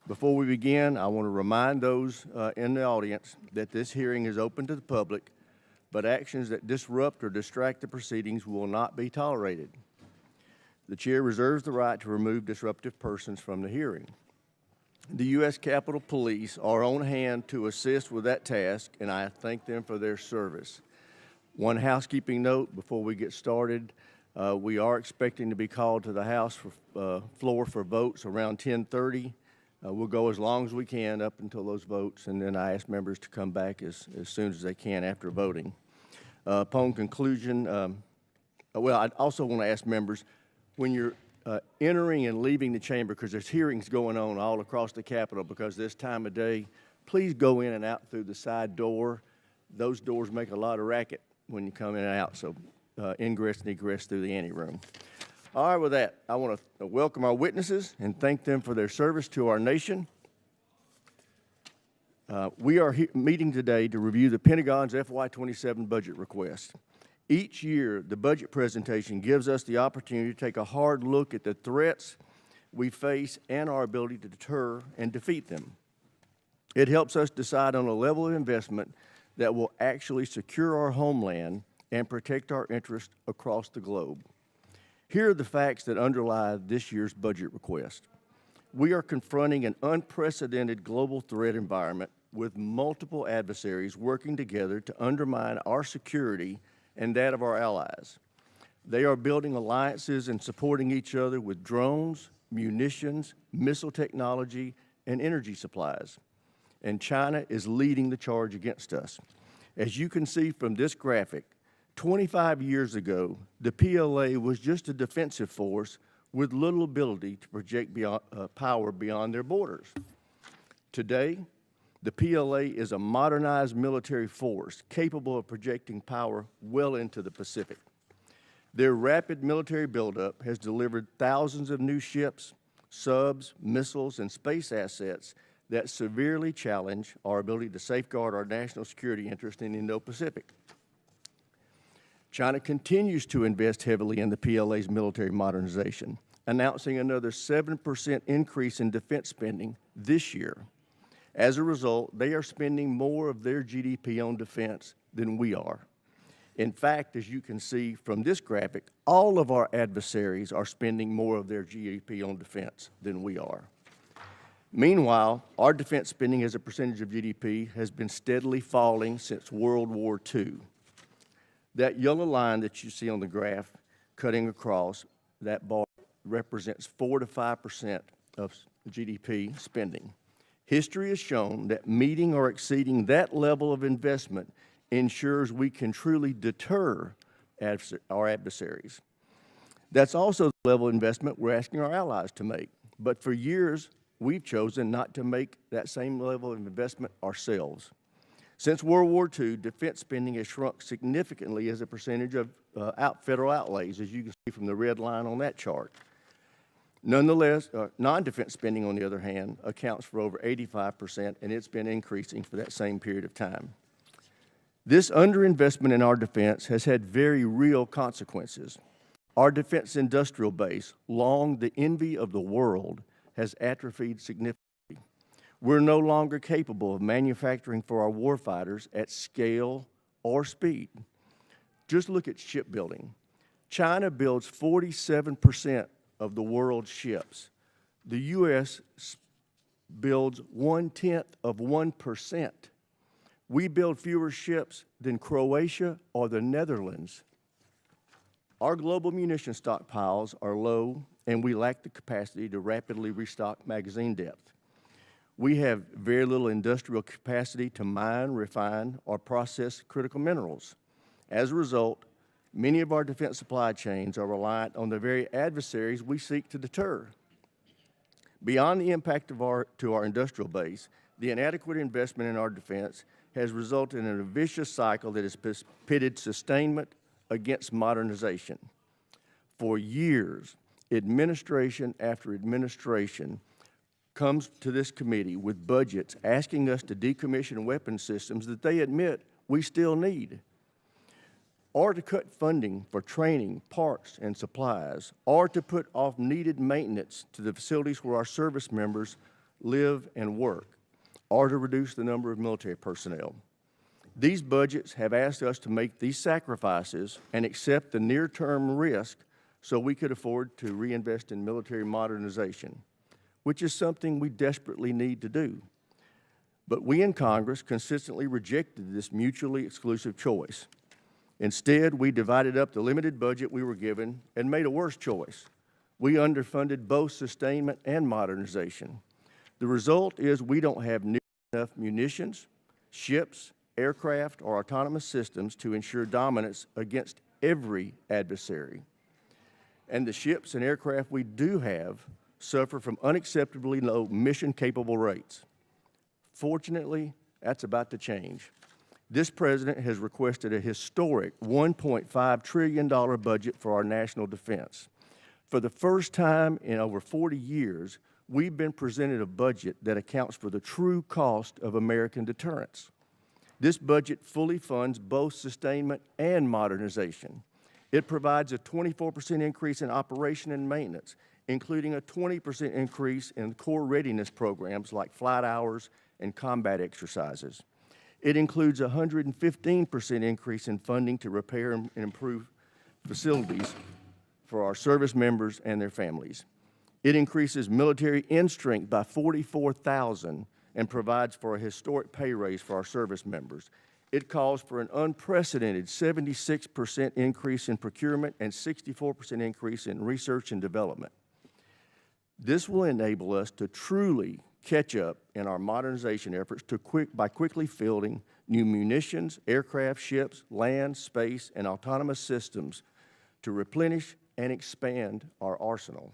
Before we begin, I want to remind those in the audience that this hearing is open to the public, but actions that disrupt or distract the proceedings will not be tolerated. The chair reserves the right to remove disruptive persons from the hearing. The U.S. Capitol Police are on hand to assist with that task, and I thank them for their service. One housekeeping note before we get started. We are expecting to be called to the House floor for votes around 10:30. We'll go as long as we can up until those votes, and then I ask members to come back as soon as they can after voting. Upon conclusion, I also want to ask members, when you're entering and leaving the chamber, because there's hearings going on all across the Capitol because this time of day, please go in and out through the side door. Those doors make a lot of racket when you come in and out, so ingress and egress through the anteroom. All right, with that, I want to welcome our witnesses and thank them for their service to our nation. We are meeting today to review the Pentagon's FY27 budget request. Each year, the budget presentation gives us the opportunity to take a hard look at the threats we face and our ability to deter and defeat them. It helps us decide on a level of investment that will actually secure our homeland and protect our interests across the globe. Here are the facts that underlie this year's budget request. We are confronting an unprecedented global threat environment with multiple adversaries working together to undermine our security and that of our allies. They are building alliances and supporting each other with drones, munitions, missile technology, and energy supplies. And China is leading the charge against us. As you can see from this graphic, 25 years ago, the PLA was just a defensive force with little ability to project power beyond their borders. Today, the PLA is a modernized military force capable of projecting power well into the Pacific. Their rapid military buildup has delivered thousands of new ships, subs, missiles, and space assets that severely challenge our ability to safeguard our national security interest in the Indo-Pacific. China continues to invest heavily in the PLA's military modernization, announcing another 7% increase in defense spending this year. As a result, they are spending more of their GDP on defense than we are. In fact, as you can see from this graphic, all of our adversaries are spending more of their GDP on defense than we are. Meanwhile, our defense spending as a percentage of GDP has been steadily falling since World War II. That yellow line that you see on the graph cutting across that bar represents 4 to 5% of GDP spending. History has shown that meeting or exceeding that level of investment ensures we can truly deter our adversaries. That's also the level of investment we're asking our allies to make. But for years, we've chosen not to make that same level of investment ourselves. Since World War II, defense spending has shrunk significantly as a percentage of federal outlays, as you can see from the red line on that chart. Nonetheless, non-defense spending, on the other hand, accounts for over 85%, and it's been increasing for that same period of time. This underinvestment in our defense has had very real consequences. Our defense industrial base, long the envy of the world, has atrophied significantly. We're no longer capable of manufacturing for our warfighters at scale or speed. Just look at shipbuilding. China builds 47% of the world's ships. The U.S. builds 0.1%. We build fewer ships than Croatia or the Netherlands. Our global munition stockpiles are low, and we lack the capacity to rapidly restock magazine depth. We have very little industrial capacity to mine, refine, or process critical minerals. As a result, many of our defense supply chains are reliant on the very adversaries we seek to deter. Beyond the impact to our industrial base, the inadequate investment in our defense has resulted in a vicious cycle that has pitted sustainment against modernization. For years, administration after administration comes to this committee with budgets asking us to decommission weapon systems that they admit we still need, or to cut funding for training, parts, and supplies, or to put off needed maintenance to the facilities where our service members live, and work, or to reduce the number of military personnel. These budgets have asked us to make these sacrifices and accept the near-term risk so we could afford to reinvest in military modernization, which is something we desperately need to do. But we in Congress consistently rejected this mutually exclusive choice. Instead, we divided up the limited budget we were given and made a worse choice. We underfunded both sustainment and modernization. The result is we don't have near enough munitions, ships, aircraft, or autonomous systems to ensure dominance against every adversary. And the ships and aircraft we do have suffer from unacceptably low mission-capable rates. Fortunately, that's about to change. This president has requested a historic $1.5 trillion budget for our national defense. For the first time in over 40 years, we've been presented a budget that accounts for the true cost of American deterrence. This budget fully funds both sustainment and modernization. It provides a 24% increase in operation and maintenance, including a 20% increase in core readiness programs like flight hours and combat exercises. It includes a 115% increase in funding to repair and improve facilities for our service members and their families. It increases military end strength by 44,000 and provides for a historic pay raise for our service members. It calls for an unprecedented 76% increase in procurement and 64% increase in research and development. This will enable us to truly catch up in our modernization efforts by quickly fielding new munitions, aircraft, ships, land, space, and autonomous systems to replenish and expand our arsenal.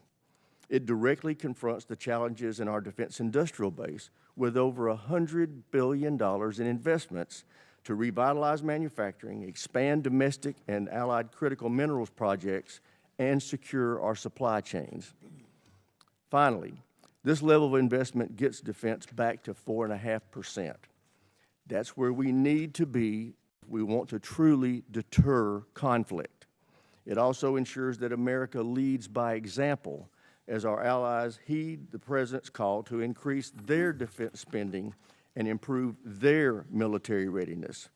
It directly confronts the challenges in our defense industrial base with over $100 billion in investments to revitalize manufacturing, expand domestic and allied critical minerals projects, and secure our supply chains. Finally, this level of investment gets defense back to 4.5%. That's where we need to be if we want to truly deter conflict. It also ensures that America leads by example as our allies heed the President's call to increase their defense spending and improve their military readiness.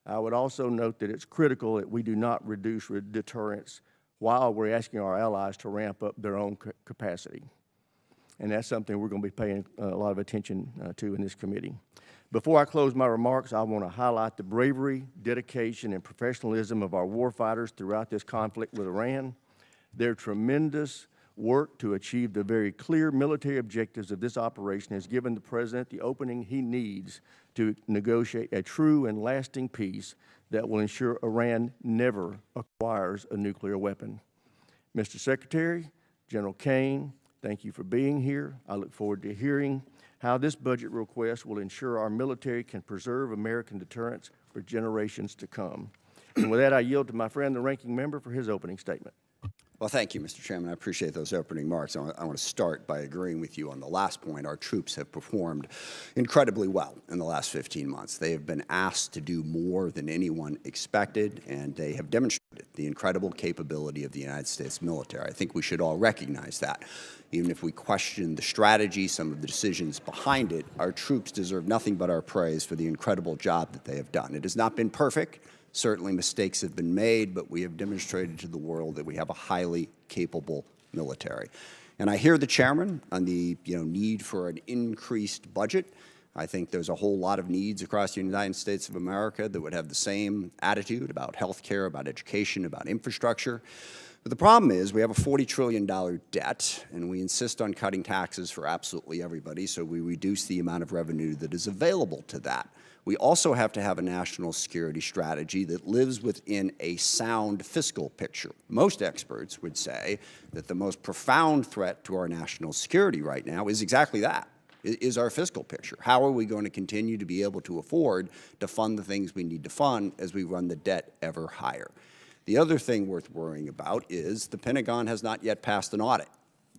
I would also note that it's critical that we do not reduce deterrence while we're asking our allies to ramp up their own capacity. And that's something we're going to be paying a lot of attention to in this committee. Before I close my remarks, I want to highlight the bravery, dedication, and professionalism of our warfighters throughout this conflict with Iran. Their tremendous work to achieve the very clear military objectives of this operation has given the President the opening he needs to negotiate a true and lasting peace that will ensure Iran never acquires a nuclear weapon. Mr. Secretary, General Caine, thank you for being here. I look forward to hearing how this budget request will ensure our military can preserve American deterrence for generations to come. And with that, I yield to my friend, the ranking member, for his opening statement. Well, thank you, Mr. Chairman. I appreciate those opening remarks. I want to start by agreeing with you on the last point. Our troops have performed incredibly well in the last 15 months. They have been asked to do more than anyone expected, and they have demonstrated the incredible capability of the United States military. I think we should all recognize that. Even if we question the strategy, some of the decisions behind it, our troops deserve nothing but our praise for the incredible job that they have done. It has not been perfect. Certainly mistakes have been made, but we have demonstrated to the world that we have a highly capable military. And I hear the chairman on the need for an increased budget. I think there's a whole lot of needs across the United States of America that would have the same attitude about health care, about education, about infrastructure. But the problem is we have a $40 trillion debt, and we insist on cutting taxes for absolutely everybody, so we reduce the amount of revenue that is available to that. We also have to have a national security strategy that lives within a sound fiscal picture. Most experts would say that the most profound threat to our national security right now is exactly that, is our fiscal picture. How are we going to continue to be able to afford to fund the things we need to fund as we run the debt ever higher? The other thing worth worrying about is the Pentagon has not yet passed an audit.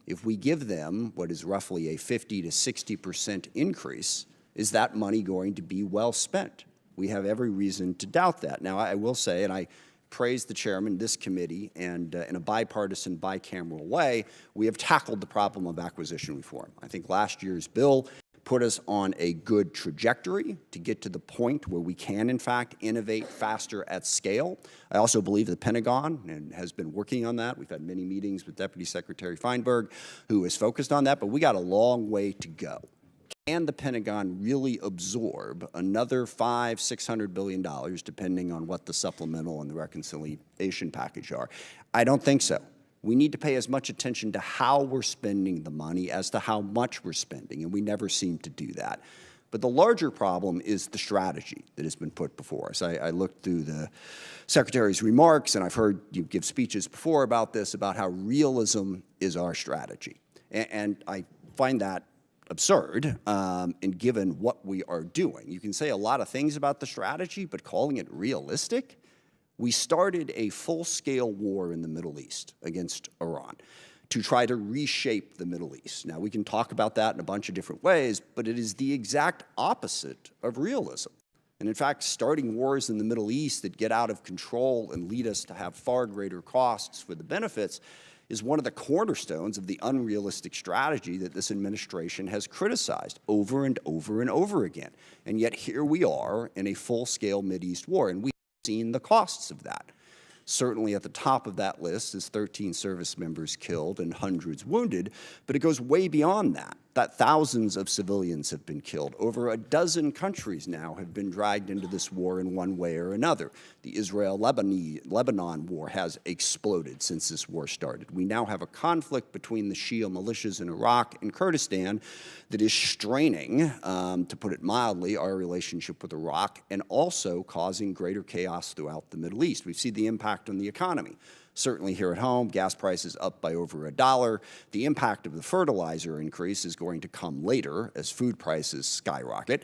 If we give them what is roughly a 50 to 60% increase, is that money going to be well spent? We have every reason to doubt that. Now, I will say, and I praise the chairman, this committee, and in a bipartisan, bicameral way, we have tackled the problem of acquisition reform. I think last year's bill put us on a good trajectory to get to the point where we can, in fact, innovate faster at scale. I also believe the Pentagon has been working on that. We've had many meetings with Deputy Secretary Feinberg, who is focused on that, but we got a long way to go. Can the Pentagon really absorb another $500–600 billion, depending on what the supplemental and the reconciliation package are? I don't think so. We need to pay as much attention to how we're spending the money as to how much we're spending, and we never seem to do that. But the larger problem is the strategy that has been put before us. I looked through the Secretary's remarks, and I've heard you give speeches before about this, about how realism is our strategy. And I find that absurd, and given what we are doing. You can say a lot of things about the strategy, but calling it realistic? We started a full-scale war in the Middle East against Iran to try to reshape the Middle East. Now, we can talk about that in a bunch of different ways, but it is the exact opposite of realism. And in fact, starting wars in the Middle East that get out of control and lead us to have far greater costs for the benefits is one of the cornerstones of the unrealistic strategy that this administration has criticized over and over and over again. And yet here we are in a full-scale Mideast war, and we've seen the costs of that. Certainly at the top of that list is 13 service members killed and hundreds wounded, but it goes way beyond that thousands of civilians have been killed. Over a dozen countries now have been dragged into this war in one way or another. The Israel-Lebanon war has exploded since this war started. We now have a conflict between the Shia militias in Iraq and Kurdistan that is straining, to put it mildly, our relationship with Iraq and also causing greater chaos throughout the Middle East. We've seen the impact on the economy. Certainly here at home, gas prices up by over $1. The impact of the fertilizer increase is going to come later as food prices skyrocket.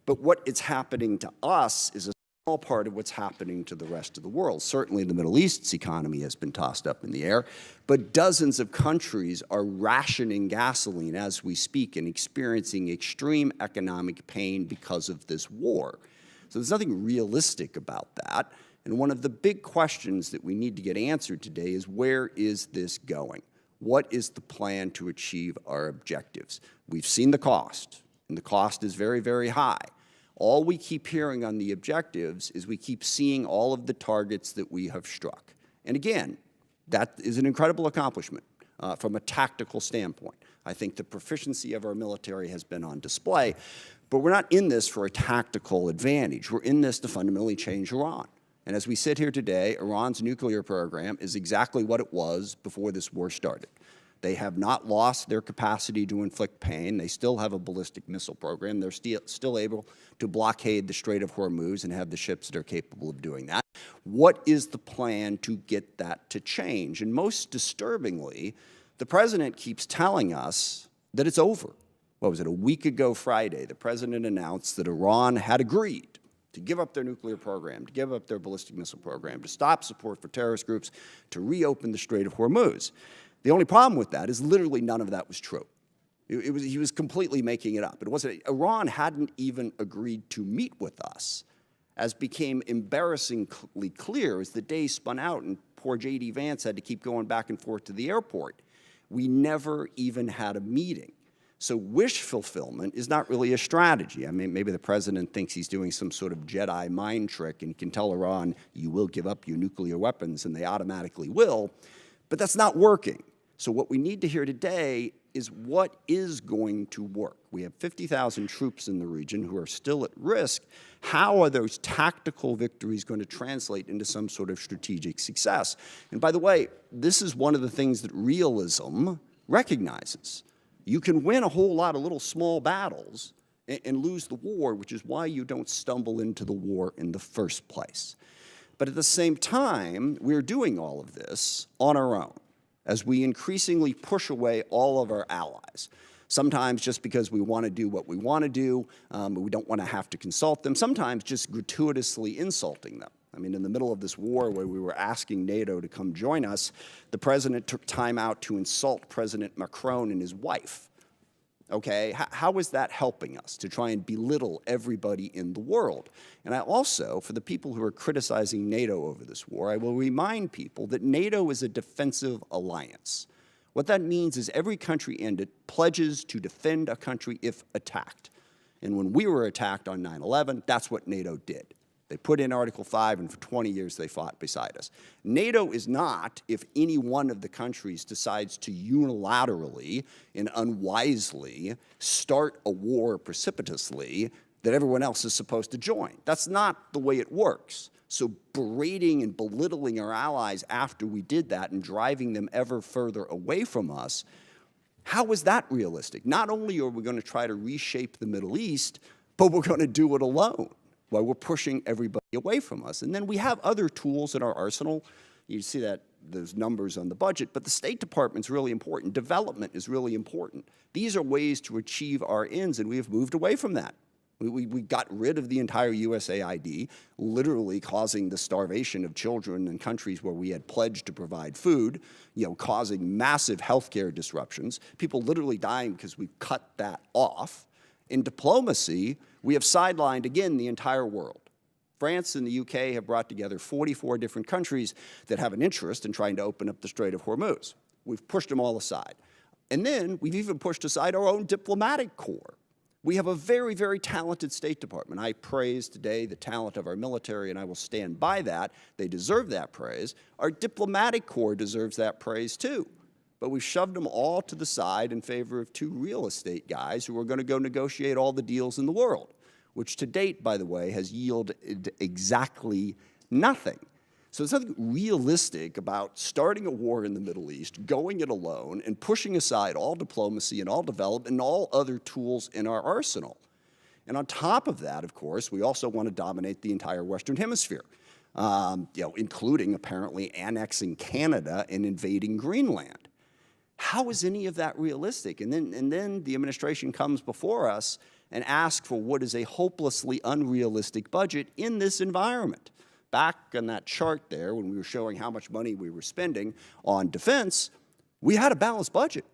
But what is happening to us is a small part of what's happening to the rest of the world. Certainly the Middle East's economy has been tossed up in the air, but dozens of countries are rationing gasoline as we speak and experiencing extreme economic pain because of this war. So there's nothing realistic about that. And one of the big questions that we need to get answered today is, where is this going? What is the plan to achieve our objectives? We've seen the cost, and the cost is very, very high. All we keep hearing on the objectives is we keep seeing all of the targets that we have struck. And again, that is an incredible accomplishment from a tactical standpoint. I think the proficiency of our military has been on display, but we're not in this for a tactical advantage. We're in this to fundamentally change Iran. And as we sit here today, Iran's nuclear program is exactly what it was before this war started. They have not lost their capacity to inflict pain. They still have a ballistic missile program. They're still able to blockade the Strait of Hormuz and have the ships that are capable of doing that. What is the plan to get that to change? And most disturbingly, the president keeps telling us that it's over. What was it, a week ago Friday, the president announced that Iran had agreed to give up their nuclear program, to give up their ballistic missile program, to stop support for terrorist groups, to reopen the Strait of Hormuz. The only problem with that is literally none of that was true. He was completely making it up. It wasn't. Iran hadn't even agreed to meet with us, as became embarrassingly clear as the days spun out and poor J.D. Vance had to keep going back and forth to the airport. We never even had a meeting. So wish fulfillment is not really a strategy. I mean, maybe the president thinks he's doing some sort of Jedi mind trick and can tell Iran, you will give up your nuclear weapons, and they automatically will, but that's not working. So what we need to hear today is what is going to work. We have 50,000 troops in the region who are still at risk. How are those tactical victories going to translate into some sort of strategic success? And by the way, this is one of the things that realism recognizes. You can win a whole lot of little small battles and lose the war, which is why you don't stumble into the war in the first place. But at the same time, we're doing all of this on our own as we increasingly push away all of our allies. Sometimes just because we want to do what we want to do, we don't want to have to consult them, sometimes just gratuitously insulting them. I mean, in the middle of this war where we were asking NATO to come join us, the president took time out to insult President Macron and his wife. Okay, how is that helping us to try and belittle everybody in the world? And I also, for the people who are criticizing NATO over this war, I will remind people that NATO is a defensive alliance. What that means is every country in it pledges to defend a country if attacked. And when we were attacked on 9/11, that's what NATO did. They put in Article 5, and for 20 years they fought beside us. NATO is not if any one of the countries decides to unilaterally and unwisely start a war precipitously that everyone else is supposed to join. That's not the way it works. So berating and belittling our allies after we did that and driving them ever further away from us, how is that realistic? Not only are we going to try to reshape the Middle East, but we're going to do it alone, while we're pushing everybody away from us. And then we have other tools in our arsenal. You see that those numbers on the budget, but the State Department's really important. Development is really important. These are ways to achieve our ends, and we have moved away from that. We got rid of the entire USAID, literally causing the starvation of children in countries where we had pledged to provide food, causing massive healthcare disruptions, people literally dying because we've cut that off. In diplomacy, we have sidelined, again, the entire world. France and the UK have brought together 44 different countries that have an interest in trying to open up the Strait of Hormuz. We've pushed them all aside. And then we've even pushed aside our own diplomatic corps. We have a very, very talented State Department. I praise today the talent of our military, and I will stand by that. They deserve that praise. Our diplomatic corps deserves that praise too. But we've shoved them all to the side in favor of two real estate guys who are going to go negotiate all the deals in the world, which to date, by the way, has yielded exactly nothing. So there's nothing realistic about starting a war in the Middle East, going it alone, and pushing aside all diplomacy and all development and all other tools in our arsenal. And on top of that, of course, we also want to dominate the entire Western Hemisphere, including apparently annexing Canada and invading Greenland. How is any of that realistic? And then the administration comes before us and asks for what is a hopelessly unrealistic budget in this environment. Back on that chart there, when we were showing how much money we were spending on defense, we had a balanced budget.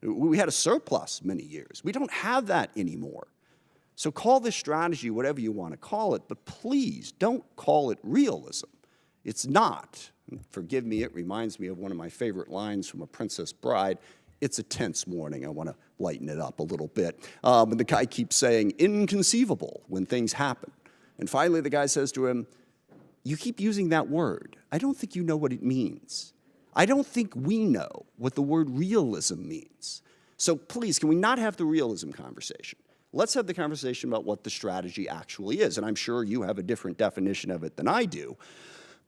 We had a surplus many years. We don't have that anymore. So call this strategy whatever you want to call it, but please don't call it realism. It's not. Forgive me, it reminds me of one of my favorite lines from A Princess Bride. It's a tense morning. I want to lighten it up a little bit. And the guy keeps saying, inconceivable, when things happen. And finally, the guy says to him, you keep using that word. I don't think you know what it means. I don't think we know what the word realism means. So please, can we not have the realism conversation? Let's have the conversation about what the strategy actually is. And I'm sure you have a different definition of it than I do.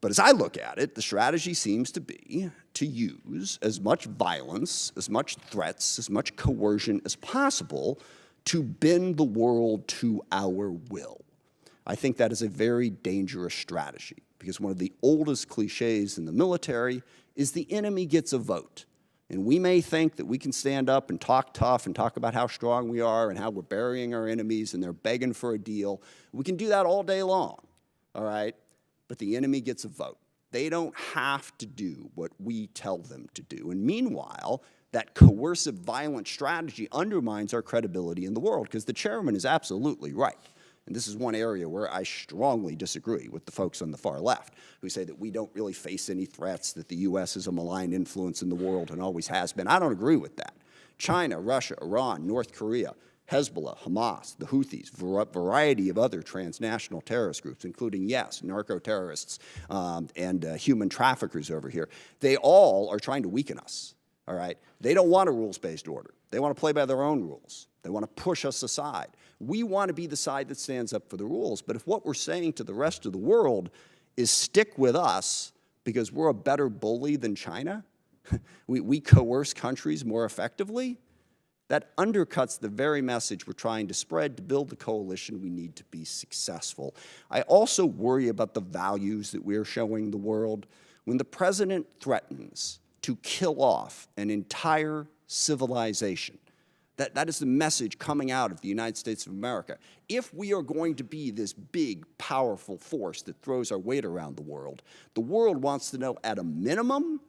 But as I look at it, the strategy seems to be to use as much violence, as much threats, as much coercion as possible to bend the world to our will. I think that is a very dangerous strategy because one of the oldest cliches in the military is the enemy gets a vote. And we may think that we can stand up and talk tough and talk about how strong we are and how we're burying our enemies and they're begging for a deal. We can do that all day long, all right? But the enemy gets a vote. They don't have to do what we tell them to do. And meanwhile, that coercive, violent strategy undermines our credibility in the world because the chairman is absolutely right. And this is one area where I strongly disagree with the folks on the far left who say that we don't really face any threats, that the U.S. is a malign influence in the world and always has been. I don't agree with that. China, Russia, Iran, North Korea, Hezbollah, Hamas, the Houthis, variety of other transnational terrorist groups, including, yes, narco-terrorists and human traffickers over here. They all are trying to weaken us, all right? They don't want a rules-based order. They want to play by their own rules. They want to push us aside. We want to be the side that stands up for the rules. But if what we're saying to the rest of the world is stick with us because we're a better bully than China, we coerce countries more effectively, that undercuts the very message we're trying to spread to build the coalition we need to be successful. I also worry about the values that we're showing the world. When the president threatens to kill off an entire civilization, that is the message coming out of the United States of America. If we are going to be this big, powerful force that throws our weight around the world wants to know at a minimum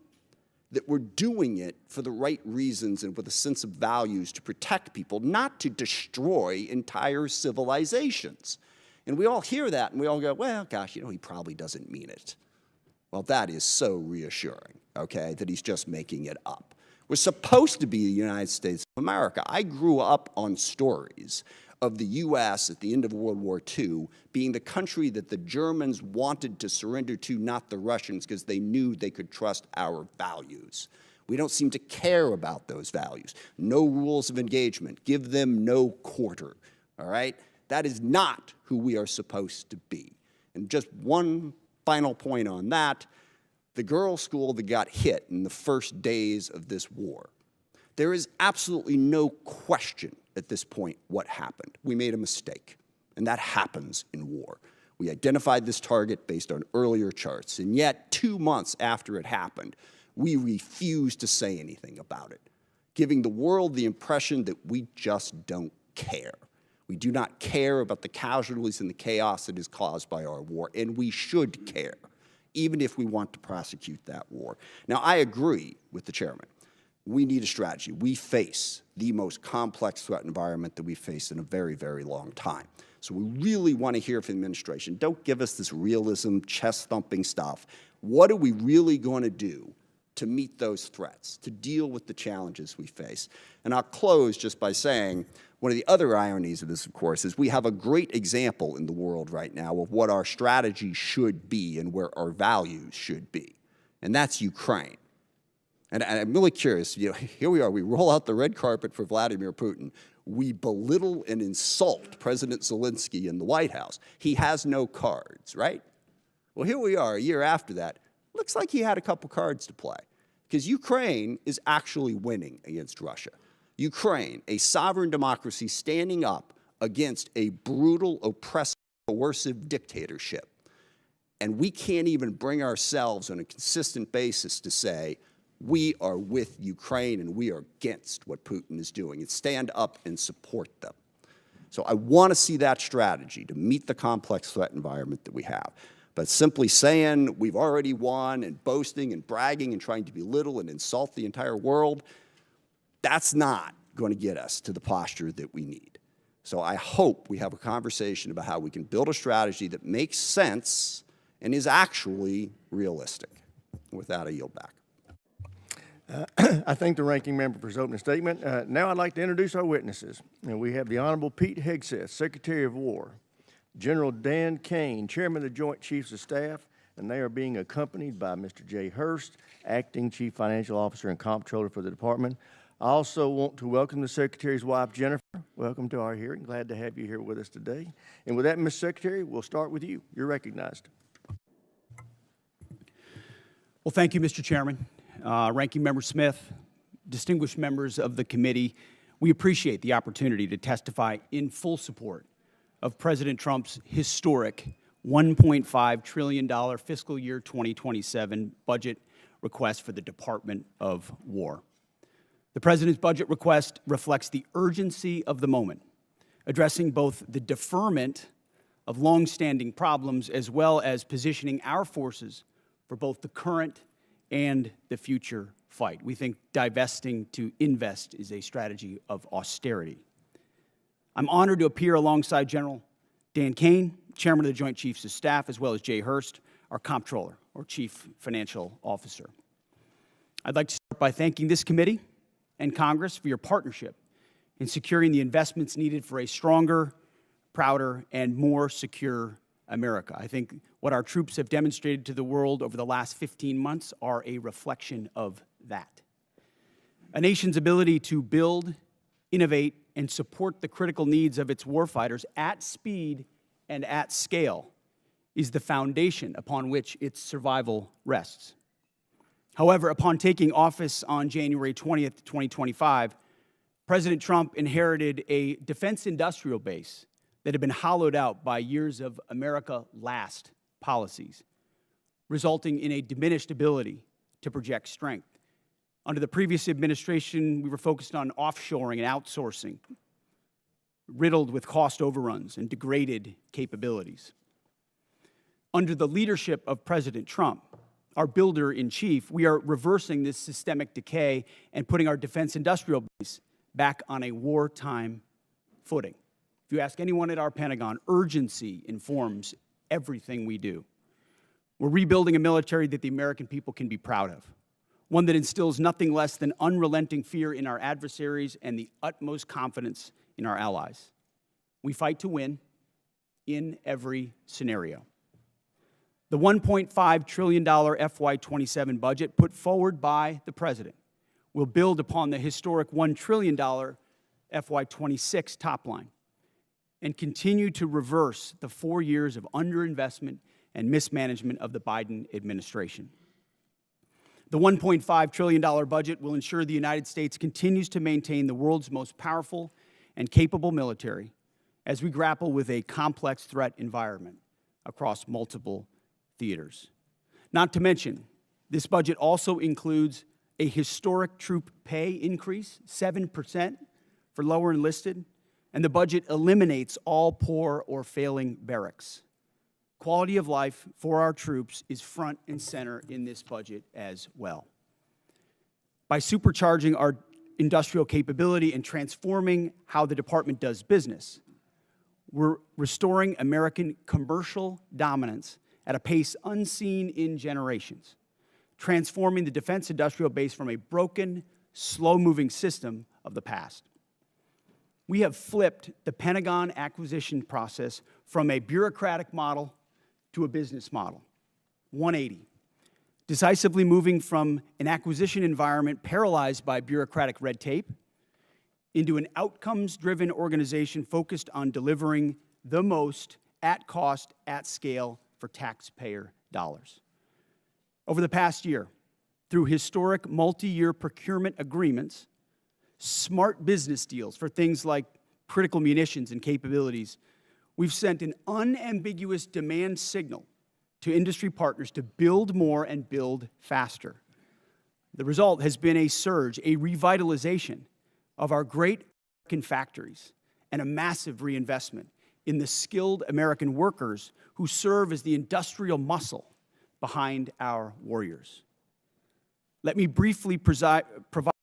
that we're doing it for the right reasons and with a sense of values to protect people, not to destroy entire civilizations. And we all hear that and we all go, well, gosh, he probably doesn't mean it. Well, that is so reassuring, okay, that he's just making it up. We're supposed to be the United States of America. I grew up on stories of the U.S. at the end of World War II being the country that the Germans wanted to surrender to, not the Russians, because they knew they could trust our values. We don't seem to care about those values. No rules of engagement. Give them no quarter, all right? That is not who we are supposed to be. And just one final point on that, the girls' school that got hit in the first days of this war. There is absolutely no question at this point what happened. We made a mistake, and that happens in war. We identified this target based on earlier charts, and yet 2 months after it happened, we refused to say anything about it, giving the world the impression that we just don't care. We do not care about the casualties and the chaos that is caused by our war, and we should care, even if we want to prosecute that war. Now, I agree with the chairman. We need a strategy. We face the most complex threat environment that we've faced in a very, very long time. So we really want to hear from the administration. Don't give us this realism, chest-thumping stuff. What are we really going to do to meet those threats, to deal with the challenges we face? And I'll close just by saying one of the other ironies of this, of course, is we have a great example in the world right now of what our strategy should be and where our values should be, and that's Ukraine. And I'm really curious, here we are, we roll out the red carpet for Vladimir Putin. We belittle and insult President Zelensky in the White House. He has no cards, right? Well, here we are a year after that. Looks like he had a couple cards to play, because Ukraine is actually winning against Russia. Ukraine, a sovereign democracy standing up against a brutal, oppressive, coercive dictatorship. And we can't even bring ourselves on a consistent basis to say, we are with Ukraine and we are against what Putin is doing, and stand up and support them. So I want to see that strategy to meet the complex threat environment that we have. But simply saying we've already won and boasting and bragging and trying to belittle and insult the entire world, that's not going to get us to the posture that we need. So I hope we have a conversation about how we can build a strategy that makes sense and is actually realistic. With that, I yield back. I thank the ranking member for his opening statement. Now I'd like to introduce our witnesses. And we have the Honorable Pete Hegseth, Secretary of War, General Dan Caine, Chairman of the Joint Chiefs of Staff, and they are being accompanied by Mr. Jay Hurst, Acting Chief Financial Officer and Comptroller for the Department. I also want to welcome the Secretary's wife, Jennifer. Welcome to our hearing. Glad to have you here with us today. And with that, Ms. Secretary, we'll start with you. You're recognized. Well, thank you, Mr. Chairman. Ranking Member Smith, distinguished members of the committee, we appreciate the opportunity to testify in full support of President Trump's historic $1.5 trillion fiscal year 2027 budget request for the Department of War. The President's budget request reflects the urgency of the moment, addressing both the deferment of longstanding problems as well as positioning our forces for both the current and the future fight. We think divesting to invest is a strategy of austerity. I'm honored to appear alongside General Dan Caine, Chairman of the Joint Chiefs of Staff, as well as Jay Hurst, our Comptroller, or Chief Financial Officer. I'd like to start by thanking this committee and Congress for your partnership in securing the investments needed for a stronger, prouder, and more secure America. I think what our troops have demonstrated to the world over the last 15 months are a reflection of that. A nation's ability to build, innovate, and support the critical needs of its warfighters at speed and at scale is the foundation upon which its survival rests. However, upon taking office on January 20th, 2025, President Trump inherited a defense industrial base that had been hollowed out by years of America last policies, resulting in a diminished ability to project strength. Under the previous administration, we were focused on offshoring and outsourcing, riddled with cost overruns and degraded capabilities. Under the leadership of President Trump, our builder-in-chief, we are reversing this systemic decay and putting our defense industrial base back on a wartime footing. If you ask anyone at our Pentagon, urgency informs everything we do. We're rebuilding a military that the American people can be proud of, one that instills nothing less than unrelenting fear in our adversaries and the utmost confidence in our allies. We fight to win in every scenario. The $1.5 trillion FY27 budget put forward by the President will build upon the historic $1 trillion FY26 top line and continue to reverse the 4 years of underinvestment and mismanagement of the Biden administration. The $1.5 trillion budget will ensure the United States continues to maintain the world's most powerful and capable military as we grapple with a complex threat environment across multiple theaters. Not to mention, this budget also includes a historic troop pay increase, 7% for lower enlisted, and the budget eliminates all poor or failing barracks. Quality of life for our troops is front and center in this budget as well. By supercharging our industrial capability and transforming how the department does business, we're restoring American commercial dominance at a pace unseen in generations, transforming the defense industrial base from a broken, slow-moving system of the past. We have flipped the Pentagon acquisition process from a bureaucratic model to a business model, 180, decisively moving from an acquisition environment paralyzed by bureaucratic red tape into an outcomes-driven organization focused on delivering the most at cost, at scale for taxpayer dollars. Over the past year, through historic multi-year procurement agreements, smart business deals for things like critical munitions and capabilities, we've sent an unambiguous demand signal to industry partners to build more and build faster. The result has been a surge, a revitalization of our great American factories and a massive reinvestment in the skilled American workers who serve as the industrial muscle behind our warriors. Let me briefly provide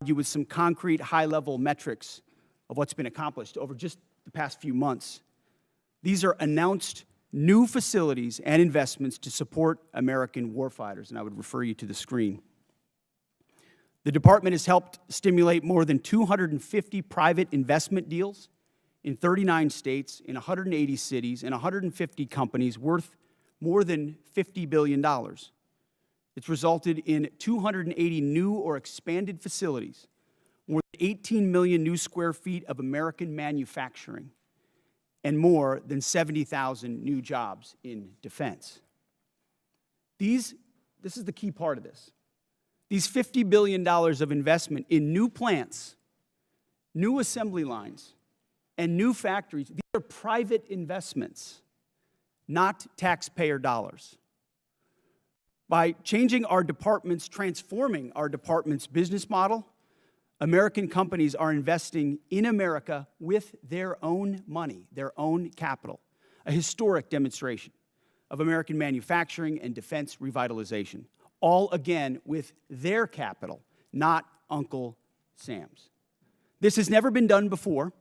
you with some concrete high-level metrics of what's been accomplished over just the past few months. These are announced new facilities and investments to support American warfighters, and I would refer you to the screen. The department has helped stimulate more than 250 private investment deals in 39 states, in 180 cities, and 150 companies worth more than $50 billion. It's resulted in 280 new or expanded facilities, more than 18 million new square feet of American manufacturing, and more than 70,000 new jobs in defense. This is the key part of this. These $50 billion of investment in new plants, new assembly lines, and new factories, these are private investments, not taxpayer dollars. By changing our department's, transforming our department's business model, American companies are investing in America with their own money, their own capital, a historic demonstration of American manufacturing and defense revitalization, all again with their capital, not Uncle Sam's. This has never been done before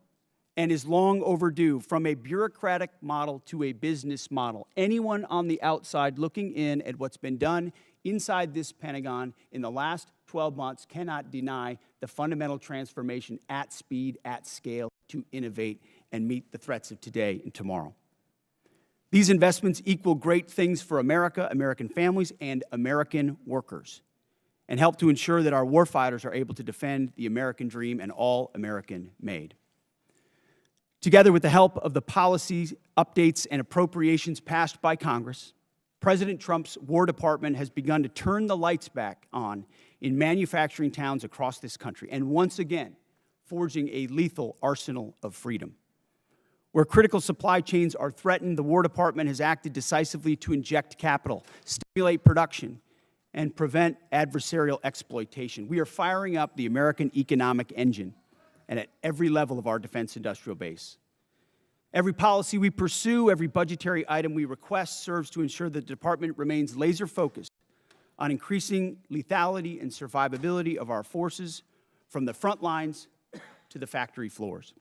and is long overdue, from a bureaucratic model to a business model. Anyone on the outside looking in at what's been done inside this Pentagon in the last 12 months cannot deny the fundamental transformation at speed, at scale, to innovate and meet the threats of today and tomorrow. These investments equal great things for America, American families, and American workers, and help to ensure that our warfighters are able to defend the American dream and all American made. Together with the help of the policy updates and appropriations passed by Congress, President Trump's War Department has begun to turn the lights back on in manufacturing towns across this country, and once again, forging a lethal arsenal of freedom. Where critical supply chains are threatened, the War Department has acted decisively to inject capital, stimulate production, and prevent adversarial exploitation. We are firing up the American economic engine, and at every level of our defense industrial base. Every policy we pursue, every budgetary item we request serves to ensure the department remains laser-focused on increasing lethality and survivability of our forces from the front lines to the factory floors.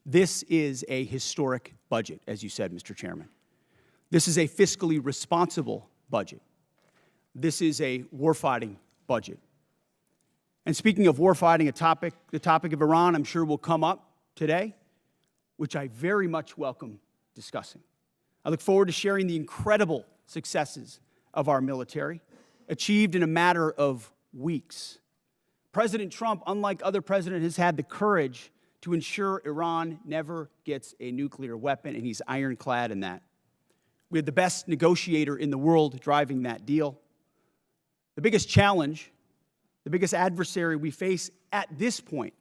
This is a historic budget, as you said, Mr. Chairman. This is a fiscally responsible budget. This is a warfighting budget. And speaking of warfighting, the topic of Iran, I'm sure will come up today, which I very much welcome discussing. I look forward to sharing the incredible successes of our military, achieved in a matter of weeks. President Trump, unlike other presidents, has had the courage to ensure Iran never gets a nuclear weapon, and he's ironclad in that. We have the best negotiator in the world driving that deal. The biggest challenge, the biggest adversary we face at this point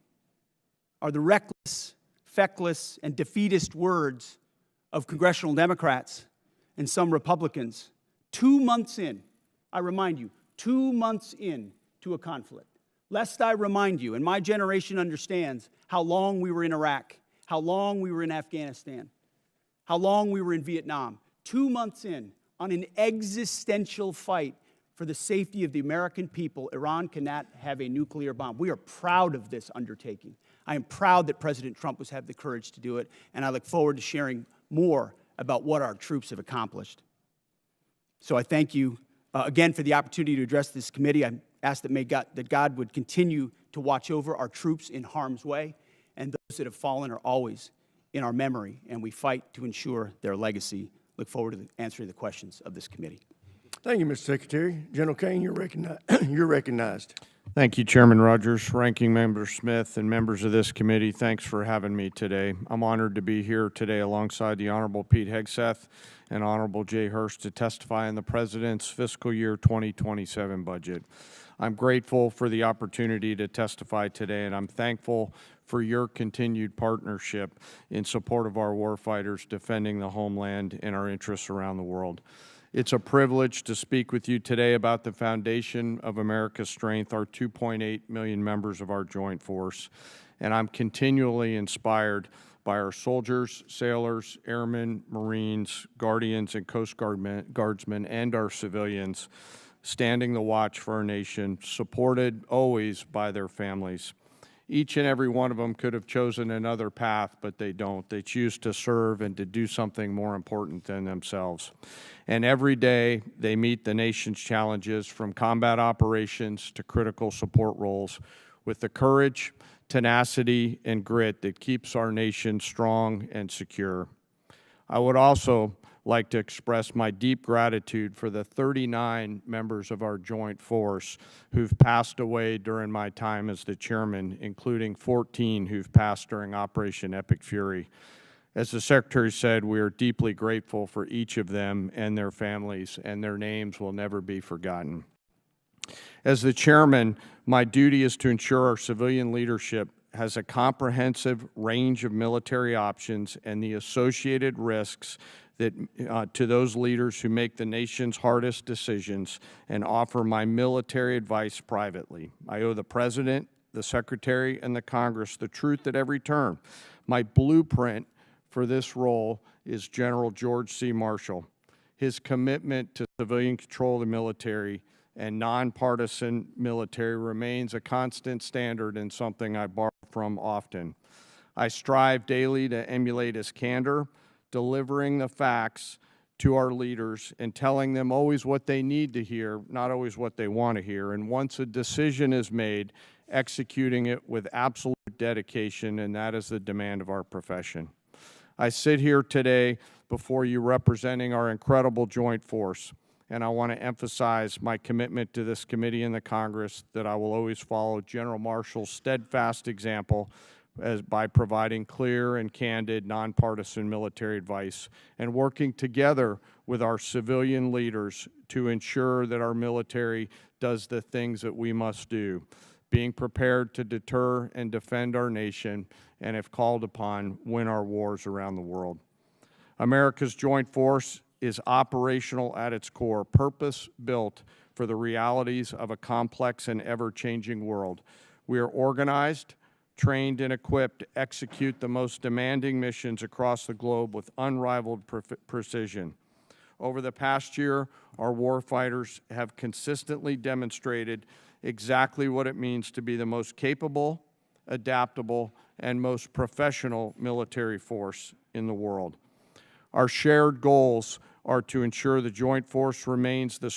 are the reckless, feckless, and defeatist words of congressional Democrats and some Republicans 2 months in, I remind you, 2 months in to a conflict. Lest I remind you, and my generation understands how long we were in Iraq, how long we were in Afghanistan, how long we were in Vietnam. 2 months in, on an existential fight for the safety of the American people, Iran cannot have a nuclear bomb. We are proud of this undertaking. I am proud that President Trump has had the courage to do it, and I look forward to sharing more about what our troops have accomplished. So I thank you again for the opportunity to address this committee. I ask that God would continue to watch over our troops in harm's way, and those that have fallen are always in our memory, and we fight to ensure their legacy. Look forward to answering the questions of this committee. Thank you, Mr. Secretary. General Caine, you're recognized. Thank you, Chairman Rogers, Ranking Member Smith, and members of this committee. Thanks for having me today. I'm honored to be here today alongside the Honorable Pete Hegseth and Honorable Jay Hurst to testify on the President's fiscal year 2027 budget. I'm grateful for the opportunity to testify today, and I'm thankful for your continued partnership in support of our warfighters defending the homeland and our interests around the world. It's a privilege to speak with you today about the foundation of America's strength, our 2.8 million members of our joint force. And I'm continually inspired by our soldiers, sailors, airmen, Marines, Guardians, and Coast Guardsmen, and our civilians standing the watch for our nation, supported always by their families. Each and every one of them could have chosen another path, but they don't. They choose to serve and to do something more important than themselves. And every day they meet the nation's challenges, from combat operations to critical support roles, with the courage, tenacity, and grit that keeps our nation strong and secure. I would also like to express my deep gratitude for the 39 members of our joint force who've passed away during my time as the chairman, including 14 who've passed during Operation Epic Fury. As the Secretary said, we are deeply grateful for each of them and their families, and their names will never be forgotten. As the chairman, my duty is to ensure our civilian leadership has a comprehensive range of military options and the associated risks that to those leaders who make the nation's hardest decisions, and offer my military advice privately. I owe the President, the Secretary, and the Congress the truth at every turn. My blueprint for this role is General George C. Marshall. His commitment to civilian control of the military and nonpartisan military remains a constant standard and something I borrow from often. I strive daily to emulate his candor, delivering the facts to our leaders and telling them always what they need to hear, not always what they want to hear. And once a decision is made, executing it with absolute dedication, and that is the demand of our profession. I sit here today before you representing our incredible joint force, and I want to emphasize my commitment to this committee and the Congress that I will always follow General Marshall's steadfast example by providing clear and candid, nonpartisan military advice and working together with our civilian leaders to ensure that our military does the things that we must do, being prepared to deter and defend our nation, and if called upon, win our wars around the world. America's joint force is operational at its core, purpose-built for the realities of a complex and ever-changing world. We are organized, trained, and equipped to execute the most demanding missions across the globe with unrivaled precision. Over the past year, our warfighters have consistently demonstrated exactly what it means to be the most capable, adaptable, and most professional military force in the world. Our shared goals are to ensure the Joint Force maintains the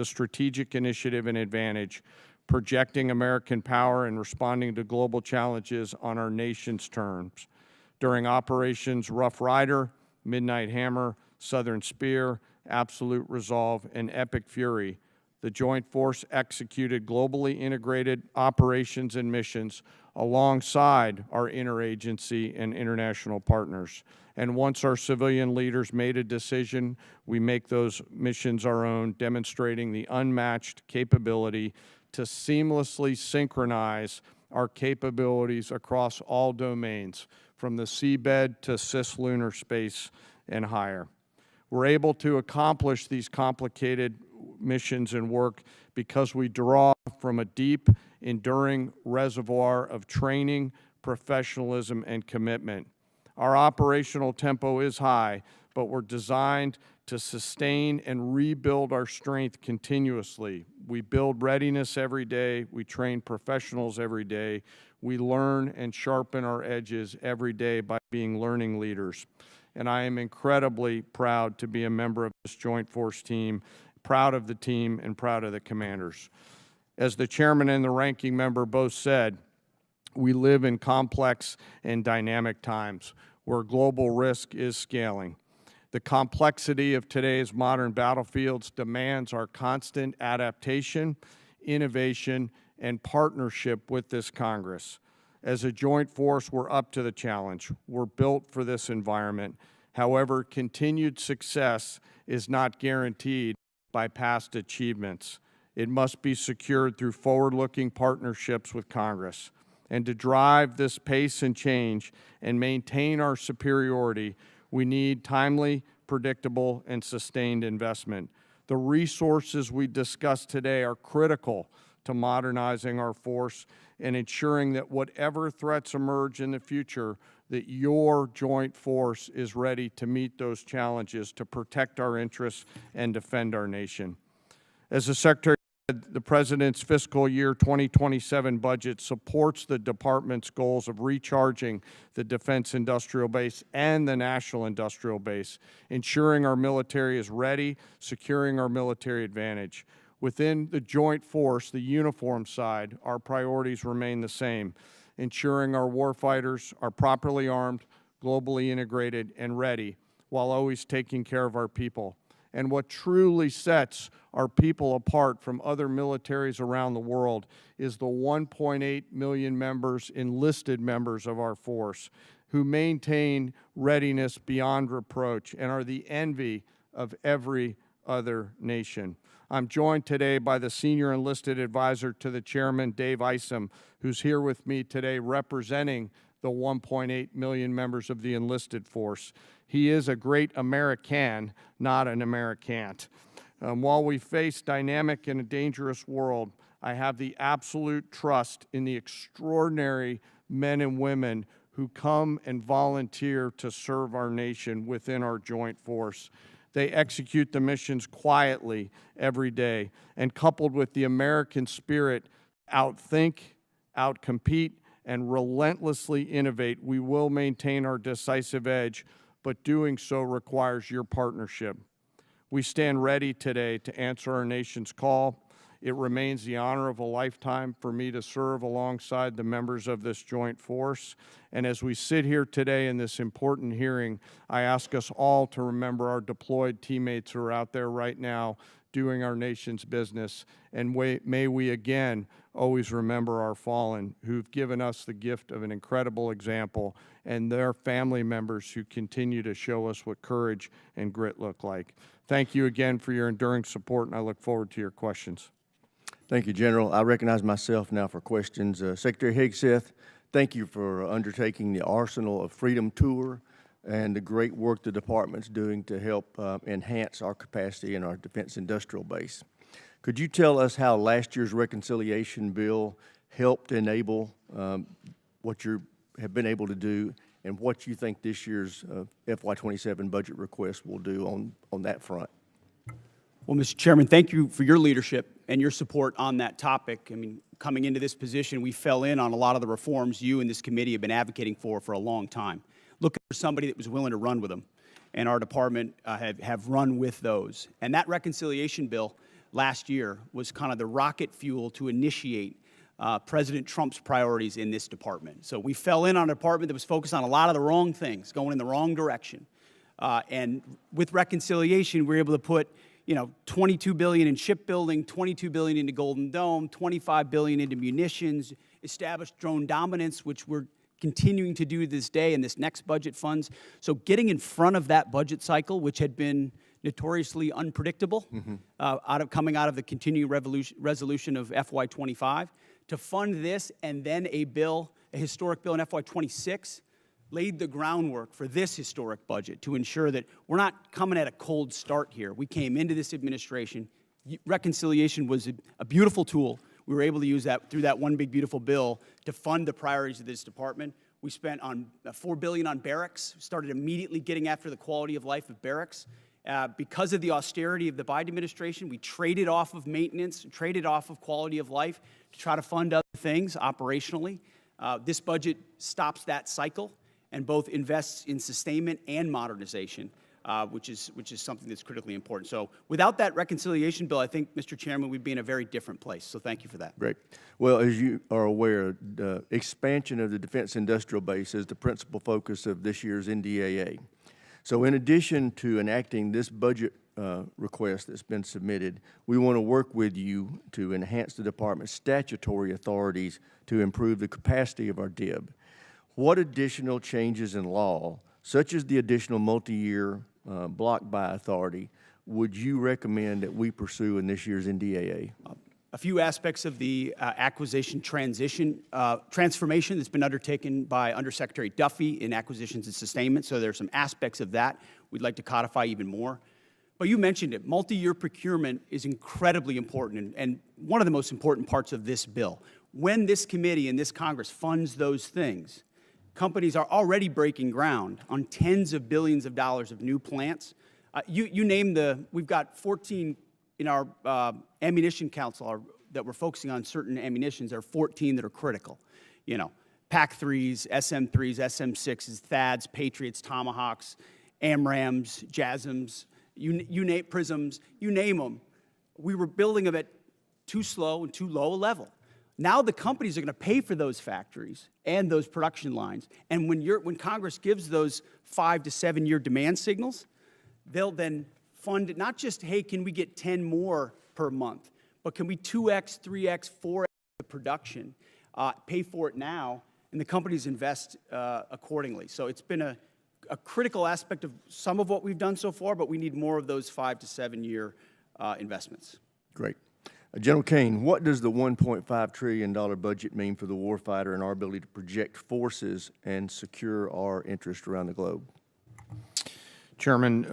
strategic initiative and advantage, projecting American power and responding to global challenges on our nation's terms. During Operations Rough Rider, Midnight Hammer, Southern Spear, Absolute Resolve, and Epic Fury, the Joint Force executed globally integrated operations and missions alongside our interagency and international partners. And once our civilian leaders made a decision, we make those missions our own, demonstrating the unmatched capability to seamlessly synchronize our capabilities across all domains, from the seabed to cislunar space and higher. We're able to accomplish these complicated missions and work because we draw from a deep, enduring reservoir of training, professionalism, and commitment. Our operational tempo is high, but we're designed to sustain and rebuild our strength continuously. We build readiness every day. We train professionals every day. We learn and sharpen our edges every day by being learning leaders. And I am incredibly proud to be a member of this Joint Force team, proud of the team and proud of the commanders. As the chairman and the ranking member both said, we live in complex and dynamic times where global risk is scaling. The complexity of today's modern battlefields demands our constant adaptation, innovation, and partnership with this Congress. As a joint force, we're up to the challenge. We're built for this environment. However, continued success is not guaranteed by past achievements. It must be secured through forward-looking partnerships with Congress. And to drive this pace and change and maintain our superiority, we need timely, predictable, and sustained investment. The resources we discussed today are critical to modernizing our force and ensuring that whatever threats emerge in the future, that your joint force is ready to meet those challenges, to protect our interests and defend our nation. As the Secretary said, the President's fiscal year 2027 budget supports the Department's goals of recharging the defense industrial base and the national industrial base, ensuring our military is ready, securing our military advantage. Within the joint force, the uniform side, our priorities remain the same, ensuring our warfighters are properly armed, globally integrated, and ready, while always taking care of our people. And what truly sets our people apart from other militaries around the world is the 1.8 million members, enlisted members of our force, who maintain readiness beyond reproach and are the envy of every other nation. I'm joined today by the Senior Enlisted Advisor to the Chairman, Dave Isom, who's here with me today representing the 1.8 million members of the enlisted force. He is a great American, not an Americant. While we face dynamic and a dangerous world, I have the absolute trust in the extraordinary men and women who come and volunteer to serve our nation within our joint force. They execute the missions quietly every day, and coupled with the American spirit, outthink, outcompete, and relentlessly innovate, we will maintain our decisive edge, but doing so requires your partnership. We stand ready today to answer our nation's call. It remains the honor of a lifetime for me to serve alongside the members of this joint force. And as we sit here today in this important hearing, I ask us all to remember our deployed teammates who are out there right now doing our nation's business. And may we again always remember our fallen, who've given us the gift of an incredible example, and their family members who continue to show us what courage and grit look like. Thank you again for your enduring support, and I look forward to your questions. Thank you, General. I recognize myself now for questions. Secretary Hegseth, thank you for undertaking the Arsenal of Freedom tour and the great work the department's doing to help enhance our capacity in our defense industrial base. Could you tell us how last year's reconciliation bill helped enable what you have been able to do, and what you think this year's FY27 budget request will do on that front. Well, Mr. Chairman, thank you for your leadership and your support on that topic. I mean, coming into this position, we fell in on a lot of the reforms you and this committee have been advocating for a long time, looking for somebody that was willing to run with them. And our department have run with those. And that reconciliation bill last year was kind of the rocket fuel to initiate President Trump's priorities in this department. So we fell in on a department that was focused on a lot of the wrong things, going in the wrong direction. And with reconciliation, we were able to put $22 billion in shipbuilding, $22 billion into Golden Dome, $25 billion into munitions, established drone dominance, which we're continuing to do this day in this next budget funds. So getting in front of that budget cycle, which had been notoriously unpredictable, coming out of the continuing resolution of FY25, to fund this and then a historic bill in FY26, laid the groundwork for this historic budget to ensure that we're not coming at a cold start here. We came into this administration. Reconciliation was a beautiful tool. We were able to use that through that one big beautiful bill to fund the priorities of this department. We spent on $4 billion on barracks, started immediately getting after the quality of life of barracks. Because of the austerity of the Biden administration, we traded off of maintenance, traded off of quality of life to try to fund other things operationally. This budget stops that cycle and both invests in sustainment and modernization, which is something that's critically important. So without that reconciliation bill, I think, Mr. Chairman, we'd be in a very different place. So thank you for that. Great. Well, as you are aware, the expansion of the defense industrial base is the principal focus of this year's NDAA. So in addition to enacting this budget request that's been submitted, we want to work with you to enhance the department's statutory authorities to improve the capacity of our DIB. What additional changes in law, such as the additional multi-year block buy authority, would you recommend that we pursue in this year's NDAA? A few aspects of the acquisition transformation that's been undertaken by Undersecretary Duffy in acquisitions and sustainment. So there are some aspects of that we'd like to codify even more. But you mentioned it, multi-year procurement is incredibly important and one of the most important parts of this bill. When this committee and this Congress funds those things, companies are already breaking ground on tens of billions of dollars of new plants. You name we've got 14 in our ammunition council that we're focusing on certain ammunitions. There are 14 that are critical. PAC-3s, SM-3s, SM-6s, THAADs, Patriots, Tomahawks, AMRAAMs, JASSMs, you name PRISMs, you name them. We were building them at too slow and too low a level. Now the companies are going to pay for those factories and those production lines. And when Congress gives those 5 to 7 year demand signals, they'll then fund it, not just, hey, can we get 10 more per month, but can we 2x, 3x, 4x the production, pay for it now, and the companies invest accordingly. So it's been a critical aspect of some of what we've done so far, but we need more of those 5 to 7 year investments. Great. General Caine, what does the $1.5 trillion budget mean for the warfighter and our ability to project forces and secure our interests around the globe? Chairman,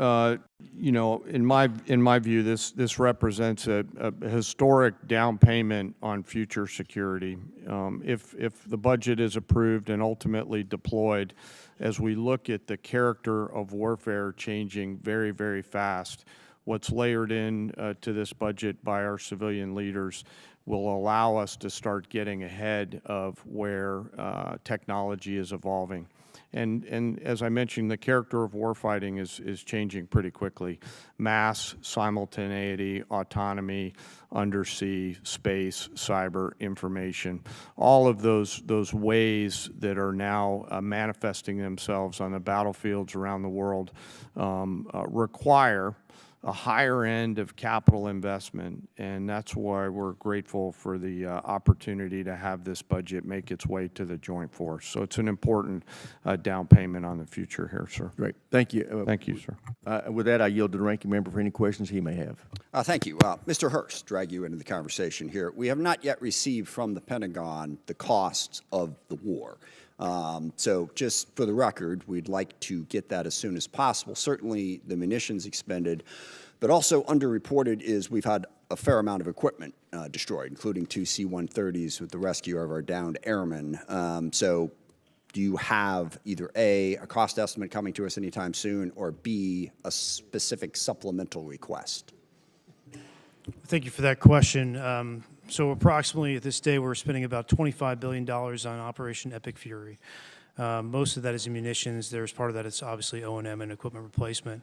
in my view, this represents a historic down payment on future security. If the budget is approved and ultimately deployed, as we look at the character of warfare changing very, very fast, what's layered in to this budget by our civilian leaders will allow us to start getting ahead of where technology is evolving. And as I mentioned, the character of warfighting is changing pretty quickly. Mass, simultaneity, autonomy, undersea, space, cyber, information, all of those ways that are now manifesting themselves on the battlefields around the world require a higher end of capital investment, and that's why we're grateful for the opportunity to have this budget make its way to the joint force. So it's an important down payment on the future here, sir. Great. Thank you. Thank you, sir. With that, I yield to the ranking member for any questions he may have. Thank you. Mr. Hurst, drag you into the conversation here. We have not yet received from the Pentagon the costs of the war. So just for the record, we'd like to get that as soon as possible. Certainly the munitions expended, but also underreported is we've had a fair amount of equipment destroyed, including 2 C-130s with the rescue of our downed airmen. So Do you have either A, a cost estimate coming to us anytime soon, or B, a specific supplemental request? Thank you for that question. So approximately at this day, we're spending about $25 billion on Operation Epic Fury. Most of that is munitions. There's part of that is obviously O&M and equipment replacement.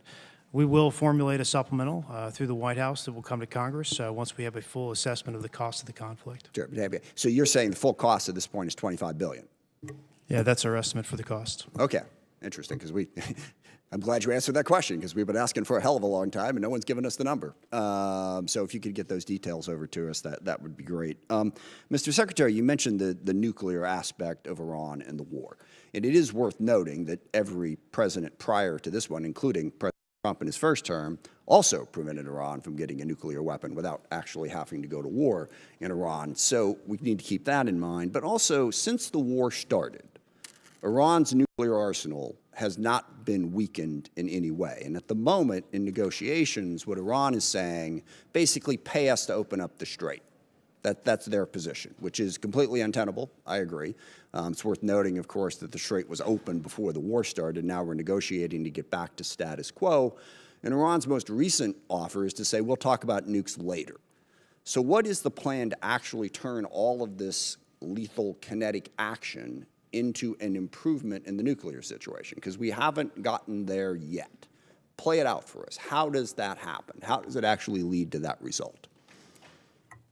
We will formulate a supplemental through the White House that will come to Congress once we have a full assessment of the cost of the conflict. Sure. So you're saying the full cost at this point is $25 billion? Yeah, that's our estimate for the cost. Okay, interesting, because I'm glad you answered that question, because we've been asking for a hell of a long time, and no one's given us the number. So if you could get those details over to us, that would be great. Mr. Secretary, you mentioned the nuclear aspect of Iran and the war. And it is worth noting that every president prior to this one, including President Trump in his first term, also prevented Iran from getting a nuclear weapon without actually having to go to war in Iran. So we need to keep that in mind. But also, since the war started, Iran's nuclear arsenal has not been weakened in any way. And at the moment, in negotiations, what Iran is saying, basically pay us to open up the strait. That's their position, which is completely untenable. I agree. It's worth noting, of course, that the strait was open before the war started. Now we're negotiating to get back to status quo. And Iran's most recent offer is to say, we'll talk about nukes later. So what is the plan to actually turn all of this lethal kinetic action into an improvement in the nuclear situation? Because we haven't gotten there yet. Play it out for us. How does that happen? How does it actually lead to that result?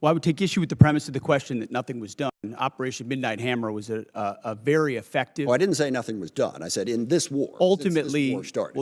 Well, I would take issue with the premise of the question that nothing was done. Operation Midnight Hammer was a very effective. Well, I didn't say nothing was done. I said in this war. Ultimately, since this war started.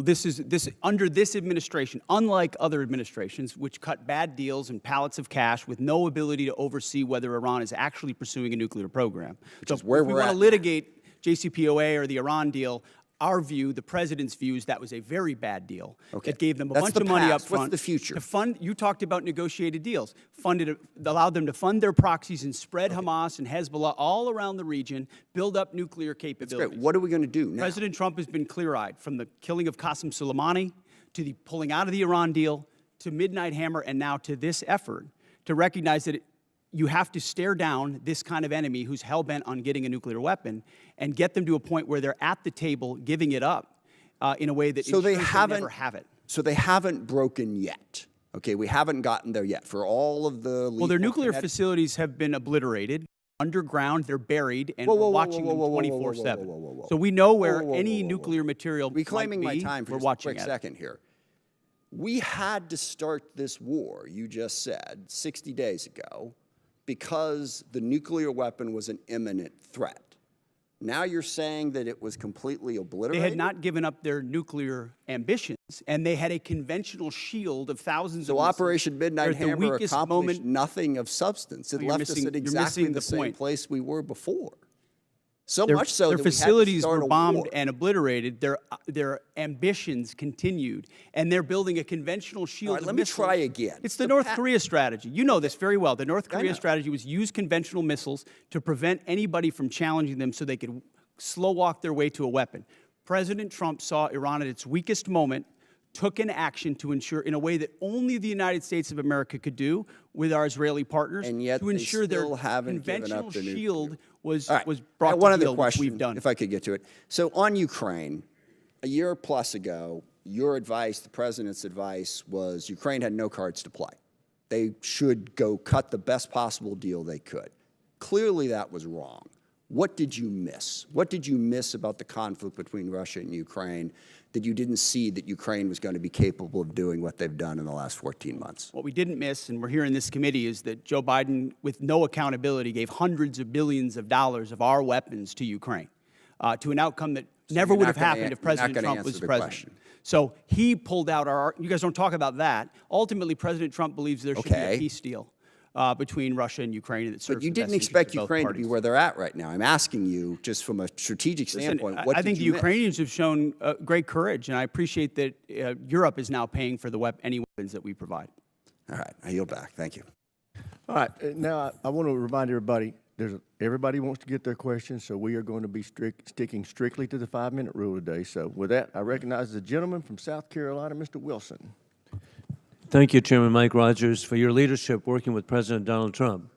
well, under this administration, unlike other administrations, which cut bad deals and pallets of cash with no ability to oversee whether Iran is actually pursuing a nuclear program. Which is where if we we're want at to now. litigate JCPOA or the Iran deal, our view, the president's view, is that was a very bad deal. Okay. That gave them a That's bunch the of money up past. front. What's the future? To fund, you talked about negotiated deals. Allowed them to fund their proxies and spread Hamas and Hezbollah all around the region, build up nuclear capabilities. Great. What are we going to do now? President Trump has been clear-eyed, from the killing of Qasem Soleimani to the pulling out of the Iran deal to Midnight Hammer and now to this effort to recognize that you have to stare down this kind of enemy who's hell-bent on getting a nuclear weapon and get them to a point where they're at the table giving it up in a way that ensures they never have it. So they haven't broken yet. Okay, we haven't gotten there yet. For all of the Well, their nuclear facilities have been obliterated. Underground, they're buried, and we're watching them 24/7. So we know where any nuclear material reclaiming might my be. time for we're just watching a quick second here. We had to start this war, you just said, 60 days ago, because the nuclear weapon was an imminent threat. Now you're saying that it was completely obliterated? They had not given up their nuclear ambitions, and they had a conventional shield of thousands of So missiles. Operation Midnight They're at the Hammer weakest accomplished moment. nothing of substance. It you're left missing- us at you're exactly missing the the same point. place we were before. So Their, much so their that we had to facilities start were a bombed war. and obliterated. Their ambitions continued, and they're building a conventional shield. All right, of let me missiles. try again. It's the North Korea strategy. You know this very well. The North I Korea know. strategy was use conventional missiles to prevent anybody from challenging them, so they could slow walk their way to a weapon. President Trump saw Iran at its weakest moment, took an action to ensure, in a way that only the United States of America could do with our Israeli partners, And yet to they ensure their still haven't given conventional up the nuclear. shield was All right. was I brought have to one other heel, which question, we've done. if I could get to it. So on Ukraine, a year plus ago, your advice, the president's advice, was Ukraine had no cards to play. They should go cut the best possible deal they could. Clearly that was wrong. What did you miss? What did you miss about the conflict between Russia and Ukraine that you didn't see that Ukraine was going to be capable of doing what they've done in the last 14 months? What we didn't miss, and we're here in this committee, is that Joe Biden, with no accountability, gave hundreds of billions of dollars of our weapons to Ukraine, to an outcome that never you're would not have gonna happened if you're not President gonna Trump answer was the president. question. So he pulled out our. You guys don't talk about that. Ultimately, President Trump believes there should be Okay. a peace deal between Russia and Ukraine that serves But you the didn't best interests expect of both Ukraine to be parties. where they're at right now. I'm asking you, just from a strategic Listen, standpoint, what I did think the you miss? Ukrainians have shown great courage, and I appreciate that Europe is now paying for any weapons that we provide. All right, I yield back. Thank you. All right, now I want to remind everybody, everybody wants to get their questions, so we are going to be sticking strictly to the 5-minute rule today. So with that, I recognize the gentleman from South Carolina, Mr. Wilson. Thank you, Chairman Mike Rogers, for your leadership working with President Donald Trump.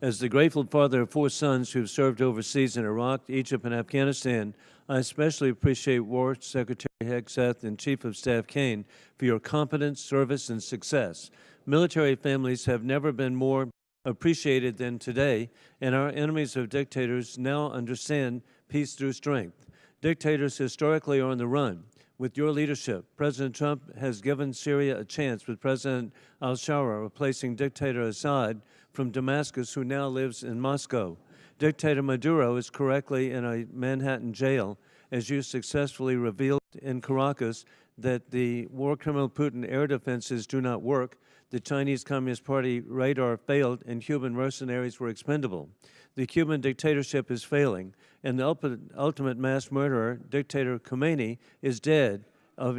As the grateful father of 4 sons who've served overseas in Iraq, Egypt, and Afghanistan, I especially appreciate War Secretary Hegseth and Chief of Staff Caine for your competence, service, and success. Military families have never been more appreciated than today, and our enemies of dictators now understand peace through strength. Dictators historically are on the run. With your leadership, President Trump has given Syria a chance with President al-Shara replacing dictator Assad from Damascus, who now lives in Moscow. Dictator Maduro is correctly in a Manhattan jail, as you successfully revealed in Caracas that the war criminal Putin air defenses do not work, the Chinese Communist Party radar failed, and Cuban mercenaries were expendable. The Cuban dictatorship is failing, and the ultimate mass murderer, dictator Caine, is dead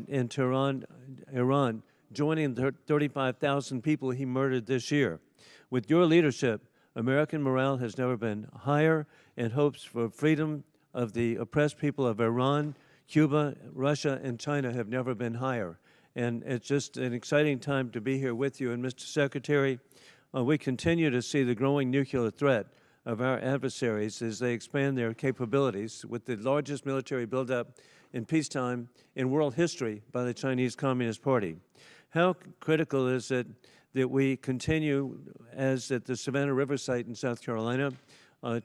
in Tehran, Iran, joining the 35,000 people he murdered this year. With your leadership, American morale has never been higher, and hopes for freedom of the oppressed people of Iran, Cuba, Russia, and China have never been higher. And it's just an exciting time to be here with you. And Mr. Secretary, we continue to see the growing nuclear threat of our adversaries as they expand their capabilities with the largest military buildup in peacetime in world history by the Chinese Communist Party. How critical is it that we continue, as at the Savannah River site in South Carolina,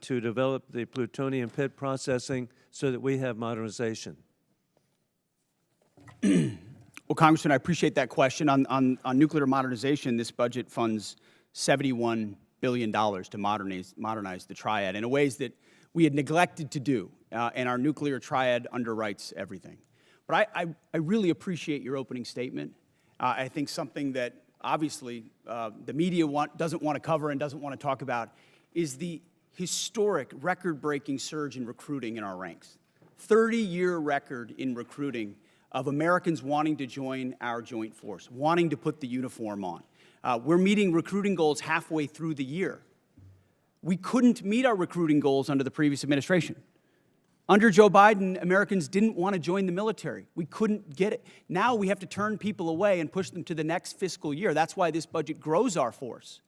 to develop the plutonium pit processing so that we have modernization? Well, Congressman, I appreciate that question. On nuclear modernization, this budget funds $71 billion to modernize the triad in ways that we had neglected to do, and our nuclear triad underwrites everything. But I really appreciate your opening statement. I think something that obviously the media doesn't want to cover and doesn't want to talk about is the historic, record-breaking surge in recruiting in our ranks. 30-year record in recruiting of Americans wanting to join our joint force, wanting to put the uniform on. We're meeting recruiting goals halfway through the year. We couldn't meet our recruiting goals under the previous administration. Under Joe Biden, Americans didn't want to join the military. We couldn't get it. Now we have to turn people away and push them to the next fiscal year. That's why this budget grows our force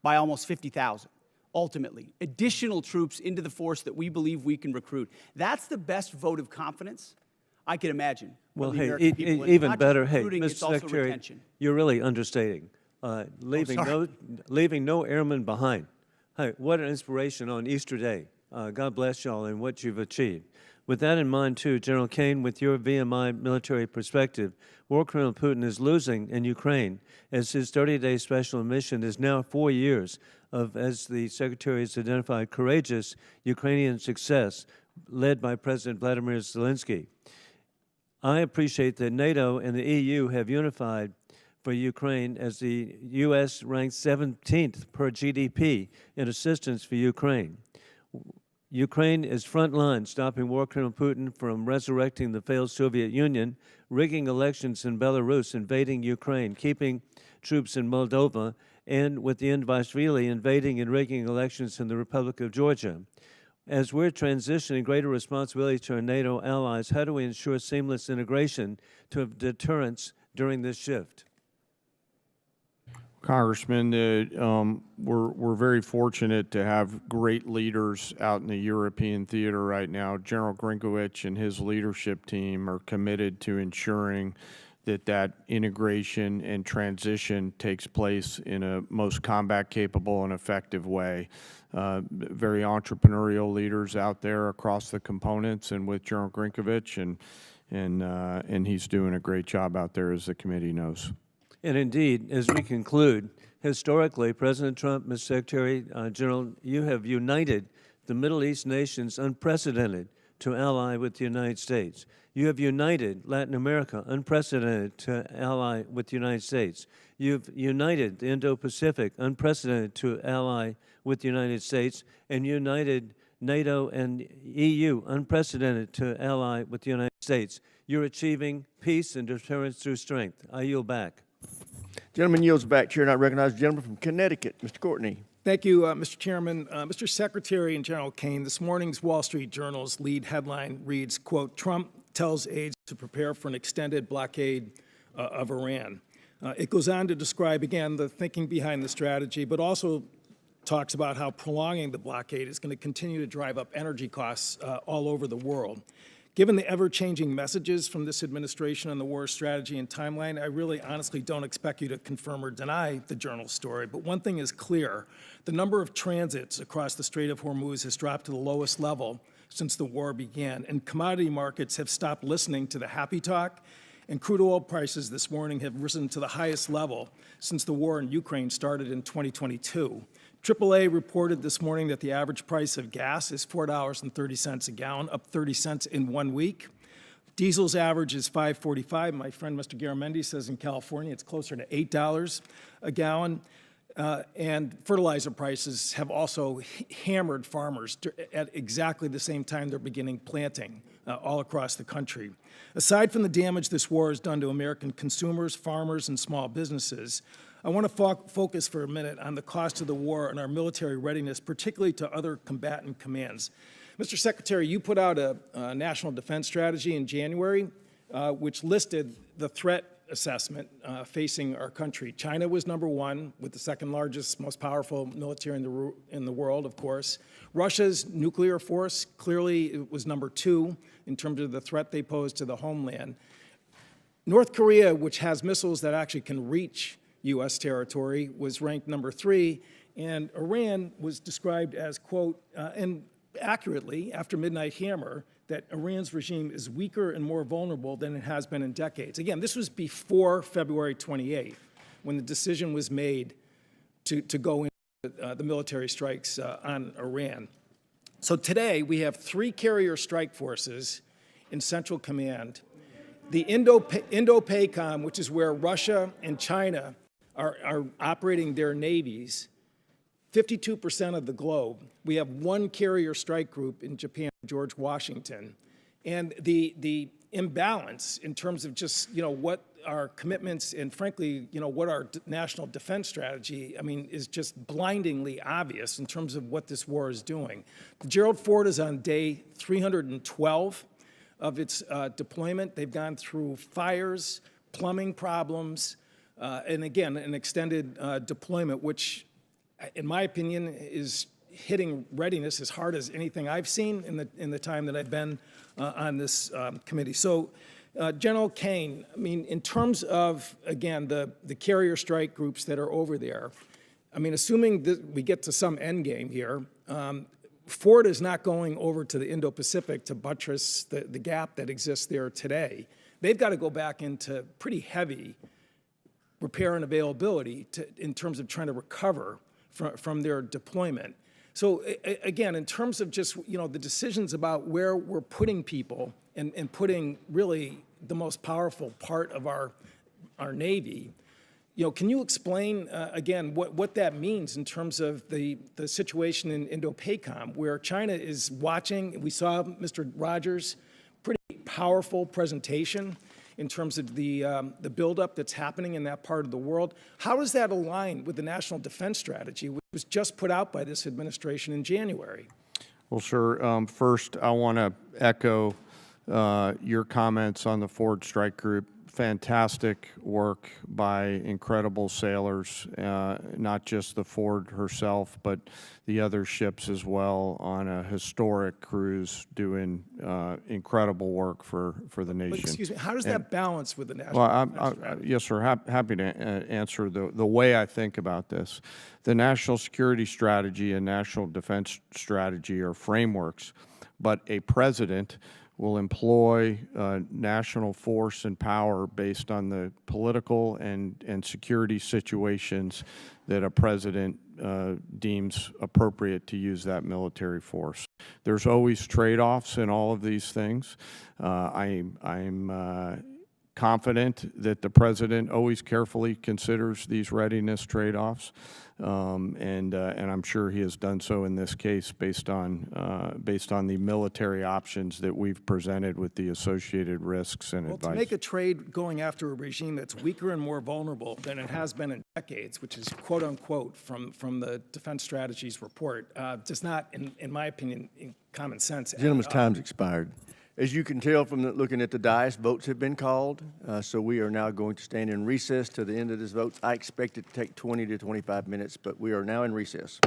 by almost 50,000, ultimately. Additional troops into the force that we believe we can recruit. That's the best vote of confidence I can imagine. Well, hey, even better, hey, Mr. Secretary, retention. You're really understating, leaving no airmen behind. Hey, what an inspiration on Easter Day. God bless y'all and what you've achieved. With that in mind, too, General Caine, with your VMI military perspective, war criminal Putin is losing in Ukraine as his 30-day special mission is now 4 years of, as the Secretary has identified, courageous Ukrainian success led by President Vladimir Zelensky. I appreciate that NATO and the EU have unified for Ukraine as the U.S. ranks 17th per GDP in assistance for Ukraine. Ukraine is frontline, stopping war criminal Putin from resurrecting the failed Soviet Union, rigging elections in Belarus, invading Ukraine, keeping troops in Moldova, and with the Indivashvili invading and rigging elections in the Republic of Georgia. As we're transitioning greater responsibility to our NATO allies, how do we ensure seamless integration to have deterrence during this shift? Congressman, we're very fortunate to have great leaders out in the European theater right now. General Grinkowicz and his leadership team are committed to ensuring that integration and transition takes place in a most combat-capable and effective way. Very entrepreneurial leaders out there across the components, and with General Grinkowicz, and he's doing a great job out there, as the committee knows. And indeed, as we conclude, historically, President Trump, Mr. Secretary General, you have united the Middle East nations unprecedented to ally with the United States. You have united Latin America, unprecedented to ally with the United States. You've united the Indo-Pacific, unprecedented to ally with the United States, and united NATO and EU, unprecedented to ally with the United States. You're achieving peace and deterrence through strength. I yield back. Gentleman yields back. Chair not recognized. Gentleman from Connecticut, Mr. Courtney. Thank you, Mr. Chairman. Mr. Secretary and General Caine, this morning's Wall Street Journal's lead headline reads, quote, Trump tells aides to prepare for an extended blockade of Iran. It goes on to describe, again, the thinking behind the strategy, but also talks about how prolonging the blockade is going to continue to drive up energy costs all over the world. Given the ever-changing messages from this administration on the war strategy and timeline, I really honestly don't expect you to confirm or deny the Journal story. But one thing is clear. The number of transits across the Strait of Hormuz has dropped to the lowest level since the war began, and commodity markets have stopped listening to the happy talk, and crude oil prices this morning have risen to the highest level since the war in Ukraine started in 2022. AAA reported this morning that the average price of gas is $4.30 a gallon, up 30 cents in 1 week. Diesel's average is $5.45. My friend Mr. Garamendi says in California it's closer to $8 a gallon. And fertilizer prices have also hammered farmers at exactly the same time they're beginning planting all across the country. Aside from the damage this war has done to American consumers, farmers, and small businesses, I want to focus for a minute on the cost of the war and our military readiness, particularly to other combatant commands. Mr. Secretary, you put out a national defense strategy in January, which listed the threat assessment facing our country. China was number one, with the second largest, most powerful military in the world, of course. Russia's nuclear force, clearly it was number two in terms of the threat they pose to the homeland. North Korea, which has missiles that actually can reach U.S. territory, was ranked number three, and Iran was described as, quote, and accurately, after Midnight Hammer, that Iran's regime is weaker and more vulnerable than it has been in decades. Again, this was before February 28th, when the decision was made to go into the military strikes on Iran. So today, we have 3 carrier strike forces in Central Command. The Indo-PACOM, which is where Russia and China are operating their navies, 52% of the globe. We have 1 carrier strike group in Japan, George Washington. And the imbalance in terms of just, what our commitments and frankly, what our national defense strategy, is just blindingly obvious in terms of what this war is doing. The Gerald Ford is on day 312 of its deployment. They've gone through fires, plumbing problems, and again, an extended deployment, which, in my opinion, is hitting readiness as hard as anything I've seen in the time that I've been on this committee. So, General Caine, in terms of, again, the carrier strike groups that are over there, assuming that we get to some end game here, Ford is not going over to the Indo-Pacific to buttress the gap that exists there today. They've got to go back into pretty heavy repair and availability in terms of trying to recover from their deployment. So again, in terms of just, the decisions about where we're putting people and putting really the most powerful part of our Navy, can you explain, again, what that means in terms of the situation in Indo-PACOM, where China is watching? We saw Mr. Rogers' pretty powerful presentation in terms of the buildup that's happening in that part of the world. How does that align with the national defense strategy, which was just put out by this administration in January? Well, sure. First, I want to echo your comments on the Ford Strike Group. Fantastic work by incredible sailors, not just the Ford herself, but the other ships as well, on a historic cruise doing incredible work for the nation. But excuse me, how does that balance with the national defense strategy? Yes, sir. Happy to answer the way I think about this. The national security strategy and national defense strategy are frameworks, but a president will employ national force and power based on the political and security situations that a president deems appropriate to use that military force. There's always trade-offs in all of these things. I'm confident that the president always carefully considers these readiness trade-offs, and I'm sure he has done so in this case based on the military options that we've presented with the associated risks and advice. To make a trade going after a regime that's weaker and more vulnerable than it has been in decades, which is quote unquote from the Defense Strategies report, does not, in my opinion, in common sense. Gentleman's time's expired. As you can tell from looking at the dais, votes have been called, so we are now going to stand in recess to the end of this vote. I expect it to take 20 to 25 minutes, but we are now in recess.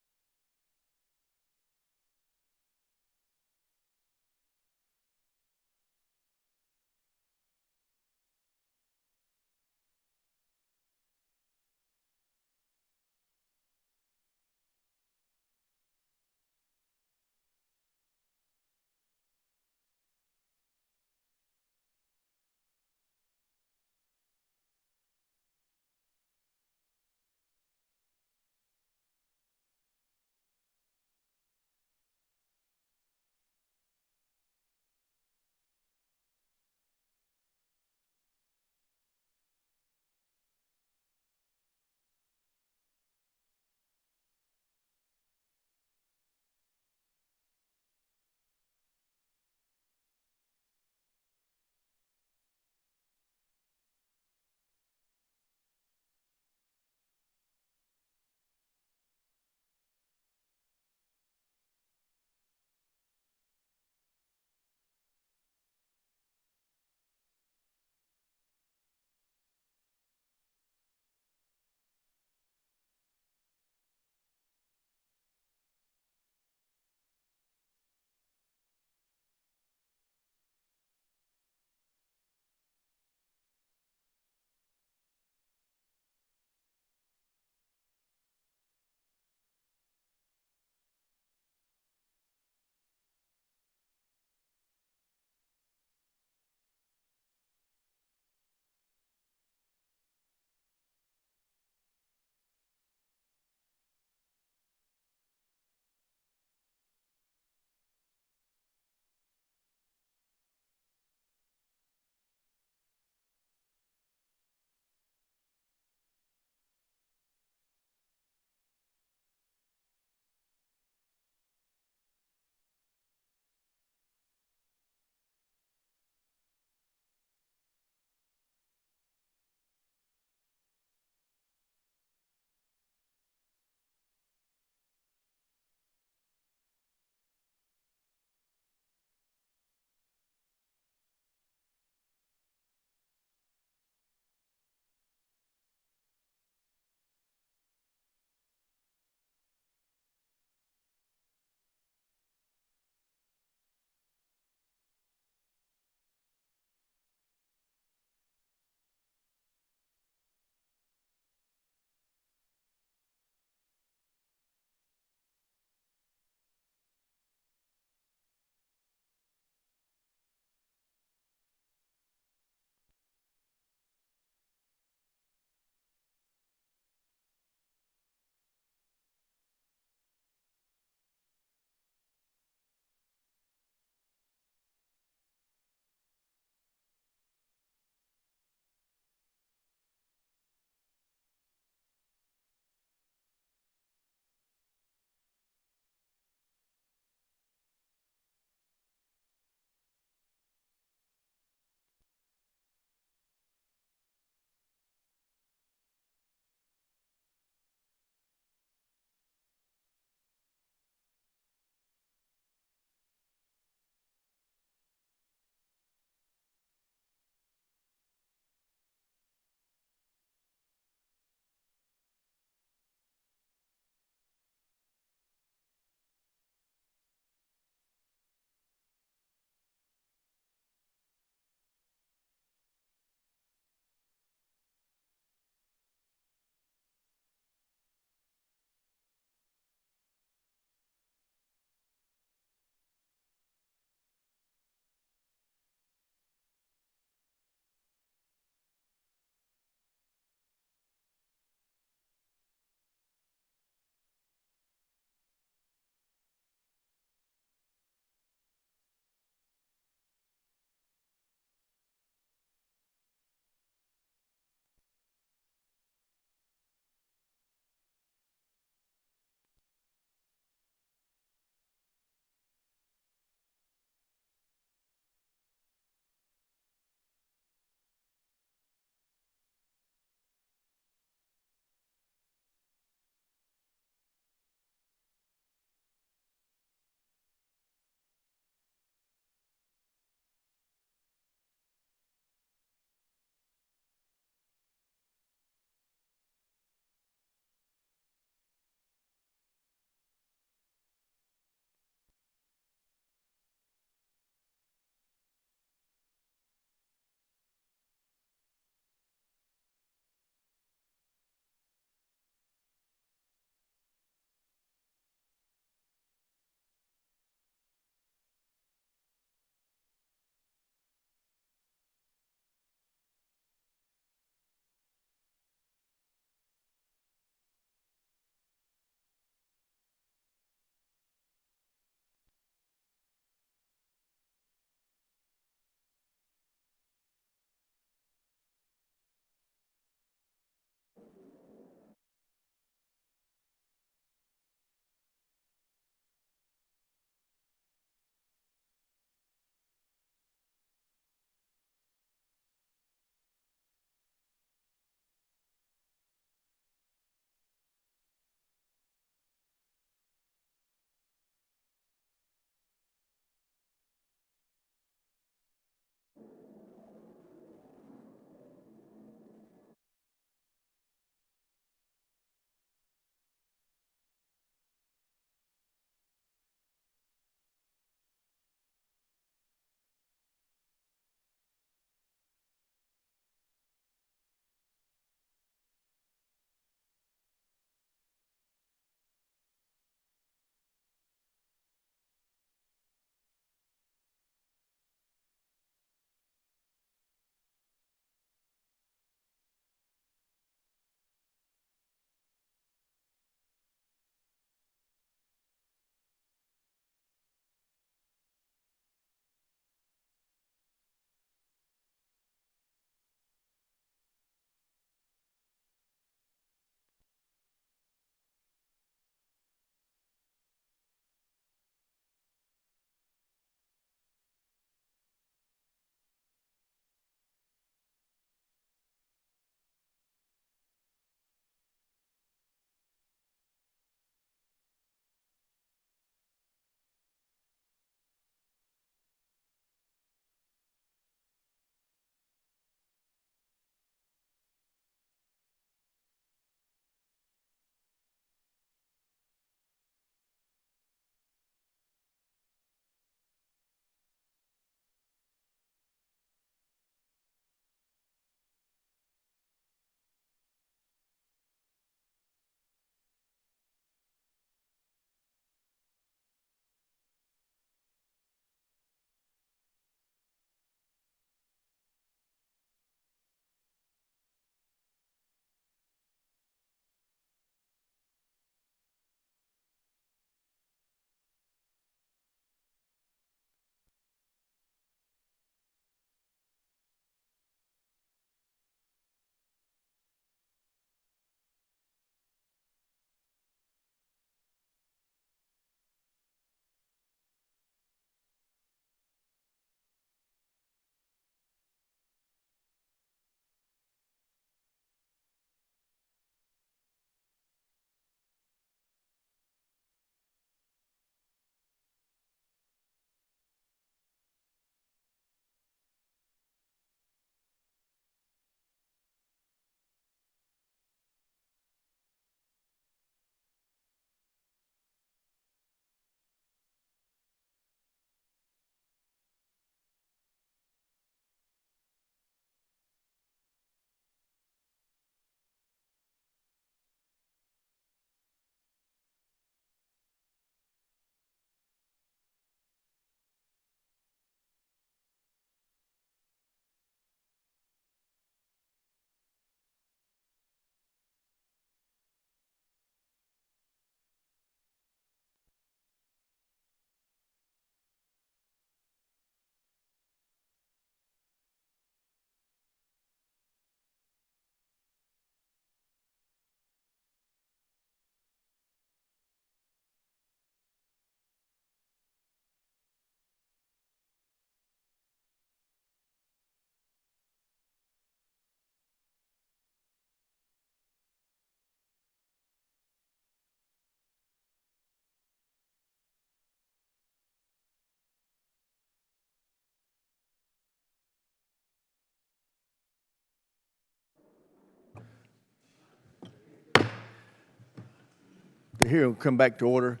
Here, we'll come back to order.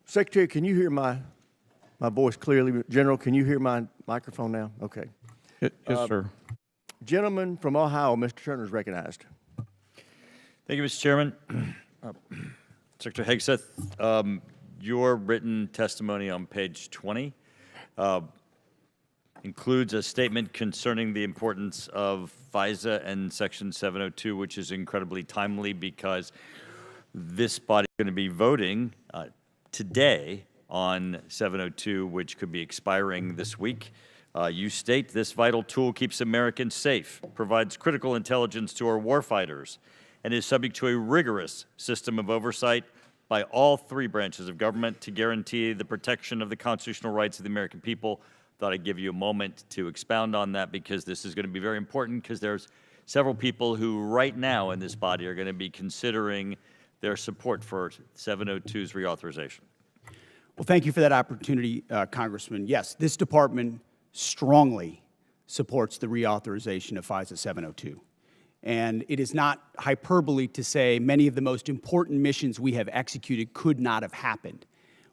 Secretary, can you hear my voice clearly? General, can you hear my microphone now? Okay. Yes, sir. Gentleman from Ohio, Mr. Turner is recognized. Thank you, Mr. Chairman. Secretary Hegseth, your written testimony on page 20 includes a statement concerning the importance of FISA and Section 702, which is incredibly timely because this body is going to be voting today on 702, which could be expiring this week. You state this vital tool keeps Americans safe, provides critical intelligence to our warfighters, and is subject to a rigorous system of oversight by all three branches of government to guarantee the protection of the constitutional rights of the American people. Thought I'd give you a moment to expound on that because this is going to be very important because there's several people who right now in this body are going to be considering their support for 702's reauthorization. Well, thank you for that opportunity, Congressman. Yes, this department strongly supports the reauthorization of FISA 702. And it is not hyperbole to say many of the most important missions we have executed could not have happened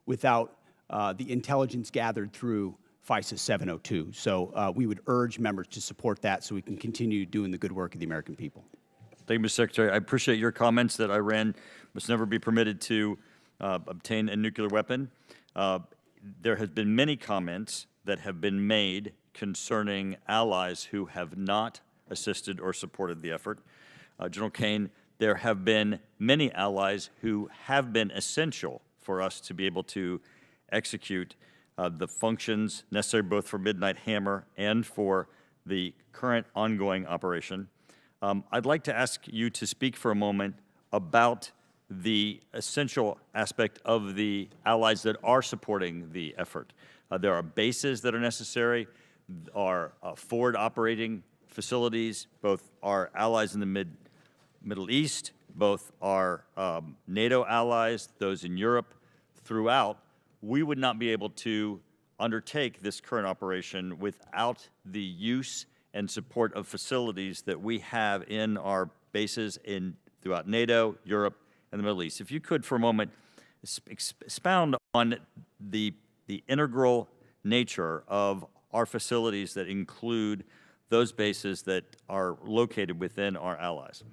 without the intelligence gathered through FISA 702. So we would urge members to support that so we can continue doing the good work of the American people. Thank you, Mr. Secretary. I appreciate your comments that Iran must never be permitted to obtain a nuclear weapon. There has been many comments that have been made concerning allies who have not assisted or supported the effort. General Caine, there have been many allies who have been essential for us to be able to execute the functions necessary both for Midnight Hammer and for the current ongoing operation. I'd like to ask you to speak for a moment about the essential aspect of the allies that are supporting the effort. There are bases that are necessary, are forward operating facilities, both our allies in the Middle East, both our NATO allies, those in Europe, throughout. We would not be able to undertake this current operation without the use and support of facilities that we have in our bases throughout NATO, Europe, and the Middle East. If you could, for a moment, expound on the integral nature of our facilities that include those bases that are located within our allies.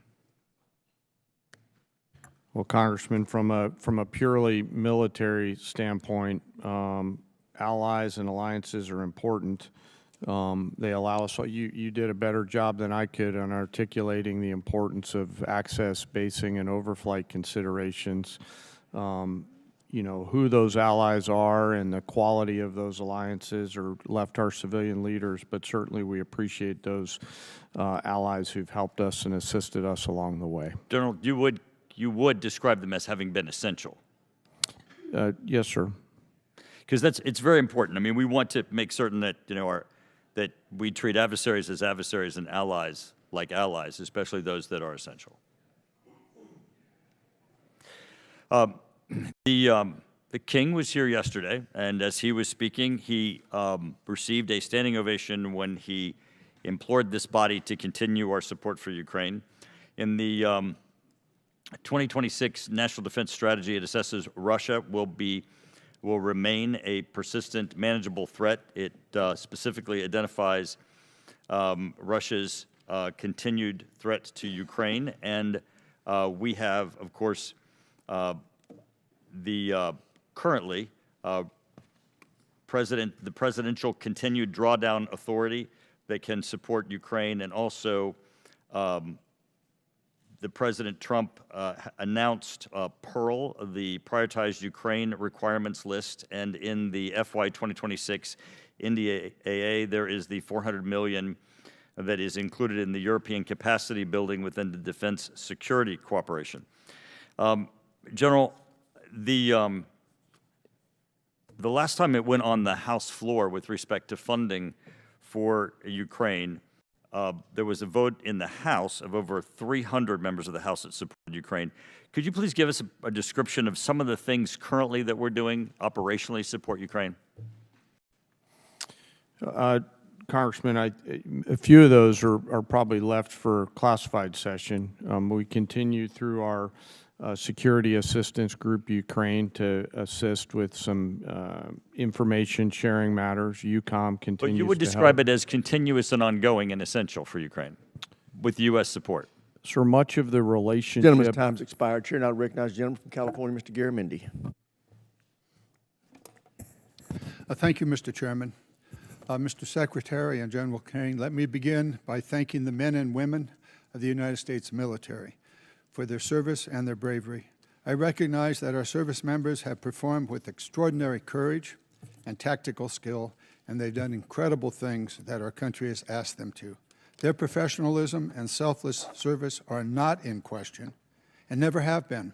Well, Congressman, from a purely military standpoint, allies and alliances are important. They allow us, you did a better job than I could on articulating the importance of access, basing, and overflight considerations. You know, who those allies are and the quality of those alliances are left our civilian leaders, but certainly we appreciate those allies who've helped us and assisted us along the way. General, you would describe them as having been essential. Yes, sir. Because it's very important. I mean, we want to make certain that, you know, that we treat adversaries as adversaries and allies like allies, especially those that are essential. The King was here yesterday, and as he was speaking, he received a standing ovation when he implored this body to continue our support for Ukraine. In the 2026 National Defense Strategy, it assesses Russia will remain a persistent, manageable threat. It specifically identifies Russia's continued threat to Ukraine, and we have, of course, currently the presidential continued drawdown authority that can support Ukraine, and also the President Trump announced Pearl, the prioritized Ukraine requirements list, and in the FY 2026 NDAA, there is the $400 million that is included in the European capacity building within the defense security cooperation. General, the last time it went on the House floor with respect to funding for Ukraine, there was a vote in the House of over 300 members of the House that supported Ukraine. Could you please give us a description of some of the things currently that we're doing operationally to support Ukraine? Congressman, a few of those are probably left for classified session. We continue through our security assistance group, Ukraine, to assist with some information sharing matters. UCOM continues But you would to describe help. it as continuous and ongoing and essential for Ukraine with U.S. support. So much of the relationship. Gentleman's time's expired. Chair now recognizes the gentleman from California, Mr. Garamendi. Thank you, Mr. Chairman. Mr. Secretary and General Caine, let me begin by thanking the men and women of the United States military for their service and their bravery. I recognize that our service members have performed with extraordinary courage and tactical skill, and they've done incredible things that our country has asked them to. Their professionalism and selfless service are not in question and never have been.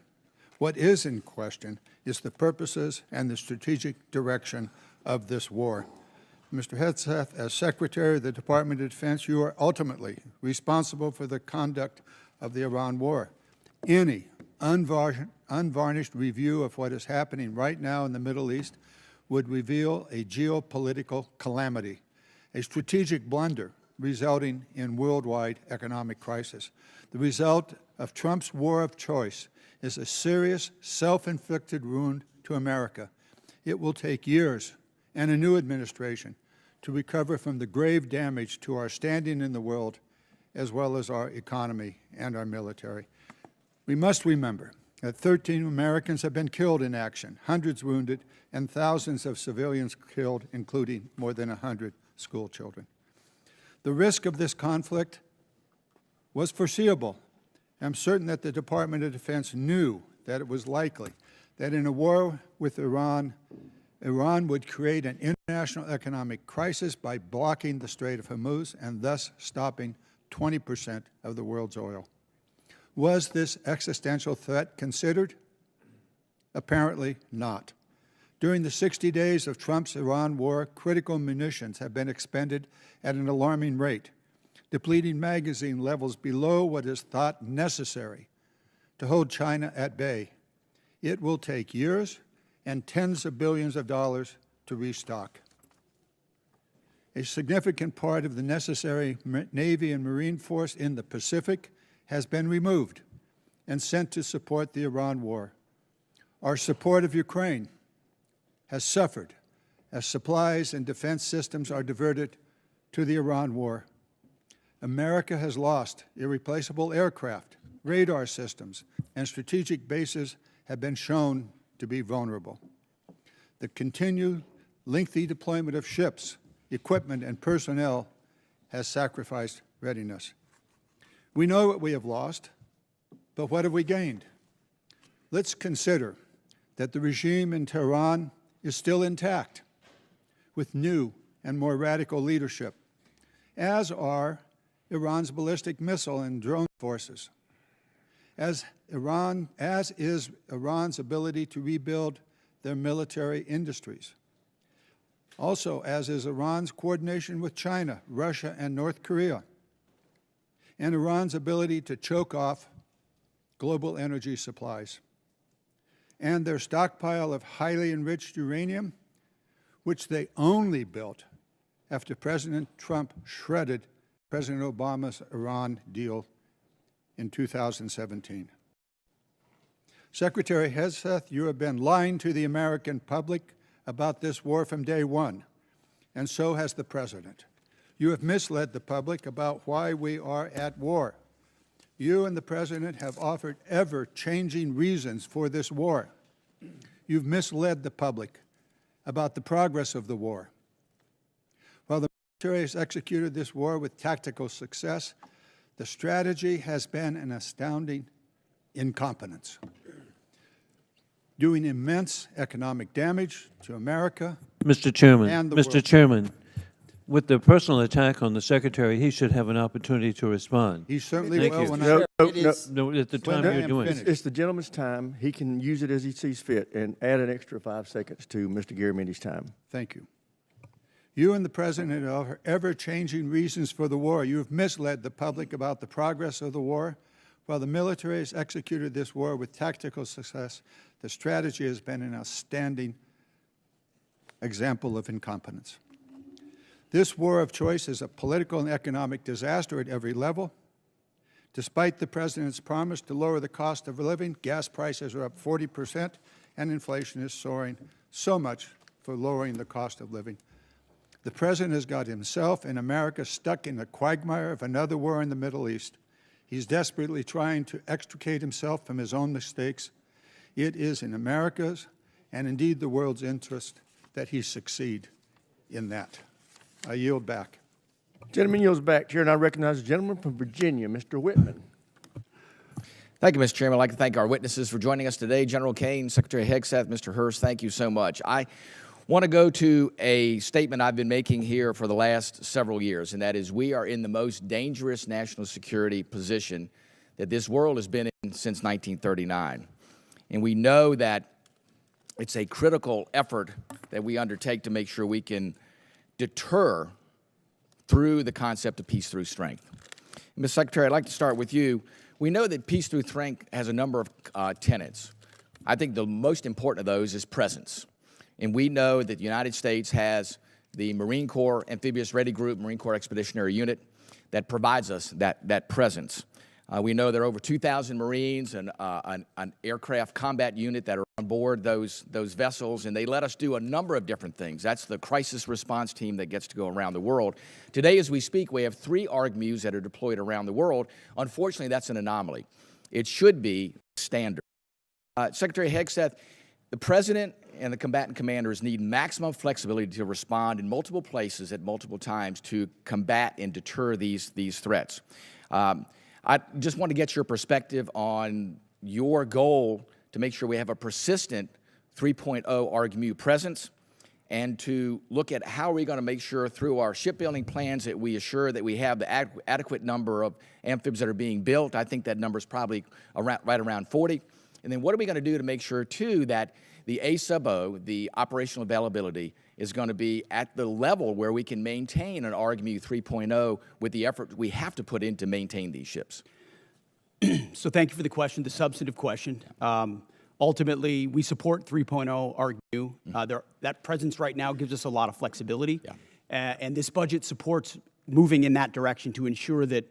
What is in question is the purposes and the strategic direction of this war. Mr. Hegseth, as Secretary of the Department of Defense, you are ultimately responsible for the conduct of the Iran war. Any unvarnished review of what is happening right now in the Middle East would reveal a geopolitical calamity, a strategic blunder resulting in worldwide economic crisis. The result of Trump's war of choice is a serious, self-inflicted wound to America. It will take years and a new administration to recover from the grave damage to our standing in the world, as well as our economy and our military. We must remember that 13 Americans have been killed in action, hundreds wounded, and thousands of civilians killed, including more than 100 school children. The risk of this conflict was foreseeable. I'm certain that the Department of Defense knew that it was likely that in a war with Iran, Iran would create an international economic crisis by blocking the Strait of Hormuz and thus stopping 20% of the world's oil. Was this existential threat considered? Apparently not. During the 60 days of Trump's Iran war, critical munitions have been expended at an alarming rate, depleting magazine levels below what is thought necessary to hold China at bay. It will take years and tens of billions of dollars to restock. A significant part of the necessary Navy and Marine force in the Pacific has been removed and sent to support the Iran war. Our support of Ukraine has suffered as supplies and defense systems are diverted to the Iran war. America has lost irreplaceable aircraft, radar systems, and strategic bases have been shown to be vulnerable. The continued lengthy deployment of ships, equipment, and personnel has sacrificed readiness. We know what we have lost, but what have we gained? Let's consider that the regime in Tehran is still intact, with new and more radical leadership, as are Iran's ballistic missile and drone forces, as is Iran's ability to rebuild their military industries. Also, as is Iran's coordination with China, Russia, and North Korea, and Iran's ability to choke off global energy supplies, and their stockpile of highly enriched uranium, which they only built after President Trump shredded President Obama's Iran deal in 2017. Secretary Hegseth, you have been lying to the American public about this war from day one, and so has the President. You have misled the public about why we are at war. You and the President have offered ever-changing reasons for this war. You've misled the public about the progress of the war. While the military has executed this war with tactical success, the strategy has been an astounding incompetence, doing immense economic damage to America. Mr. Chairman, And the Mr. world. Chairman, with the personal attack on the Secretary, he should have an opportunity to respond. He certainly Thank will you. when No, I... no, no. No, at the time When I you're am doing finished. it. It's the gentleman's time. He can use it as he sees fit and add an extra 5 seconds to Mr. Garamendi's time. Thank you. You and the President offer ever-changing reasons for the war. You have misled the public about the progress of the war. While the military has executed this war with tactical success, the strategy has been an outstanding example of incompetence. This war of choice is a political and economic disaster at every level. Despite the president's promise to lower the cost of living, gas prices are up 40%, and inflation is soaring. So much for lowering the cost of living. The president has got himself and America stuck in the quagmire of another war in the Middle East. He's desperately trying to extricate himself from his own mistakes. It is in America's, and indeed the world's interest, that he succeed in that. I yield back. Gentleman yields back. Chair, and I recognize the gentleman from Virginia, Mr. Whitman. Thank you, Mr. Chairman. I'd like to thank our witnesses for joining us today. General Caine, Secretary Hegseth, Mr. Hurst, thank you so much. I want to go to a statement I've been making here for the last several years, and that is we are in the most dangerous national security position that this world has been in since 1939. And we know that it's a critical effort that we undertake to make sure we can deter through the concept of peace through strength. Ms. Secretary, I'd like to start with you. We know that peace through strength has a number of tenets. I think the most important of those is presence. And we know that the United States has the Marine Corps Amphibious Ready Group, Marine Corps Expeditionary Unit, that provides us that presence. We know there are over 2,000 Marines and an aircraft combat unit that are on board those vessels, and they let us do a number of different things. That's the crisis response team that gets to go around the world. Today, as we speak, we have 3 ARGMUs that are deployed around the world. Unfortunately, that's an anomaly. It should be standard. Secretary Hegseth, the President and the combatant commanders need maximum flexibility to respond in multiple places at multiple times to combat and deter these threats. I just want to get your perspective on your goal to make sure we have a persistent 3.0 ARGMU presence, and to look at how are we going to make sure through our shipbuilding plans that we assure that we have the adequate number of amphibs that are being built. I think that number is probably right around 40. And then what are we going to do to make sure, too, that the A-sub-O, the operational availability, is going to be at the level where we can maintain an ARGMU 3.0 with the effort we have to put in to maintain these ships? So thank you for the question, the substantive question. Ultimately, we support 3.0 ARGMU. That presence right now gives us a lot of flexibility. Yeah. And this budget supports moving in that direction to ensure that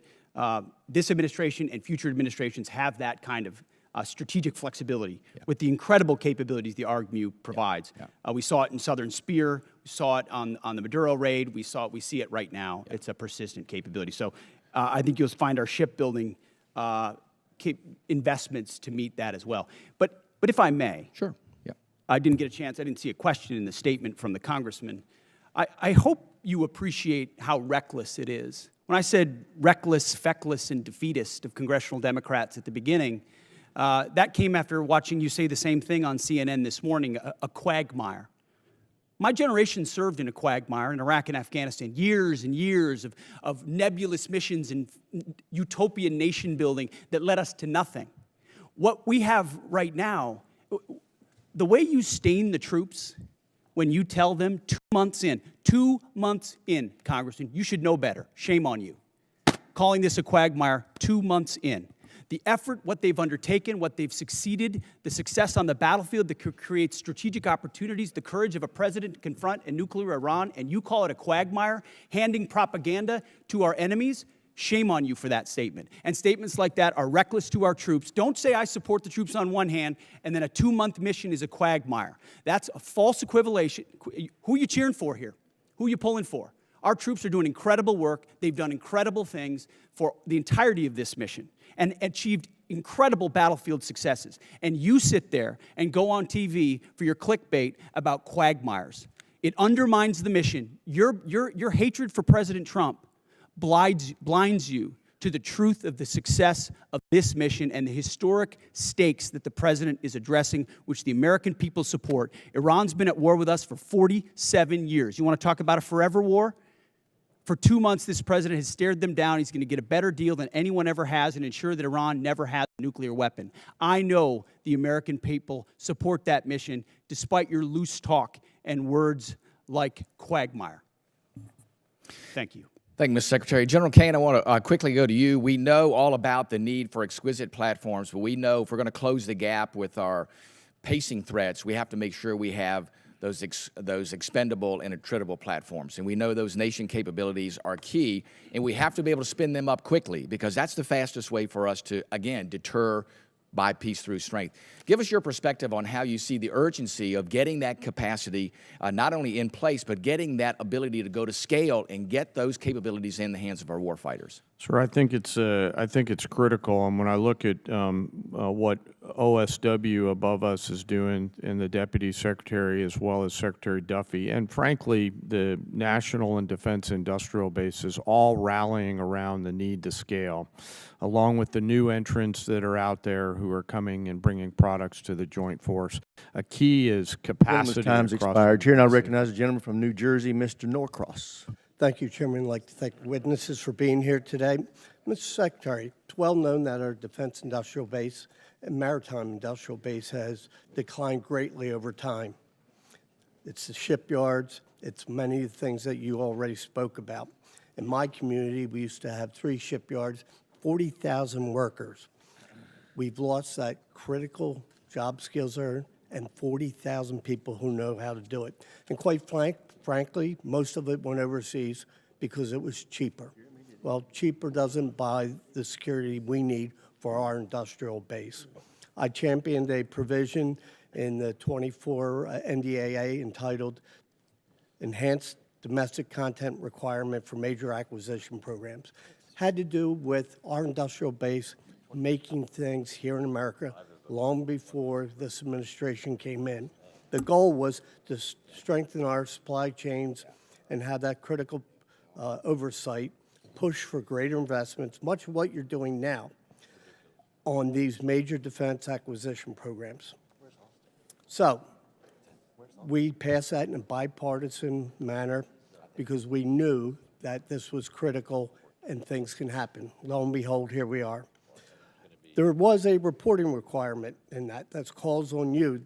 this administration and future administrations have that kind of strategic flexibility with the incredible capabilities the ARGMU provides. We saw it in Southern Spear. We saw it on the Maduro raid. We see it right now. It's a persistent capability. So I think you'll find our shipbuilding investments to meet that as well. But if I may. Sure. Yeah. I didn't get a chance. I didn't see a question in the statement from the congressman. I hope you appreciate how reckless it is. When I said reckless, feckless, and defeatist of congressional Democrats at the beginning, that came after watching you say the same thing on CNN this morning, a quagmire. My generation served in a quagmire in Iraq and Afghanistan, years and years of nebulous missions and utopian nation building that led us to nothing. What we have right now, the way you stain the troops when you tell them 2 months in, Congressman, you should know better. Shame on you. Calling this a quagmire 2 months in. The effort, what they've undertaken, what they've succeeded, the success on the battlefield that could create strategic opportunities, the courage of a president to confront a nuclear Iran, and you call it a quagmire, handing propaganda to our enemies, shame on you for that statement. And statements like that are reckless to our troops. Don't say I support the troops on one hand, and then a 2-month mission is a quagmire. That's a false equivalation. Who are you cheering for here? Who are you pulling for? Our troops are doing incredible work. They've done incredible things for the entirety of this mission and achieved incredible battlefield successes. And you sit there and go on TV for your clickbait about quagmires. It undermines the mission. Your hatred for President Trump blinds you to the truth of the success of this mission and the historic stakes that the president is addressing, which the American people support. Iran's been at war with us for 47 years. You want to talk about a forever war? For 2 months, this president has stared them down. He's going to get a better deal than anyone ever has and ensure that Iran never has a nuclear weapon. I know the American people support that mission, despite your loose talk and words like quagmire. Thank you. Thank you, Mr. Secretary. General Caine, I want to quickly go to you. We know all about the need for exquisite platforms, but we know if we're going to close the gap with our pacing threats, we have to make sure we have those expendable and attritable platforms. And we know those nation capabilities are key, and we have to be able to spin them up quickly because that's the fastest way for us to, again, deter by peace through strength. Give us your perspective on how you see the urgency of getting that capacity not only in place, but getting that ability to go to scale and get those capabilities in the hands of our warfighters. Sir, I think it's critical, and when I look at what OSW above us is doing, and the Deputy Secretary as well as Secretary Duffy, and frankly, the National and Defense Industrial Bases all rallying around the need to scale, along with the new entrants that are out there who are coming and bringing products to the joint force. A key is capacity. Time's across expired. the Chair, now agency. recognize the gentleman from New Jersey, Mr. Norcross. Thank you, Chairman. I'd like to thank witnesses for being here today. Mr. Secretary, it's well known that our Defense Industrial Base and Maritime Industrial Base has declined greatly over time. It's the shipyards, it's many of the things that you already spoke about. In my community, we used to have 3 shipyards, 40,000 workers. We've lost that critical job skills there and 40,000 people who know how to do it. And quite frankly, most of it went overseas because it was cheaper. Well, cheaper doesn't buy the security we need for our industrial base. I championed a provision in the 24 NDAA entitled Enhanced Domestic Content Requirement for Major Acquisition Programs. Had to do with our industrial base making things here in America long before this administration came in. The goal was to strengthen our supply chains and have that critical oversight, push for greater investments, much of what you're doing now on these major defense acquisition programs. So we passed that in a bipartisan manner because we knew that this was critical and things can happen. Lo and behold, here we are. There was a reporting requirement in that calls on you,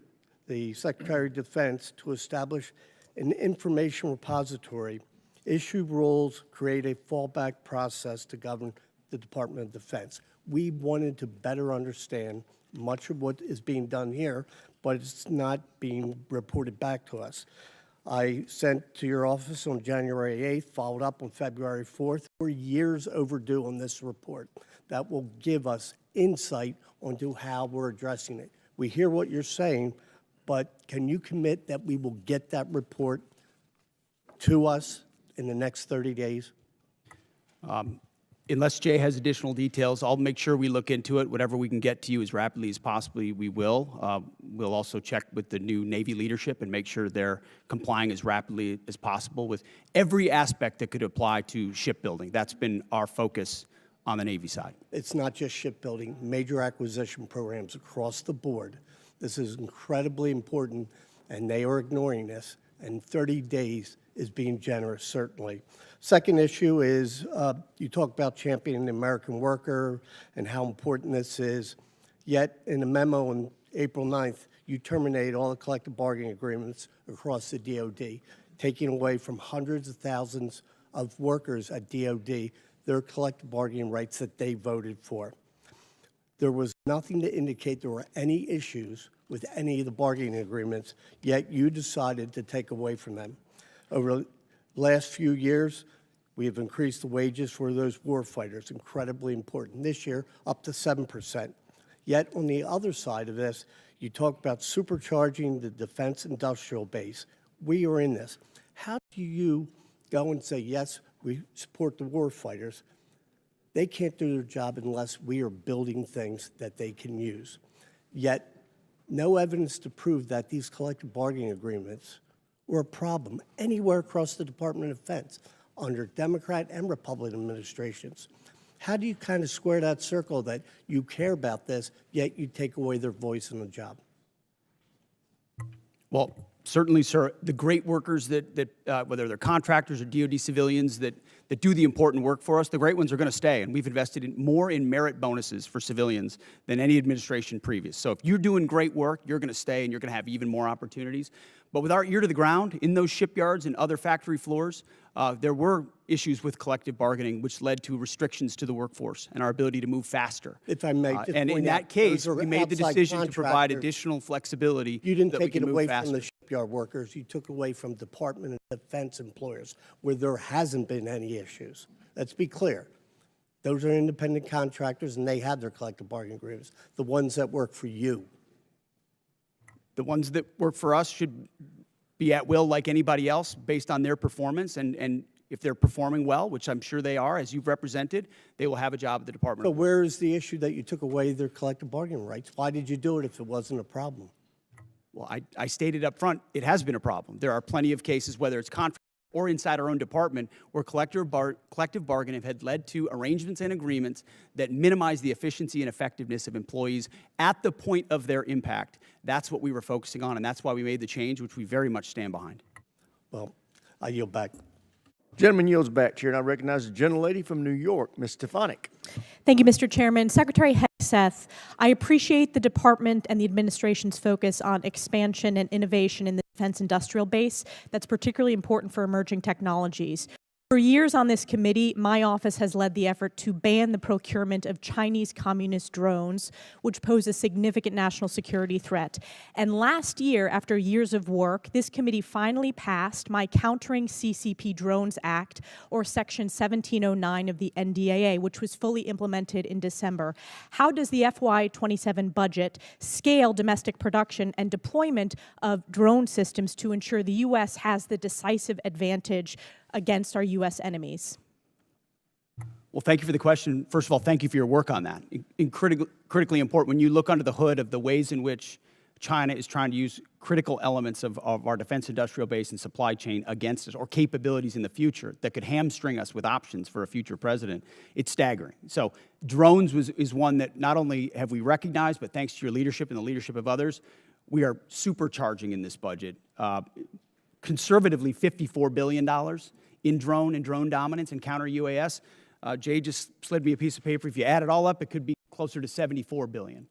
the Secretary of Defense, to establish an information repository, issue rules, create a fallback process to govern the Department of Defense. We wanted to better understand much of what is being done here, but it's not being reported back to us. I sent to your office on January 8th, followed up on February 4th. We're years overdue on this report that will give us insight onto how we're addressing it. We hear what you're saying, but can you commit that we will get that report to us in the next 30 days? Unless Jay has additional details, I'll make sure we look into it. Whatever we can get to you as rapidly as possibly, we will. We'll also check with the new Navy leadership and make sure they're complying as rapidly as possible with every aspect that could apply to shipbuilding. That's been our focus on the Navy side. It's not just shipbuilding, major acquisition programs across the board. This is incredibly important, and they are ignoring this, and 30 days is being generous, certainly. Second issue is you talk about championing the American worker and how important this is, yet in a memo on April 9th, you terminate all the collective bargaining agreements across the DOD, taking away from hundreds of thousands of workers at DOD their collective bargaining rights that they voted for. There was nothing to indicate there were any issues with any of the bargaining agreements, yet you decided to take away from them. Over the last few years, we have increased the wages for those war fighters, incredibly important. This year, up to 7%. Yet on the other side of this, you talk about supercharging the defense industrial base. We are in this. How do you go and say, yes, we support the war fighters? They can't do their job unless we are building things that they can use. Yet, no evidence to prove that these collective bargaining agreements were a problem anywhere across the Department of Defense under Democrat and Republican administrations. How do you kind of square that circle that you care about this, yet you take away their voice in the job? Well, certainly, sir, the great workers that whether they're contractors or DOD civilians that that do the important work for us, the great ones are going to stay. And we've invested more in merit bonuses for civilians than any administration previous. So if you're doing great work, you're going to stay and you're going to have even more opportunities. But with our ear to the ground in those shipyards and other factory floors, there were issues with collective bargaining, which led to restrictions to the workforce and our ability to move faster. If I may just and in point that out, case, those are we made the outside decision to provide contractors. additional flexibility. You didn't that we take it can move away faster. from the shipyard workers. You took away from Department of Defense employers where there hasn't been any issues. Let's be clear. Those are independent contractors, and they have their collective bargaining agreements, the ones that work for you. The ones that work for us should be at will like anybody else based on their performance. And if they're performing well, which I'm sure they are, as you've represented, they will have a job at the Department. So where is the issue that you took away their collective bargaining rights? Why did you do it if it wasn't a problem? Well, I stated up front, it has been a problem. There are plenty of cases, whether it's contract or inside our own department, where collective bargaining had led to arrangements and agreements that minimize the efficiency and effectiveness of employees at the point of their impact. That's what we were focusing on, and that's why we made the change, which we very much stand behind. Well, I yield back. Gentleman yields back, Chair, and I recognize the gentlelady from New York, Ms. Stefanik. Thank you, Mr. Chairman. Secretary Hegseth, I appreciate the department and the administration's focus on expansion and innovation in the defense industrial base. That's particularly important for emerging technologies. For years on this committee, my office has led the effort to ban the procurement of Chinese communist drones, which pose a significant national security threat. And last year, after years of work, this committee finally passed my Countering CCP Drones Act, or Section 1709 of the NDAA, which was fully implemented in December. How does the FY27 budget scale domestic production and deployment of drone systems to ensure the U.S. has the decisive advantage against our U.S. enemies? Well, thank you for the question. First of all, thank you for your work on that. Critically important. When you look under the hood of the ways in which China is trying to use critical elements of our defense industrial base and supply chain against us, or capabilities in the future that could hamstring us with options for a future president, it's staggering. So drones is one that not only have we recognized, but thanks to your leadership and the leadership of others, we are supercharging in this budget. Conservatively, $54 billion in drone and drone dominance and counter UAS. Jay just slid me a piece of paper. If you add it all up, it could be closer to $74 billion.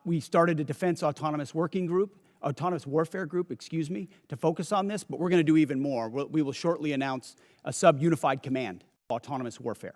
We started a defense autonomous warfare group, to focus on this, but we're going to do even more. We will shortly announce a sub-unified command of autonomous warfare.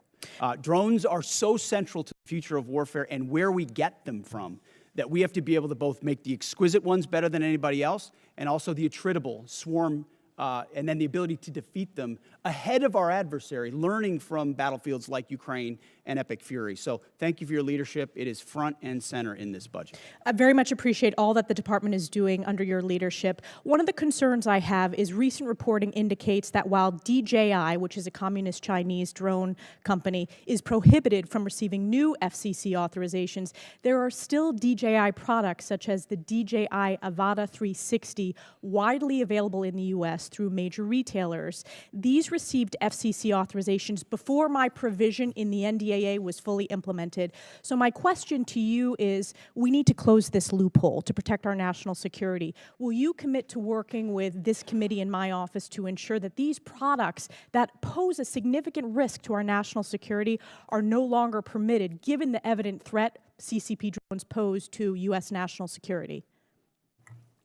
Drones are so central to the future of warfare and where we get them from that we have to be able to both make the exquisite ones better than anybody else and also the attritable swarm, and then the ability to defeat them ahead of our adversary, learning from battlefields like Ukraine and Epic Fury. So thank you for your leadership. It is front and center in this budget. I very much appreciate all that the department is doing under your leadership. One of the concerns I have is recent reporting indicates that while DJI, which is a communist Chinese drone company, is prohibited from receiving new FCC authorizations, there are still DJI products such as the DJI Avata 360 widely available in the U.S. through major retailers. These received FCC authorizations before my provision in the NDAA was fully implemented. So my question to you is, we need to close this loophole to protect our national security. Will you commit to working with this committee and my office to ensure that these products that pose a significant risk to our national security are no longer permitted, given the evident threat CCP drones pose to U.S. national security?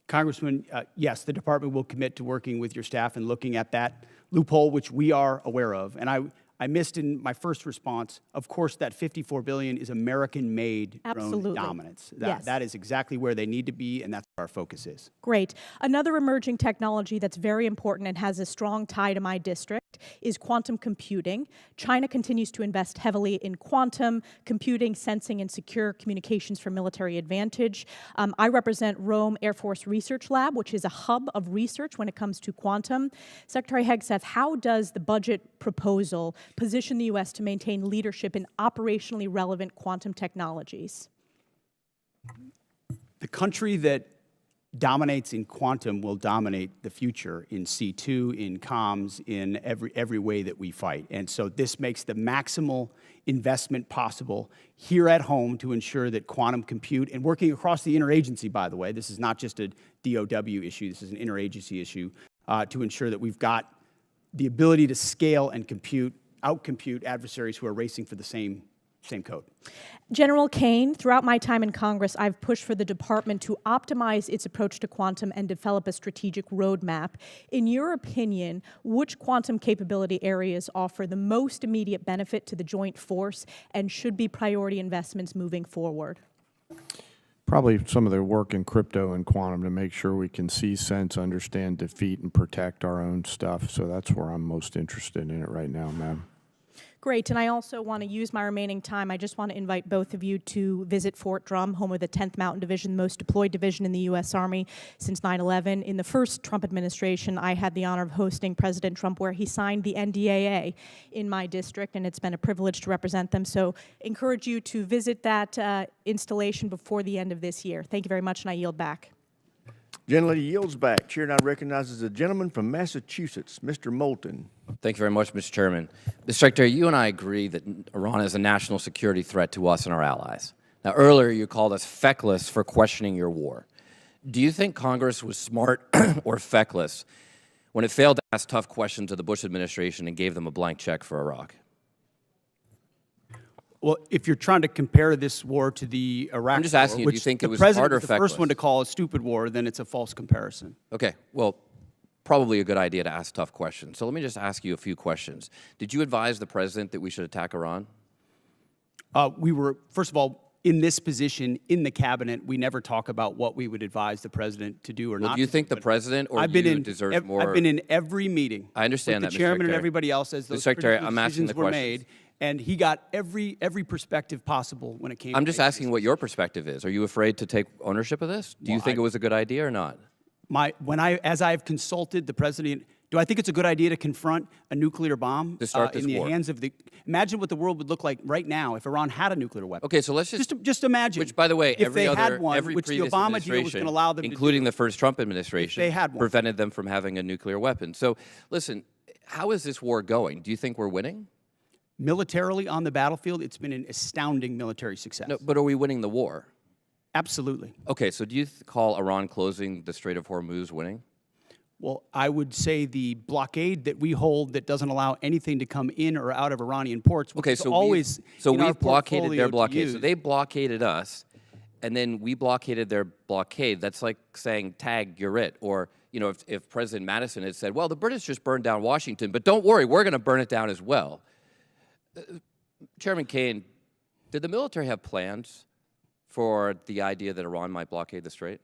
Congressman, yes, the department will commit to working with your staff and looking at that loophole, which we are aware of. And I missed in my first response, of course, that $54 billion is American-made drone dominance. Yes. That is exactly where they need to be, and that's where our focus is. Great. Another emerging technology that's very important and has a strong tie to my district is quantum computing. China continues to invest heavily in quantum computing, sensing, and secure communications for military advantage. I represent Rome Air Force Research Lab, which is a hub of research when it comes to quantum. Secretary Hegseth, how does the budget proposal position the U.S. to maintain leadership in operationally relevant quantum technologies? The country that dominates in quantum will dominate the future in C2, in comms, in every way that we fight. And so this makes the maximal investment possible here at home to ensure that quantum compute, and working across the interagency, by the way, this is not just a DOW issue, this is an interagency issue, to ensure that we've got the ability to scale and compute outcompute adversaries who are racing for the same code. General Caine, throughout my time in Congress, I've pushed for the department to optimize its approach to quantum and develop a strategic roadmap. In your opinion, which quantum capability areas offer the most immediate benefit to the joint force and should be priority investments moving forward? Probably some of the work in crypto and quantum to make sure we can see, sense, understand, defeat, and protect our own stuff. So that's where I'm most interested in it right now, ma'am. Great, and I also want to use my remaining time. I just want to invite both of you to visit Fort Drum, home of the 10th Mountain Division, the most deployed division in the U.S. Army since 9/11. In the first Trump administration, I had the honor of hosting President Trump, where he signed the NDAA in my district, and it's been a privilege to represent them. So encourage you to visit that installation before the end of this year. Thank you very much, and I yield back. Gentlelady yields back. Chair now recognizes the gentleman from Massachusetts, Mr. Moulton. Thank you very much, Mr. Chairman. Mr. Secretary, you and I agree that Iran is a national security threat to us and our allies. Now, earlier you called us feckless for questioning your war. Do you think Congress was smart or feckless when it failed to ask tough questions of the Bush administration and gave them a blank check for Iraq? Well, if you're trying to compare this war to the Iraq I'm just asking war, you, do you think the it was president hard or was the first feckless? one to call a stupid war, then it's a false comparison. Okay, well, probably a good idea to ask tough questions. So let me just ask you a few questions. Did you advise the president that we should attack Iran? We were, first of all, in this position in the cabinet, we never talk about what we would advise the president to do or Well, not. do you to think do, the but president or I've been you in deserve more? I've been in every meeting. I understand with that, the Mr. chairman and Secretary. everybody else as those Secretary, critical I'm asking decisions the were questions. made, and he got every perspective possible when it came. I'm to just making asking what your perspective is. Are you afraid to take ownership of this? Do you Well, think it was a good idea or not? As I've consulted the president, do I think it's a good idea to confront a nuclear bomb To start this in the war. hands of the? Imagine what the world would look like right now if Iran had a nuclear weapon. Okay, so let's just imagine. Which, by the way, if every they other, had one, every which the previous Obama deal was administration, going to allow them including to do, the first Trump administration, they had one. prevented them from having a nuclear weapon. So, listen, how is this war going? Do you think we're winning? militarily on the battlefield, it's been an astounding military success. No, but are we winning the war? Absolutely. Okay, so do you call Iran closing the Strait of Hormuz winning? Well, I would say the blockade that we hold that doesn't allow anything to come in or out of Iranian ports, which Okay, is so always we've blockaded their blockade. use. So they blockaded us, and then we blockaded their blockade. That's like saying, tag, you're it. Or, you know, if President Madison had said, well, the British just burned down Washington, but don't worry, we're going to burn it down as well. Chairman Caine, did the military have plans for the idea that Iran might blockade the strait?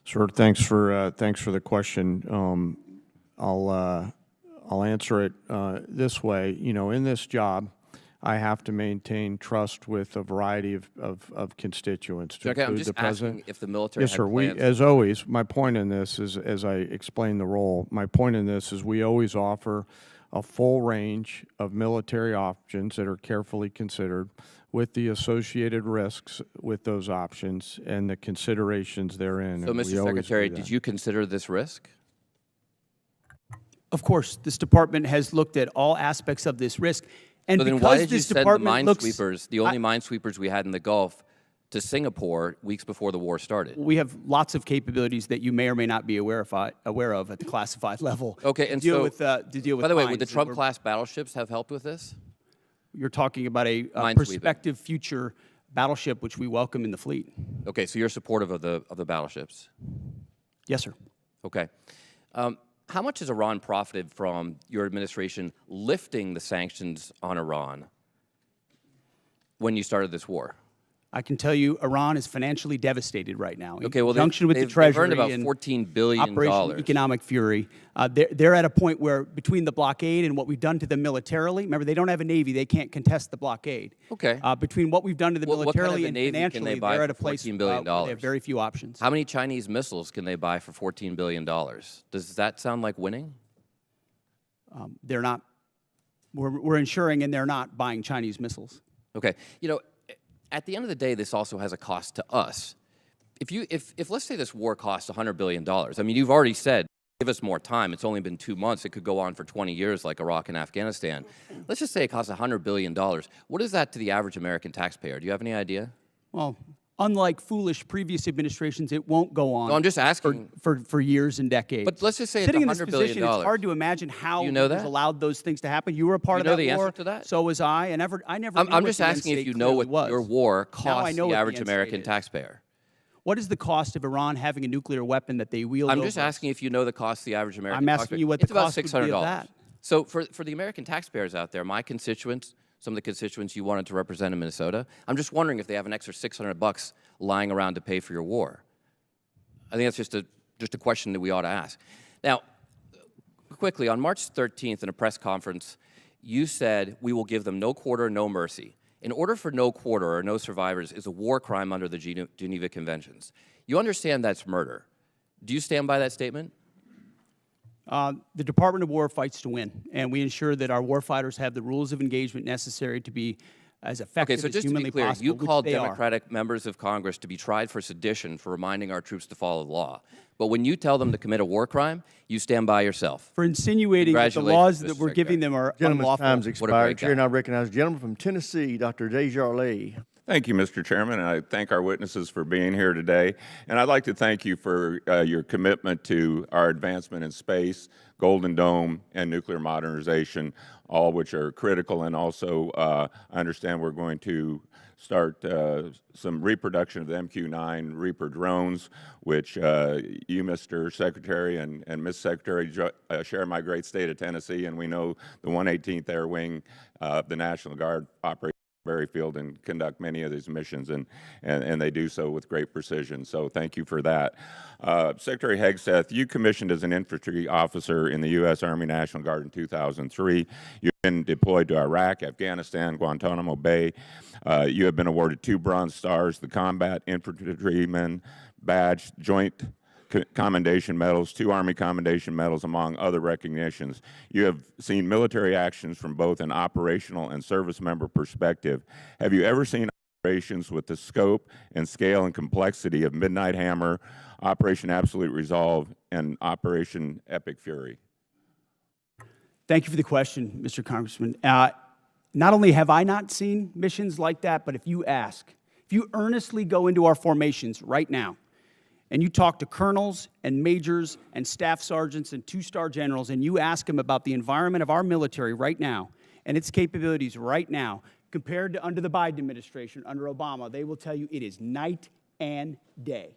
Sir, thanks for the question. I'll answer it this way. You know, in this job, I have to maintain trust with a variety of constituents. To Okay, I'm include just the president. asking if the military Yes, had sir. plans. As always, my point in this is, as I explain the role, my point in this is we always offer a full range of military options that are carefully considered with the associated risks with those options and the considerations therein. So, and we Mr. always Secretary, do did that. you consider this risk? Of course, this department has looked at all aspects of this risk. And So then because why did you this send the department looks, minesweepers, the only minesweepers we had in the Gulf, to Singapore weeks before the war started? we have lots of capabilities that you may or may not be aware of at the classified level. Okay, and to deal so, with, to deal with by the way, would the mines. And Trump-class battleships have helped with this? you're talking about a Minesweeping. prospective future battleship, which we welcome in the fleet. Okay, so you're supportive of the battleships. Yes, sir. Okay. How much has Iran profited from your administration lifting the sanctions on Iran when you started this war? I can tell you Iran is financially devastated right now. In Okay, well, conjunction with the they've Treasury earned about and $14 billion. Operation Economic Fury. They're at a point where between the blockade and what we've done to them militarily, remember, they don't have a Navy. They can't contest the blockade. Okay. Between what we've done to them What kind of militarily a and Navy can financially, they buy they're at a for place $14 billion? where they have very few options. How many Chinese missiles can they buy for $14 billion? Does that sound like winning? They're not. We're ensuring, and they're not buying Chinese missiles. Okay. You know, at the end of the day, this also has a cost to us. If let's say this war costs $100 billion, I mean, you've already said, give us more time. It's only been 2 months. It could go on for 20 years like Iraq and Afghanistan. Let's just say it costs $100 billion. What is that to the average American taxpayer? Do you have any idea? Well, Unlike foolish previous administrations, it won't go on. No, I'm just asking. For years and decades. But let's just say it's sitting in this $100 billion. position, it's hard to imagine how You know it was that? allowed those things to happen. You were a part You know of that the war. answer to that? So was I. And I never. knew I'm what just the end asking if state you know clearly what was. your war Now I costs know the what average end state American is. taxpayer. What is the cost of Iran having a nuclear weapon that they wield? I'm just over us? asking if you know the cost of the average American I'm asking taxpayer. you what It's the about cost would be of $600. that. So for the American taxpayers out there, my constituents, some of the constituents you wanted to represent in Minnesota, I'm just wondering if they have an extra $600 lying around to pay for your war. I think that's just a question that we ought to ask. Now, quickly, on March 13th in a press conference, you said, we will give them no quarter, no mercy. In order for no quarter or no survivors is a war crime under the Geneva Conventions. You understand that's murder. Do you stand by that statement? The Department of War fights to win, and we ensure that our warfighters have the rules of engagement necessary to be as effective Okay, so as just to humanly be clear, possible, you which called they are. Democratic members of Congress to be tried for sedition for reminding our troops to follow the law. But when you tell them to commit a war crime, you stand by yourself. For insinuating that the laws Congratulations, that Mr. we're giving them are Gentleman's unlawful. time's What a expired. great Chair guy. now recognizes the gentleman from Tennessee, Dr. Desjardins. Thank you, Mr. Chairman, and I thank our witnesses for being here today. And I'd like to thank you for your commitment to our advancement in space, Golden Dome, and nuclear modernization, all which are critical. And also, I understand we're going to start some reproduction of the MQ-9 Reaper drones, which you, Mr. Secretary, and Ms. Secretary share my great state of Tennessee, and we know the 118th Air Wing of the National Guard operates Field and conduct many of these missions, and they do so with great precision. So thank you for that. Secretary Hegseth, you commissioned as an infantry officer in the U.S. Army National Guard in 2003. You've been deployed to Iraq, Afghanistan, Guantanamo Bay. You have been awarded 2 Bronze Stars, the Combat Infantryman Badge, Joint Commendation Medals, 2 Army Commendation Medals, among other recognitions. You have seen military actions from both an operational and service member perspective. Have you ever seen operations with the scope and scale and complexity of Midnight Hammer, Operation Absolute Resolve, and Operation Epic Fury? Thank you for the question, Mr. Congressman. Not only have I not seen missions like that, but if you earnestly go into our formations right now, and you talk to colonels and majors and staff sergeants and 2-star generals, and you ask them about the environment of our military right now and its capabilities right now, compared to under the Biden administration, under Obama, they will tell you it is night and day.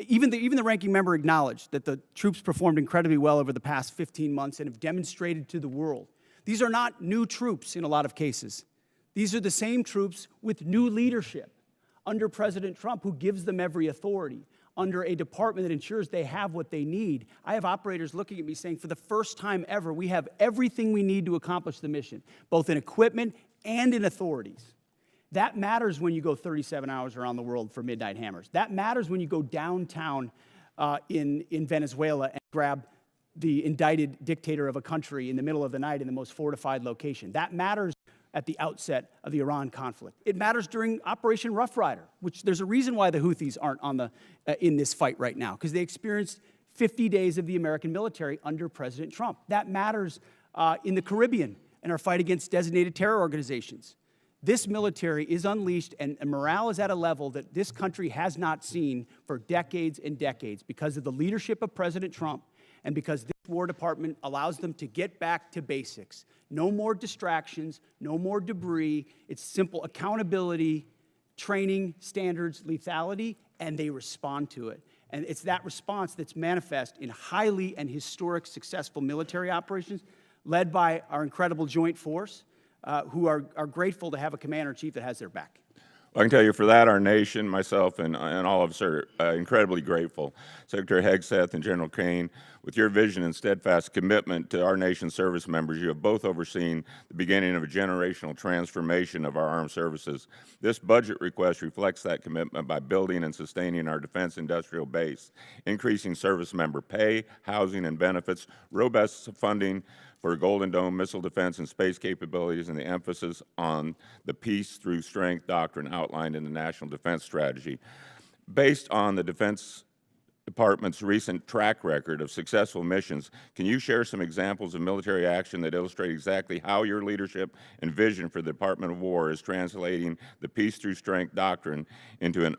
Even the ranking member acknowledged that the troops performed incredibly well over the past 15 months and have demonstrated to the world. These are not new troops in a lot of cases. These are the same troops with new leadership under President Trump, who gives them every authority, under a department that ensures they have what they need. I have operators looking at me saying, for the first time ever, we have everything we need to accomplish the mission, both in equipment and in authorities. That matters when you go 37 hours around the world for Midnight Hammers. That matters when you go downtown in Venezuela and grab the indicted dictator of a country in the middle of the night in the most fortified location. That matters at the outset of the Iran conflict. It matters during Operation Rough Rider, which there's a reason why the Houthis aren't in this fight right now, because they experienced 50 days of the American military under President Trump. That matters in the Caribbean and our fight against designated terror organizations. This military is unleashed, and morale is at a level that this country has not seen for decades and decades because of the leadership of President Trump and because this War Department allows them to get back to basics. No more distractions, no more debris. It's simple accountability, training, standards, lethality, and they respond to it. And it's that response that's manifest in highly and historic successful military operations led by our incredible joint force, who are grateful to have a commander-in-chief that has their back. I can tell you for that, our nation, myself, and all of us are incredibly grateful. Secretary Hegseth and General Caine, with your vision and steadfast commitment to our nation's service members, you have both overseen the beginning of a generational transformation of our armed services. This budget request reflects that commitment by building and sustaining our defense industrial base, increasing service member pay, housing, and benefits, robust funding for Golden Dome missile defense and space capabilities, and the emphasis on the peace through strength doctrine outlined in the National Defense Strategy. Based on the Defense Department's recent track record of successful missions, can you share some examples of military action that illustrate exactly how your leadership and vision for the Department of War is translating the peace through strength doctrine into an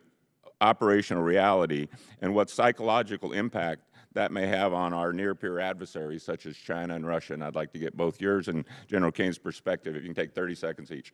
operational reality and what psychological impact that may have on our near-peer adversaries, such as China and Russia. And I'd like to get both yours and General Caine's perspective. If you can take 30 seconds each.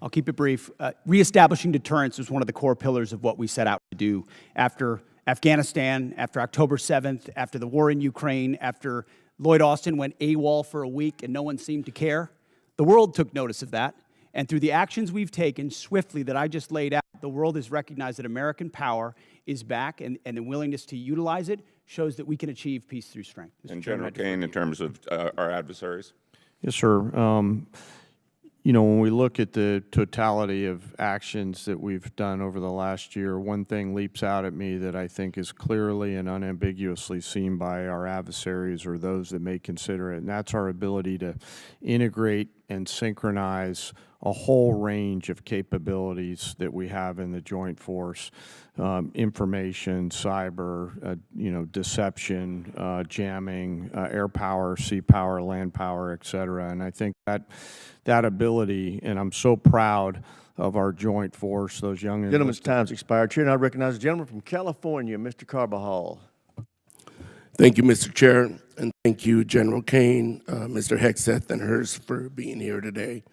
I'll keep it brief. Reestablishing deterrence was one of the core pillars of what we set out to do after Afghanistan, after October 7th, after the war in Ukraine, after Lloyd Austin went AWOL for a week and no one seemed to care. The world took notice of that. And through the actions we've taken swiftly that I just laid out, the world has recognized that American power is back, and the willingness to utilize it shows that we can achieve peace through strength. And General Caine, in terms of our adversaries? Yes, sir. You know, when we look at the totality of actions that we've done over the last year, one thing leaps out at me that I think is clearly and unambiguously seen by our adversaries or those that may consider it, and that's our ability to integrate and synchronize a whole range of capabilities that we have in the joint force, information, cyber, you know, deception, jamming, air power, sea power, land power, et cetera. And I think that ability, and I'm so proud of our joint force, those young Gentleman's time's expired. Chair, and I recognize the gentleman from California, Mr. Carbajal. Thank you, Mr. Chair, and thank you, General Caine, Mr. Hegseth, and Hers for being here today.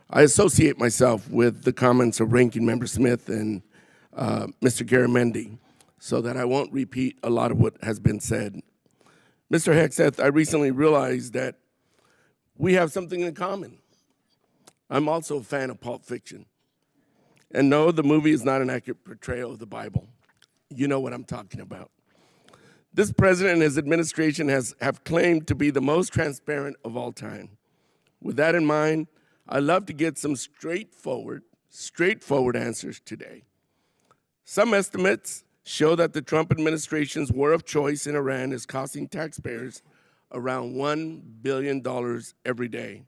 I associate myself with the comments of Ranking Member Smith and Mr. Garamendi, so that I won't repeat a lot of what has been said. Mr. Hegseth, I recently realized that we have something in common. I'm also a fan of Pulp Fiction. And no, the movie is not an accurate portrayal of the Bible. You know what I'm talking about. This president and his administration have claimed to be the most transparent of all time. With that in mind, I'd love to get some straightforward answers today. Some estimates show that the Trump administration's war of choice in Iran is costing taxpayers around $1 billion every day.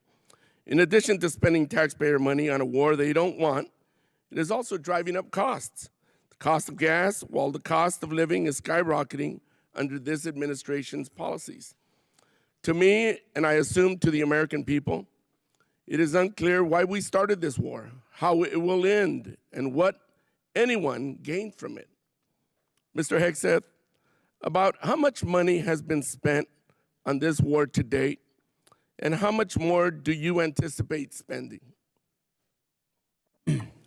In addition to spending taxpayer money on a war they don't want, it is also driving up costs. The cost of gas, while the cost of living is skyrocketing under this administration's policies. To me, and I assume to the American people, it is unclear why we started this war, how it will end, and what anyone gained from it. Mr. Hegseth, about how much money has been spent on this war to date, and how much more do you anticipate spending?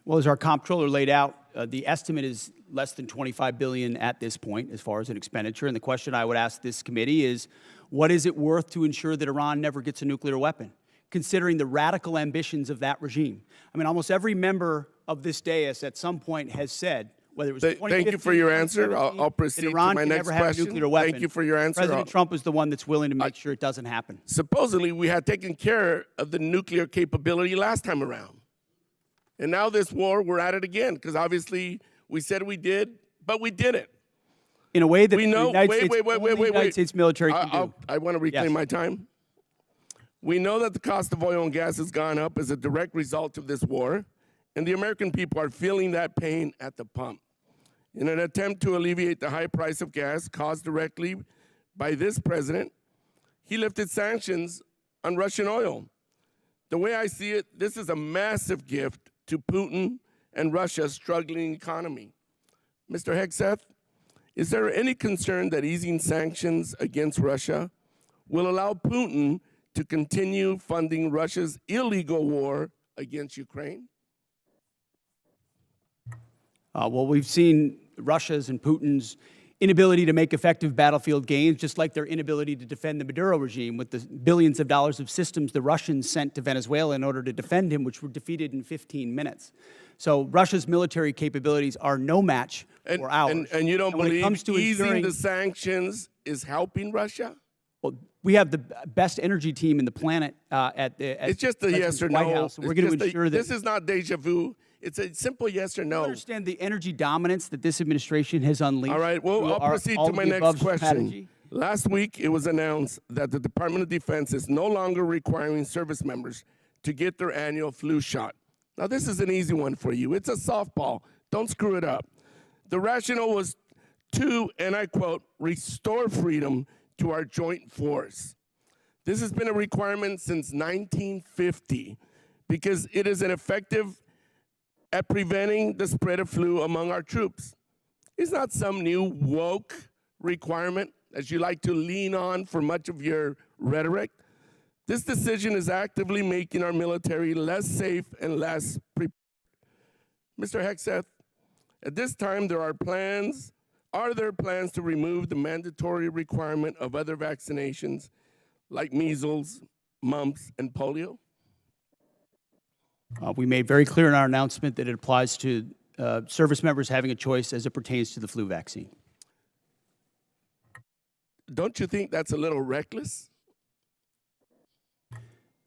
Well, as our comptroller laid out, the estimate is less than $25 billion at this point as far as an expenditure. And the question I would ask this committee is, what is it worth to ensure that Iran never gets a nuclear weapon, considering the radical ambitions of that regime? I mean, almost every member of this dais at some point has said, whether it was 2015, thank you for your answer. I'll proceed to my next question. Thank you for your answer. President Trump is the one that's willing to make sure it doesn't happen. Supposedly, we had taken care of the nuclear capability last time around. And now this war, we're at it again, because obviously we said we did, but we didn't. In a way that we know, the United States military can do. I want to reclaim my time. We know that the cost of oil and gas has gone up as a direct result of this war, and the American people are feeling that pain at the pump. In an attempt to alleviate the high price of gas caused directly by this president, he lifted sanctions on Russian oil. The way I see it, this is a massive gift to Putin and Russia's struggling economy. Mr. Hegseth, is there any concern that easing sanctions against Russia will allow Putin to continue funding Russia's illegal war against Ukraine? Well, we've seen Russia's and Putin's inability to make effective battlefield gains, just like their inability to defend the Maduro regime with the billions of dollars of systems the Russians sent to Venezuela in order to defend him, which were defeated in 15 minutes. So Russia's military capabilities are no match for ours. And you don't believe easing ensuring the sanctions is helping Russia? Well, we have the best energy team in the planet it's just a yes or White no. House, and we're going to ensure that this is not deja vu. It's a simple yes or no. I understand the energy dominance that this administration has unleashed. All right, well, I'll proceed to my next question. Strategy. Last week, it was announced that the Department of Defense is no longer requiring service members to get their annual flu shot. Now, this is an easy one for you. It's a softball. Don't screw it up. The rationale was to, and I quote, restore freedom to our joint force. This has been a requirement since 1950 because it is an effective at preventing the spread of flu among our troops. is not some new woke requirement as you like to lean on for much of your rhetoric. This decision is actively making our military less safe and less prepared. Mr. Hegseth, at this time, are there plans to remove the mandatory requirement of other vaccinations like measles, mumps, and polio? We made very clear in our announcement that it applies to service members having a choice as it pertains to the flu vaccine. Don't you think that's a little reckless?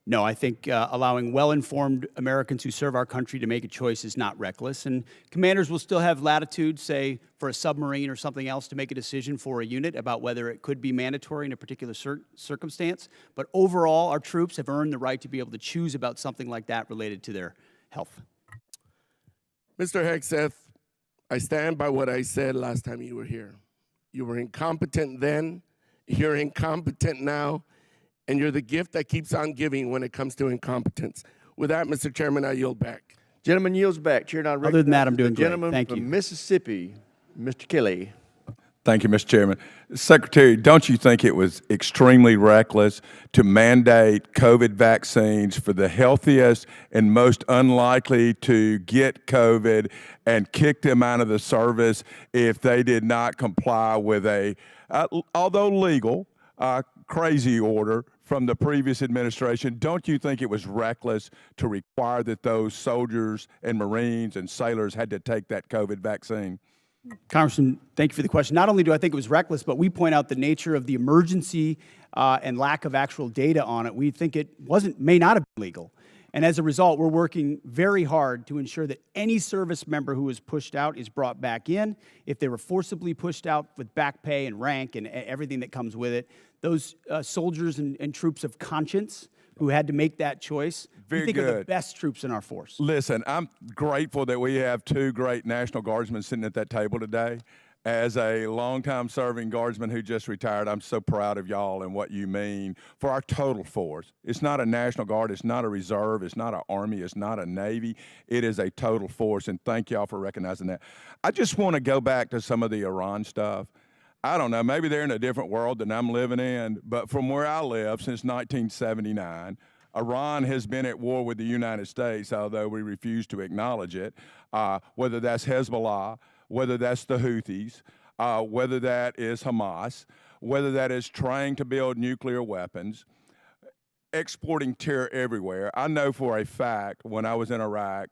No, I think allowing well-informed Americans who serve our country to make a choice is not reckless. And commanders will still have latitude, say, for a submarine or something else to make a decision for a unit about whether it could be mandatory in a particular circumstance. But overall, our troops have earned the right to be able to choose about something like that related to their health. Mr. Hegseth, I stand by what I said last time you were here. You were incompetent then, you're incompetent now, and you're the gift that keeps on giving when it comes to incompetence. With that, Mr. Chairman, I yield back. Gentleman yields back. Chair, now Other than that, I'm doing the great. gentleman Thank from you. Mississippi, Mr. Kelly. Thank you, Mr. Chairman. Secretary, don't you think it was extremely reckless to mandate COVID vaccines for the healthiest and most unlikely to get COVID and kick them out of the service if they did not comply with a, although legal, crazy order from the previous administration? Don't you think it was reckless to require that those soldiers and Marines and sailors had to take that COVID vaccine? Congressman, thank you for the question. Not only do I think it was reckless, but we point out the nature of the emergency and lack of actual data on it. We think it may not have been legal. And as a result, we're working very hard to ensure that any service member who was pushed out is brought back in. If they were forcibly pushed out with back pay and rank and everything that comes with it, those soldiers and troops of conscience who had to make that choice, we think are the best troops in our force. Listen, I'm grateful that we have two great National Guardsmen sitting at that table today. As a longtime serving Guardsman who just retired, I'm so proud of y'all and what you mean for our total force. It's not a National Guard, it's not a reserve, it's not an Army, it's not a Navy. It is a total force, and thank y'all for recognizing that. I just want to go back to some of the Iran stuff. I don't know, maybe they're in a different world than I'm living in, but from where I live since 1979, Iran has been at war with the United States, although we refuse to acknowledge it, whether that's Hezbollah, whether that's the Houthis, whether that is Hamas, whether that is trying to build nuclear weapons, exporting terror everywhere. I know for a fact when I was in Iraq,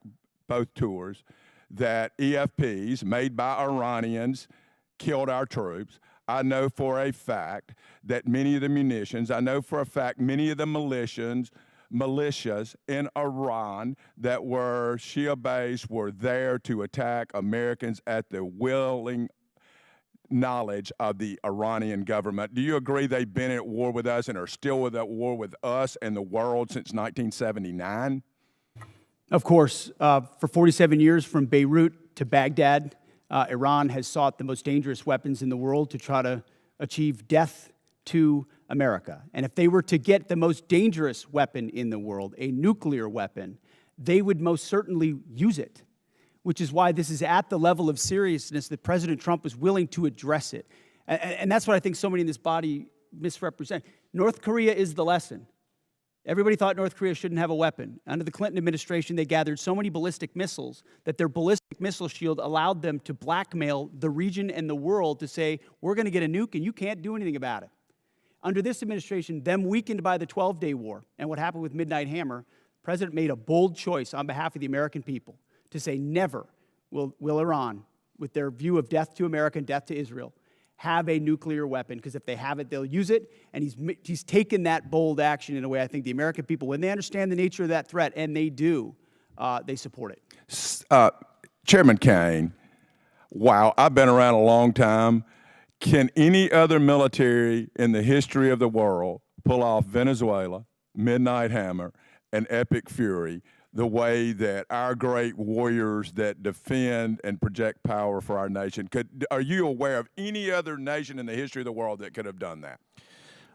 both tours, that EFPs made by Iranians killed our troops. I know for a fact that many of the munitions, I know for a fact many of the militias in Iran that were Shia-based were there to attack Americans at the willing knowledge of the Iranian government. Do you agree they've been at war with us and are still at war with us and the world since 1979? Of course, for 47 years from Beirut to Baghdad, Iran has sought the most dangerous weapons in the world to try to achieve death to America. And if they were to get the most dangerous weapon in the world, a nuclear weapon, they would most certainly use it, which is why this is at the level of seriousness that President Trump was willing to address it. And that's what I think so many in this body misrepresent. North Korea is the lesson. Everybody thought North Korea shouldn't have a weapon. Under the Clinton administration, they gathered so many ballistic missiles that their ballistic missile shield allowed them to blackmail the region and the world to say, we're going to get a nuke and you can't do anything about it. Under this administration, them weakened by the 12-day war and what happened with Midnight Hammer, the president made a bold choice on behalf of the American people to say never will Iran, with their view of death to America and death to Israel, have a nuclear weapon, because if they have it, they'll use it. And he's taken that bold action in a way I think the American people, when they understand the nature of that threat, and they do, they support it. Chairman Caine, wow, I've been around a long time. Can any other military in the history of the world pull off Venezuela, Midnight Hammer, and Epic Fury the way that our great warriors that defend and project power for our nation are you aware of any other nation in the history of the world that could have done that?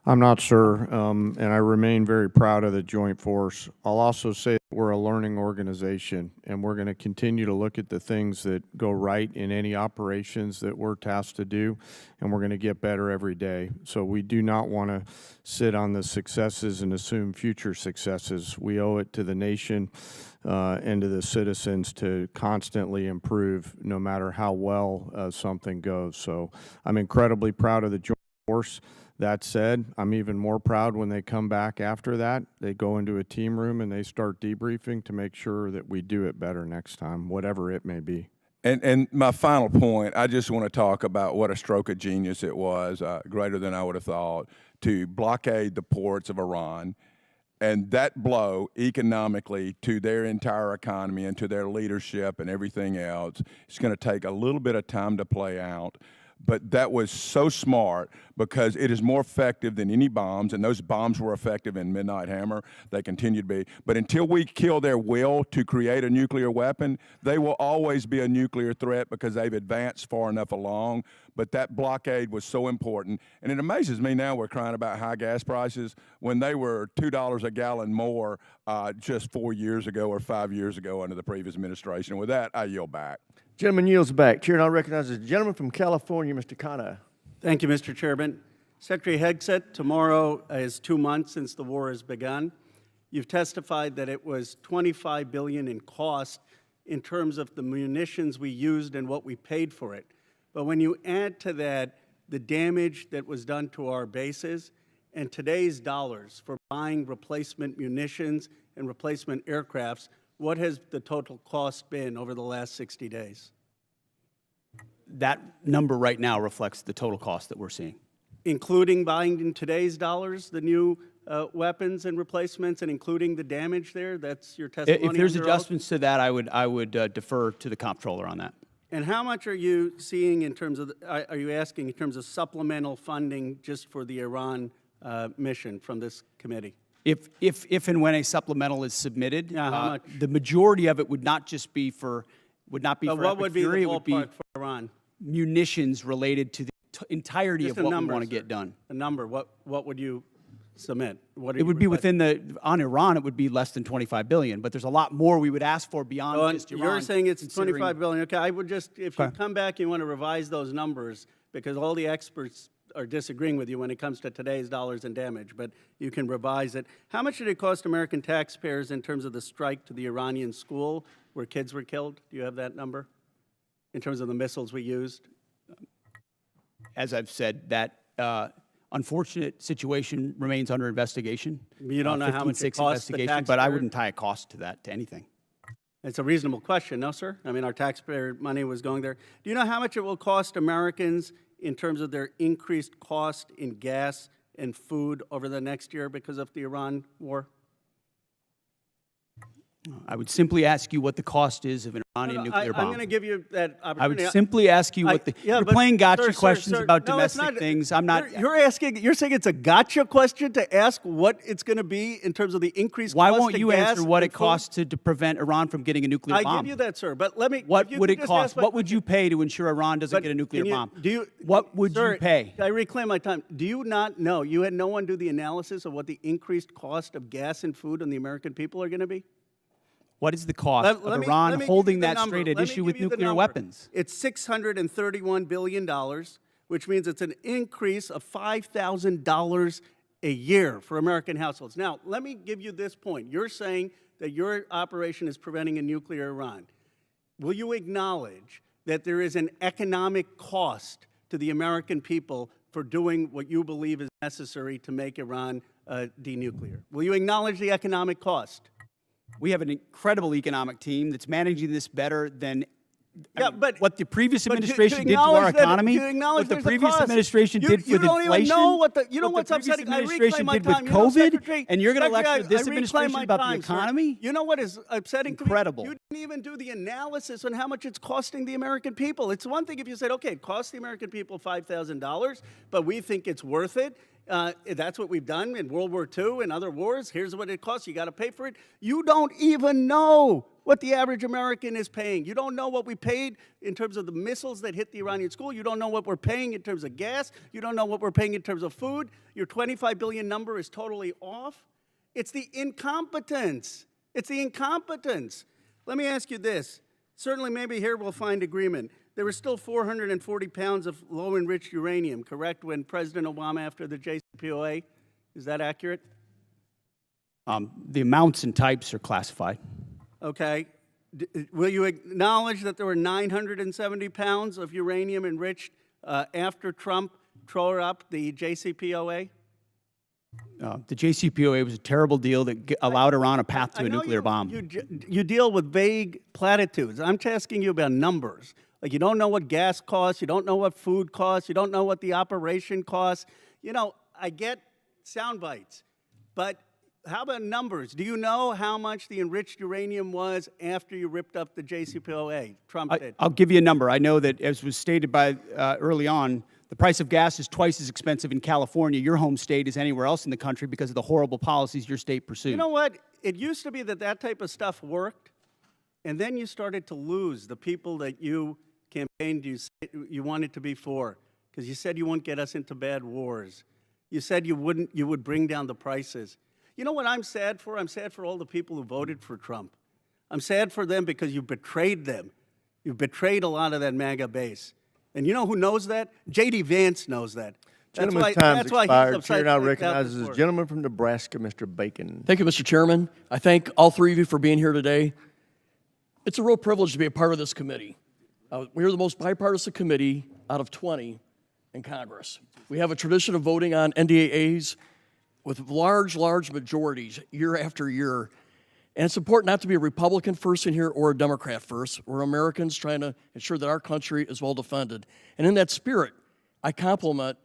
I'm not sure, and I remain very proud of the Joint Force. I'll also say that we're a learning organization, and we're going to continue to look at the things that go right in any operations that we're tasked to do, and we're going to get better every day. So we do not want to sit on the successes and assume future successes. We owe it to the nation and to the citizens to constantly improve no matter how well something goes. So I'm incredibly proud of the Joint Force. That said, I'm even more proud when they come back after that. They go into a team room and they start debriefing to make sure that we do it better next time, whatever it may be. And my final point, I just want to talk about what a stroke of genius it was, greater than I would have thought, to blockade the ports of Iran. And that blow economically to their entire economy and to their leadership and everything else, it's going to take a little bit of time to play out. But that was so smart because it is more effective than any bombs, and those bombs were effective in Midnight Hammer. They continue to be. But until we kill their will to create a nuclear weapon, they will always be a nuclear threat because they've advanced far enough along. But that blockade was so important. And it amazes me now we're crying about high gas prices when they were $2 a gallon more just 4 years ago or 5 years ago under the previous administration. And with that, I yield back. Gentleman yields back. Chair now recognizes the gentleman from California, Mr. Caine. Thank you, Mr. Chairman. Secretary Hegseth, tomorrow is 2 months since the war has begun. You've testified that it was $25 billion in cost in terms of the munitions we used and what we paid for it. But when you add to that the damage that was done to our bases and today's dollars for buying replacement munitions and replacement aircrafts, what has the total cost been over the last 60 days? That number right now reflects the total cost that we're seeing. Including buying in today's dollars the new weapons and replacements and including the damage there? That's your testimony? If there's under oath? adjustments to that, I would defer to the comptroller on that. And how much are you seeing in terms of, are you asking in terms of supplemental funding just for the Iran mission from this committee? If and when a supplemental is submitted, Yeah, how much? the majority of it would not just be for, But for what would be the Fury, it would be ballpark for Iran? munitions related to the entirety Just of a what number, we want to sir. get done. A number, what would you submit? What are It you would be requesting? within on Iran, it would be less than $25 billion, but there's a lot more we would ask for beyond Well, just Iran. you're saying it's considering- $25 billion. Okay, I would just, if you Okay. come back, you want to revise those numbers because all the experts are disagreeing with you when it comes to today's dollars and damage, but you can revise it. How much did it cost American taxpayers in terms of the strike to the Iranian school where kids were killed? Do you have that number in terms of the missiles we used? As I've said, that unfortunate situation remains under investigation. You don't know how much it 15-6 costs the investigation, but I taxpayer? wouldn't tie a cost to that, to anything. It's a reasonable question, no, sir? I mean, our taxpayer money was going there. Do you know how much it will cost Americans in terms of their increased cost in gas and food over the next year because of the Iran war? I would simply ask you what the cost is of an Iranian nuclear bomb. I'm going to give you that I opportunity. would simply ask you what the. Yeah, you're but playing gotcha sir, questions sir, about no, it's domestic not. things. I'm not. You're saying it's a gotcha question to ask what it's going to be in terms of the increased Why cost won't of you gas answer what and it costs to prevent Iran from getting a nuclear bomb? I give you that, sir. But let me. What if you would could it just cost? ask my What would you pay to ensure Iran doesn't But get a nuclear can you- bomb? do you- What would Sir, you pay? I reclaim my time. Do you not know? You had no one do the analysis of what the increased cost of gas and food on the American people are going to be? What is the cost Let of me- let Iran me give holding you the that number. straight at Let me issue give with you the nuclear number. weapons? It's $631 billion, which means it's an increase of $5,000 a year for American households. Now, let me give you this point. You're saying that your operation is preventing a nuclear Iran. Will you acknowledge that there is an economic cost to the American people for doing what you believe is necessary to make Iran denuclear? Will you acknowledge the economic cost? We have an incredible economic team that's managing this better than Yeah, but what the previous but to administration did to our acknowledge that- economy, to acknowledge what the there's a previous cost. administration You- did for you the don't even inflation, know what the- you know what what's the previous upsetting? I reclaim administration my did with time. You know, COVID, Secretary- and you're going to Secretary, lecture this I reclaim administration my about time, the sir. economy? You know what is upsetting? to me? Incredible. You didn't even do the analysis on how much it's costing the American people. It's one thing if you said, okay, it costs the American people $5,000, but we think it's worth it. That's what we've done in World War II and other wars. Here's what it costs. You got to pay for it. You don't even know what the average American is paying. You don't know what we paid in terms of the missiles that hit the Iranian school. You don't know what we're paying in terms of gas. You don't know what we're paying in terms of food. Your 25 billion number is totally off. It's the incompetence. It's the incompetence. Let me ask you this. Certainly, maybe here we'll find agreement. There were still 440 pounds of low-enriched uranium, correct, when President Obama, after the JCPOA? Is that accurate? The amounts and types are classified. Okay. Will you acknowledge that there were 970 pounds of uranium enriched after Trump tore up the JCPOA? The JCPOA was a terrible deal that allowed Iran a path to a nuclear bomb. You deal with vague platitudes. I'm asking you about numbers. Like, you don't know what gas costs, you don't know what food costs, you don't know what the operation costs. You know, I get sound bites, but how about numbers? Do you know how much the enriched uranium was after you ripped up the JCPOA? Trump did. I'll give you a number. I know that, as was stated by early on, the price of gas is twice as expensive in California, your home state, as anywhere else in the country because of the horrible policies your state pursued. You know what? It used to be that type of stuff worked, and then you started to lose the people that you campaigned you wanted to be for, because you said you wouldn't get us into bad wars. You said you would bring down the prices. You know what I'm sad for? I'm sad for all the people who voted for Trump. I'm sad for them because you betrayed them. You betrayed a lot of that MAGA base. And you know who knows that? J.D. Vance knows that. Gentleman's time's expired. Chair now recognizes the gentleman from Nebraska, Mr. Bacon. Thank you, Mr. Chairman. I thank all three of you for being here today. It's a real privilege to be a part of this committee. We're the most bipartisan committee out of 20 in Congress. We have a tradition of voting on NDAAs with large majorities year after year. And it's important not to be a Republican first in here or a Democrat first. We're Americans trying to ensure that our country is well defended. And in that spirit, I compliment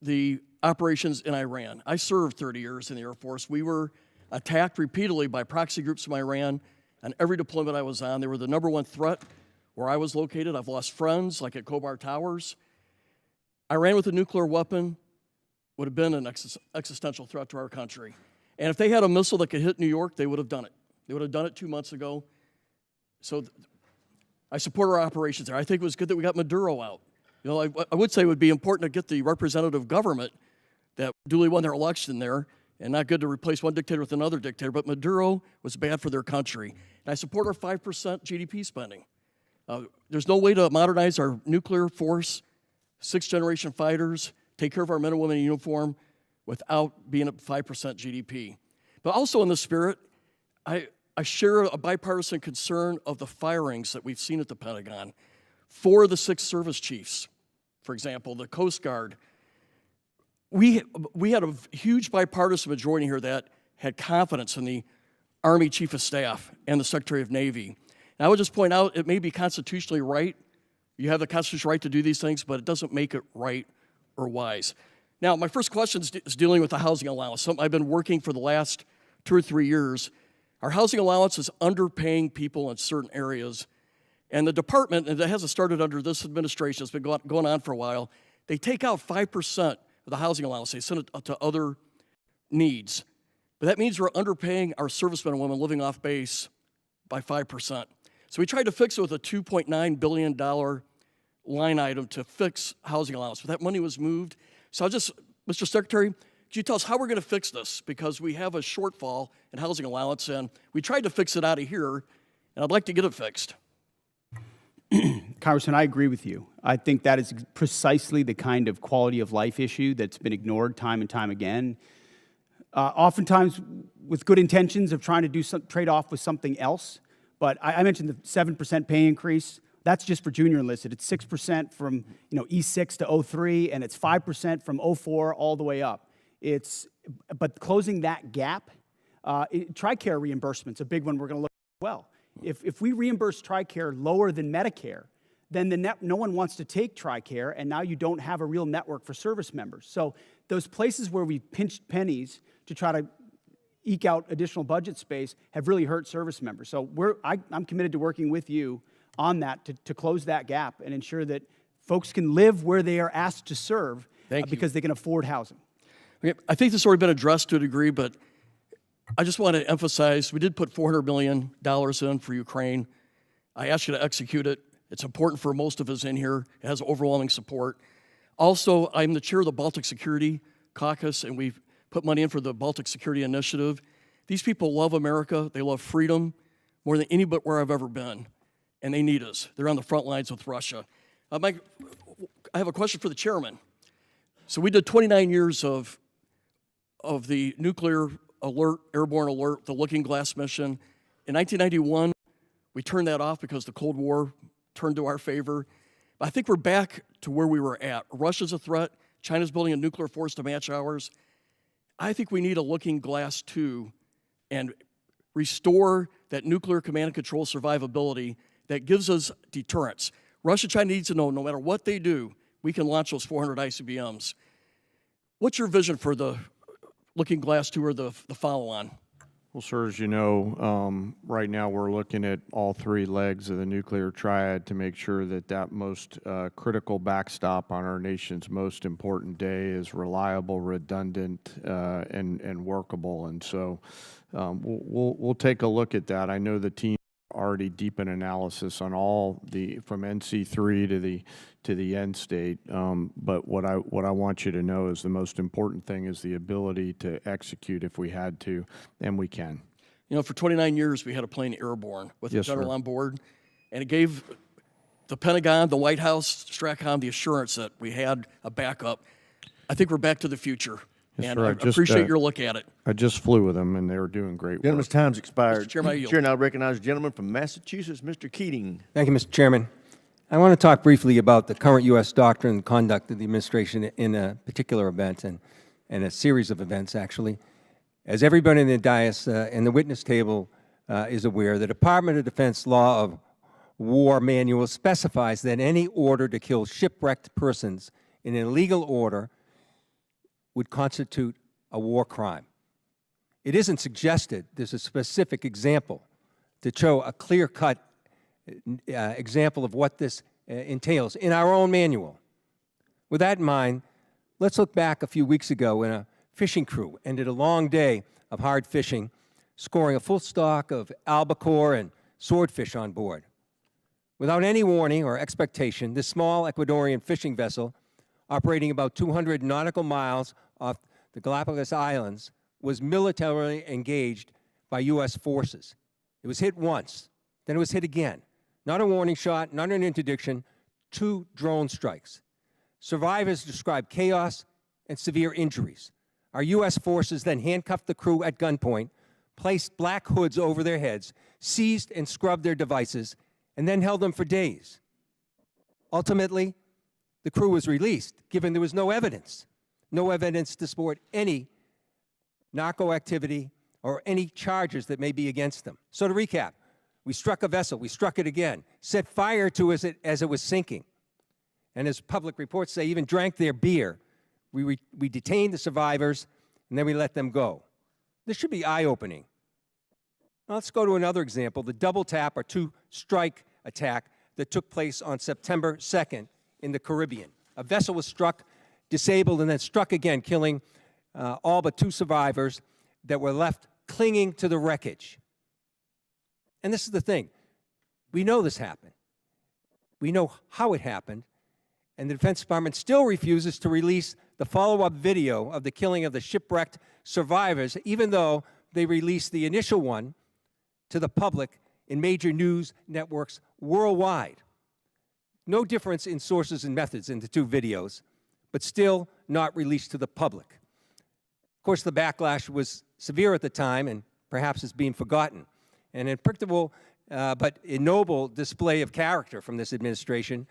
the operations in Iran. I served 30 years in the Air Force. We were attacked repeatedly by proxy groups from Iran on every deployment I was on. They were the #1 threat where I was located. I've lost friends, like at Khobar Towers. Iran with a nuclear weapon would have been an existential threat to our country. And if they had a missile that could hit New York, they would have done it. They would have done it 2 months ago. So I support our operations there. I think it was good that we got Maduro out. You know, I would say it would be important to get the representative government that duly won their election there, and not good to replace one dictator with another dictator, but Maduro was bad for their country. And I support our 5% GDP spending. There's no way to modernize our nuclear force, 6th-generation fighters, take care of our men and women in uniform without being at 5% GDP. But also in the spirit, I share a bipartisan concern of the firings that we've seen at the Pentagon. 4 of the 6 service chiefs, for example, the Coast Guard. We had a huge bipartisan majority here that had confidence in the Army Chief of Staff and the Secretary of Navy. And I would just point out, it may be constitutionally right. You have the constitutional right to do these things, but it doesn't make it right or wise. Now, my first question is dealing with the housing allowance, something I've been working for the last 2 or 3 years. Our housing allowance is underpaying people in certain areas. And the department, and it hasn't started under this administration, it's been going on for a while, they take out 5% of the housing allowance. They send it to other needs. But that means we're underpaying our servicemen and women living off base by 5%. So we tried to fix it with a $2.9 billion line item to fix housing allowance, but that money was moved. So Mr. Secretary, could you tell us how we're going to fix this? Because we have a shortfall in housing allowance, and we tried to fix it out of here, and I'd like to get it fixed. Congressman, I agree with you. I think that is precisely the kind of quality of life issue that's been ignored time and time again. Oftentimes with good intentions of trying to do some trade-off with something else. But I mentioned the 7% pay increase. That's just for junior enlisted. It's 6% from E6 to 03, and it's 5% from 04 all the way up. But closing that gap, TRICARE reimbursement's a big one we're going to look at as well. If we reimburse TRICARE lower than Medicare, then no one wants to take TRICARE, and now you don't have a real network for service members. So those places where we pinched pennies to try to eke out additional budget space have really hurt service members. So I'm committed to working with you on that to close that gap and ensure that folks can live where they are asked to serve Thank you. because they can afford housing. Okay, I think this has already been addressed to a degree, but I just want to emphasize, we did put $400 million in for Ukraine. I asked you to execute it. It's important for most of us in here. It has overwhelming support. Also, I'm the chair of the Baltic Security Caucus, and we've put money in for the Baltic Security Initiative. These people love America. They love freedom more than anywhere I've ever been, and they need us. They're on the front lines with Russia. Mike, I have a question for the chairman. So we did 29 years of the nuclear alert, airborne alert, the Looking Glass mission. In 1991, we turned that off because the Cold War turned to our favor. I think we're back to where we were at. Russia's a threat. China's building a nuclear force to match ours. I think we need a Looking Glass 2 and restore that nuclear command and control survivability that gives us deterrence. Russia, China needs to know no matter what they do, we can launch those 400 ICBMs. What's your vision for the Looking Glass 2 or the follow-on? Well, sir, as you know, right now we're looking at all three legs of the nuclear triad to make sure that that most critical backstop on our nation's most important day is reliable, redundant, and workable. And so we'll take a look at that. I know the team already deep in analysis on all the from NC3 to the end state. But what I want you to know is the most important thing is the ability to execute if we had to, and we can. You know, for 29 years we had a plane airborne with the general on board, and it gave the Pentagon, the White House, STRATCOM the assurance that we had a backup. I think we're back to the future. Yes, and sir. I appreciate your look at it. I just flew with them, and they were doing great work. Gentleman's time's expired. Mr. Chairman, I yield. Chair now recognizes the gentleman from Massachusetts, Mr. Keating. Thank you, Mr. Chairman. I want to talk briefly about the current U.S. doctrine and conduct of the administration in a particular event and a series of events, actually. As everybody in the dais and the witness table is aware, the Department of Defense Law of War Manual specifies that any order to kill shipwrecked persons in an illegal order would constitute a war crime. It isn't suggested. There's a specific example to show a clear-cut example of what this entails in our own manual. With that in mind, let's look back a few weeks ago when a fishing crew ended a long day of hard fishing, scoring a full stock of albacore and swordfish on board. Without any warning or expectation, this small Ecuadorian fishing vessel, operating about 200 nautical miles off the Galapagos Islands, was militarily engaged by U.S. forces. It was hit once, then it was hit again. Not a warning shot, not an interdiction, 2 drone strikes. Survivors described chaos and severe injuries. Our U.S. forces then handcuffed the crew at gunpoint, placed black hoods over their heads, seized and scrubbed their devices, and then held them for days. Ultimately, the crew was released, given there was no evidence to support any narco activity or any charges that may be against them. So to recap, we struck a vessel, we struck it again, set fire to it as it was sinking, and as public reports say, even drank their beer. We detained the survivors, and then we let them go. This should be eye-opening. Now let's go to another example, the double tap or 2-strike attack that took place on September 2nd in the Caribbean. A vessel was struck, disabled, and then struck again, killing all but 2 survivors that were left clinging to the wreckage. And this is the thing. We know this happened. We know how it happened. And the Defense Department still refuses to release the follow-up video of the killing of the shipwrecked survivors, even though they released the initial one to the public in major news networks worldwide. No difference in sources and methods in the 2 videos, but still not released to the public. Of course, the backlash was severe at the time and perhaps is being forgotten. An unpredictable but ignoble display of character from this administration.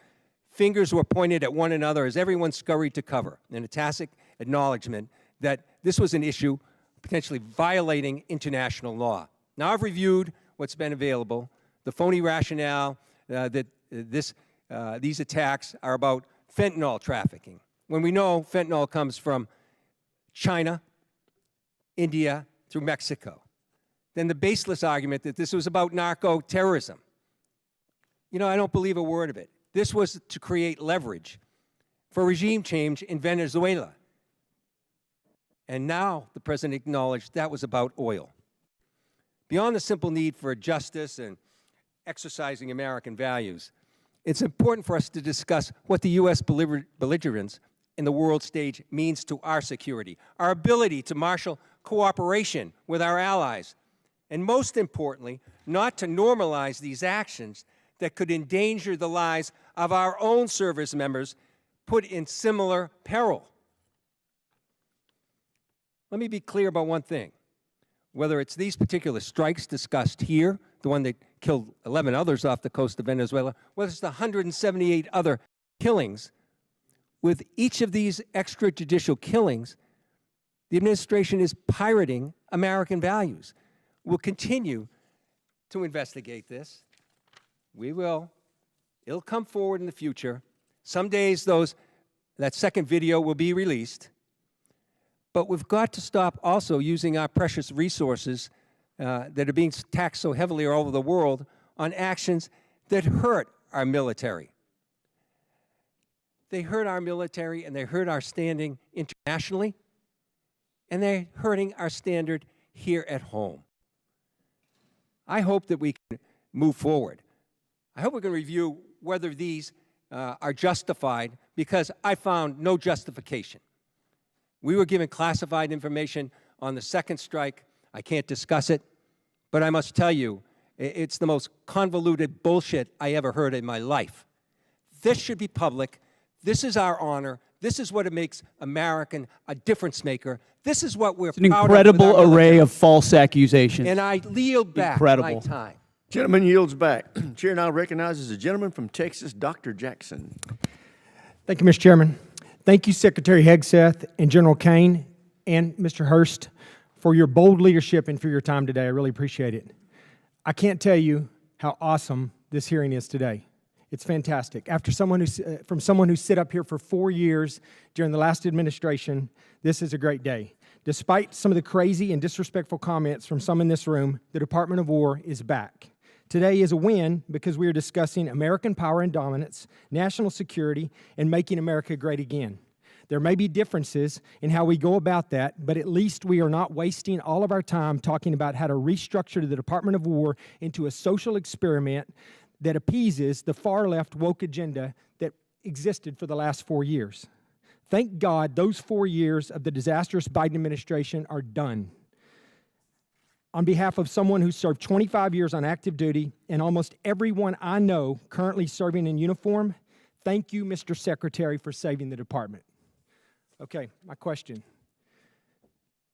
Fingers were pointed at one another as everyone scurried to cover, in a tacit acknowledgement that this was an issue potentially violating international law. Now I've reviewed what's been available, the phony rationale that these attacks are about fentanyl trafficking, when we know fentanyl comes from China, India, through Mexico. Then the baseless argument that this was about narco-terrorism. You know, I don't believe a word of it. This was to create leverage for regime change in Venezuela. And now the president acknowledged that was about oil. Beyond the simple need for justice and exercising American values, it's important for us to discuss what the U.S. belligerence in the world stage means to our security, our ability to marshal cooperation with our allies, and most importantly, not to normalize these actions that could endanger the lives of our own service members put in similar peril. Let me be clear about one thing. Whether it's these particular strikes discussed here, the one that killed 11 others off the coast of Venezuela, whether it's the 178 other killings, with each of these extrajudicial killings, the administration is pirating American values. We'll continue to investigate this. We will. It'll come forward in the future. Some days that second video will be released. But we've got to stop also using our precious resources that are being taxed so heavily all over the world on actions that hurt our military. They hurt our military and they hurt our standing internationally, and they're hurting our standard here at home. I hope that we can move forward. I hope we can review whether these are justified, because I found no justification. We were given classified information on the second strike. I can't discuss it, but I must tell you, it's the most convoluted bullshit I ever heard in my life. This should be public. This is our honor. This is what it makes American a difference maker. This is what we're proud of. It's an incredible array of false accusations. And I yield back my time. Gentleman yields back. Chair now recognizes the gentleman from Texas, Dr. Jackson. Thank you, Mr. Chairman. Thank you, Secretary Hegseth and General Caine and Mr. Hurst, for your bold leadership and for your time today. I really appreciate it. I can't tell you how awesome this hearing is today. It's fantastic. From someone who sat up here for 4 years during the last administration, this is a great day. Despite some of the crazy and disrespectful comments from some in this room, the Department of War is back. Today is a win because we are discussing American power and dominance, national security, and making America great again. There may be differences in how we go about that, but at least we are not wasting all of our time talking about how to restructure the Department of War into a social experiment that appeases the far-left woke agenda that existed for the last 4 years. Thank God those 4 years of the disastrous Biden administration are done. On behalf of someone who served 25 years on active duty and almost everyone I know currently serving in uniform, thank you, Mr. Secretary, for saving the department. Okay, my question.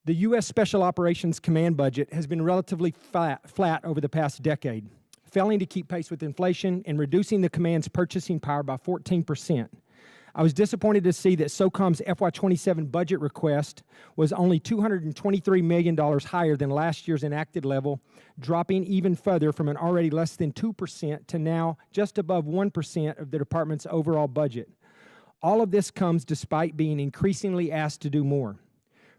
The U.S. Special Operations Command budget has been relatively flat over the past decade, failing to keep pace with inflation and reducing the command's purchasing power by 14%. I was disappointed to see that SOCOM's FY27 budget request was only $223 million higher than last year's enacted level, dropping even further from an already less than 2% to now just above 1% of the department's overall budget. All of this comes despite being increasingly asked to do more.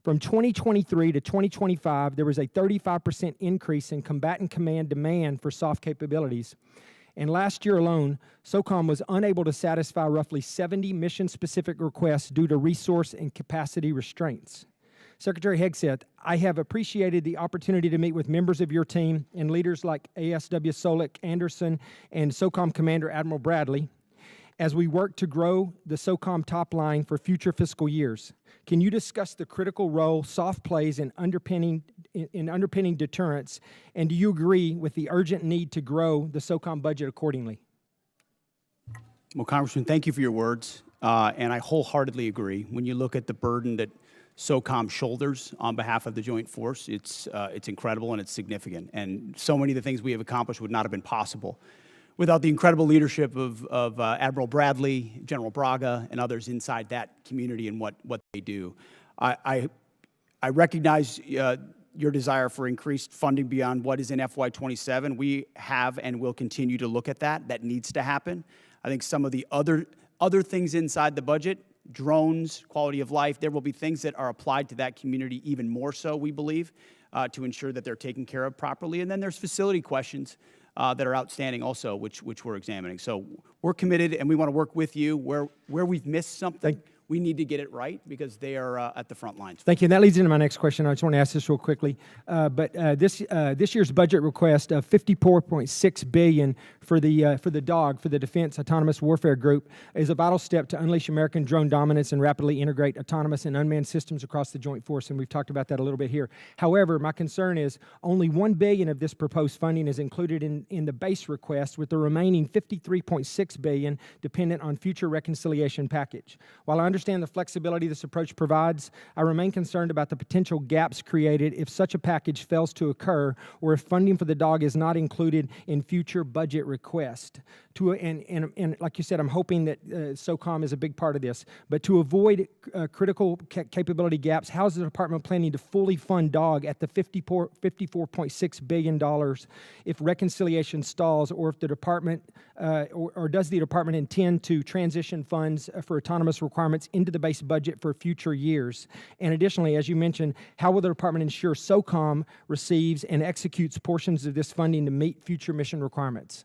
From 2023 to 2025, there was a 35% increase in combatant command demand for soft capabilities. And last year alone, SOCOM was unable to satisfy roughly 70 mission-specific requests due to resource and capacity restraints. Secretary Hegseth, I have appreciated the opportunity to meet with members of your team and leaders like ASW Solik Anderson and SOCOM Commander Admiral Bradley as we work to grow the SOCOM top line for future fiscal years. Can you discuss the critical role soft plays in underpinning deterrence, and do you agree with the urgent need to grow the SOCOM budget accordingly? Well, Congressman, thank you for your words, and I wholeheartedly agree. When you look at the burden that SOCOM shoulders on behalf of the Joint Force, it's incredible and it's significant. And so many of the things we have accomplished would not have been possible without the incredible leadership of Admiral Bradley, General Braga, and others inside that community and what they do. I recognize your desire for increased funding beyond what is in FY27. We have and will continue to look at that. That needs to happen. I think some of the other things inside the budget, drones, quality of life, there will be things that are applied to that community even more so, we believe, to ensure that they're taken care of properly. And then there's facility questions that are outstanding also, which we're examining. So we're committed, and we want to work with you. Where we've missed something, we need to get it right because they are at the front lines. Thank you. And that leads into my next question. I just want to ask this real quickly. This year's budget request of $54.6 billion for the DAWG, for the Defense Autonomous Warfare Group, is a vital step to unleash American drone dominance and rapidly integrate autonomous and unmanned systems across the joint force. And we've talked about that a little bit here. However, my concern is only $1 billion of this proposed funding is included in the base request, with the remaining $53.6 billion dependent on future reconciliation package. While I understand the flexibility this approach provides, I remain concerned about the potential gaps created if such a package fails to occur, or if funding for the DAWG is not included in future budget requests. And like you said, I'm hoping that SOCOM is a big part of this. But to avoid critical capability gaps, how is the department planning to fully fund DAWG at the $54.6 billion if reconciliation stalls, or if the department, or does the department intend to transition funds for autonomous requirements into the base budget for future years? And additionally, as you mentioned, how will the department ensure SOCOM receives and executes portions of this funding to meet future mission requirements?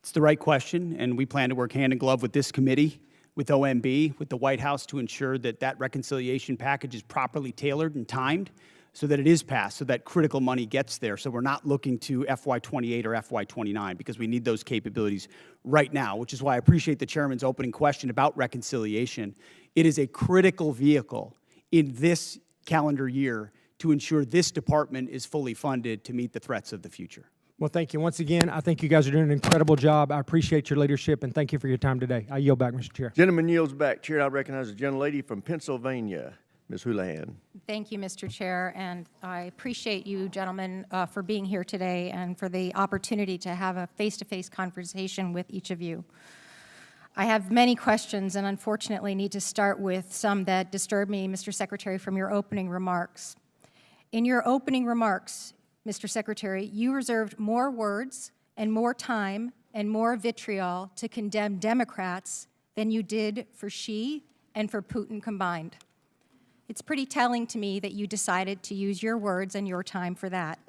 It's the right question, and we plan to work hand in glove with this committee, with OMB, with the White House to ensure that that reconciliation package is properly tailored and timed so that it is passed, so that critical money gets there. So we're not looking to FY28 or FY29 because we need those capabilities right now, which is why I appreciate the chairman's opening question about reconciliation. It is a critical vehicle in this calendar year to ensure this department is fully funded to meet the threats of the future. Well, thank you. Once again, I think you guys are doing an incredible job. I appreciate your leadership, and thank you for your time today. I yield back, Mr. Chair. Gentleman yields back. Chair, I recognize the gentlelady from Pennsylvania, Ms. Houlihan. Thank you, Mr. Chair, and I appreciate you gentlemen for being here today and for the opportunity to have a face-to-face conversation with each of you. I have many questions and unfortunately need to start with some that disturb me, Mr. Secretary, from your opening remarks. In your opening remarks, Mr. Secretary, you reserved more words and more time and more vitriol to condemn Democrats than you did for Xi and for Putin combined. It's pretty telling to me that you decided to use your words and your time for that.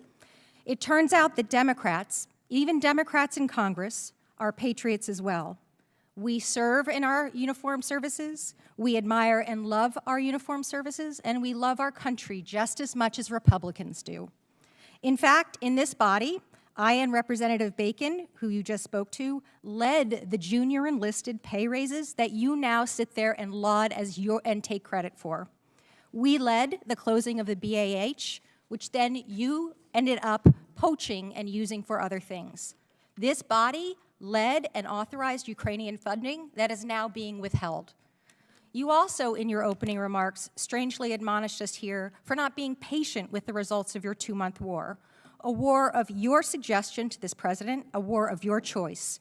It turns out that Democrats, even Democrats in Congress, are patriots as well. We serve in our uniformed services, we admire and love our uniformed services, and we love our country just as much as Republicans do. In fact, in this body, I and Representative Bacon, who you just spoke to, led the junior enlisted pay raises that you now sit there and laud and take credit for. We led the closing of the BAH, which then you ended up poaching and using for other things. This body led and authorized Ukrainian funding that is now being withheld. You also, in your opening remarks, strangely admonished us here for not being patient with the results of your 2-month war, a war of your suggestion to this president, a war of your choice,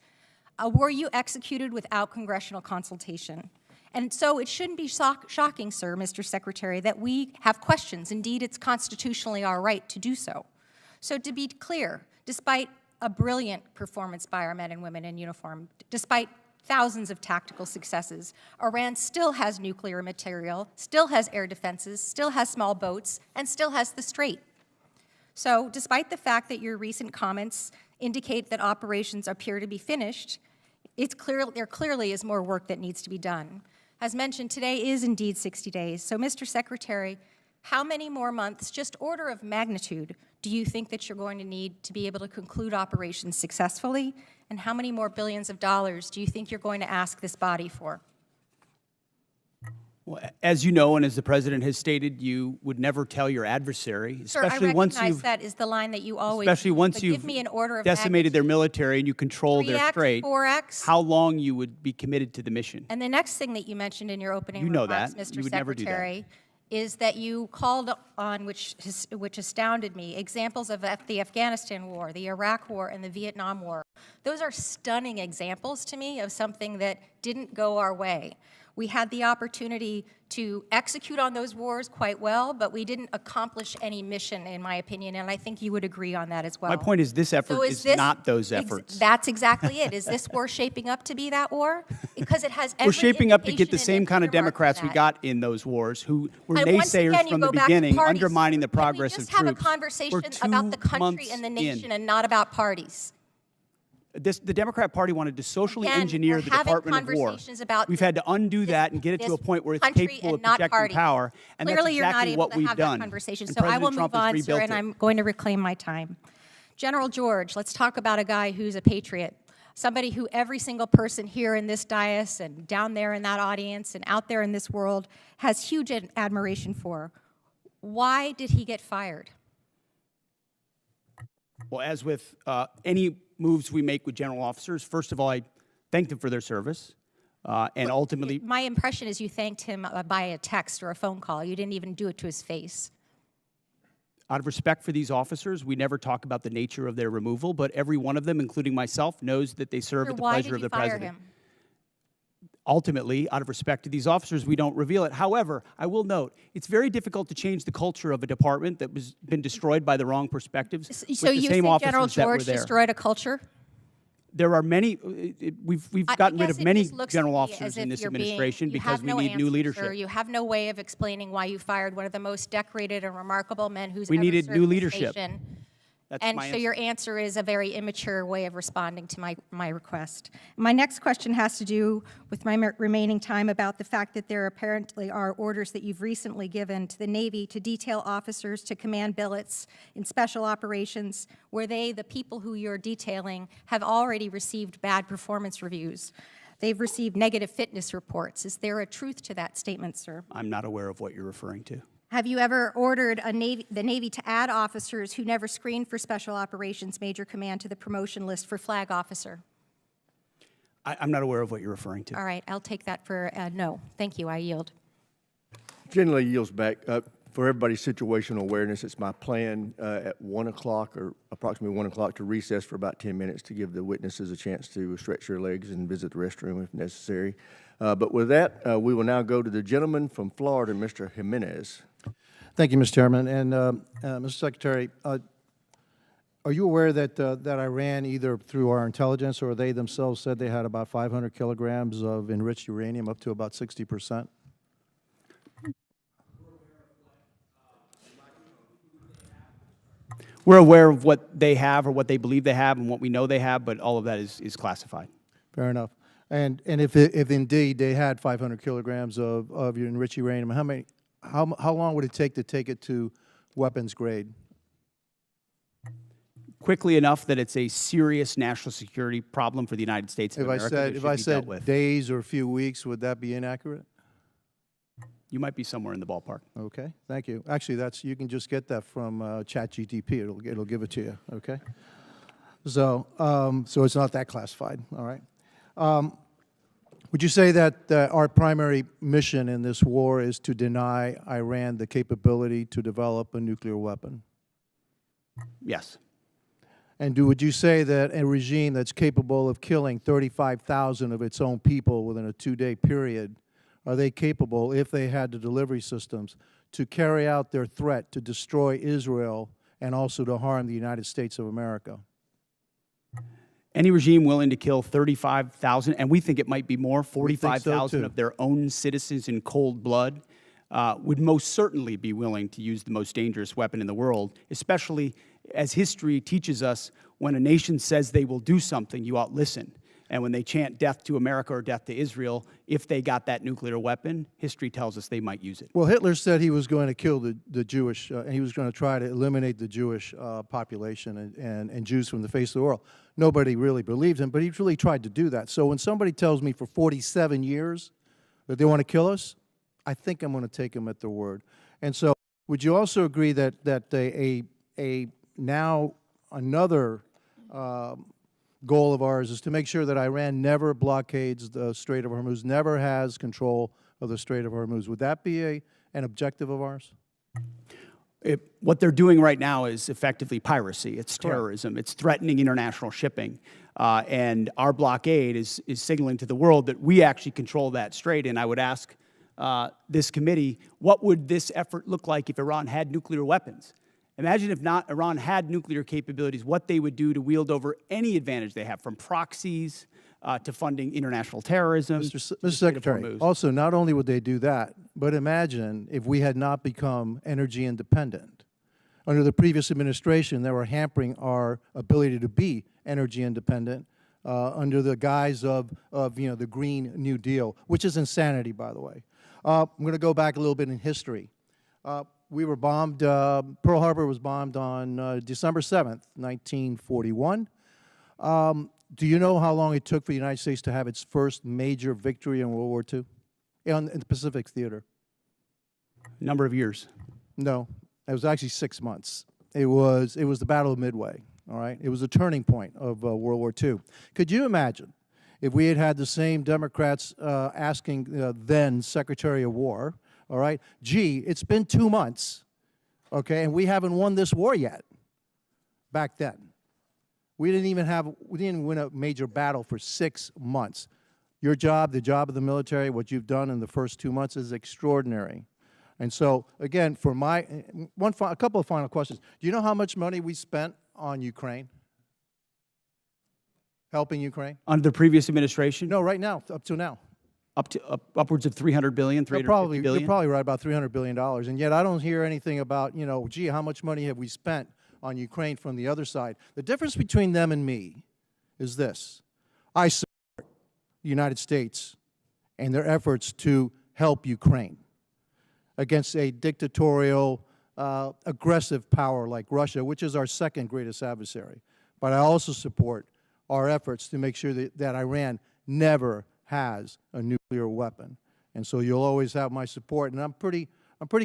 a war you executed without congressional consultation. And so it shouldn't be shocking, sir, Mr. Secretary, that we have questions. Indeed, it's constitutionally our right to do so. So to be clear, despite a brilliant performance by our men and women in uniform, despite thousands of tactical successes, Iran still has nuclear material, still has air defenses, still has small boats, and still has the Strait. So despite the fact that your recent comments indicate that operations appear to be finished, there clearly is more work that needs to be done. As mentioned, today is indeed 60 days. So Mr. Secretary, how many more months, just order of magnitude, do you think that you're going to need to be able to conclude operations successfully? And how many more billions of dollars do you think you're going to ask this body for? Well, as you know, and as the president has stated, you would never tell your adversary, Sir, I recognize that is the line that you always especially use, once but you've give me an order of decimated their military and you control their 3X, strait, 4X. how long you would be committed to the mission. And the next thing that you mentioned in your opening You know remarks, that. Mr. You would never do that. Secretary, is that you called on, which astounded me, examples of the Afghanistan war, the Iraq war, and the Vietnam war. Those are stunning examples to me of something that didn't go our way. We had the opportunity to execute on those wars quite well, but we didn't accomplish any mission, in my opinion, and I think you would agree on that as well. My point is this effort So is not those efforts. That's exactly it. Is this war shaping up to be that war? Because it has every We're shaping up to get the indication same and kind of earmark for Democrats we that. got in those wars who were And once naysayers again, you from the go back to beginning, parties. undermining the progress Can we of just have a troops. conversation We're about 2 the country months and the in. nation and not about parties? The Democrat Party wanted to socially Again, engineer we're the having Department of War. conversations about We've had to undo that and get it to a point where it's country capable of and not projecting party. power, and Clearly, that's you're not exactly able what to we've have done. that conversation. And So I will President Trump move has on, sir, rebuilt and it. I'm going to reclaim my time. General George, let's talk about a guy who's a patriot, somebody who every single person here in this dais and down there in that audience and out there in this world has huge admiration for. Why did he get fired? Well, as with any moves we make with general officers, first of all, I thank them for their service, and ultimately, My impression is you thanked him by a text or a phone call. You didn't even do it to his face. out of respect for these officers, we never talk about the nature of their removal, but every one of them, including myself, knows that they serve Sir, at the why pleasure did of you the fire president. him? Ultimately, out of respect to these officers, we don't reveal it. However, I will note, it's very difficult to change the culture of a department that was been destroyed by the wrong perspectives So with the you same think officers General that were George there. destroyed a culture? There are many, we've gotten rid guess of it many just looks general to me officers as in if this you're being- administration you because have we no need new answer, leadership. sir. You have no way of explaining why you fired one of the most decorated and remarkable men who's We ever needed served new this leadership. nation. That's And my so answer. your answer is a very immature way of responding to my request. My next question has to do with my remaining time about the fact that there apparently are orders that you've recently given to the Navy to detail officers to command billets in special operations where they, the people who you're detailing, have already received bad performance reviews. They've received negative fitness reports. Is there a truth to that statement, sir? I'm not aware of what you're referring to. Have you ever ordered the Navy to add officers who never screened for Special Operations Major Command to the promotion list for flag officer? I'm not aware of what you're referring to. All right, I'll take that for no. Thank you, I yield. Generally yields back. For everybody's situational awareness, it's my plan at 1 o'clock or approximately 1 o'clock to recess for about 10 minutes to give the witnesses a chance to stretch their legs and visit the restroom if necessary. But with that, we will now go to the gentleman from Florida, Mr. Jimenez. Thank you, Mr. Chairman. And Mr. Secretary, are you aware that that Iran, either through our intelligence or they themselves, said they had about 500 kilograms of enriched uranium, up to about 60%? We're aware of what they have or what they believe they have and what we know they have, but all of that is classified. Fair enough. And if indeed they had 500 kilograms of your enriched uranium, how long would it take it to weapons grade? Quickly enough that it's a serious national security problem for the United States of America. that If should I be dealt said with. days or a few weeks, would that be inaccurate? You might be somewhere in the ballpark. Okay, thank you. Actually, you can just get that from ChatGTP. It'll give it to you. Okay. So so it's not that classified. All right. Would you say that our primary mission in this war is to deny Iran the capability to develop a nuclear weapon? Yes. And would you say that a regime that's capable of killing 35,000 of its own people within a 2-day period, are they capable, if they had the delivery systems, to carry out their threat to destroy Israel and also to harm the United States of America? Any regime willing to kill 35,000, and we think it might be more, 45,000 too. of their own citizens in cold blood, would most certainly be willing to use the most dangerous weapon in the world, especially as history teaches us, when a nation says they will do something, you ought listen. And when they chant death to America or death to Israel, if they got that nuclear weapon, history tells us they might use it. Well, Hitler said he was going to kill the Jewish, and he was going to try to eliminate the Jewish population and Jews from the face of the world. Nobody really believed him, but he really tried to do that. So when somebody tells me for 47 years that they want to kill us, I think I'm going to take them at their word. And so would you also agree that now another goal of ours is to make sure that Iran never blockades the Strait of Hormuz, never has control of the Strait of Hormuz? Would that be an objective of ours? What they're doing right now is effectively piracy. It's Correct. terrorism. It's threatening international shipping. And our blockade is signaling to the world that we actually control that strait. And I would ask this committee, what would this effort look like if Iran had nuclear weapons? Imagine if not Iran had nuclear capabilities, what they would do to wield over any advantage they have, from proxies to funding international terrorism. Mr. Secretary, also, not only would they do that, but imagine if we had not become energy independent. Under the previous administration, they were hampering our ability to be energy independent under the guise of the Green New Deal, which is insanity, by the way. I'm going to go back a little bit in history. We were bombed, Pearl Harbor was bombed on December 7th, 1941. Do you know how long it took for the United States to have its first major victory in World War II? In the Pacific Theater? Number of years. No, it was actually 6 months. It was the Battle of Midway, all right? It was a turning point of World War II. Could you imagine if we had had the same Democrats asking then Secretary of War, all right, gee, it's been 2 months, okay, and we haven't won this war yet, back then. We didn't win a major battle for 6 months. Your job, the job of the military, what you've done in the first 2 months is extraordinary. And so, again, for a couple of final questions. Do you know how much money we spent on Ukraine? Helping Ukraine? Under the previous administration? No, right now, up to now. Upwards of $300 billion, $350 billion? You're probably right, about $300 billion. And yet I don't hear anything about, gee, how much money have we spent on Ukraine from the other side? The difference between them and me is this. I support the United States and their efforts to help Ukraine against a dictatorial, aggressive power like Russia, which is our second greatest adversary. But I also support our efforts to make sure that Iran never has a nuclear weapon. And so you'll always have my support, and I'm pretty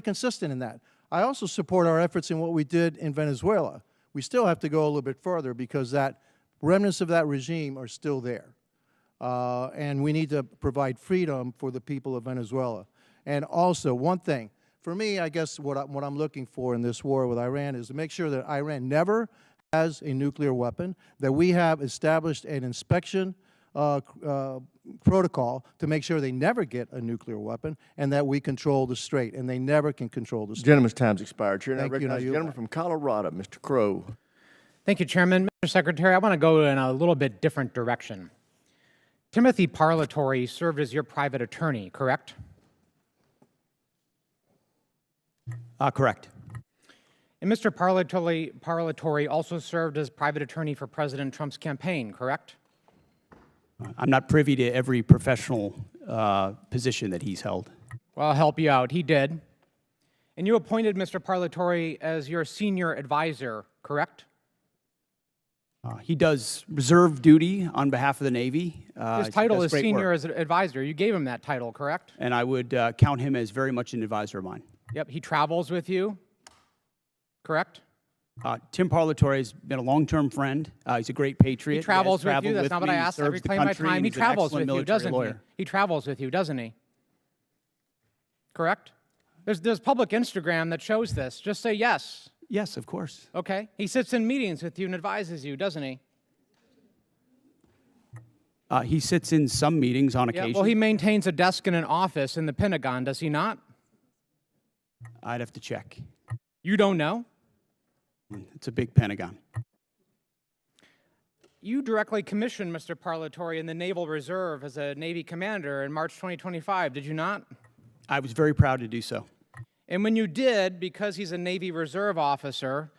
consistent in that. I also support our efforts in what we did in Venezuela. We still have to go a little bit further because that remnants of that regime are still there. And we need to provide freedom for the people of Venezuela. And also, one thing, for me, I guess what I'm looking for in this war with Iran is to make sure that Iran never has a nuclear weapon, that we have established an inspection protocol to make sure they never get a nuclear weapon, and that we control the strait, and they never can control the strait. Gentleman's time's expired. Chair, now Thank you. recognize the gentleman from Colorado, Mr. Crow. Thank you, Chairman. Mr. Secretary, I want to go in a little bit different direction. Timothy Parlatore served as your private attorney, correct? Correct. And Mr. Parlatore also served as private attorney for President Trump's campaign, correct? I'm not privy to every professional position that he's held. Well, I'll help you out. He did. And you appointed Mr. Parlatore as your senior advisor, correct? He does reserve duty on behalf of the Navy. His title is senior as an advisor. You gave him that title, correct? And I would count him as very much an advisor of mine. Yep, he travels with you, correct? Tim Parlatore has been a long-term friend. He's a great patriot. He travels with you. That's not what I asked. I Serves the reclaim my country, time. and He he's an travels excellent with you, military doesn't he? lawyer. He travels with you, doesn't he? Correct? There's public Instagram that shows this. Just say yes. Yes, of course. Okay. He sits in meetings with you and advises you, doesn't he? He sits in some meetings on occasion. Yeah, well, he maintains a desk in an office in the Pentagon, does he not? I'd have to check. You don't know? It's a big Pentagon. You directly commissioned Mr. Parlatore in the Naval Reserve as a Navy commander in March 2025, did you not? I was very proud to do so. And when you did, because he's a Navy Reserve officer,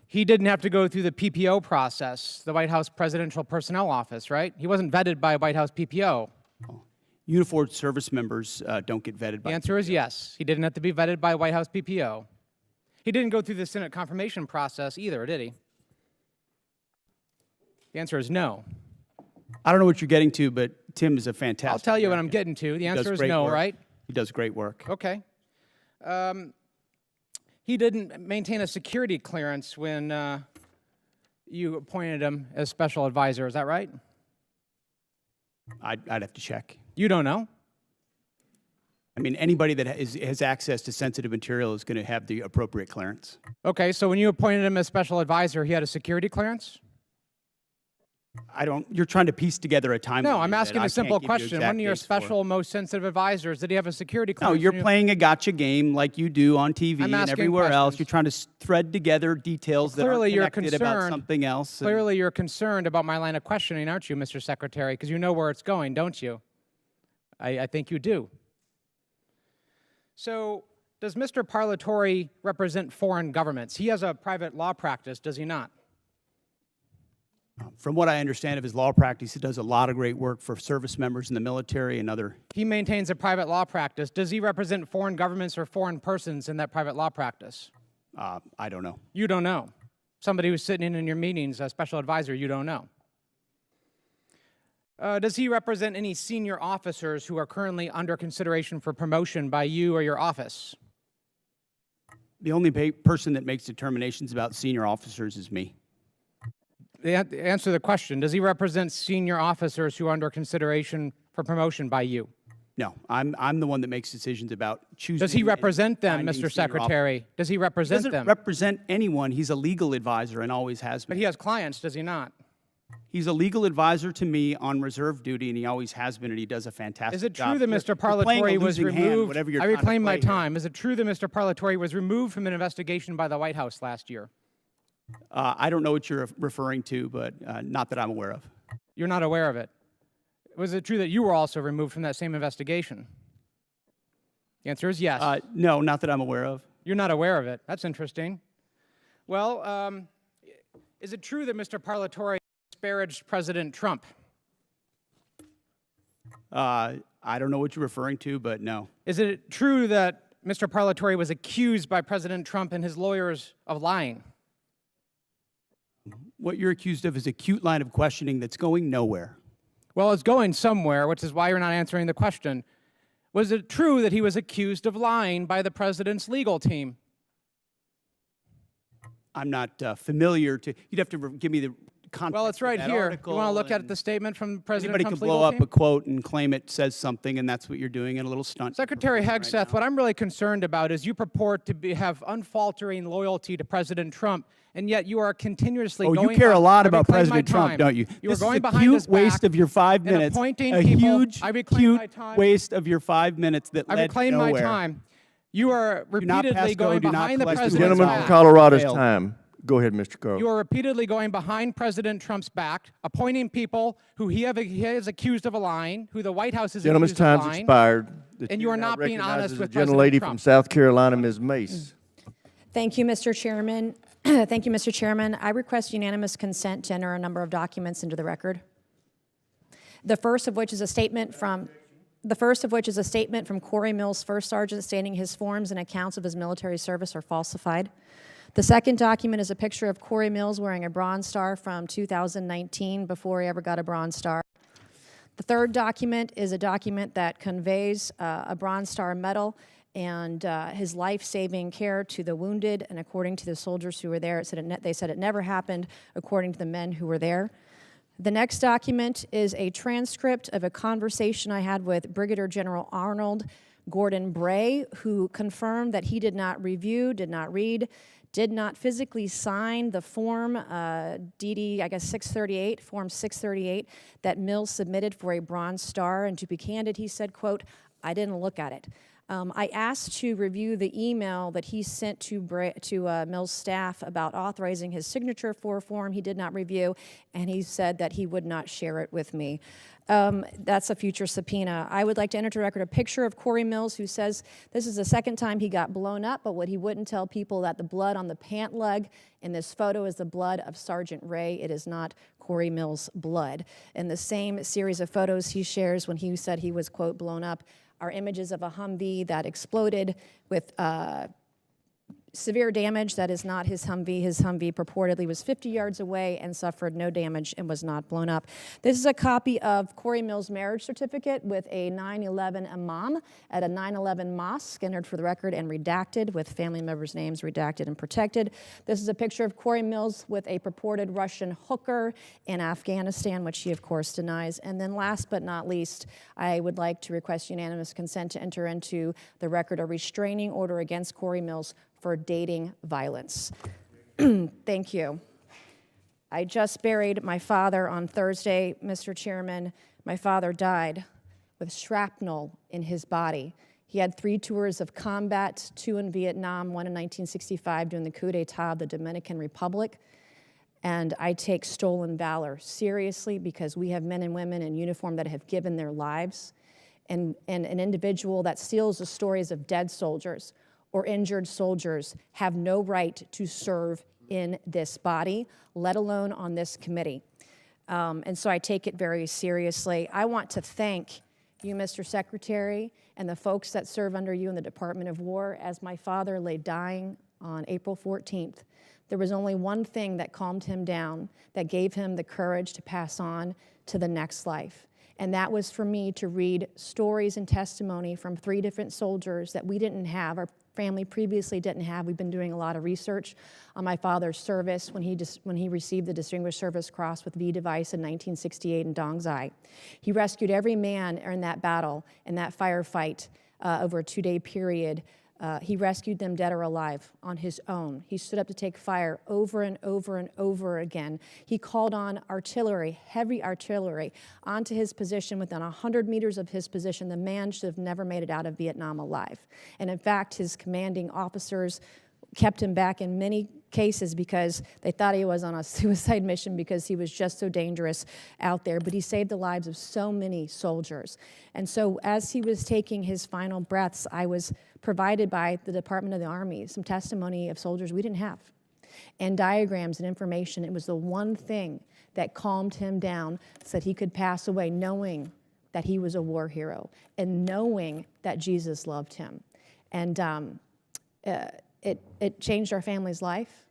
he didn't have to go through the PPO process, the White House Presidential Personnel Office, right? He wasn't vetted by White House PPO. Uniformed service members don't get vetted by The answer is yes. He didn't have to be vetted by White House PPO. He didn't go through the Senate confirmation process either, did he? The answer is no. I don't know what you're getting to, but Tim is a fantastic I'll tell you what I'm American. getting to. The He does answer is great no, work. right? He does great work. Okay. He didn't maintain a security clearance when you appointed him as special advisor. Is that right? I'd have to check. You don't know? I mean, anybody that has access to sensitive material is going to have the appropriate clearance. Okay, so when you appointed him as special advisor, he had a security clearance? You're trying to piece together a timeline. No, I'm asking that I a simple can't give you question. exact One of your dates for. special, most sensitive advisors, did he have a security No, clearance? you're playing a gotcha game like you do on TV I'm and asking everywhere else. questions. You're trying to thread together details that Clearly, you're aren't connected about concerned. something else. Clearly, you're concerned about my line of questioning, aren't you, Mr. Secretary? Because you know where it's going, don't you? I think you do. So, does Mr. Parlatore represent foreign governments? He has a private law practice, does he not? From what I understand of his law practice, he does a lot of great work for service members in the military and other. He maintains a private law practice. Does he represent foreign governments or foreign persons in that private law practice? I don't know. You don't know. Somebody who's sitting in your meetings, a special advisor, you don't know. Does he represent any senior officers who are currently under consideration for promotion by you or your office? The only person that makes determinations about senior officers is me. Answer the question. Does he represent senior officers who are under consideration for promotion by you? No, I'm the one that makes decisions about choosing. Does he represent them, finding Mr. senior Secretary? Does he represent them? He doesn't represent anyone. He's a legal advisor and always has been. But he has clients, does he not? He's a legal advisor to me on reserve duty, and he always has been, and he does a fantastic job. Is it true that Mr. You're playing a Parlatore was losing hand, removed? whatever you're I trying to reclaim my play here. time. Is it true that Mr. Parlatore was removed from an investigation by the White House last year? I don't know what you're referring to, but not that I'm aware of. You're not aware of it. Was it true that you were also removed from that same investigation? The answer is yes. No, not that I'm aware of. You're not aware of it. That's interesting. Well, is it true that Mr. Parlatore disparaged President Trump? I don't know what you're referring to, but no. Is it true that Mr. Parlatore was accused by President Trump and his lawyers of lying? What you're accused of is a cute line of questioning that's going nowhere. Well, it's going somewhere, which is why you're not answering the question. Was it true that he was accused of lying by the president's legal team? I'm not familiar to. You'd have to give me the context. Well, it's right of that here. article, You want to look and at the statement from President anybody Trump's could blow legal up team? a quote and claim it says something, and that's what you're doing in a little stunt. Secretary Hegseth, what I'm really concerned about is you purport to have unfaltering loyalty to President Trump, and yet you are continuously going. You care a lot I about reclaim my President Trump, time. don't you? You This are going is a behind cute his waste back of your 5 and minutes. appointing A people. huge, I reclaim cute my time. waste of your 5 minutes that I led reclaim my nowhere. time. You are Do not repeatedly pass go, going do not behind the collect president's Gentleman back. from Colorado's Failed. time. Go ahead, Mr. Carl. You are repeatedly going behind President Trump's back, appointing people who he is accused of lying, who the White House is Gentleman's accused of time's lying. expired. The And you chair are now not being recognizes honest with the gentlelady President from Trump. South Carolina, Ms. Mace. Thank you, Mr. Chairman. Thank you, Mr. Chairman. I request unanimous consent to enter a number of documents into the record. The first of which is a statement from Corey Mills, First Sergeant, stating his forms and accounts of his military service are falsified. The second document is a picture of Corey Mills wearing a Bronze Star from 2019, before he ever got a Bronze Star. The third document is a document that conveys a Bronze Star medal and his life-saving care to the wounded, and according to the soldiers who were there, they said it never happened, according to the men who were there. The next document is a transcript of a conversation I had with Brigadier General Arnold Gordon Bray, who confirmed that he did not review, did not read, did not physically sign the form, DD, I guess 638, form 638, that Mills submitted for a Bronze Star. And to be candid, he said, quote, "I didn't look at it." I asked to review the email that he sent to Mills' staff about authorizing his signature for a form he did not review, and he said that he would not share it with me. That's a future subpoena. I would like to enter to record a picture of Corey Mills, who says this is the second time he got blown up, but what he wouldn't tell people that the blood on the pant leg in this photo is the blood of Sergeant Ray. It is not Corey Mills' blood. In the same series of photos he shares when he said he was, quote, blown up, are images of a Humvee that exploded with severe damage. That is not his Humvee. His Humvee purportedly was 50 yards away and suffered no damage and was not blown up. This is a copy of Corey Mills' marriage certificate with a 9/11 imam at a 9/11 mosque, entered for the record and redacted, with family members' names redacted and protected. This is a picture of Corey Mills with a purported Russian hooker in Afghanistan, which he, of course, denies. And then last but not least, I would like to request unanimous consent to enter into the record a restraining order against Corey Mills for dating violence. Thank you. I just buried my father on Thursday, Mr. Chairman. My father died with shrapnel in his body. He had 3 tours of combat, 2 in Vietnam, 1 in 1965 during the coup d'etat of the Dominican Republic. And I take stolen valor seriously, because we have men and women in uniform that have given their lives. And an individual that steals the stories of dead soldiers or injured soldiers have no right to serve in this body, let alone on this committee. And so I take it very seriously. I want to thank you, Mr. Secretary, and the folks that serve under you in the Department of War. As my father lay dying on April 14th, there was only one thing that calmed him down, that gave him the courage to pass on to the next life. And that was for me to read stories and testimony from 3 different soldiers that we didn't have, our family previously didn't have. We've been doing a lot of research on my father's service when he received the Distinguished Service Cross with V device in 1968 in Dong Zai. He rescued every man in that battle, in that firefight, over a 2-day period. He rescued them dead or alive on his own. He stood up to take fire over and over and over again. He called on artillery, heavy artillery, onto his position. Within 100 meters of his position, the man should have never made it out of Vietnam alive. And in fact, his commanding officers kept him back in many cases because they thought he was on a suicide mission because he was just so dangerous out there. But he saved the lives of so many soldiers. And so as he was taking his final breaths, I was provided by the Department of the Army some testimony of soldiers we didn't have, and diagrams and information. It was the one thing that calmed him down so that he could pass away knowing that he was a war hero and knowing that Jesus loved him. And it changed our family's life,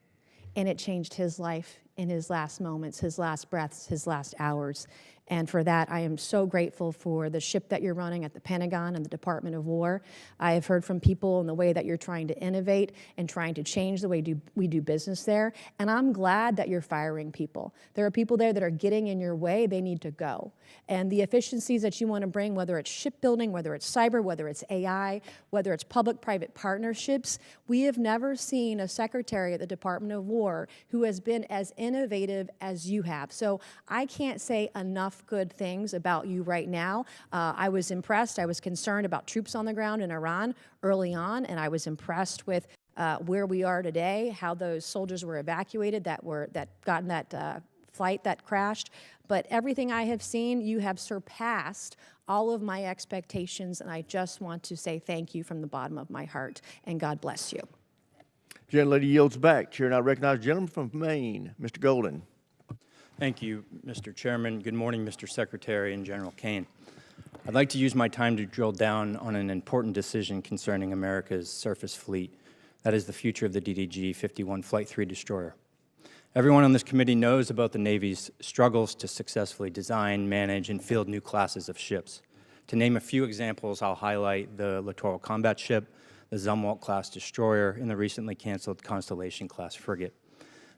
and it changed his life in his last moments, his last breaths, his last hours. And for that, I am so grateful for the ship that you're running at the Pentagon and the Department of War. I have heard from people in the way that you're trying to innovate and trying to change the way we do business there. And I'm glad that you're firing people. There are people there that are getting in your way. They need to go. And the efficiencies that you want to bring, whether it's shipbuilding, whether it's cyber, whether it's AI, whether it's public-private partnerships, we have never seen a secretary at the Department of War who has been as innovative as you have. So I can't say enough good things about you right now. I was impressed. I was concerned about troops on the ground in Iran early on, and I was impressed with where we are today, how those soldiers were evacuated that got in that flight that crashed. But everything I have seen, you have surpassed all of my expectations, and I just want to say thank you from the bottom of my heart, and God bless you. Gentlelady yields back. Chair now recognizes the gentleman from Maine, Mr. Golden. Thank you, Mr. Chairman. Good morning, Mr. Secretary and General Caine. I'd like to use my time to drill down on an important decision concerning America's surface fleet. That is the future of the DDG-51 Flight 3 destroyer. Everyone on this committee knows about the Navy's struggles to successfully design, manage, and field new classes of ships. To name a few examples, I'll highlight the Littoral Combat Ship, the Zumwalt-class destroyer, and the recently canceled Constellation-class frigate.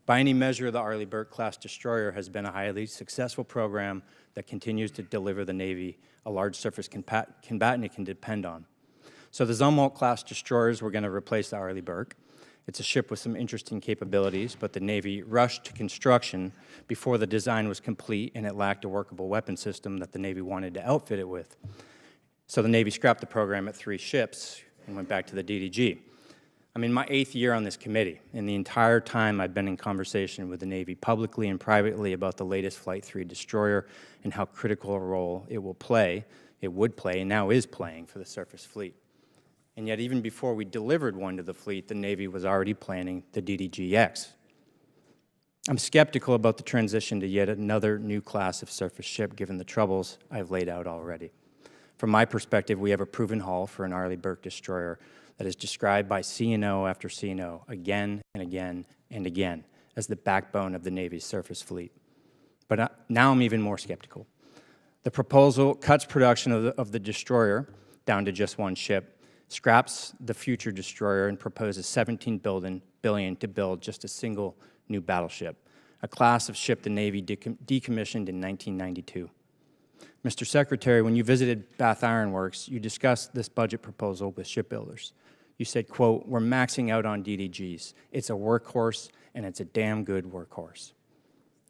By any measure, the Arleigh Burke-class destroyer has been a highly successful program that continues to deliver the Navy a large surface combatant it can depend on. So the Zumwalt-class destroyers were going to replace the Arleigh Burke. It's a ship with some interesting capabilities, but the Navy rushed to construction before the design was complete, and it lacked a workable weapon system that the Navy wanted to outfit it with. So the Navy scrapped the program at 3 ships and went back to the DDG. I'm in my 8th year on this committee, and the entire time I've been in conversation with the Navy publicly and privately about the latest Flight 3 destroyer and how critical a role it would play, and now is playing for the surface fleet. And yet, even before we delivered one to the fleet, the Navy was already planning the DDG-X. I'm skeptical about the transition to yet another new class of surface ship, given the troubles I've laid out already. From my perspective, we have a proven hull for an Arleigh Burke destroyer that is described by CNO after CNO again and again and again as the backbone of the Navy's surface fleet. But now I'm even more skeptical. The proposal cuts production of the destroyer down to just 1 ship, scraps the future destroyer, and proposes $17 billion to build just a single new battleship, a class of ship the Navy decommissioned in 1992. Mr. Secretary, when you visited Bath Iron Works, you discussed this budget proposal with shipbuilders. You said, quote, "We're maxing out on DDGs. It's a workhorse, and it's a damn good workhorse."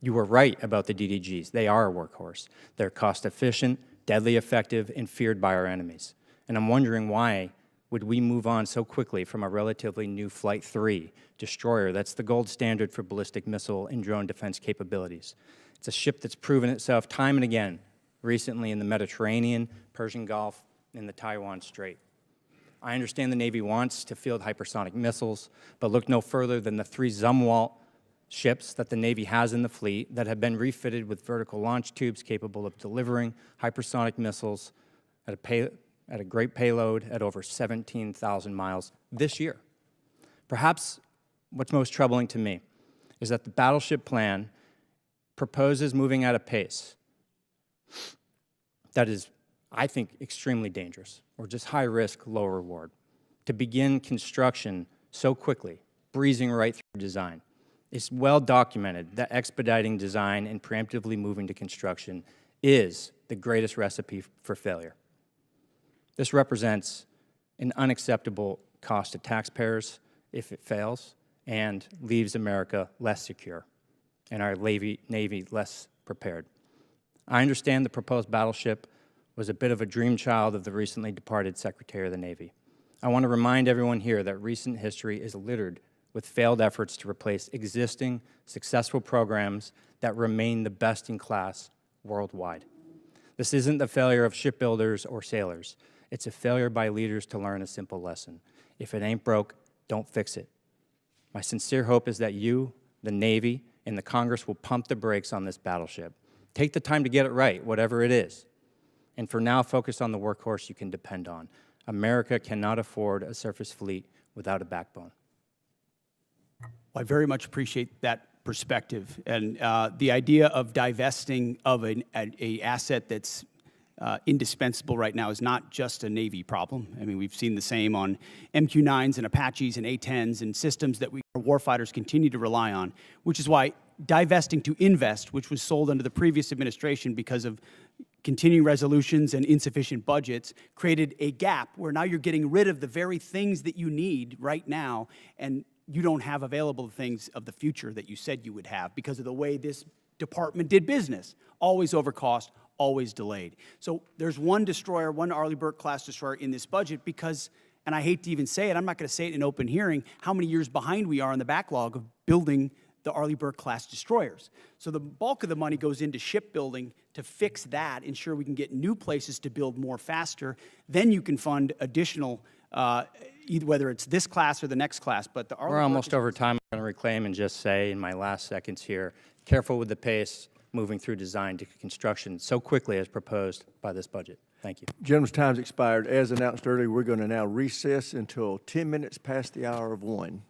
You were right about the DDGs. They are a workhorse. They're cost-efficient, deadly effective, and feared by our enemies. And I'm wondering why would we move on so quickly from a relatively new Flight 3 destroyer that's the gold standard for ballistic missile and drone defense capabilities. It's a ship that's proven itself time and again, recently in the Mediterranean, Persian Gulf, and the Taiwan Strait. I understand the Navy wants to field hypersonic missiles, but look no further than the 3 Zumwalt ships that the Navy has in the fleet that have been refitted with vertical launch tubes capable of delivering hypersonic missiles at a great payload at over 17,000 miles this year. Perhaps what's most troubling to me is that the battleship plan proposes moving at a pace that is, I think, extremely dangerous, or just high risk, low reward. To begin construction so quickly, breezing right through design. It's well documented that expediting design and preemptively moving to construction is the greatest recipe for failure. This represents an unacceptable cost to taxpayers if it fails, and leaves America less secure and our Navy less prepared. I understand the proposed battleship was a bit of a dream child of the recently departed Secretary of the Navy. I want to remind everyone here that recent history is littered with failed efforts to replace existing successful programs that remain the best in class worldwide. This isn't the failure of shipbuilders or sailors. It's a failure by leaders to learn a simple lesson. If it ain't broke, don't fix it. My sincere hope is that you, the Navy, and the Congress will pump the brakes on this battleship. Take the time to get it right, whatever it is. And for now, focus on the workhorse you can depend on. America cannot afford a surface fleet without a backbone. Well, I very much appreciate that perspective. And the idea of divesting of an asset that's indispensable right now is not just a Navy problem. I mean, we've seen the same on MQ-9s and Apaches and A-10s and systems that our warfighters continue to rely on, which is why divesting to invest, which was sold under the previous administration because of continuing resolutions and insufficient budgets, created a gap where now you're getting rid of the very things that you need right now, and you don't have available things of the future that you said you would have because of the way this department did business. Always over cost, always delayed. So there's one destroyer, one Arleigh Burke-class destroyer in this budget because, and I hate to even say it, I'm not going to say it in open hearing, how many years behind we are in the backlog of building the Arleigh Burke-class destroyers. So the bulk of the money goes into shipbuilding to fix that, ensure we can get new places to build more faster. Then you can fund additional, either whether it's this class or the next class. But the Arleigh We're almost over time. I'm going to reclaim and just say in my last seconds here, careful with the pace moving through design to construction so quickly as proposed by this budget. Thank you. Gentlemen's time's expired. As announced earlier, we're going to now recess until 10 minutes past the hour of 1.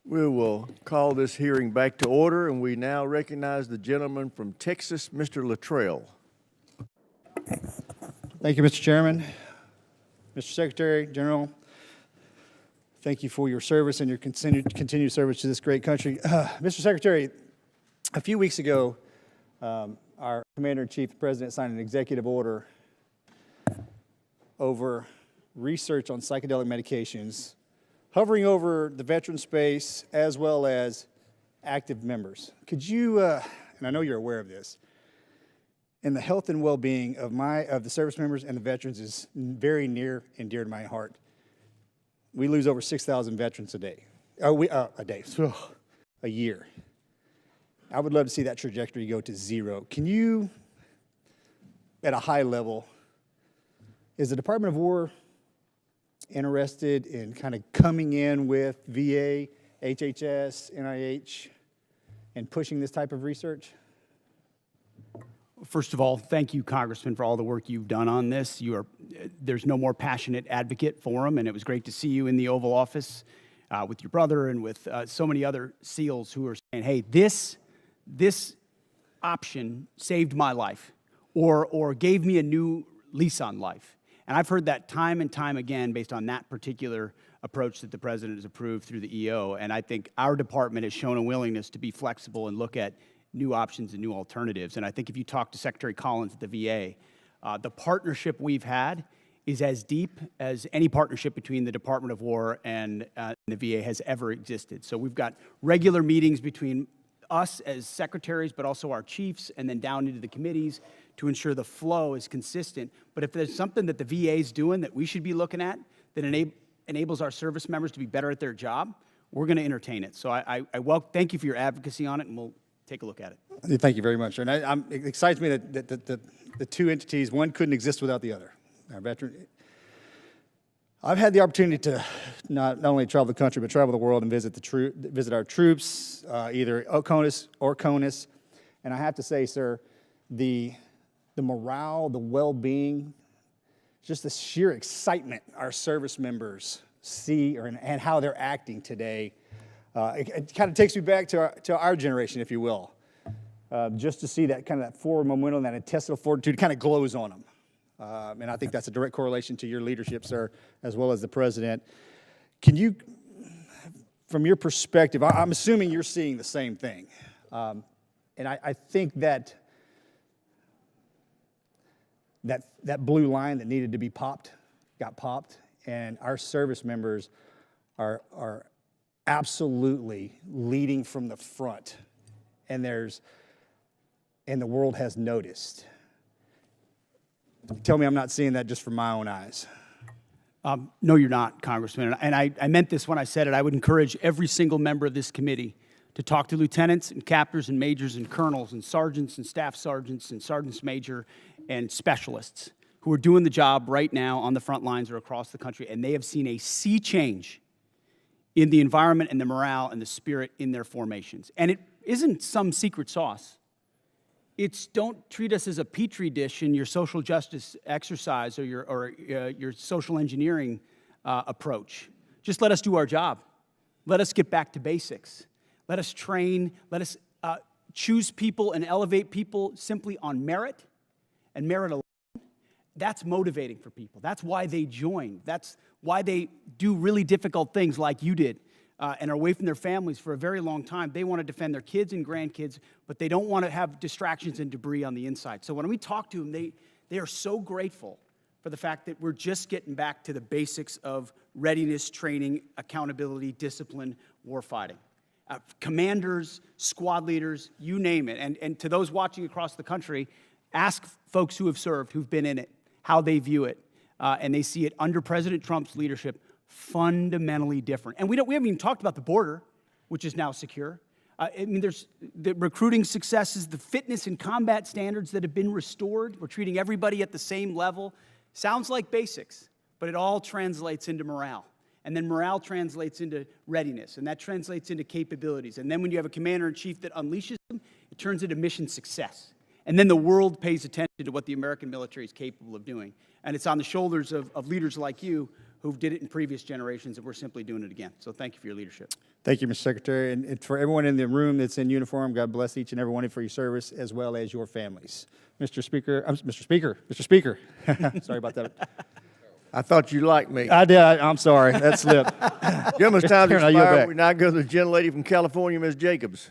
We will call this hearing back to order, and we now recognize the gentleman from Texas, Mr. Luttrell. Thank you, Mr. Chairman. Mr. Secretary General, thank you for your service and your continued service to this great country. Mr. Secretary, a few weeks ago, our Commander-in-Chief, the President, signed an executive order over research on psychedelic medications, hovering over the veteran space as well as active members. Could you, and I know you're aware of this, and the health and well-being of the service members and the veterans is very near and dear to my heart. We lose over 6,000 veterans a day. A year. I would love to see that trajectory go to zero. Can you, at a high level, is the Department of War interested in kind of coming in with VA, HHS, NIH, and pushing this type of research? First of all, thank you, Congressman, for all the work you've done on this. There's no more passionate advocate for them, and it was great to see you in the Oval Office with your brother and with so many other SEALs who are saying, hey, this option saved my life or gave me a new lease on life. And I've heard that time and time again based on that particular approach that the President has approved through the EO, and I think our department has shown a willingness to be flexible and look at new options and new alternatives. And I think if you talk to Secretary Collins at the VA, the partnership we've had is as deep as any partnership between the Department of War and the VA has ever existed. So we've got regular meetings between us as secretaries, but also our chiefs, and then down into the committees to ensure the flow is consistent. But if there's something that the VA is doing that we should be looking at that enables our service members to be better at their job, we're going to entertain it. So thank you for your advocacy on it, and we'll take a look at it. Thank you very much. And it excites me that the two entities, one couldn't exist without the other. Our veteran. I've had the opportunity to not only travel the country, but travel the world and visit our troops, either OCONUS or CONUS. And I have to say, sir, the morale, the well-being, just the sheer excitement our service members see and how they're acting today, it kind of takes me back to our generation, if you will, just to see that kind of that forward momentum, that intestinal fortitude kind of glows on them. And I think that's a direct correlation to your leadership, sir, as well as the President. Can you, from your perspective, I'm assuming you're seeing the same thing. And I think that blue line that needed to be popped got popped, and our service members are absolutely leading from the front, and the world has noticed. Tell me I'm not seeing that just from my own eyes. No, you're not, Congressman. And I meant this when I said it. I would encourage every single member of this committee to talk to lieutenants and captains and majors and colonels and sergeants and staff sergeants and sergeants major and specialists who are doing the job right now on the front lines or across the country, and they have seen a sea change in the environment and the morale and the spirit in their formations. And it isn't some secret sauce. It's don't treat us as a petri dish in your social justice exercise or your social engineering approach. Just let us do our job. Let us get back to basics. Let us train. Let us choose people and elevate people simply on merit and merit alone. That's motivating for people. That's why they join. That's why they do really difficult things like you did and are away from their families for a very long time. They want to defend their kids and grandkids, but they don't want to have distractions and debris on the inside. So when we talk to them, they are so grateful for the fact that we're just getting back to the basics of readiness, training, accountability, discipline, warfighting. Commanders, squad leaders, you name it. And to those watching across the country, ask folks who have served, who've been in it, how they view it. And they see it under President Trump's leadership fundamentally different. And we haven't even talked about the border, which is now secure. I mean, there's the recruiting successes, the fitness and combat standards that have been restored. We're treating everybody at the same level. Sounds like basics, but it all translates into morale. And then morale translates into readiness, and that translates into capabilities. And then when you have a commander-in-chief that unleashes them, it turns into mission success. And then the world pays attention to what the American military is capable of doing. And it's on the shoulders of leaders like you who did it in previous generations, and we're simply doing it again. So thank you for your leadership. Thank you, Mr. Secretary. And for everyone in the room that's in uniform, God bless each and every one of you for your service, as well as your families. Mr. Speaker, sorry about that. I thought you liked me. I did. I'm sorry. That slipped. Gentleman's time Chairman, I yield expired. back. We now go to the gentlelady from California, Ms. Jacobs.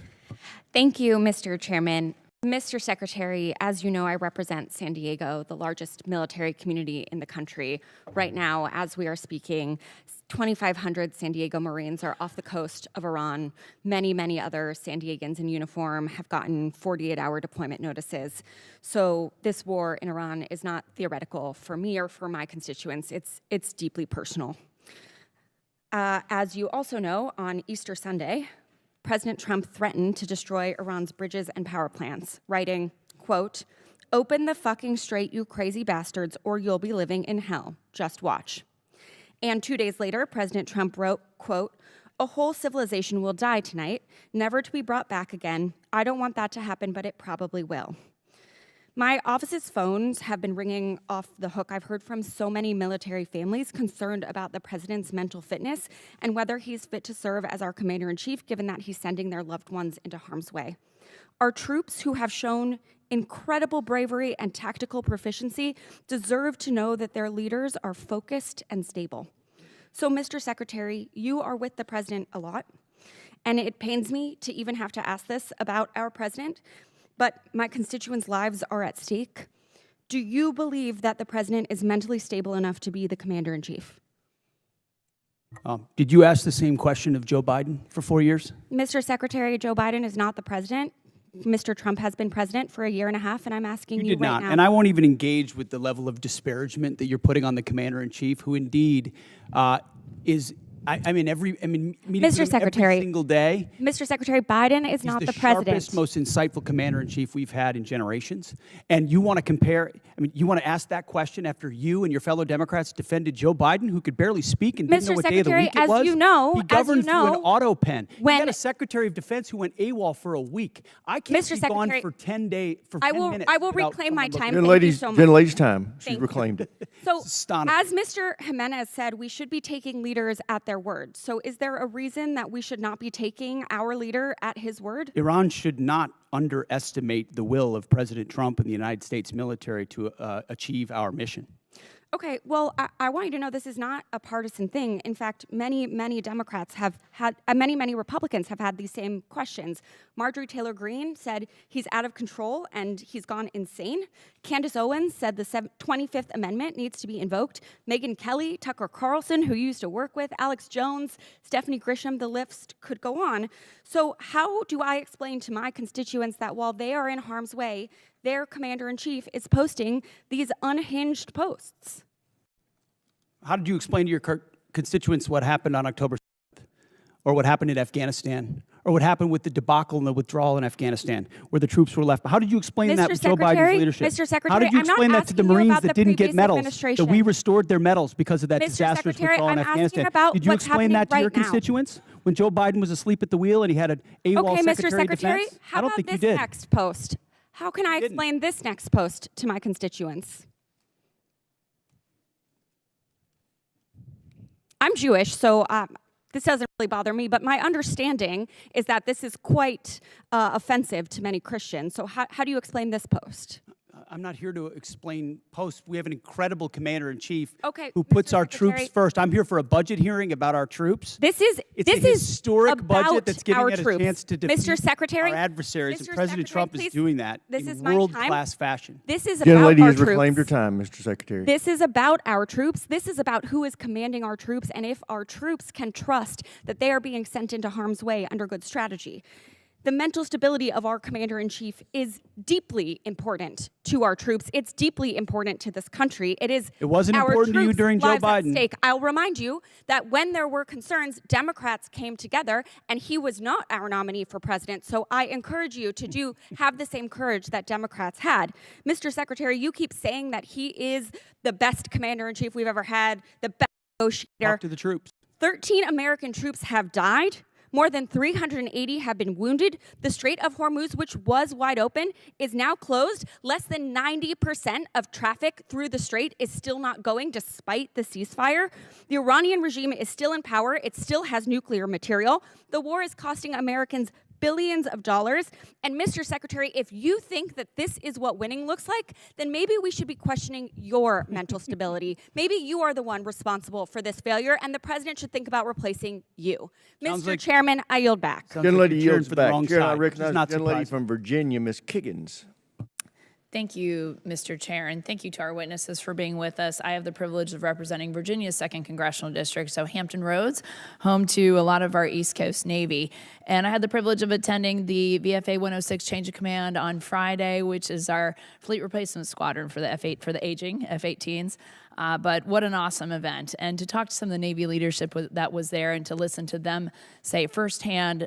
Thank you, Mr. Chairman. Mr. Secretary, as you know, I represent San Diego, the largest military community in the country. Right now, as we are speaking, 2,500 San Diego Marines are off the coast of Iran. Many, many other San Diegans in uniform have gotten 48-hour deployment notices. So this war in Iran is not theoretical for me or for my constituents. It's deeply personal. As you also know, on Easter Sunday, President Trump threatened to destroy Iran's bridges and power plants, writing, quote, "Open the fucking straight, you crazy bastards, or you'll be living in hell. Just watch." And 2 days later, President Trump wrote, quote, "A whole civilization will die tonight, never to be brought back again. I don't want that to happen, but it probably will." My office's phones have been ringing off the hook. I've heard from so many military families concerned about the president's mental fitness and whether he's fit to serve as our commander-in-chief, given that he's sending their loved ones into harm's way. Our troops, who have shown incredible bravery and tactical proficiency, deserve to know that their leaders are focused and stable. So, Mr. Secretary, you are with the president a lot, and it pains me to even have to ask this about our president, but my constituents' lives are at stake. Do you believe that the president is mentally stable enough to be the commander-in-chief? Did you ask the same question of Joe Biden for 4 years? Mr. Secretary, Joe Biden is not the president. Mr. Trump has been president for a year and a half, and I'm asking you did right not. now. And I won't even engage with the level of disparagement that you're putting on the commander-in-chief, who indeed is, meeting with him every single day. Mr. Secretary, Biden is not the president. He's the sharpest, most insightful commander-in-chief we've had in generations. And you want to compare, you want to ask that question after you and your fellow Democrats defended Joe Biden, who could barely speak and didn't know what day of the week it was? As you know, he governed through an auto pen. when you got a Secretary of Defense who went AWOL for a week. I can't Mr. be gone Secretary, for 10 days, for 10 minutes. I will without reclaim my someone time. looking- Thank you so much. Gentlelady's time. She Thank you. reclaimed it. So, astonishing. as Mr. Jimenez said, we should be taking leaders at their word. So is there a reason that we should not be taking our leader at his word? Iran should not underestimate the will of President Trump and the United States military to achieve our mission. Okay, well, I want you to know this is not a partisan thing. In fact, many Democrats have had, many Republicans have had these same questions. Marjorie Taylor Greene said he's out of control and he's gone insane. Candace Owens said the 25th Amendment needs to be invoked. Megyn Kelly, Tucker Carlson, who you used to work with, Alex Jones, Stephanie Grisham, the list could go on. So how do I explain to my constituents that while they are in harm's way, their commander-in-chief is posting these unhinged posts? How did you explain to your constituents what happened on October 7th, or what happened in Afghanistan, or what happened with the debacle and the withdrawal in Afghanistan, where the troops were left? How did you explain that with Joe Biden's leadership? Mr. Secretary, how did you I'm not explain that to the asking you Marines about that the didn't get previous medals, that administration. we restored their medals because of that Mr. disastrous Secretary, withdrawal in I'm asking Afghanistan? about Did you what's explain that to happening your right now. constituents when Joe Biden was asleep at the wheel and he had an AWOL Okay, Mr. Secretary of Secretary, Defense? how I don't about think this you did. next post? How can I explain this next post to my constituents? I'm Jewish, so this doesn't really bother me, but my understanding is that this is quite offensive to many Christians. So how do you explain this post? I'm not here to explain posts. We have an incredible commander-in-chief Okay, who puts Mr. our troops Secretary, first. I'm here for a budget hearing about our troops. This is It's a historic about budget that's giving our us troops. a chance to defeat Mr. Secretary, our adversaries, Mr. and President Secretary, Trump is please, doing that this in is my world-class time. fashion. This is about Gentlelady our has troops. reclaimed her time, Mr. Secretary. This is about our troops. This is about who is commanding our troops and if our troops can trust that they are being sent into harm's way under good strategy. The mental stability of our commander-in-chief is deeply important to our troops. It's deeply important to this country. It wasn't our important to you troops' during Joe lives at Biden. stake. I'll remind you that when there were concerns, Democrats came together, and he was not our nominee for president. So I encourage you to have the same courage that Democrats had. Mr. Secretary, you keep saying that he is the best commander-in-chief we've ever had, the best negotiator. Talk to the troops. 13 American troops have died. More than 380 have been wounded. The Strait of Hormuz, which was wide open, is now closed. Less than 90% of traffic through the strait is still not going despite the ceasefire. The Iranian regime is still in power. It still has nuclear material. The war is costing Americans billions of dollars. And Mr. Secretary, if you think that this is what winning looks like, then maybe we should be questioning your mental stability. Maybe you are the one responsible for this failure, and the president should think about replacing you. Mr. Chairman, I yield back. Gentlelady yields for the back. wrong Chair, I side. recognize She's not the gentlelady surprised. from Virginia, Ms. Kiggins. Thank you, Mr. Chair, and thank you to our witnesses for being with us. I have the privilege of representing Virginia's 2nd Congressional District, so Hampton Roads, home to a lot of our East Coast Navy. And I had the privilege of attending the VFA 106 Change of Command on Friday, which is our fleet replacement squadron for the F-8 for the aging F-18s. But what an awesome event. And to talk to some of the Navy leadership that was there and to listen to them say firsthand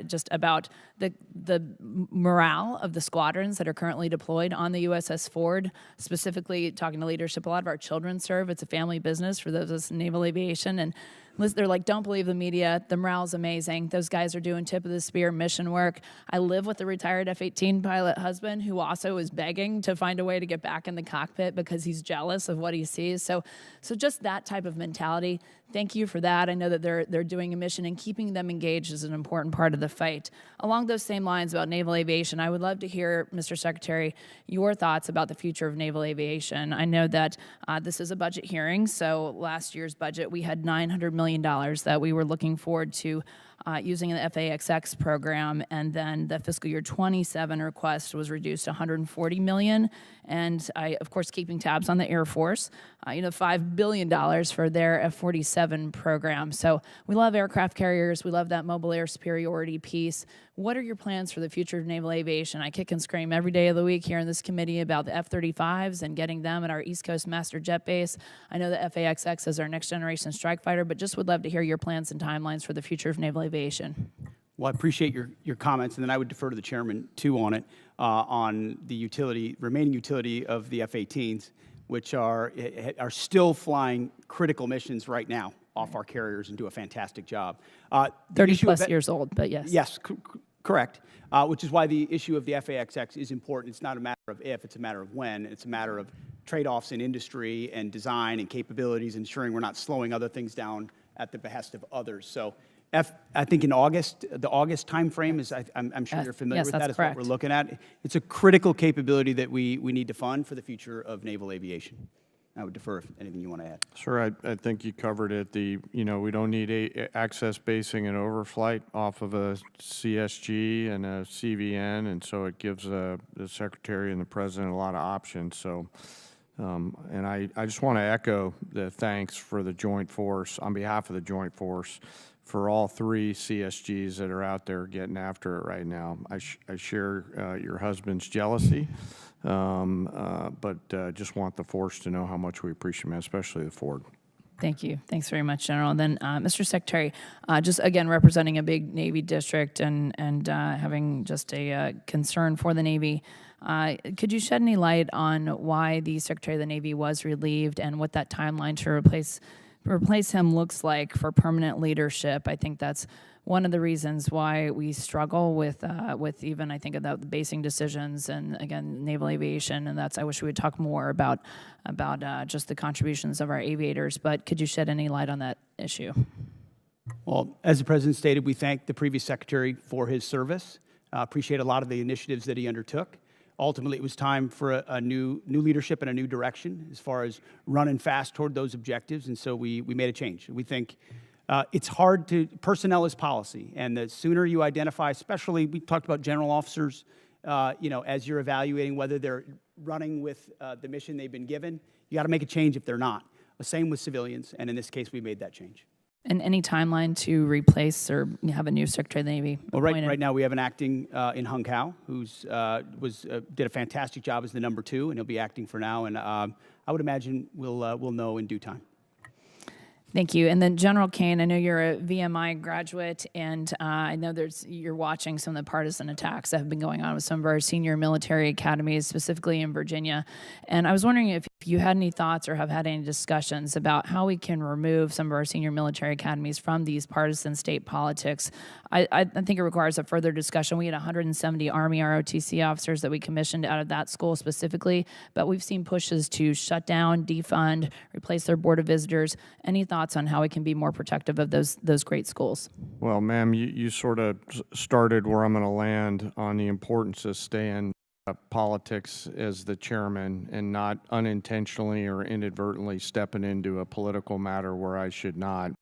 just about the morale of the squadrons that are currently deployed on the USS Ford, specifically talking to leadership. A lot of our children serve. It's a family business for those of us in naval aviation. And they're like, don't believe the media. The morale's amazing. Those guys are doing tip of the spear mission work. I live with a retired F-18 pilot husband who also is begging to find a way to get back in the cockpit because he's jealous of what he sees. So just that type of mentality. Thank you for that. I know that they're doing a mission, and keeping them engaged is an important part of the fight. Along those same lines about naval aviation, I would love to hear, Mr. Secretary, your thoughts about the future of naval aviation. I know that this is a budget hearing, so last year's budget, we had $900 million that we were looking forward to using in the FAXX program, and then the fiscal year 27 request was reduced to $140 million. And I, of course, keeping tabs on the Air Force, $5 billion for their F-47 program. So we love aircraft carriers. We love that mobile air superiority piece. What are your plans for the future of naval aviation? I kick and scream every day of the week here in this committee about the F-35s and getting them at our East Coast Master Jet Base. I know the FAXX is our next generation strike fighter, but just would love to hear your plans and timelines for the future of naval aviation. Well, I appreciate your comments, and then I would defer to the chairman, too, on it, on the remaining utility of the F-18s, which are still flying critical missions right now off our carriers and do a fantastic job. 30-plus years old, but yes. Yes, correct, which is why the issue of the FAXX is important. It's not a matter of if, it's a matter of when. It's a matter of trade-offs in industry and design and capabilities, ensuring we're not slowing other things down at the behest of others. So I think in August, the August timeframe is, I'm sure you're familiar with that. That's Is correct. what we're looking at. It's a critical capability that we need to fund for the future of naval aviation. I would defer if anything you want to add. Sir, I think you covered it. We don't need access basing and overflight off of a CSG and a CVN, and so it gives the Secretary and the President a lot of options. So, and I just want to echo the thanks for the Joint Force, on behalf of the Joint Force, for all 3 CSGs that are out there getting after it right now. I share your husband's jealousy, but just want the force to know how much we appreciate him, especially the Ford. Thank you. Thanks very much, General. And then, Mr. Secretary, just again representing a big Navy district and having just a concern for the Navy, could you shed any light on why the Secretary of the Navy was relieved and what that timeline to replace him looks like for permanent leadership? I think that's one of the reasons why we struggle with even, I think, about the basing decisions and, again, naval aviation, and I wish we would talk more about just the contributions of our aviators, but could you shed any light on that issue? Well, as the President stated, we thank the previous Secretary for his service. Appreciate a lot of the initiatives that he undertook. Ultimately, it was time for a new leadership and a new direction as far as running fast toward those objectives, and so we made a change. We think it's hard personnel is policy, and the sooner you identify, especially, we talked about general officers, as you're evaluating whether they're running with the mission they've been given, you got to make a change if they're not. The same with civilians, and in this case, we made that change. And any timeline to replace or have a new Secretary of the Navy Well, appointed? right now we have an acting in Hung Kao who's did a fantastic job as the number 2, and he'll be acting for now. And I would imagine we'll know in due time. Thank you. And then General Caine, I know you're a VMI graduate, and I know you're watching some of the partisan attacks that have been going on with some of our senior military academies, specifically in Virginia. And I was wondering if if you had any thoughts or have had any discussions about how we can remove some of our senior military academies from these partisan state politics. I think it requires a further discussion. We had 170 Army ROTC officers that we commissioned out of that school specifically, but we've seen pushes to shut down, defund, replace their board of visitors. Any thoughts on how we can be more protective of those great schools? Well, ma'am, you sort of started where I'm going to land on the importance of staying politics as the chairman and not unintentionally or inadvertently stepping into a political matter where I should not.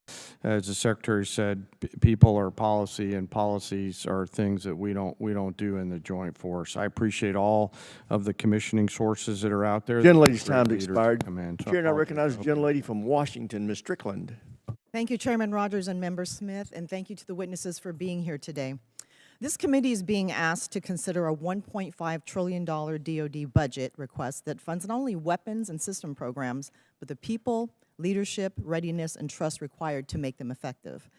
As the secretary said, people are policy, and policies are things that we don't do in the joint force. I appreciate all of the commissioning sources that are out there. Gentlelady's Great time's leaders expired. come in, so Chair, now apologize. recognize the gentlelady from Washington, Ms. Strickland. Thank you, Chairman Rogers and Member Smith, and thank you to the witnesses for being here today. This committee is being asked to consider a $1.5 trillion DoD budget request that funds not only weapons and system programs, but the people, leadership, readiness, and trust required to make them effective.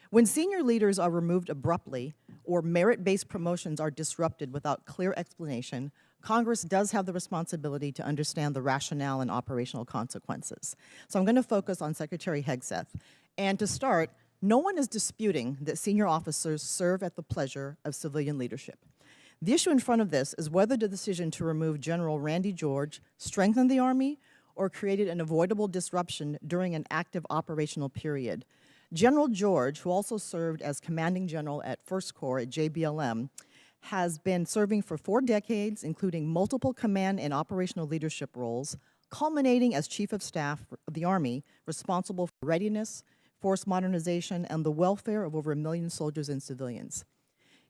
When senior leaders are removed abruptly or merit-based promotions are disrupted without clear explanation, Congress does have the responsibility to understand the rationale and operational consequences. So I'm going to focus on Secretary Hegseth. And to start, no one is disputing that senior officers serve at the pleasure of civilian leadership. The issue in front of this is whether the decision to remove General Randy George strengthened the Army or created an avoidable disruption during an active operational period. General George, who also served as commanding general at First Corps at JBLM, has been serving for 4 decades, including multiple command and operational leadership roles, culminating as Chief of Staff of the Army, responsible for readiness, force modernization, and the welfare of over 1 million soldiers and civilians.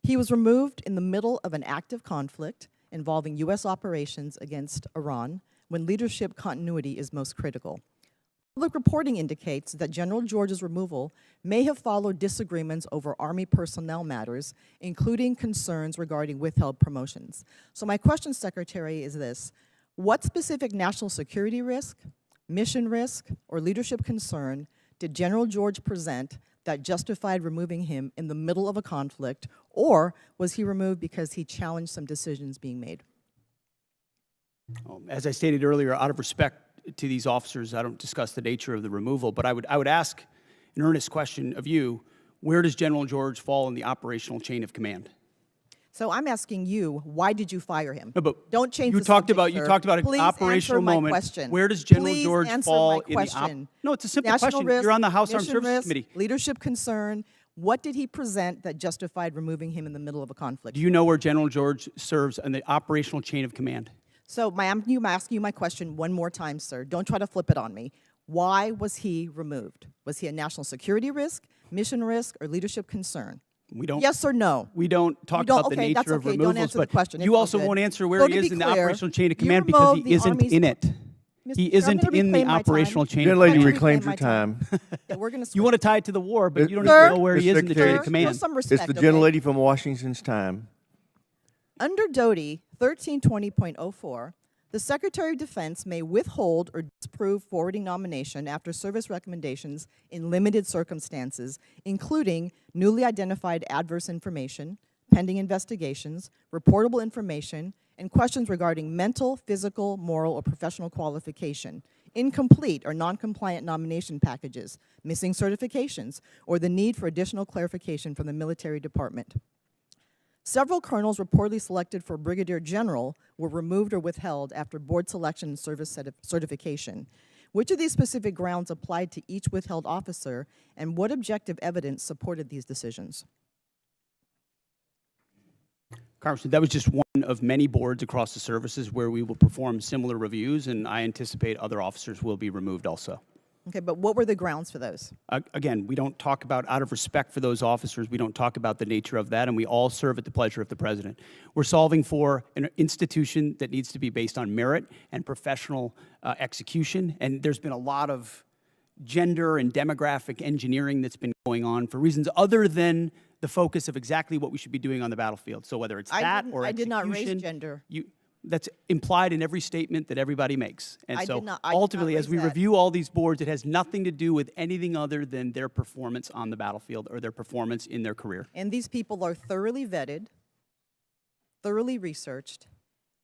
He was removed in the middle of an active conflict involving U.S. operations against Iran, when leadership continuity is most critical. Public reporting indicates that General George's removal may have followed disagreements over Army personnel matters, including concerns regarding withheld promotions. So my question, Secretary, is this: what specific national security risk, mission risk, or leadership concern did General George present that justified removing him in the middle of a conflict, or was he removed because he challenged some decisions being made? As I stated earlier, out of respect to these officers, I don't discuss the nature of the removal, but I would ask an earnest question of you: where does General George fall in the operational chain of command? So I'm asking you, why did you fire him? No, but don't change you the talked subject, about sir. you talked about an Please operational answer my moment. question. Where does General Please George answer fall my in question. No, it's a simple National question. risk, You're on the House Armed mission Services risk, Committee. Leadership concern. What did he present that justified removing him in the middle of a conflict? Do you know where General George serves in the operational chain of command? So I'm asking you my question one more time, sir. Don't try to flip it on me. Why was he removed? Was he a national security risk, mission risk, or leadership concern? We don't. Yes or no? We don't talk You don't- about the okay, that's nature of okay. Don't removals, answer the but question. It's you all also good. won't answer where So he to is be in the clear, operational chain of you command because removed he the isn't Army's- in it. Mr. He Chair, I'm isn't gonna in the reclaim my time. operational chain of Gentlelady command. reclaimed her Reclaim my time. Yeah, we're gonna You want to tie it to the war, but you don't Sir, even know where he is in the chain Secretary, of command. Show some It's respect, the okay? gentlelady from Washington's time. Under DOTI 1320.04, the Secretary of Defense may withhold or disapprove forwarding nomination after service recommendations in limited circumstances, including newly identified adverse information, pending investigations, reportable information, and questions regarding mental, physical, moral, or professional qualification, incomplete or non-compliant nomination packages, missing certifications, or the need for additional clarification from the military department. Several colonels reportedly selected for brigadier general were removed or withheld after board selection and service certification. Which of these specific grounds applied to each withheld officer, and what objective evidence supported these decisions? Congressman, that was just one of many boards across the services where we will perform similar reviews, and I anticipate other officers will be removed also. Okay, but what were the grounds for those? Again, we don't talk about, out of respect for those officers, we don't talk about the nature of that, and we all serve at the pleasure of the president. We're solving for an institution that needs to be based on merit and professional execution, and there's been a lot of gender and demographic engineering that's been going on for reasons other than the focus of exactly what we should be doing on the battlefield. So whether it's that or I did not raise execution, gender. that's implied in every statement that everybody makes. And I so did not raise ultimately, as we that. review all these boards, it has nothing to do with anything other than their performance on the battlefield or their performance in their career. And these people are thoroughly vetted, thoroughly researched,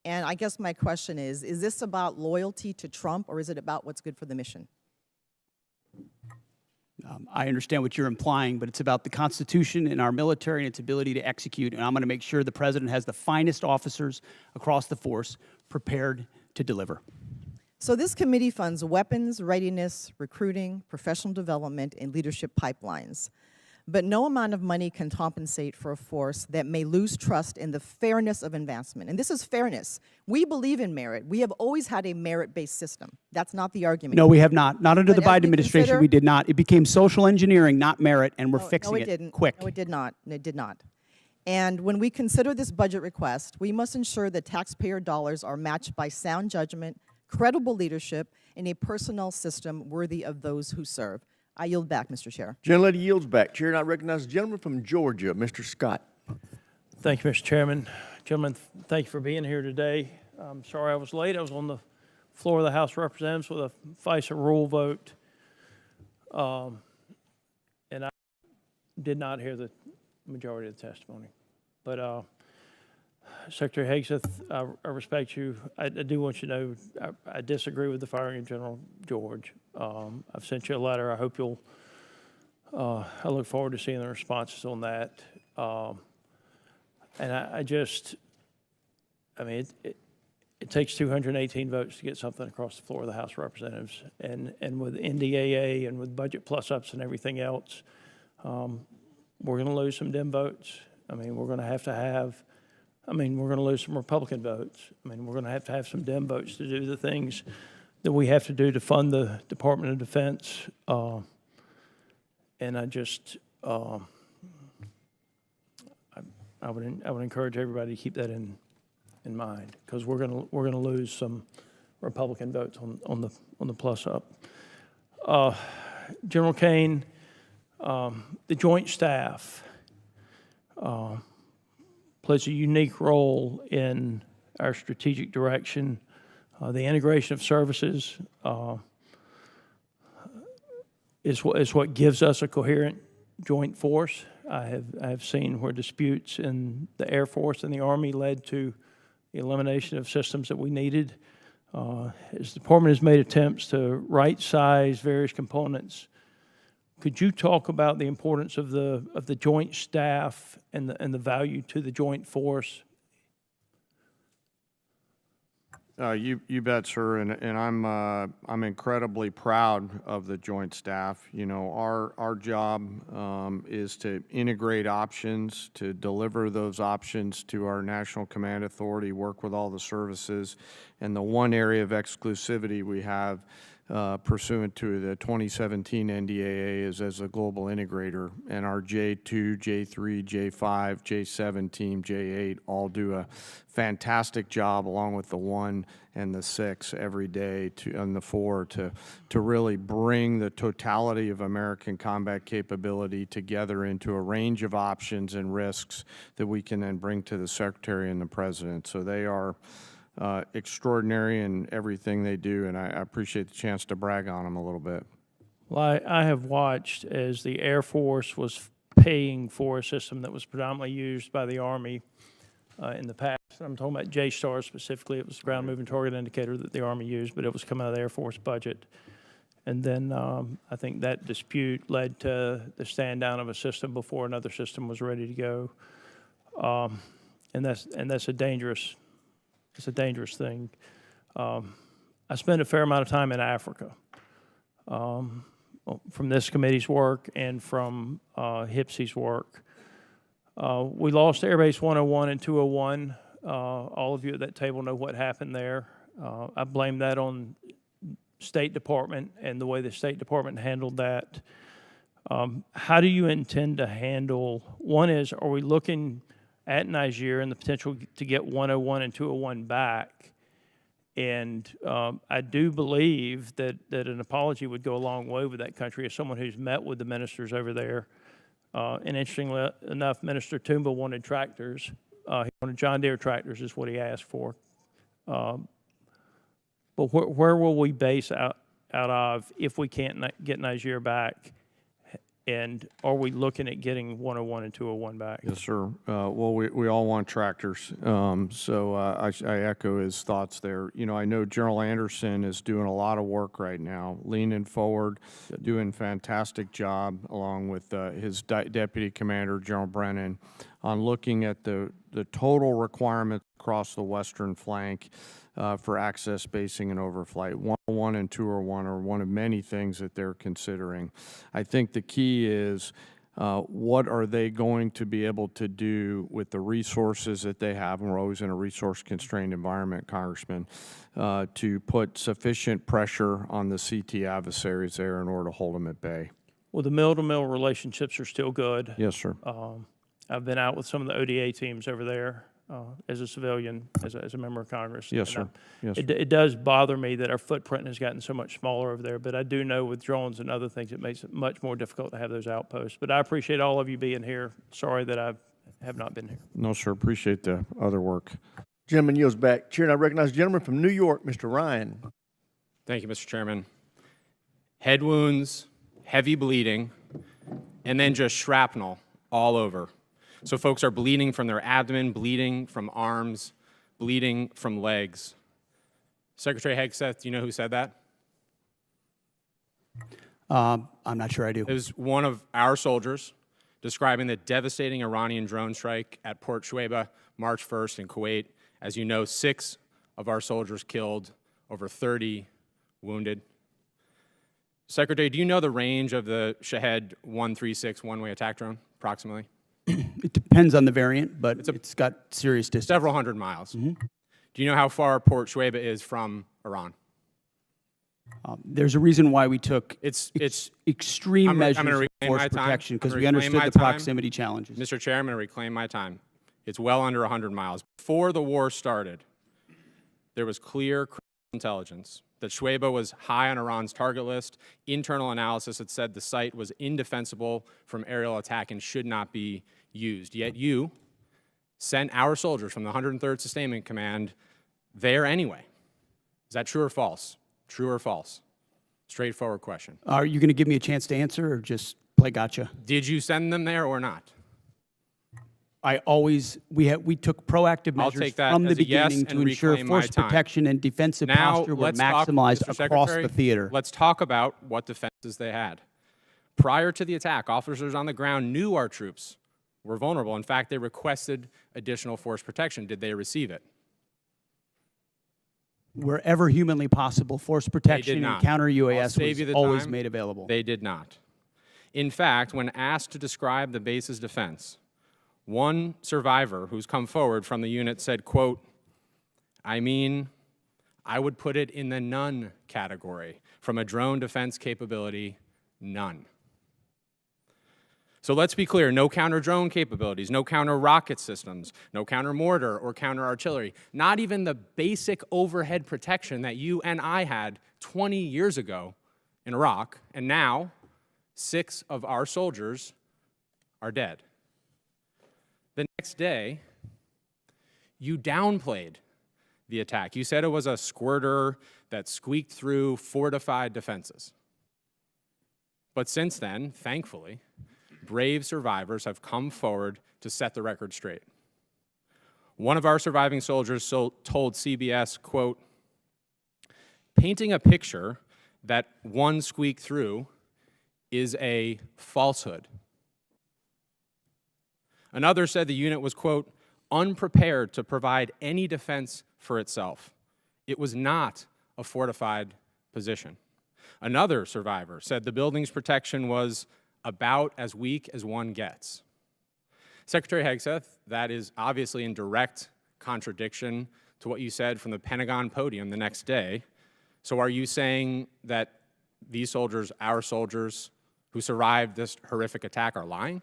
And I guess my question is this about loyalty to Trump, or is it about what's good for the mission? I understand what you're implying, but it's about the Constitution and our military and its ability to execute, and I'm going to make sure the President has the finest officers across the force prepared to deliver. So this committee funds weapons, readiness, recruiting, professional development, and leadership pipelines. But no amount of money can compensate for a force that may lose trust in the fairness of advancement. And this is fairness. We believe in merit. We have always had a merit-based system. That's not the argument. No, we have not. Not under the But as Biden we administration, consider- we did not. It became social engineering, not merit, and we're fixing no, it it didn't. quick. No, it did not. It did not. And when we consider this budget request, we must ensure that taxpayer dollars are matched by sound judgment, credible leadership, and a personnel system worthy of those who serve. I yield back, Mr. Chair. Gentlelady yields back. Chair, and I recognize the gentleman from Georgia, Mr. Scott. Thank you, Mr. Chairman. Gentlemen, thank you for being here today. I'm sorry I was late. I was on the floor of the House of Representatives with a FISA rule vote, and I did not hear the majority of the testimony. But Secretary Hegseth, I respect you. I do want you to know I disagree with the firing of General George. I've sent you a letter. I hope you'll, I look forward to seeing the responses on that. And I mean, it takes 218 votes to get something across the floor of the House of Representatives. And with NDAA and with budget plus-ups and everything else, we're going to lose some Dem votes. I mean, we're going to have, we're going to lose some Republican votes. I mean, we're going to have some Dem votes to do the things that we have to do to fund the Department of Defense. And I just, I would encourage everybody to keep that in mind, because we're gonna lose some Republican votes on the plus up. General Caine, the Joint Staff plays a unique role in our strategic direction. The integration of services is what gives us a coherent joint force. I have seen where disputes in the Air Force and the Army led to the elimination of systems that we needed. As the Department has made attempts to right-size various components, could you talk about the importance of the Joint Staff and the value to the joint force? You bet, sir, and I'm incredibly proud of the Joint Staff. You know, our job is to integrate options, to deliver those options to our National Command Authority, work with all the services, and the one area of exclusivity we have pursuant to the 2017 NDAA is as a global integrator, and our J2, J3, J5, J7 team, J8 all do a fantastic job along with the 1 and the 6 every day and the 4 to really bring the totality of American combat capability together into a range of options and risks that we can then bring to the Secretary and the President. So they are extraordinary in everything they do, and I appreciate the chance to brag on them a little bit. Well, I have watched as the Air Force was paying for a system that was predominantly used by the Army in the past. I'm talking about J-STAR specifically. It was the ground moving target indicator that the Army used, but it was coming out of the Air Force budget. And then I think that dispute led to the stand down of a system before another system was ready to go. And that's a dangerous. It's a dangerous thing. I spent a fair amount of time in Africa from this committee's work and from HPSC's work. We lost Air Base 101 and 201. All of you at that table know what happened there. I blame that on State Department and the way the State Department handled that. How do you intend to handle, one is, are we looking at Niger and the potential to get 101 and 201 back? And I do believe that an apology would go a long way with that country as someone who's met with the ministers over there. And interestingly enough, Minister Toomba wanted tractors. He wanted John Deere tractors is what he asked for. But where will we base out of if we can't get Niger back? And are we looking at getting 101 and 201 back? Yes, sir. Well, we all want tractors, so I echo his thoughts there. You know, I know General Anderson is doing a lot of work right now, leaning forward, doing a fantastic job, along with his Deputy Commander, General Brennan, on looking at the total requirements across the western flank for access, basing, and overflight. 101 and 201 are one of many things that they're considering. I think the key is what are they going to be able to do with the resources that they have, and we're always in a resource-constrained environment, Congressman, to put sufficient pressure on the CT adversaries there in order to hold them at bay. Well, the mill-to-mill relationships are still good. Yes, sir. I've been out with some of the ODA teams over there as a civilian, as a member of Congress. Yes, And, sir. Yes, sir. It does bother me that our footprint has gotten so much smaller over there, but I do know with drones and other things, it makes it much more difficult to have those outposts. But I appreciate all of you being here. Sorry that I have not been here. No, sir. Appreciate the other work. Gentleman yields back. Chair, and I recognize the gentleman from New York, Mr. Ryan. Thank you, Mr. Chairman. Head wounds, heavy bleeding, and then just shrapnel all over. So folks are bleeding from their abdomen, bleeding from arms, bleeding from legs. Secretary Hegseth, do you know who said that? I'm not sure I do. It was one of our soldiers describing the devastating Iranian drone strike at Port Shuaibah, March 1st in Kuwait. As you know, 6 of our soldiers killed, over 30 wounded. Secretary, do you know the range of the Shahed 136 one-way attack drone, approximately? It depends on the variant, but it's got serious distance. Several hundred miles. Do you know how far Port Shuaibah is from Iran? There's a reason why we took extreme measures I'm gonna of reclaim force my time. protection, because I'm we gonna reclaim understood the my time. proximity challenges. Mr. Chair, I'm going to reclaim my time. It's well under 100 miles. Before the war started, there was clear intelligence that Shuaibah was high on Iran's target list. Internal analysis had said the site was indefensible from aerial attack and should not be used. Yet you sent our soldiers from the 103rd Sustainment Command there anyway. Is that true or false? True or false? Straightforward question. Are you going to give me a chance to answer, or just play gotcha? Did you send them there or not? We took proactive I'll measures take that from the as a yes beginning to and ensure reclaim my force time. protection and defensive Now, posture were let's talk, maximized Mr. across Secretary, the theater. Let's talk about what defenses they had. Prior to the attack, officers on the ground knew our troops were vulnerable. In fact, they requested additional force protection. Did they receive it? Wherever humanly possible, force protection and counter I'll UAS save you was the always time. made available. They did not. In fact, when asked to describe the base's defense, one survivor who's come forward from the unit said, quote, I would put it in the none category. From a drone defense capability, none. So let's be clear, no counter-drone capabilities, no counter-rocket systems, no counter-mortar or counter-artillery, not even the basic overhead protection that you and I had 20 years ago in Iraq, and now 6 of our soldiers are dead. The next day, you downplayed the attack. You said it was a squirter that squeaked through fortified defenses. But since then, thankfully, brave survivors have come forward to set the record straight. One of our surviving soldiers told CBS, quote, painting a picture that one squeaked through is a falsehood. Another said the unit was, quote, unprepared to provide any defense for itself. It was not a fortified position. Another survivor said the building's protection was about as weak as one gets. Secretary Hegseth, that is obviously in direct contradiction to what you said from the Pentagon podium the next day. So are you saying that these soldiers, our soldiers, who survived this horrific attack are lying?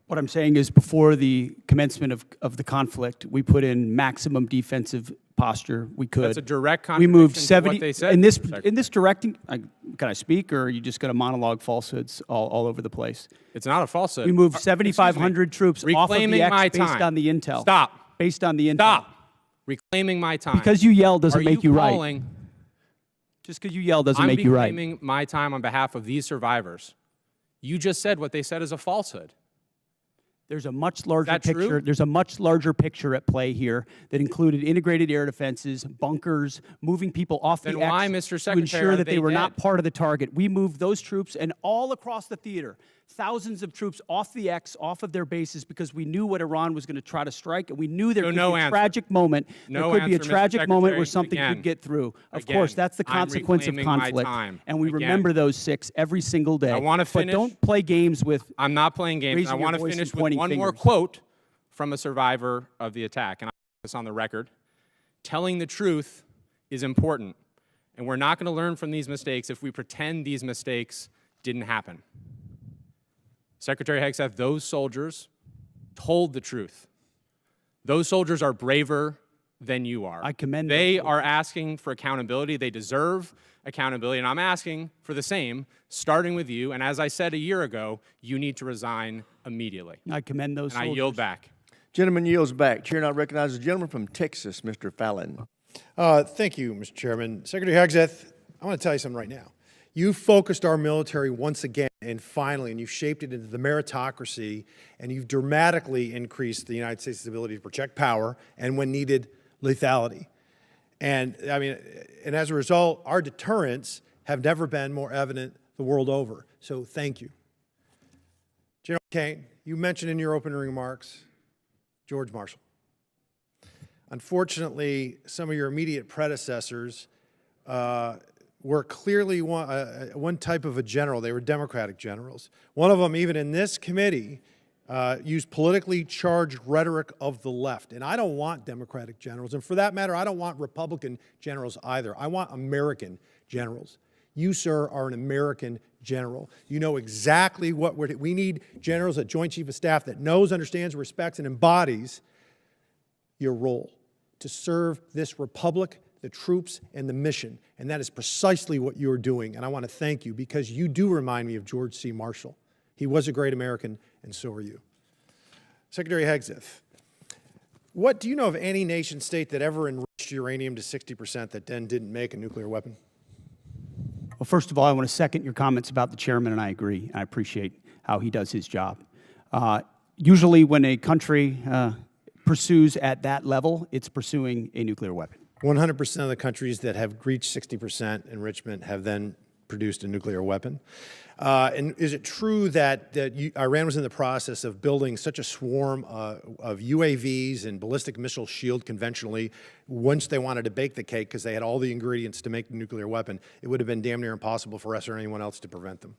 What I'm saying is, before the commencement of the conflict, we put in maximum defensive posture we could. That's a direct We moved contradiction to 70 what they said, in this Secretary. directing. Can I speak, or are you just going to monologue falsehoods all over the place? It's not a falsehood. We moved 7,500 troops off of the Reclaiming X my based time. on the intel. Stop. Based on the intel. Stop. Reclaiming my time. Because you yell doesn't Are make you right. calling Just because you yell doesn't I'm make you right. reclaiming my time on behalf of these survivors. You just said what they said is a falsehood. There's a much larger that true? picture. There's a much larger picture at play here that included integrated air defenses, bunkers, moving people off Then the why, X Mr. to Secretary, ensure are that they they were not dead? part of the target. We moved those troops and all across the theater, thousands of troops off the X, off of their bases, because we knew what Iran was going to try to strike, and we knew there So could no be a answer. tragic moment. No there could be a answer, Mr. tragic moment where Secretary. something Again. could get through. Of Again, course, that's the I'm consequence of reclaiming my conflict, time. and we Again. remember those 6 every single day. I want to finish. But don't play games with. I'm not playing games. raising I your want to voice finish and with pointing one more fingers. quote from a survivor of the attack, and I'll put this on the record. Telling the truth is important, and we're not going to learn from these mistakes if we pretend these mistakes didn't happen. Secretary Hegseth, those soldiers told the truth. Those soldiers are braver than you are. I commend They those are asking for accountability. They deserve accountability, and I'm asking for the same, starting with you. And as I said a year ago, you need to resign immediately. I commend those And I soldiers. yield back. Gentleman yields back. Chair now recognizes the gentleman from Texas, Mr. Fallon. Thank you, Mr. Chairman. Secretary Hegseth, I want to tell you something right now. You focused our military once again, and finally, and you've shaped it into the meritocracy, and you've dramatically increased the United States' ability to project power, and when needed, lethality. And I mean, and as a result, our deterrents have never been more evident the world over. So thank you. General Caine, you mentioned in your opening remarks George Marshall. Unfortunately, some of your immediate predecessors were clearly one type of a general. They were Democratic generals. One of them, even in this committee, used politically charged rhetoric of the left. And I don't want Democratic generals. And for that matter, I don't want Republican generals either. I want American generals. You, sir, are an American general. You know exactly what we need generals, a Joint Chief of Staff that knows, understands, respects, and embodies your role to serve this republic, the troops, and the mission. And that is precisely what you're doing. And I want to thank you because you do remind me of George C. Marshall. He was a great American, and so are you. Secretary Hegseth, what do you know of any nation state that ever enriched uranium to 60% that then didn't make a nuclear weapon? Well, first of all, I want to second your comments about the chairman, and I agree. I appreciate how he does his job. Usually when a country pursues at that level, it's pursuing a nuclear weapon. 100% of the countries that have reached 60% enrichment have then produced a nuclear weapon. And is it true that Iran was in the process of building such a swarm of UAVs and ballistic missile shield conventionally, once they wanted to bake the cake because they had all the ingredients to make the nuclear weapon, it would have been damn near impossible for us or anyone else to prevent them?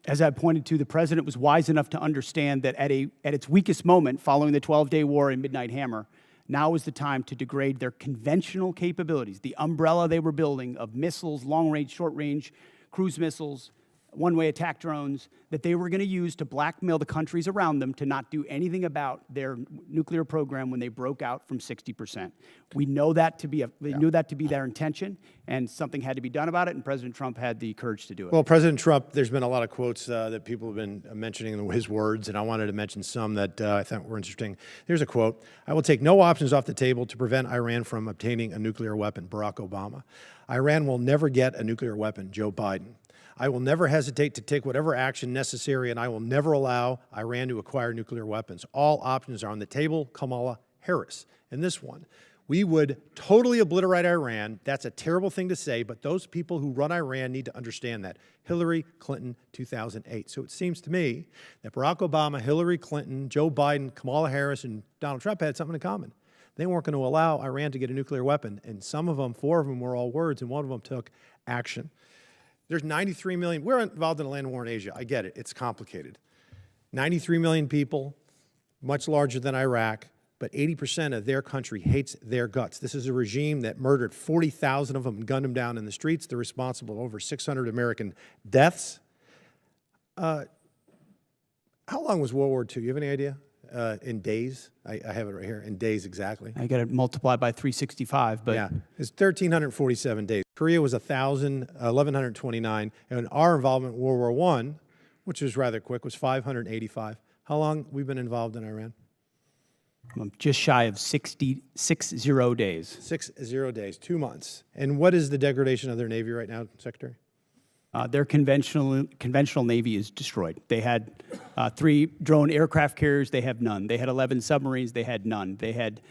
As I pointed to, the president was wise enough to understand that at its weakest moment, following the 12-day war and Midnight Hammer, now is the time to degrade their conventional capabilities, the umbrella they were building of missiles, long-range, short-range, cruise missiles, one-way attack drones, that they were going to use to blackmail the countries around them to not do anything about their nuclear program when they broke out from 60%. We know that to be they knew that to be their intention, and something had to be done about it, and President Trump had the courage to do it. Well, President Trump, there's been a lot of quotes that people have been mentioning his words, and I wanted to mention some that I thought were interesting. Here's a quote: "I will take no options off the table to prevent Iran from obtaining a nuclear weapon," Barack Obama. "Iran will never get a nuclear weapon," Joe Biden. "I will never hesitate to take whatever action necessary, and I will never allow Iran to acquire nuclear weapons. All options are on the table," Kamala Harris. And this one: "We would totally obliterate Iran. That's a terrible thing to say, but those people who run Iran need to understand that." Hillary Clinton, 2008. So it seems to me that Barack Obama, Hillary Clinton, Joe Biden, Kamala Harris, and Donald Trump had something in common. They weren't going to allow Iran to get a nuclear weapon, and some of them, 4 of them, were all words, and one of them took action. There's 93 million. We're involved in a land war in Asia. I get it. It's complicated. 93 million people, much larger than Iraq, but 80% of their country hates their guts. This is a regime that murdered 40,000 of them and gunned them down in the streets. They're responsible for over 600 American deaths. How long was World War II? You have any idea? In days? I have it right here. In days exactly. I got to multiply by 365, but yeah, it's 1,347 days. Korea was 1,129, and our involvement in World War I, which was rather quick, was 585. How long we've been involved in Iran? Just shy of 60 days. 60 days, 2 months. And what is the degradation of their Navy right now, Secretary? Their conventional Navy is destroyed. They had 3 drone aircraft carriers, they have none. They had 11 submarines, they had none. They had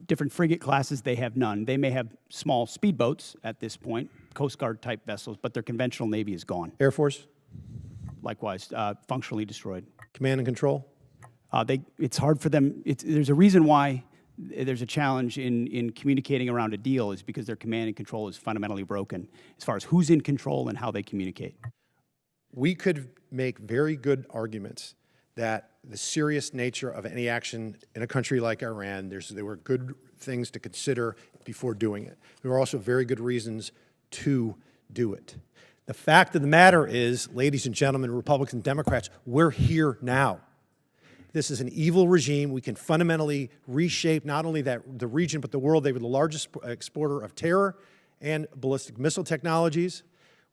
different frigate classes, they have none. They may have small speedboats at this point, Coast Guard type vessels, but their conventional Navy is gone. Air Force? Likewise, functionally destroyed. Command and control? It's hard for them. There's a reason why there's a challenge in communicating around a deal is because their command and control is fundamentally broken as far as who's in control and how they communicate. We could make very good arguments that the serious nature of any action in a country like Iran, there were good things to consider before doing it. There were also very good reasons to do it. The fact of the matter is, ladies and gentlemen, Republicans and Democrats, we're here now. This is an evil regime. We can fundamentally reshape not only the region, but the world. They were the largest exporter of terror and ballistic missile technologies.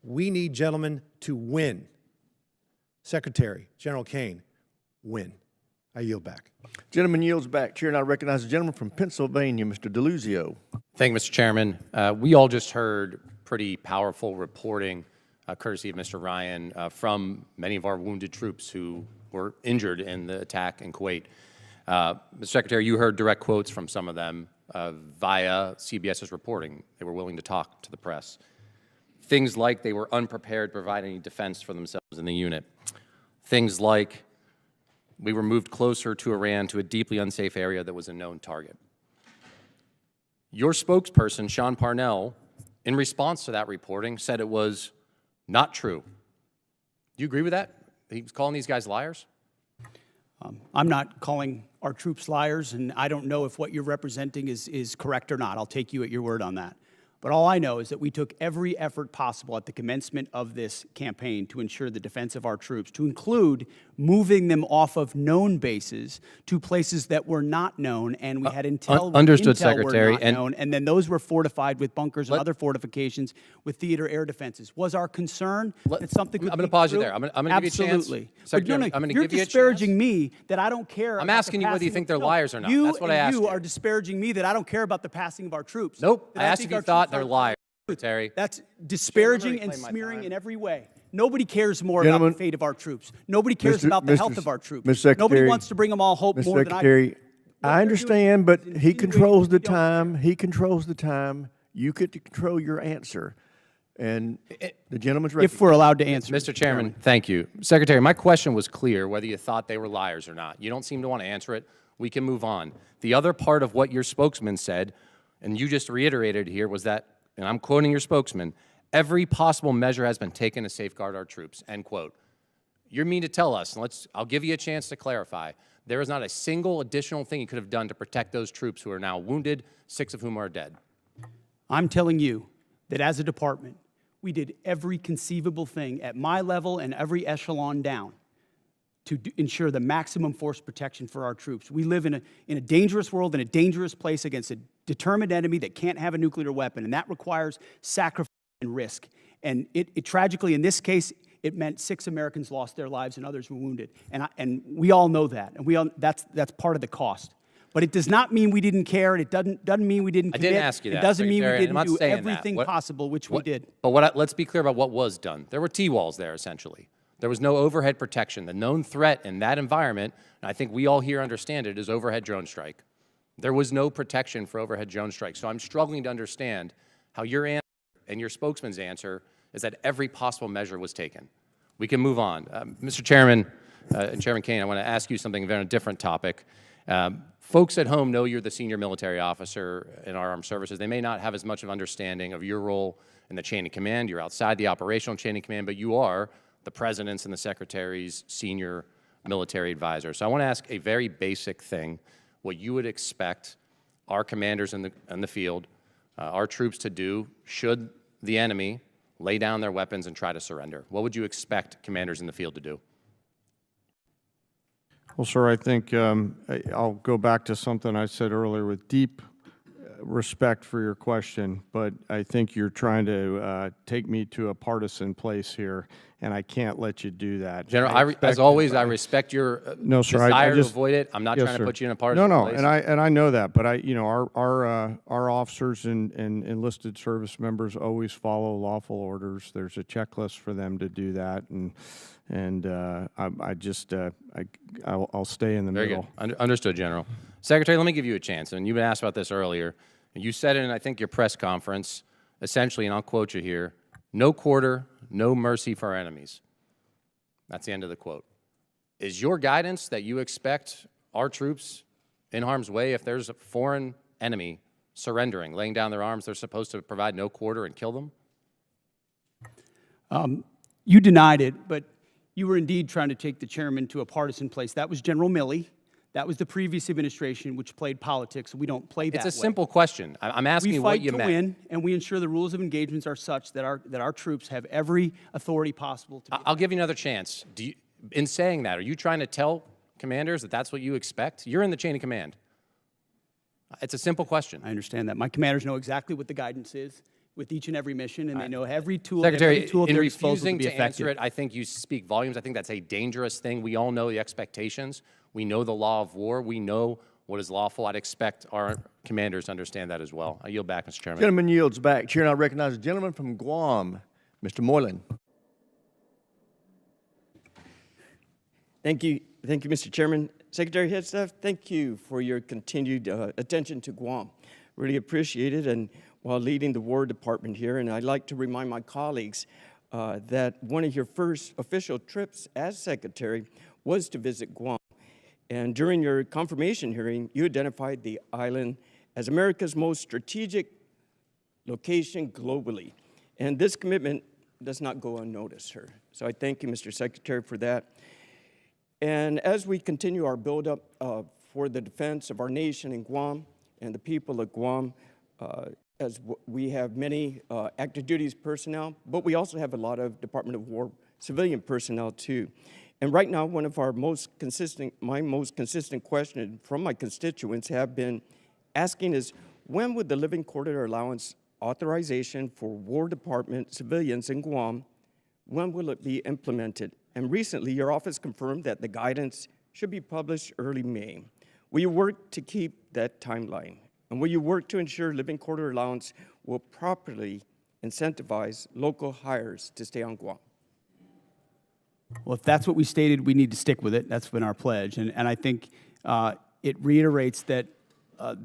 We need, gentlemen, to win. Secretary, General Caine, win. I yield back. Gentleman yields back. Chair, and I recognize the gentleman from Pennsylvania, Mr. DeLuzio. Thank you, Mr. Chairman. We all just heard pretty powerful reporting, courtesy of Mr. Ryan, from many of our wounded troops who were injured in the attack in Kuwait. Mr. Secretary, you heard direct quotes from some of them via CBS's reporting. They were willing to talk to the press. Things like they were unprepared to provide any defense for themselves in the unit. Things like we were moved closer to Iran to a deeply unsafe area that was a known target. Your spokesperson, Sean Parnell, in response to that reporting, said it was not true. Do you agree with that? He was calling these guys liars? I'm not calling our troops liars, and I don't know if what you're representing is correct or not. I'll take you at your word on that. But all I know is that we took every effort possible at the commencement of this campaign to ensure the defense of our troops, to include moving them off of known bases to places that were not known, and we had intel. Understood, intel Secretary. Were not known, and then those were fortified with bunkers and other fortifications with theater air defenses. Was our concern that something could I'm going to be pause you true? there. I'm going to give you a chance. Absolutely. Secretary, I'm going to You're give you a chance. disparaging me that I don't care. I'm about asking the you whether you passing think of- they're No, liars or not. You That's what I asked you you. are disparaging me that I don't care about the passing of our troops. Nope. That I asked think if you our thought troops they're are- liars, Secretary. That's disparaging and reclaim my smearing time. in every way. Nobody cares more Gentlemen, about the fate of our troops. Nobody cares Mr. about the Mr. health of our troops. Mr. Secretary, Nobody wants to bring them all hope Mr. more than I do. Secretary, I understand, but he insinuating controls the we don't time. He controls the time. You get to control your answer. And the gentleman's If we're allowed to answer. Mr. Chairman, thank you. Secretary, my question was clear, whether you thought they were liars or not. You don't seem to want to answer it. We can move on. The other part of what your spokesman said, and you just reiterated here, was that, and I'm quoting your spokesman, every possible measure has been taken to safeguard our troops, end quote. You mean to tell us, and I'll give you a chance to clarify, there is not a single additional thing you could have done to protect those troops who are now wounded, 6 of whom are dead? I'm telling you that as a department, we did every conceivable thing at my level and every echelon down to ensure the maximum force protection for our troops. We live in a dangerous world, in a dangerous place against a determined enemy that can't have a nuclear weapon, and that requires sacrifice and risk. And it tragically, in this case, it meant 6 Americans lost their lives and others were wounded. And we all know that, and that's part of the cost. But it does not mean we didn't care, and it doesn't mean we didn't commit. I didn't ask you that, It doesn't mean we Secretary, and I'm didn't not do saying that. everything possible, which we did. But let's be clear about what was done. There were T-walls there, essentially. There was no overhead protection. The known threat in that environment, and I think we all here understand it, is overhead drone strike. There was no protection for overhead drone strike. So I'm struggling to understand how your answer and your spokesman's answer is that every possible measure was taken. We can move on. Mr. Chairman, and Chairman Caine, I want to ask you something on a different topic. Folks at home know you're the senior military officer in our armed services. They may not have as much of understanding of your role in the chain of command. You're outside the operational chain of command, but you are the President's and the Secretary's senior military advisor. So I want to ask a very basic thing, what you would expect our commanders in the field, our troops to do should the enemy lay down their weapons and try to surrender. What would you expect commanders in the field to do? Well, sir, I think I'll go back to something I said earlier. With deep respect for your question, but I think you're trying to take me to a partisan place here, and I can't let you do that. General, as always, I respect your no, sir, desire just, to avoid it. I'm not yes, trying sir. to put you in a partisan no, place. and I know that, but our officers and enlisted service members always follow lawful orders. There's a checklist for them to do that, and I'll stay in the Very middle. good. Understood, General. Secretary, let me give you a chance. And you've been asked about this earlier. You said in, I think, your press conference, essentially, and I'll quote you here, "No quarter, no mercy for our enemies." That's the end of the quote. Is your guidance that you expect our troops in harm's way, if there's a foreign enemy surrendering, laying down their arms, they're supposed to provide no quarter and kill them? You denied it, but you were indeed trying to take the chairman to a partisan place. That was General Milley. That was the previous administration, which played politics. We don't play that way. It's a simple question. I'm asking you what you meant. We fight to win, and we ensure the rules of engagements are such that our troops have every authority possible to. I'll give you another chance. In saying that, are you trying to tell commanders that that's what you expect? You're in the chain of command. It's a simple question. I understand that. My commanders know exactly what the guidance is with each and every mission, and they know every tool. Secretary, every tool at in their disposal refusing to be to answer effective. it, I think you speak volumes. I think that's a dangerous thing. We all know the expectations. We know the law of war. We know what is lawful. I'd expect our commanders to understand that as well. I yield back, Mr. Chairman. Gentleman yields back. Chair now recognizes the gentleman from Guam, Mr. Moylan. Thank you, Mr. Chairman. Secretary Hegseth, thank you for your continued attention to Guam. Really appreciate it, and while leading the War Department here, and I'd like to remind my colleagues that one of your first official trips as Secretary was to visit Guam. And during your confirmation hearing, you identified the island as America's most strategic location globally. And this commitment does not go unnoticed, sir. So I thank you, Mr. Secretary, for that. And as we continue our buildup for the defense of our nation in Guam and the people of Guam, we have many active duties personnel, but we also have a lot of Department of War civilian personnel too. And right now, one of my most consistent questions from my constituents have been asking is, when would the Living Quarter Allowance authorization for War Department civilians in Guam, when will it be implemented? And recently, your office confirmed that the guidance should be published early May. Will you work to keep that timeline? And will you work to ensure Living Quarter Allowance will properly incentivize local hires to stay on Guam? Well, if that's what we stated, we need to stick with it. That's been our pledge. And I think it reiterates that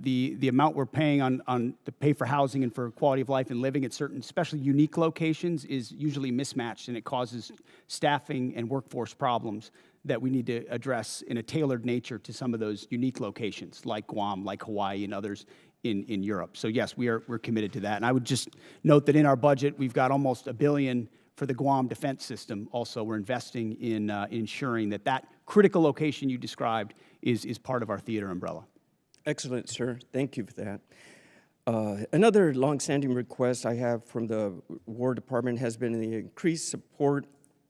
the amount we're paying to pay for housing and for quality of life and living at certain, especially unique locations, is usually mismatched, and it causes staffing and workforce problems that we need to address in a tailored nature to some of those unique locations, like Guam, like Hawaii, and others in Europe. So yes, we're committed to that. And I would just note that in our budget, we've got almost $1 billion for the Guam defense system. Also, we're investing in ensuring that critical location you described is part of our theater umbrella. Excellent, sir. Thank you for that. Another longstanding request I have from the War Department has been the increased support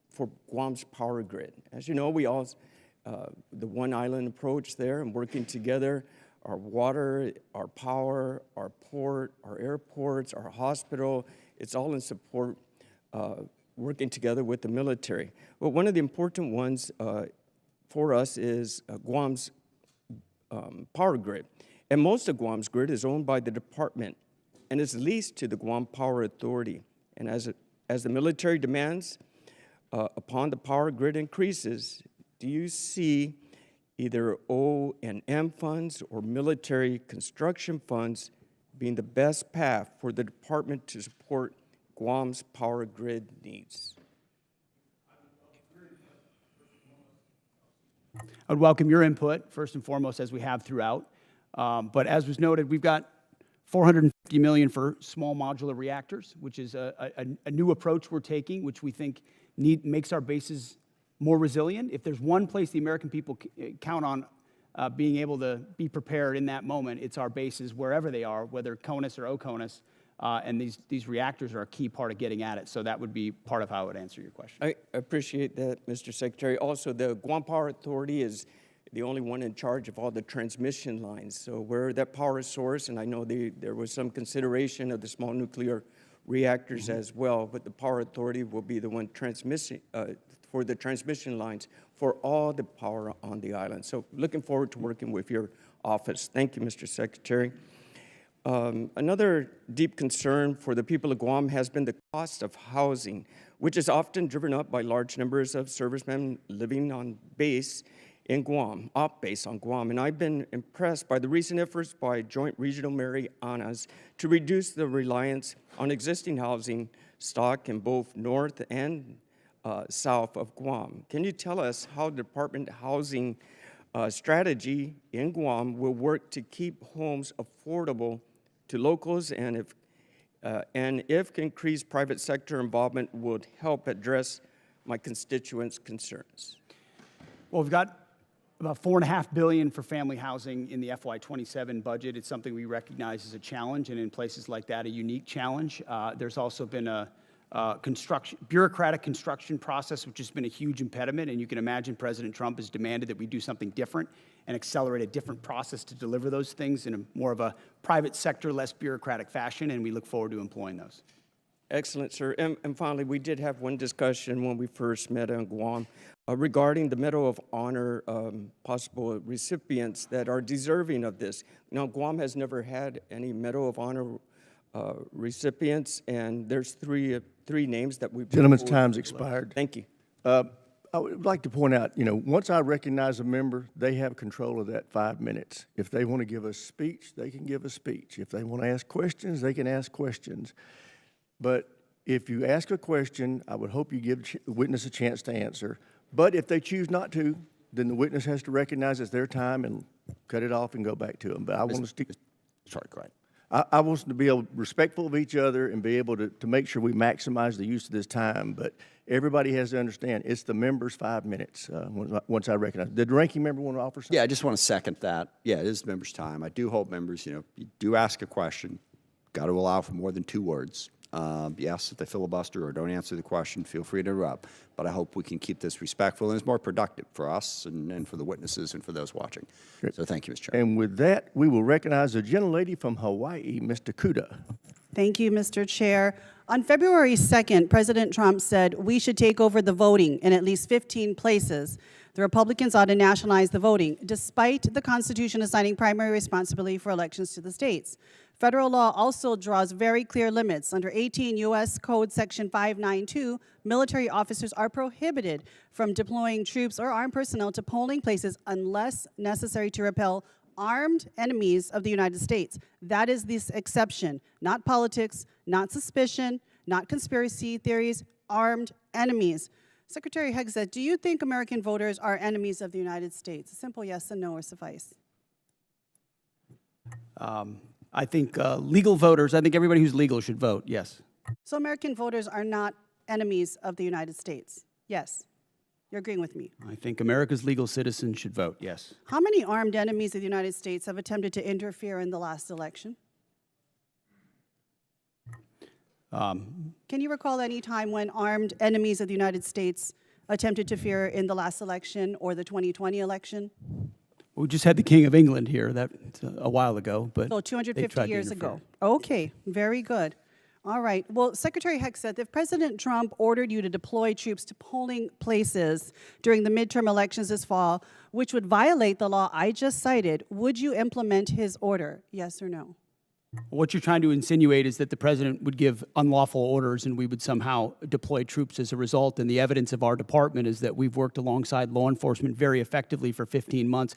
for Guam's power grid. As you know, we all, the one island approach there and working together, our water, our power, our port, our airports, our hospital, it's all in support, working together with the military. But one of the important ones for us is Guam's power grid. And most of Guam's grid is owned by the department and is leased to the Guam Power Authority. And as the military demands upon the power grid increases, do you see either O&M funds or military construction funds being the best path for the department to support Guam's power grid needs? I would welcome your input, first and foremost, as we have throughout. But as was noted, we've got $450 million for small modular reactors, which is a new approach we're taking, which we think makes our bases more resilient. If there's one place the American people count on being able to be prepared in that moment, it's our bases wherever they are, whether CONUS or OCONUS. And these reactors are a key part of getting at it. So that would be part of how I would answer your question. I appreciate that, Mr. Secretary. Also, the Guam Power Authority is the only one in charge of all the transmission lines. So we're that power source, and I know there was some consideration of the small nuclear reactors as well, but the Power Authority will be the one transmitting for the transmission lines for all the power on the island. So looking forward to working with your office. Thank you, Mr. Secretary. Another deep concern for the people of Guam has been the cost of housing, which is often driven up by large numbers of servicemen living on base in Guam, off base on Guam. And I've been impressed by the recent efforts by Joint Regional Marianas to reduce the reliance on existing housing stock in both north and south of Guam. Can you tell us how the Department of Housing strategy in Guam will work to keep homes affordable to locals, and if increased private sector involvement would help address my constituents' concerns? Well, we've got about $4.5 billion for family housing in the FY27 budget. It's something we recognize as a challenge, and in places like that, a unique challenge. There's also been a bureaucratic construction process, which has been a huge impediment, and you can imagine President Trump has demanded that we do something different and accelerate a different process to deliver those things in a more of a private sector, less bureaucratic fashion, and we look forward to employing those. Excellent, sir. And finally, we did have one discussion when we first met on Guam regarding the Medal of Honor possible recipients that are deserving of this. Now, Guam has never had any Medal of Honor recipients, and there's three names that we've... Gentleman's time's expired. Thank you. I would like to point out, once I recognize a member, they have control of that 5 minutes. If they want to give a speech, they can give a speech. If they want to ask questions, they can ask questions. But if you ask a question, I would hope you give the witness a chance to answer. But if they choose not to, then the witness has to recognize it's their time and cut it off and go back to them. But I want to stick... Sorry, go ahead. I want us to be respectful of each other and be able to make sure we maximize the use of this time. But everybody has to understand it's the members' 5 minutes once I recognize. Did the ranking member want to offer something? Yeah, I just want to second that. Yeah, it is members' time. I do hope members, you do ask a question. Got to allow for more than 2 words. Yes, if they filibuster or don't answer the question, feel free to interrupt. But I hope we can keep this respectful and it's more productive for us and for the witnesses and for those watching. Great. So thank you, Mr. Chairman. And with that, we will recognize the gentlelady from Hawaii, Mr. Kuda. Thank you, Mr. Chair. On February 2nd, President Trump said we should take over the voting in at least 15 places. The Republicans ought to nationalize the voting, despite the Constitution assigning primary responsibility for elections to the states. Federal law also draws very clear limits. Under 18 U.S. Code Section 592, military officers are prohibited from deploying troops or armed personnel to polling places unless necessary to repel armed enemies of the United States. That is this exception, not politics, not suspicion, not conspiracy theories, armed enemies. Secretary Hegseth, do you think American voters are enemies of the United States? A simple yes and no or suffice. I think legal voters, I think everybody who's legal should vote, yes. So American voters are not enemies of the United States? Yes. You're agreeing with me? I think America's legal citizens should vote, yes. How many armed enemies of the United States have attempted to interfere in the last election? Can you recall any time when armed enemies of the United States attempted to interfere in the last election or the 2020 election? We just had the King of England here a while ago, but so 250 years ago. Okay, very good. All right. Well, Secretary Hegseth, if President Trump ordered you to deploy troops to polling places during the midterm elections this fall, which would violate the law I just cited, would you implement his order? Yes or no? What you're trying to insinuate is that the president would give unlawful orders and we would somehow deploy troops as a result. And the evidence of our department is that we've worked alongside law enforcement very effectively for 15 months.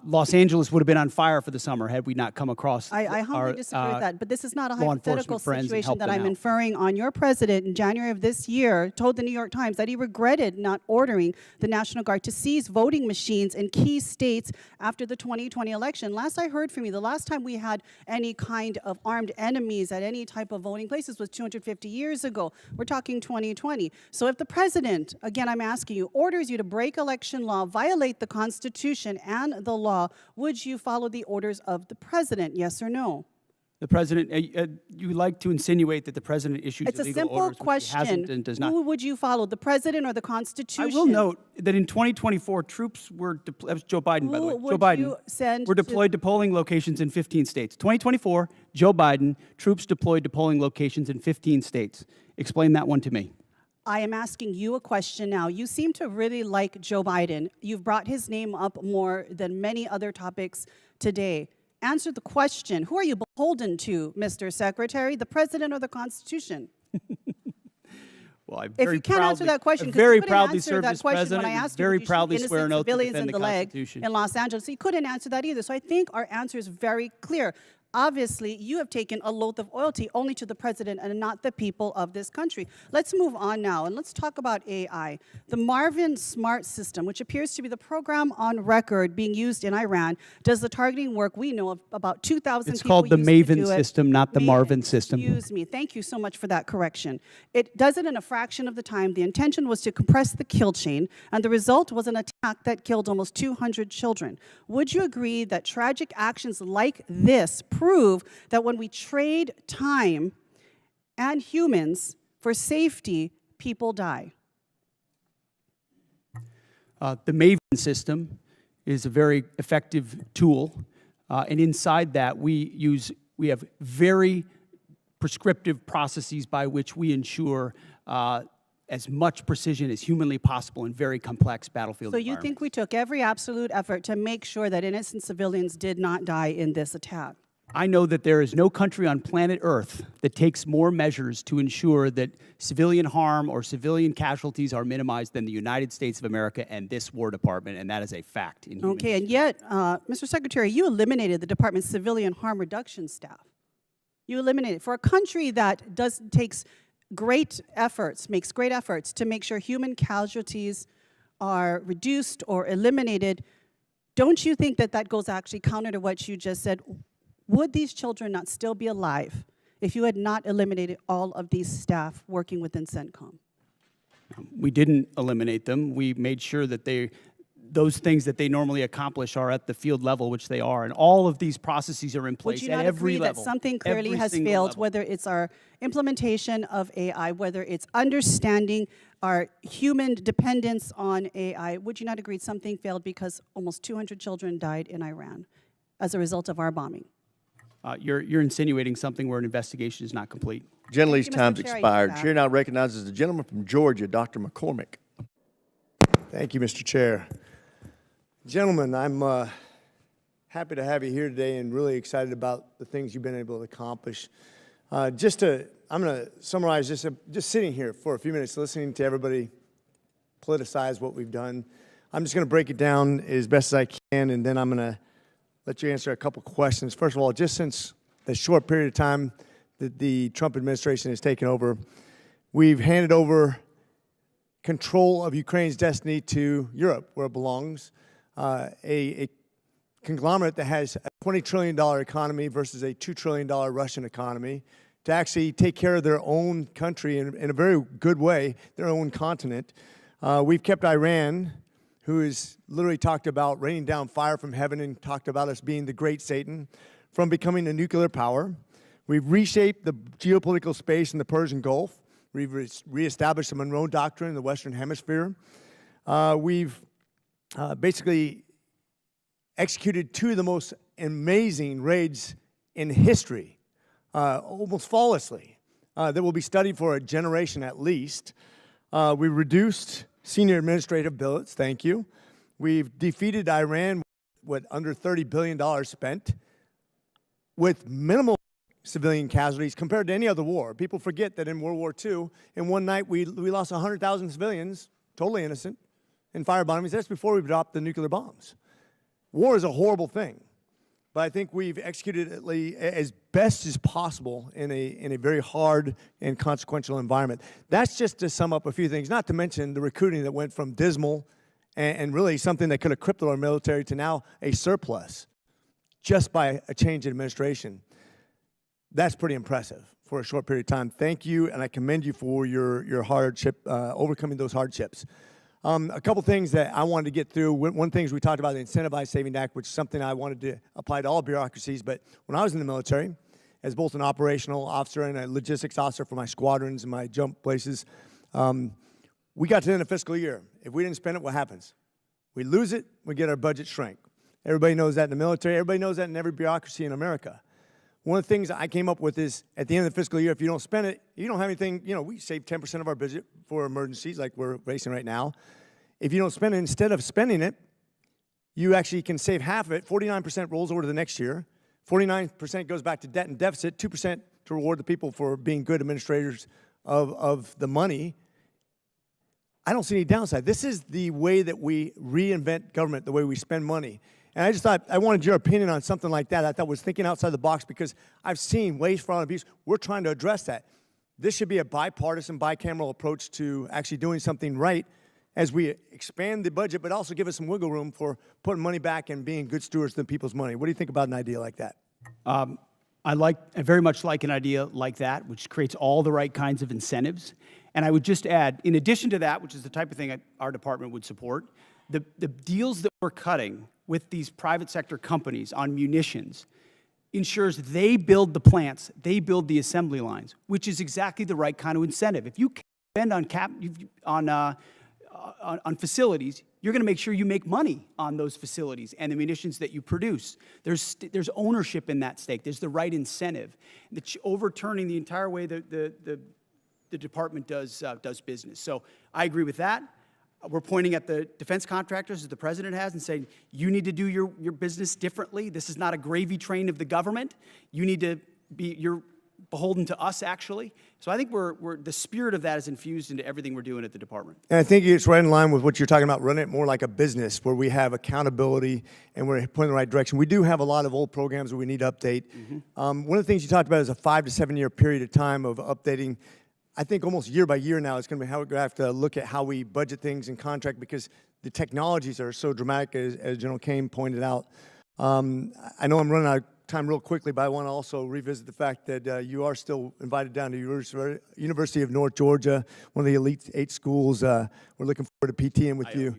Los Angeles would have been on fire for the summer had we not come across I humbly disagree with that, but this is not a law hypothetical enforcement situation that I'm out. inferring on. Your president in January of this year told the New York Times that he regretted not ordering the National Guard to seize voting machines in key states after the 2020 election. Last I heard from you, the last time we had any kind of armed enemies at any type of voting places was 250 years ago. We're talking 2020. So if the president, again I'm asking you, orders you to break election law, violate the Constitution and the law, would you follow the orders of the president, yes or no? The president, you like to insinuate that the president issues It's a illegal simple orders, which he hasn't question. and does not. Who would you follow, the president or the I Constitution? will note that in 2024, troops were, that was Joe Biden, by the way. Who Joe would Biden you send were to- deployed to polling locations in 15 states. 2024, Joe Biden, troops deployed to polling locations in 15 states. Explain that one to me. I am asking you a question now. You seem to really like Joe Biden. You've brought his name up more than many other topics today. Answer the question. Who are you beholden to, Mr. Secretary, the president or the Constitution? Well, I If you can't answer that question, I 'cause you very couldn't proudly answer served that as question president. when I and asked you, very would you shoot proudly swear an innocent oath to civilians defend in the the leg Constitution. in Los Angeles. So you couldn't answer that either. So I think our answer is very clear. Obviously, you have taken a oath of loyalty only to the president and not the people of this country. Let's move on now, and let's talk about AI. The Marvin Smart System, which appears to be the program on record being used in Iran, does the targeting work we know of about 2,000 It's people called the used to Maven do it. system, not the Marvin system. Excuse me. Thank you so much for that correction. It does it in a fraction of the time. The intention was to compress the kill chain, and the result was an attack that killed almost 200 children. Would you agree that tragic actions like this prove that when we trade time and humans for safety, people die? The Maven system is a very effective tool, and inside that we have very prescriptive processes by which we ensure as much precision as humanly possible in very complex battlefield So you environments. think we took every absolute effort to make sure that innocent civilians did not die in this attack? I know that there is no country on planet Earth that takes more measures to ensure that civilian harm or civilian casualties are minimized than the United States of America and this War Department, and that is a fact. In human Okay, and yet, Mr. Secretary, you eliminated the department's civilian harm reduction staff. You eliminated for a country that makes great efforts to make sure human casualties are reduced or eliminated. Don't you think that that goes actually counter to what you just said? Would these children not still be alive if you had not eliminated all of these staff working within CENTCOM? We didn't eliminate them. We made sure that those things that they normally accomplish are at the field level, which they are, and all of these processes are in place Would you at not every agree level. that something clearly every has single failed, level. whether it's our implementation of AI, whether it's understanding our human dependence on AI? Would you not agree something failed because almost 200 children died in Iran as a result of our bombing? You're insinuating something where an investigation is not complete. Genlee's Thank you, Mr. time's Chair. I expired. yield back. Chair now recognizes the gentleman from Georgia, Dr. McCormick. Thank you, Mr. Chair. Gentlemen, I'm happy to have you here today and really excited about the things you've been able to accomplish. I'm going to summarize just sitting here for a few minutes, listening to everybody politicize what we've done. I'm just going to break it down as best as I can, and then I'm going to let you answer a couple questions. First of all, just since the short period of time that the Trump administration has taken over, we've handed over control of Ukraine's destiny to Europe, where it belongs. A conglomerate that has a $20 trillion economy versus a $2 trillion Russian economy, to actually take care of their own country in a very good way, their own continent. We've kept Iran, who has literally talked about raining down fire from heaven and talked about us being the great Satan, from becoming a nuclear power. We've reshaped the geopolitical space in the Persian Gulf. We've reestablished the Monroe Doctrine in the Western Hemisphere. We've basically executed two of the most amazing raids in history, almost flawlessly, that will be studied for a generation at least. We reduced senior administrative billets, thank you. We've defeated Iran with under $30 billion spent, with minimal civilian casualties compared to any other war. People forget that in World War II, in one night we lost 100,000 civilians, totally innocent, in fire bombings. That's before we dropped the nuclear bombs. War is a horrible thing, but I think we've executed it as best as possible in a very hard and consequential environment. That's just to sum up a few things, not to mention the recruiting that went from dismal and really something that could have crippled our military to now a surplus just by a change in administration. That's pretty impressive for a short period of time. Thank you, and I commend you for your hardship, overcoming those hardships. A couple things that I wanted to get through. One thing is we talked about the Incentivized Savings Act, which is something I wanted to apply to all bureaucracies. But when I was in the military, as both an operational officer and a logistics officer for my squadrons and my jump places. We got to the end of fiscal year. If we didn't spend it, what happens? We lose it, we get our budget shrink. Everybody knows that in the military. Everybody knows that in every bureaucracy in America. One of the things I came up with is, at the end of the fiscal year, if you don't spend it, you don't have anything, we save 10% of our budget for emergencies like we're facing right now. If you don't spend it, instead of spending it, you actually can save half of it. 49% rolls over to the next year. 49% goes back to debt and deficit, 2% to reward the people for being good administrators of the money. I don't see any downside. This is the way that we reinvent government, the way we spend money. And I just thought, I wanted your opinion on something like that. I thought was thinking outside the box because I've seen waste, fraud, and abuse. We're trying to address that. This should be a bipartisan, bicameral approach to actually doing something right as we expand the budget, but also give us some wiggle room for putting money back and being good stewards of people's money. What do you think about an idea like that? I very much like an idea like that, which creates all the right kinds of incentives. And I would just add, in addition to that, which is the type of thing our department would support, the deals that we're cutting with these private sector companies on munitions ensures they build the plants, they build the assembly lines, which is exactly the right kind of incentive. If you spend on facilities, you're going to make sure you make money on those facilities and the munitions that you produce. There's ownership in that stake. There's the right incentive. Overturning the entire way the department does business. So I agree with that. We're pointing at the defense contractors, as the president has, and saying, you need to do your business differently. This is not a gravy train of the government. You need to you're beholden to us, actually. So I think the spirit of that is infused into everything we're doing at the department. And I think it's right in line with what you're talking about, running it more like a business where we have accountability and we're pointing in the right direction. We do have a lot of old programs that we need to update. One of the things you talked about is a 5 to 7 year period of time of updating. I think almost year by year now, it's going to be how we're going to have to look at how we budget things and contract because the technologies are so dramatic, as General Caine pointed out. I know I'm running out of time real quickly, but I want to also revisit the fact that you are still invited down to University of North Georgia, one of the elite 8 schools. We're looking forward to PTing with you.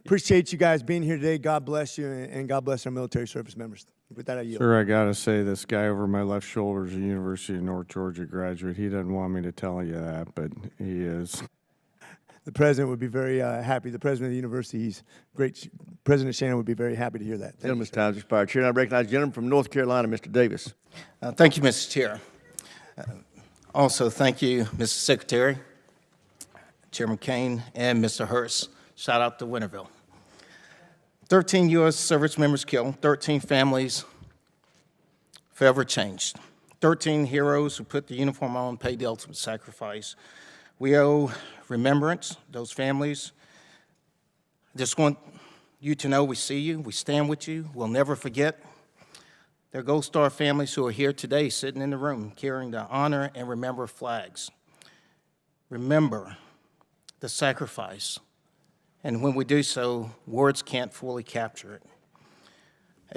Appreciate you guys being here today. God bless you, and God bless our military service members. With that, I yield. Sir, I got to say, this guy over my left shoulder is a University of North Georgia graduate. He doesn't want me to tell you that, but he is. The president would be very happy. The president of the university, he's great. President Shannon would be very happy to hear that. Gentleman's time has expired. Chair, I recognize the gentleman from North Carolina, Mr. Davis. Thank you, Mr. Chair. Also, thank you, Mr. Secretary, Chairman Caine, and Mr. Hurst. Shout out to Winterville. 13 U.S. service members killed, 13 families forever changed, 13 heroes who put the uniform on, paid the ultimate sacrifice. We owe remembrance, those families. Just want you to know we see you, we stand with you, we'll never forget. There are Gold Star families who are here today sitting in the room carrying the honor and remember flags. Remember the sacrifice. And when we do so, words can't fully capture it.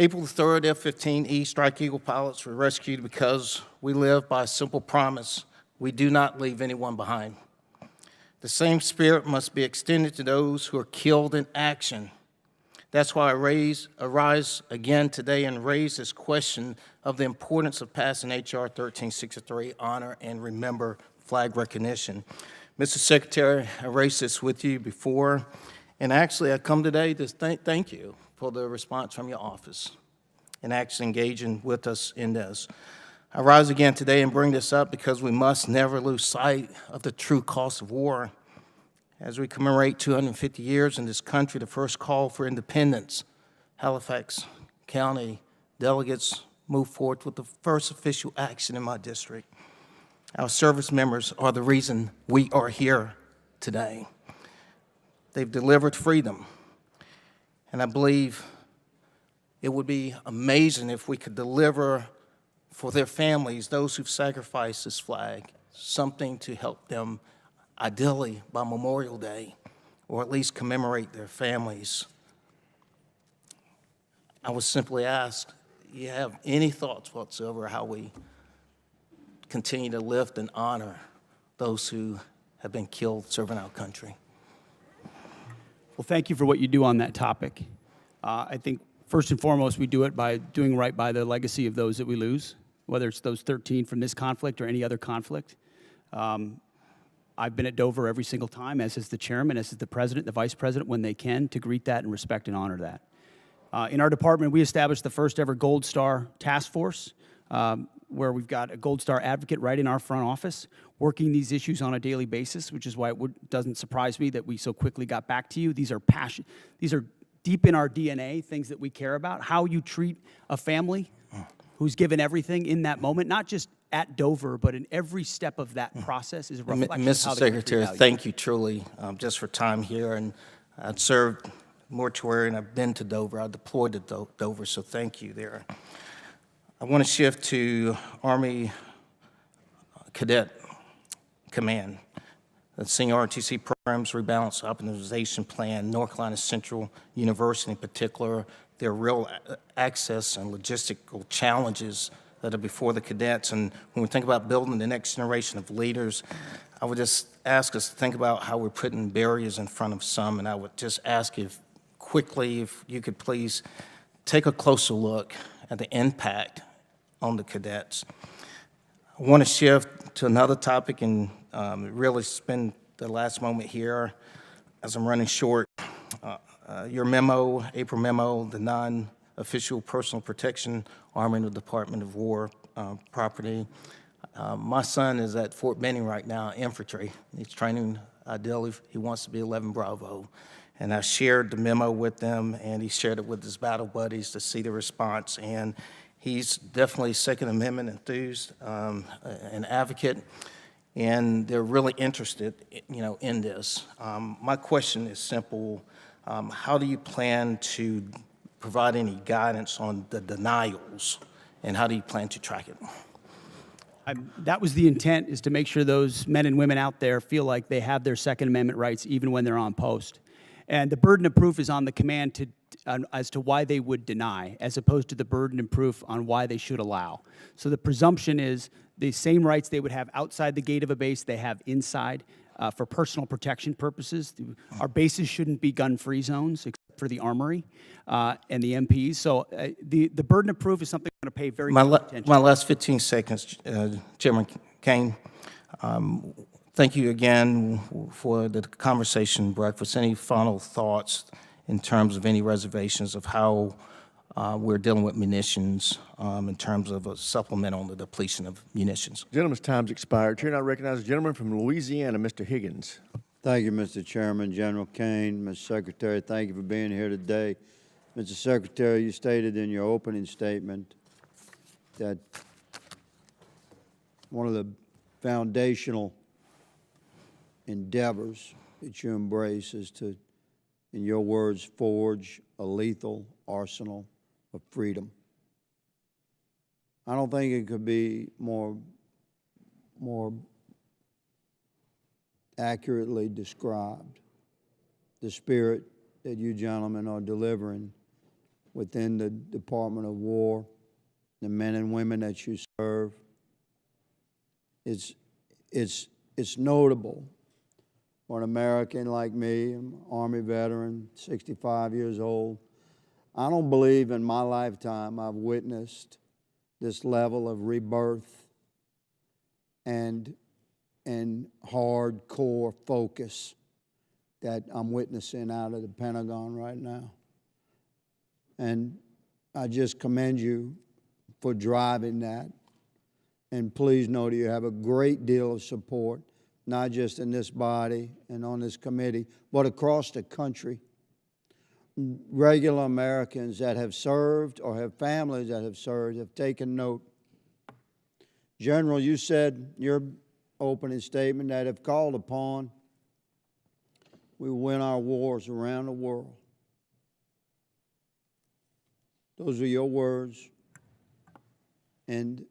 April 3rd, F-15E Strike Eagle pilots were rescued because we live by a simple promise: we do not leave anyone behind. The same spirit must be extended to those who are killed in action. That's why I arise again today and raise this question of the importance of passing H.R. 1363, Honor and Remember Flag Recognition. Mr. Secretary, I raised this with you before, and actually I come today to thank you for the response from your office and actually engaging with us in this. I rise again today and bring this up because we must never lose sight of the true cost of war. As we commemorate 250 years in this country, the first call for independence, Halifax County delegates moved forward with the first official action in my district. Our service members are the reason we are here today. They've delivered freedom, and I believe it would be amazing if we could deliver for their families, those who've sacrificed this flag, something to help them, ideally by Memorial Day, or at least commemorate their families. I was simply asked, do you have any thoughts whatsoever how we continue to lift and honor those who have been killed serving our country? Well, thank you for what you do on that topic. I think first and foremost, we do it by doing right by the legacy of those that we lose. whether it's those 13 from this conflict or any other conflict. I've been at Dover every single time, as is the chairman, as is the president, the vice president, when they can, to greet that and respect and honor that. In our department, we established the first ever Gold Star task force, where we've got a Gold Star advocate right in our front office working these issues on a daily basis, which is why it doesn't surprise me that we so quickly got back to you. These are deep in our DNA, things that we care about. How you treat a family who's given everything in that moment, not just at Dover, but in every step of that process is a reflection of how Mr. the country Secretary, values thank you truly just for time here. And I've served mortuary and I've been to Dover. I deployed to Dover, so thank you there. I want to shift to Army Cadet Command. The Senior ROTC Programs Rebalance Optimization Plan, North Carolina Central University in particular, there are real access and logistical challenges that are before the cadets. And when we think about building the next generation of leaders, I would just ask us to think about how we're putting barriers in front of some. And I would just ask if you could please take a closer look at the impact on the cadets. I want to shift to another topic and really spend the last moment here as I'm running short. Your memo, April memo, the non-official personal protection arming the Department of War property. My son is at Fort Benning right now, infantry. He's training, ideally, he wants to be 11 Bravo. And I shared the memo with them, and he shared it with his battle buddies to see the response. And he's definitely Second Amendment enthused, an advocate, and they're really interested, in this. My question is simple. How do you plan to provide any guidance on the denials, and how do you plan to track it? That was the intent, is to make sure those men and women out there feel like they have their Second Amendment rights even when they're on post. And the burden of proof is on the command as to why they would deny, as opposed to the burden of proof on why they should allow. So the presumption is the same rights they would have outside the gate of a base, they have inside for personal protection purposes. Our bases shouldn't be gun-free zones, except for the Armory and the MPs. So the burden of proof is something we're going to pay very close attention to. My last 15 seconds, Chairman Caine. Thank you again for the conversation breakfast. Any final thoughts in terms of any reservations of how we're dealing with munitions in terms of a supplement on the depletion of munitions? Gentleman's time's expired. Chair, I recognize the gentleman from Louisiana, Mr. Higgins. Thank you, Mr. Chairman, General Caine, Mr. Secretary. Thank you for being here today. Mr. Secretary, you stated in your opening statement that one of the foundational endeavors that you embrace is to, in your words, forge a lethal arsenal of freedom. I don't think it could be more accurately described, the spirit that you gentlemen are delivering within the Department of War, the men and women that you serve. It's notable for an American like me, I'm an Army veteran, 65 years old. I don't believe in my lifetime I've witnessed this level of rebirth and hardcore focus that I'm witnessing out of the Pentagon right now. And I just commend you for driving that. And please know that you have a great deal of support, not just in this body and on this committee, but across the country. Regular Americans that have served or have families that have served have taken note. General, you said your opening statement that if called upon, we will win our wars around the world. Those are your words. And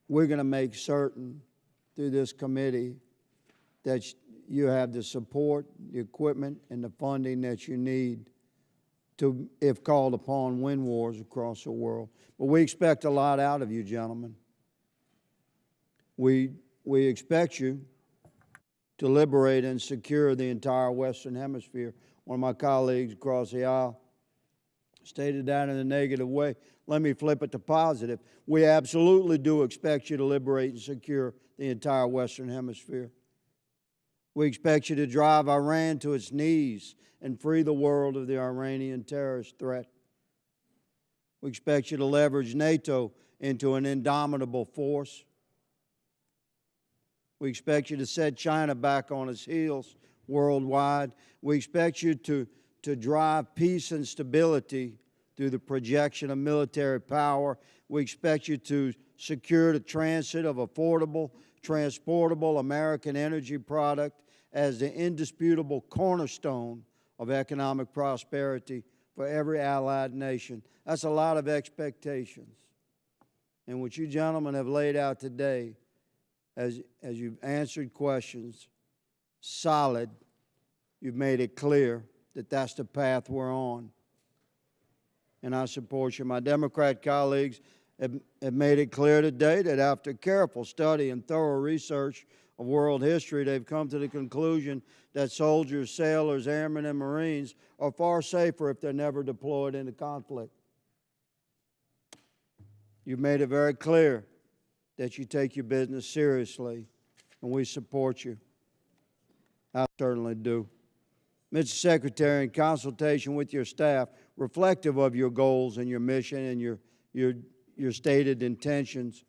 we're going to make certain through this committee that you have the support, the equipment, and the funding that you need to, if called upon, win wars across the world. But we expect a lot out of you, gentlemen. We expect you to liberate and secure the entire Western Hemisphere. One of my colleagues across the aisle Stated that in a negative way. Let me flip it to positive. We absolutely do expect you to liberate and secure the entire Western Hemisphere. We expect you to drive Iran to its knees and free the world of the Iranian terrorist threat. We expect you to leverage NATO into an indomitable force. We expect you to set China back on its heels worldwide. We expect you to drive peace and stability through the projection of military power. We expect you to secure the transit of affordable, transportable American energy product as the indisputable cornerstone of economic prosperity for every allied nation. That's a lot of expectations. And what you gentlemen have laid out today, as you've answered questions, solid, you've made it clear that that's the path we're on. And I support you. My Democrat colleagues have made it clear today that after careful study and thorough research of world history, they've come to the conclusion that soldiers, sailors, airmen, and Marines are far safer if they're never deployed into conflict. You've made it very clear that you take your business seriously, and we support you. I certainly do. Mr. Secretary, in consultation with your staff, reflective of your goals and your mission and your stated intentions,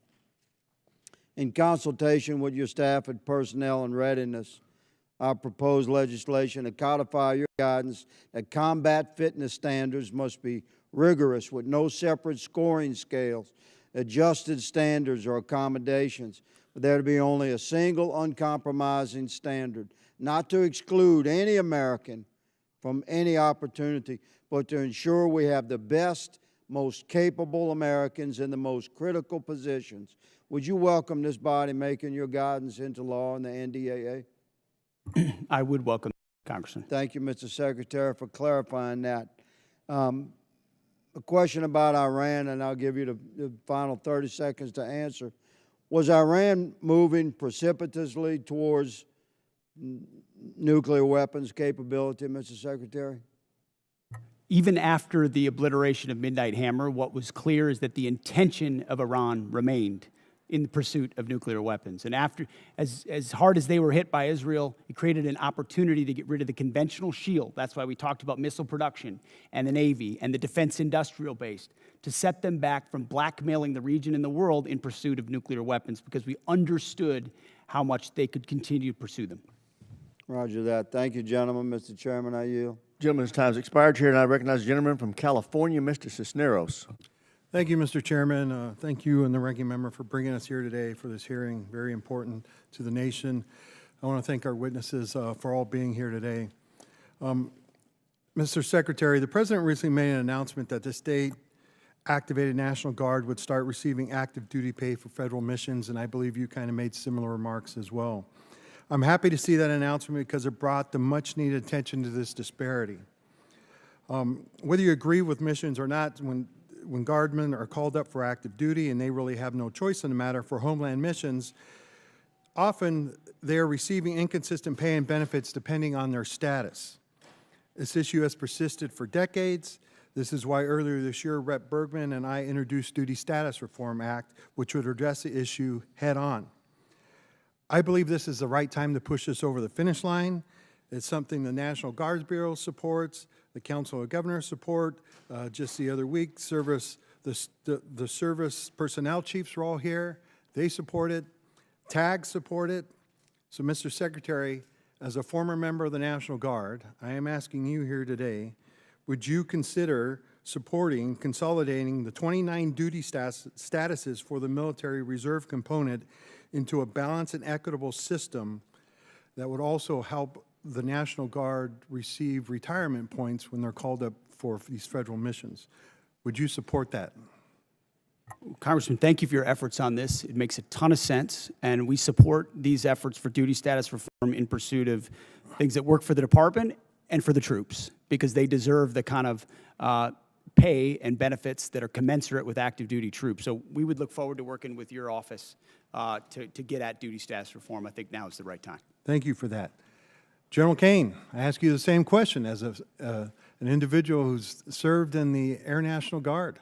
in consultation with your staff and personnel and readiness, I propose legislation to codify your guidance that combat fitness standards must be rigorous with no separate scoring scales, adjusted standards or accommodations, but there to be only a single uncompromising standard, not to exclude any American from any opportunity, but to ensure we have the best, most capable Americans in the most critical positions. Would you welcome this body making your guidance into law in the NDAA? I would welcome, Congressman. Thank you, Mr. Secretary, for clarifying that. A question about Iran, and I'll give you the final 30 seconds to answer. Was Iran moving precipitously towards nuclear weapons capability, Mr. Secretary? Even after the obliteration of Midnight Hammer, what was clear is that the intention of Iran remained in the pursuit of nuclear weapons. And after, as hard as they were hit by Israel, it created an opportunity to get rid of the conventional shield. That's why we talked about missile production and the Navy and the defense industrial base, to set them back from blackmailing the region and the world in pursuit of nuclear weapons, because we understood how much they could continue to pursue them. Roger that. Thank you, gentlemen. Mr. Chairman, I yield. Gentleman's time's expired here, and I recognize the gentleman from California, Mr. Cisneros. Thank you, Mr. Chairman. Thank you and the ranking member for bringing us here today for this hearing. Very important to the nation. I want to thank our witnesses for all being here today. Mr. Secretary, the President recently made an announcement that the state-activated National Guard would start receiving active duty pay for federal missions, and I believe you kind of made similar remarks as well. I'm happy to see that announcement because it brought the much-needed attention to this disparity. Whether you agree with missions or not, when guardmen are called up for active duty and they really have no choice in the matter for homeland missions, often they are receiving inconsistent pay and benefits depending on their status. This issue has persisted for decades. This is why earlier this year, Rep. Bergman and I introduced Duty Status Reform Act, which would address the issue head on. I believe this is the right time to push this over the finish line. It's something the National Guards Bureau supports, the Council of Governors support. Just the other week, the service personnel chiefs were all here. They support it. TAG support it. So, Mr. Secretary, as a former member of the National Guard, I am asking you here today, would you consider supporting consolidating the 29 duty statuses for the military reserve component into a balanced and equitable system that would also help the National Guard receive retirement points when they're called up for these federal missions? Would you support that? Congressman, thank you for your efforts on this. It makes a ton of sense, and we support these efforts for duty status reform in pursuit of things that work for the department and for the troops, because they deserve the kind of pay and benefits that are commensurate with active duty troops. So we would look forward to working with your office to get at duty status reform. I think now is the right time. Thank you for that. General Caine, I ask you the same question. As an individual who's served in the Air National Guard.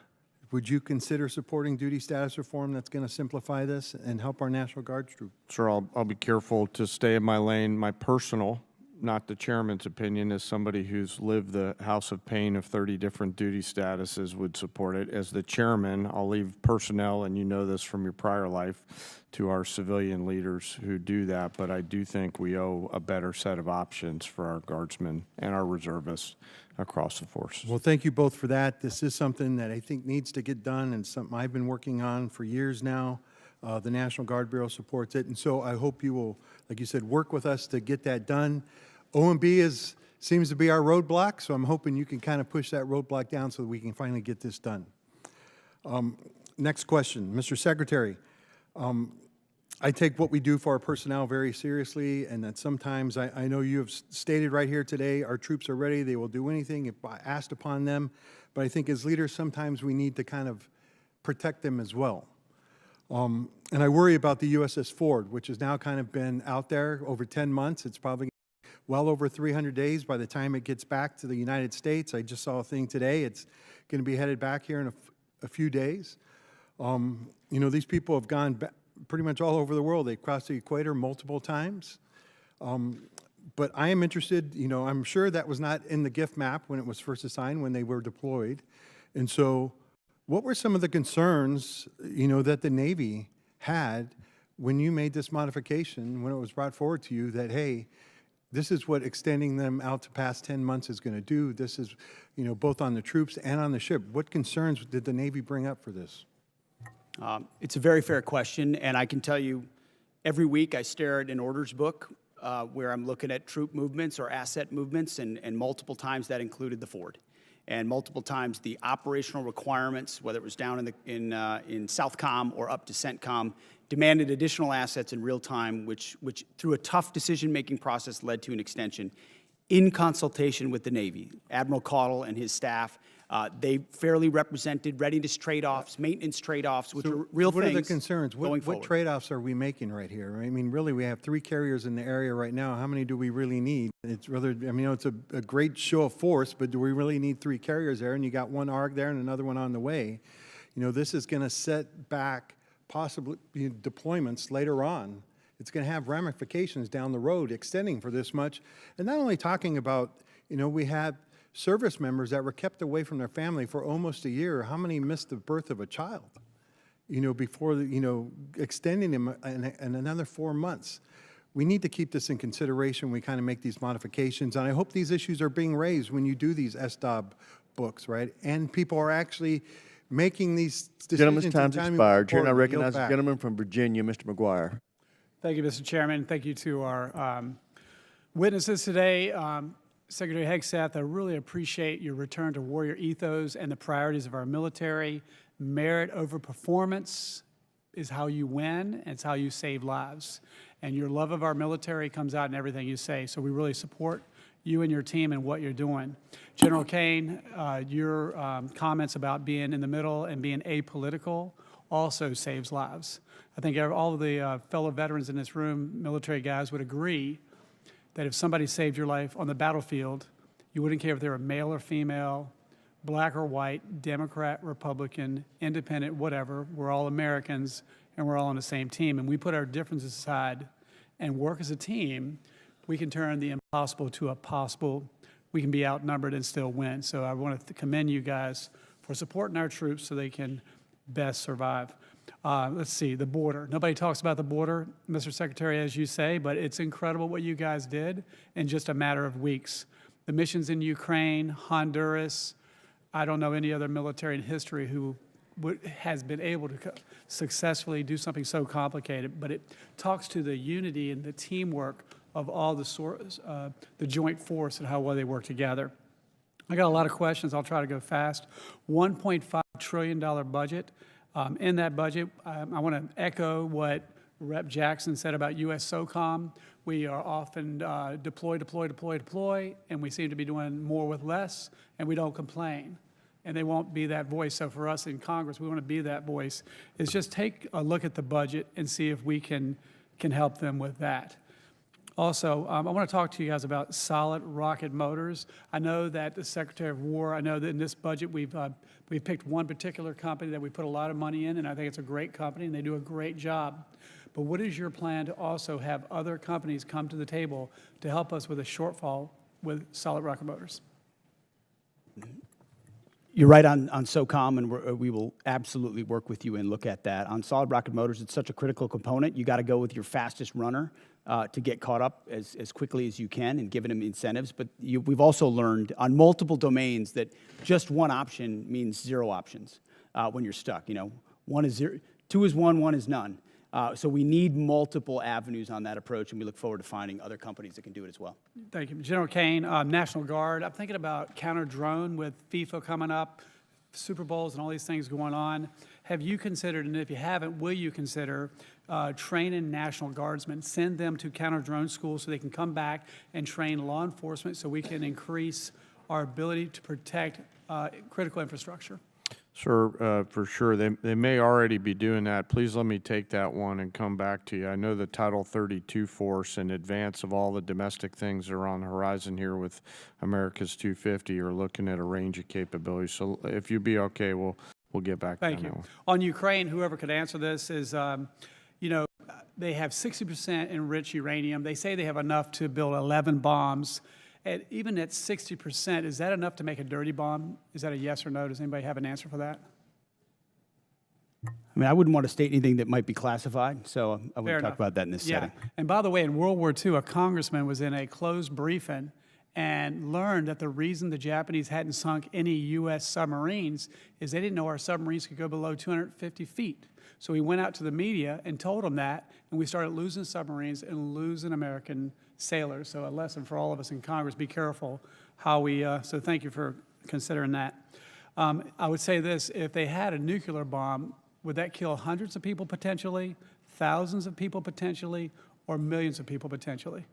Would you consider supporting duty status reform that's going to simplify this and help our National Guard troops? Sir, I'll be careful to stay in my lane. My personal, not the chairman's opinion, as somebody who's lived the house of pain of 30 different duty statuses would support it. As the chairman, I'll leave personnel, and you know this from your prior life, to our civilian leaders who do that. But I do think we owe a better set of options for our guardsmen and our reservists across the forces. Well, thank you both for that. This is something that I think needs to get done and something I've been working on for years now. The National Guard Bureau supports it. And so I hope you will, like you said, work with us to get that done. OMB seems to be our roadblock, so I'm hoping you can kind of push that roadblock down so that we can finally get this done. Next question, Mr. Secretary. I take what we do for our personnel very seriously, and that sometimes I know you have stated right here today, our troops are ready, they will do anything if asked upon them, but I think as leaders sometimes we need to kind of protect them as well. And I worry about the USS Ford, which has now kind of been out there over 10 months. It's probably well over 300 days by the time it gets back to the United States. I just saw a thing today. It's going to be headed back here in a few days. You know, these people have gone pretty much all over the world. They've crossed the equator multiple times. But I am interested, you know, I'm sure that was not in the gift map when it was first assigned, when they were deployed. And so what were some of the concerns, you know, that the Navy had when you made this modification, when it was brought forward to you that, hey, this is what extending them out to past 10 months is going to do. This is, you know, both on the troops and on the ship. What concerns did the Navy bring up for this? It's a very fair question, and I can tell you every week I stare at an orders book where I'm looking at troop movements or asset movements, and multiple times that included the Ford. And multiple times the operational requirements, whether it was down in Southcom or up to CENTCOM, demanded additional assets in real time, which through a tough decision-making process led to an extension in consultation with the Navy. Admiral Caudle and his staff, they fairly represented readiness trade-offs, maintenance trade-offs, which are real things. What are the concerns? What trade-offs are we making right here? I mean, really, we have 3 carriers in the area right now. How many do we really need? It's rather, I mean, you know, it's a great show of force, but do we really need 3 carriers there? And you got 1 ARG there and another one on the way. You know, this is going to set back possibly deployments later on. It's going to have ramifications down the road extending for this much. And not only talking about, you know, we had service members that were kept away from their family for almost a year. How many missed the birth of a child, you know, before, you know, extending them in another 4 months? We need to keep this in consideration when we kind of make these modifications. And I hope these issues are being raised when you do these SDOB books, right? And people are actually making these decisions. Gentleman's time's expired. Chair, I Yield recognize the back. gentleman from Virginia, Mr. McGuire. Thank you, Mr. Chairman. Thank you to our witnesses today. Secretary Hegseth, I really appreciate your return to warrior ethos and the priorities of our military. Merit over performance is how you win, and it's how you save lives. And your love of our military comes out in everything you say. So we really support you and your team and what you're doing. General Caine, your comments about being in the middle and being apolitical also saves lives. I think all of the fellow veterans in this room, military guys, would agree that if somebody saved your life on the battlefield, you wouldn't care if they were male or female, black or white, Democrat, Republican, independent, whatever. We're all Americans, and we're all on the same team. And we put our differences aside and work as a team, we can turn the impossible to a possible. We can be outnumbered and still win. So I want to commend you guys for supporting our troops so they can best survive. Let's see, the border. Nobody talks about the border, Mr. Secretary, as you say, but it's incredible what you guys did in just a matter of weeks. The missions in Ukraine, Honduras, I don't know any other military in history who has been able to successfully do something so complicated, but it talks to the unity and the teamwork of all the joint force and how well they work together. I got a lot of questions. I'll try to go fast. $1.5 trillion budget. In that budget, I want to echo what Rep. Jackson said about U.S. SOCOM. We are often deploy, and we seem to be doing more with less, and we don't complain. And they won't be that voice. So for us in Congress, we want to be that voice. Is just take a look at the budget and see if we can help them with that. Also, I want to talk to you guys about solid rocket motors. I know that the Secretary of War, I know that in this budget we've picked one particular company that we put a lot of money in, and I think it's a great company, and they do a great job. But what is your plan to also have other companies come to the table to help us with a shortfall with solid rocket motors? You're right on SOCOM, and we will absolutely work with you and look at that. On solid rocket motors, it's such a critical component. You got to go with your fastest runner to get caught up as quickly as you can and giving them incentives. But we've also learned on multiple domains that just one option means zero options when you're stuck. You know, 1 is 0, 2 is 1, 1 is none. So we need multiple avenues on that approach, and we look forward to finding other companies that can do it as well. Thank you. General Caine, National Guard, I'm thinking about counter-drone with FIFA coming up, Super Bowls and all these things going on. Have you considered, and if you haven't, will you consider training National Guardsmen, send them to counter-drone schools so they can come back and train law enforcement so we can increase our ability to protect critical infrastructure? Sir, for sure. They may already be doing that. Please let me take that one and come back to you. I know the Title 32 force, in advance of all the domestic things that are on the horizon here with America's 250, are looking at a range of capabilities. So if you'd be okay, we'll get back to that one. Thank you. On Ukraine, whoever could answer this is, you know, they have 60% enriched uranium. They say they have enough to build 11 bombs. And even at 60%, is that enough to make a dirty bomb? Is that a yes or no? Does anybody have an answer for that? I mean, I wouldn't want to state anything that might be classified, so I wouldn't talk about that in this setting. And by the way, in World War II, a congressman was in a closed briefing and learned that the reason the Japanese hadn't sunk any U.S. submarines is they didn't know our submarines could go below 250 feet. So he went out to the media and told them that, and we started losing submarines and losing American sailors. So a lesson for all of us in Congress, be careful how we, so thank you for considering that. I would say this, if they had a nuclear bomb, would that kill hundreds of people potentially, thousands of people potentially, or millions of people potentially?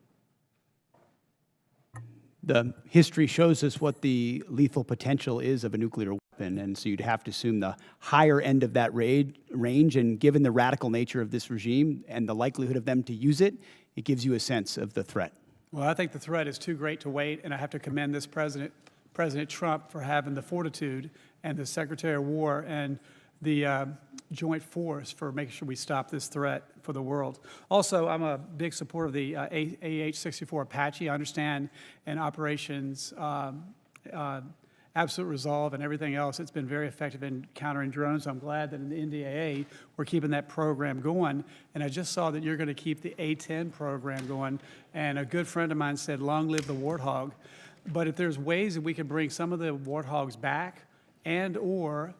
The history shows us what the lethal potential is of a nuclear weapon, and so you'd have to assume the higher end of that range, and given the radical nature of this regime and the likelihood of them to use it, it gives you a sense of the threat. Well, I think the threat is too great to wait, and I have to commend this President Trump for having the fortitude, and the Secretary of War and the joint force for making sure we stop this threat for the world. Also, I'm a big supporter of the AH-64 Apache. I understand in operations Absolute Resolve and everything else, it's been very effective in countering drones. I'm glad that in the NDAA, we're keeping that program going. And I just saw that you're going to keep the A-10 program going. And a good friend of mine said, long live the Warthog. But if there's ways that we can bring some of the Warthogs back, and or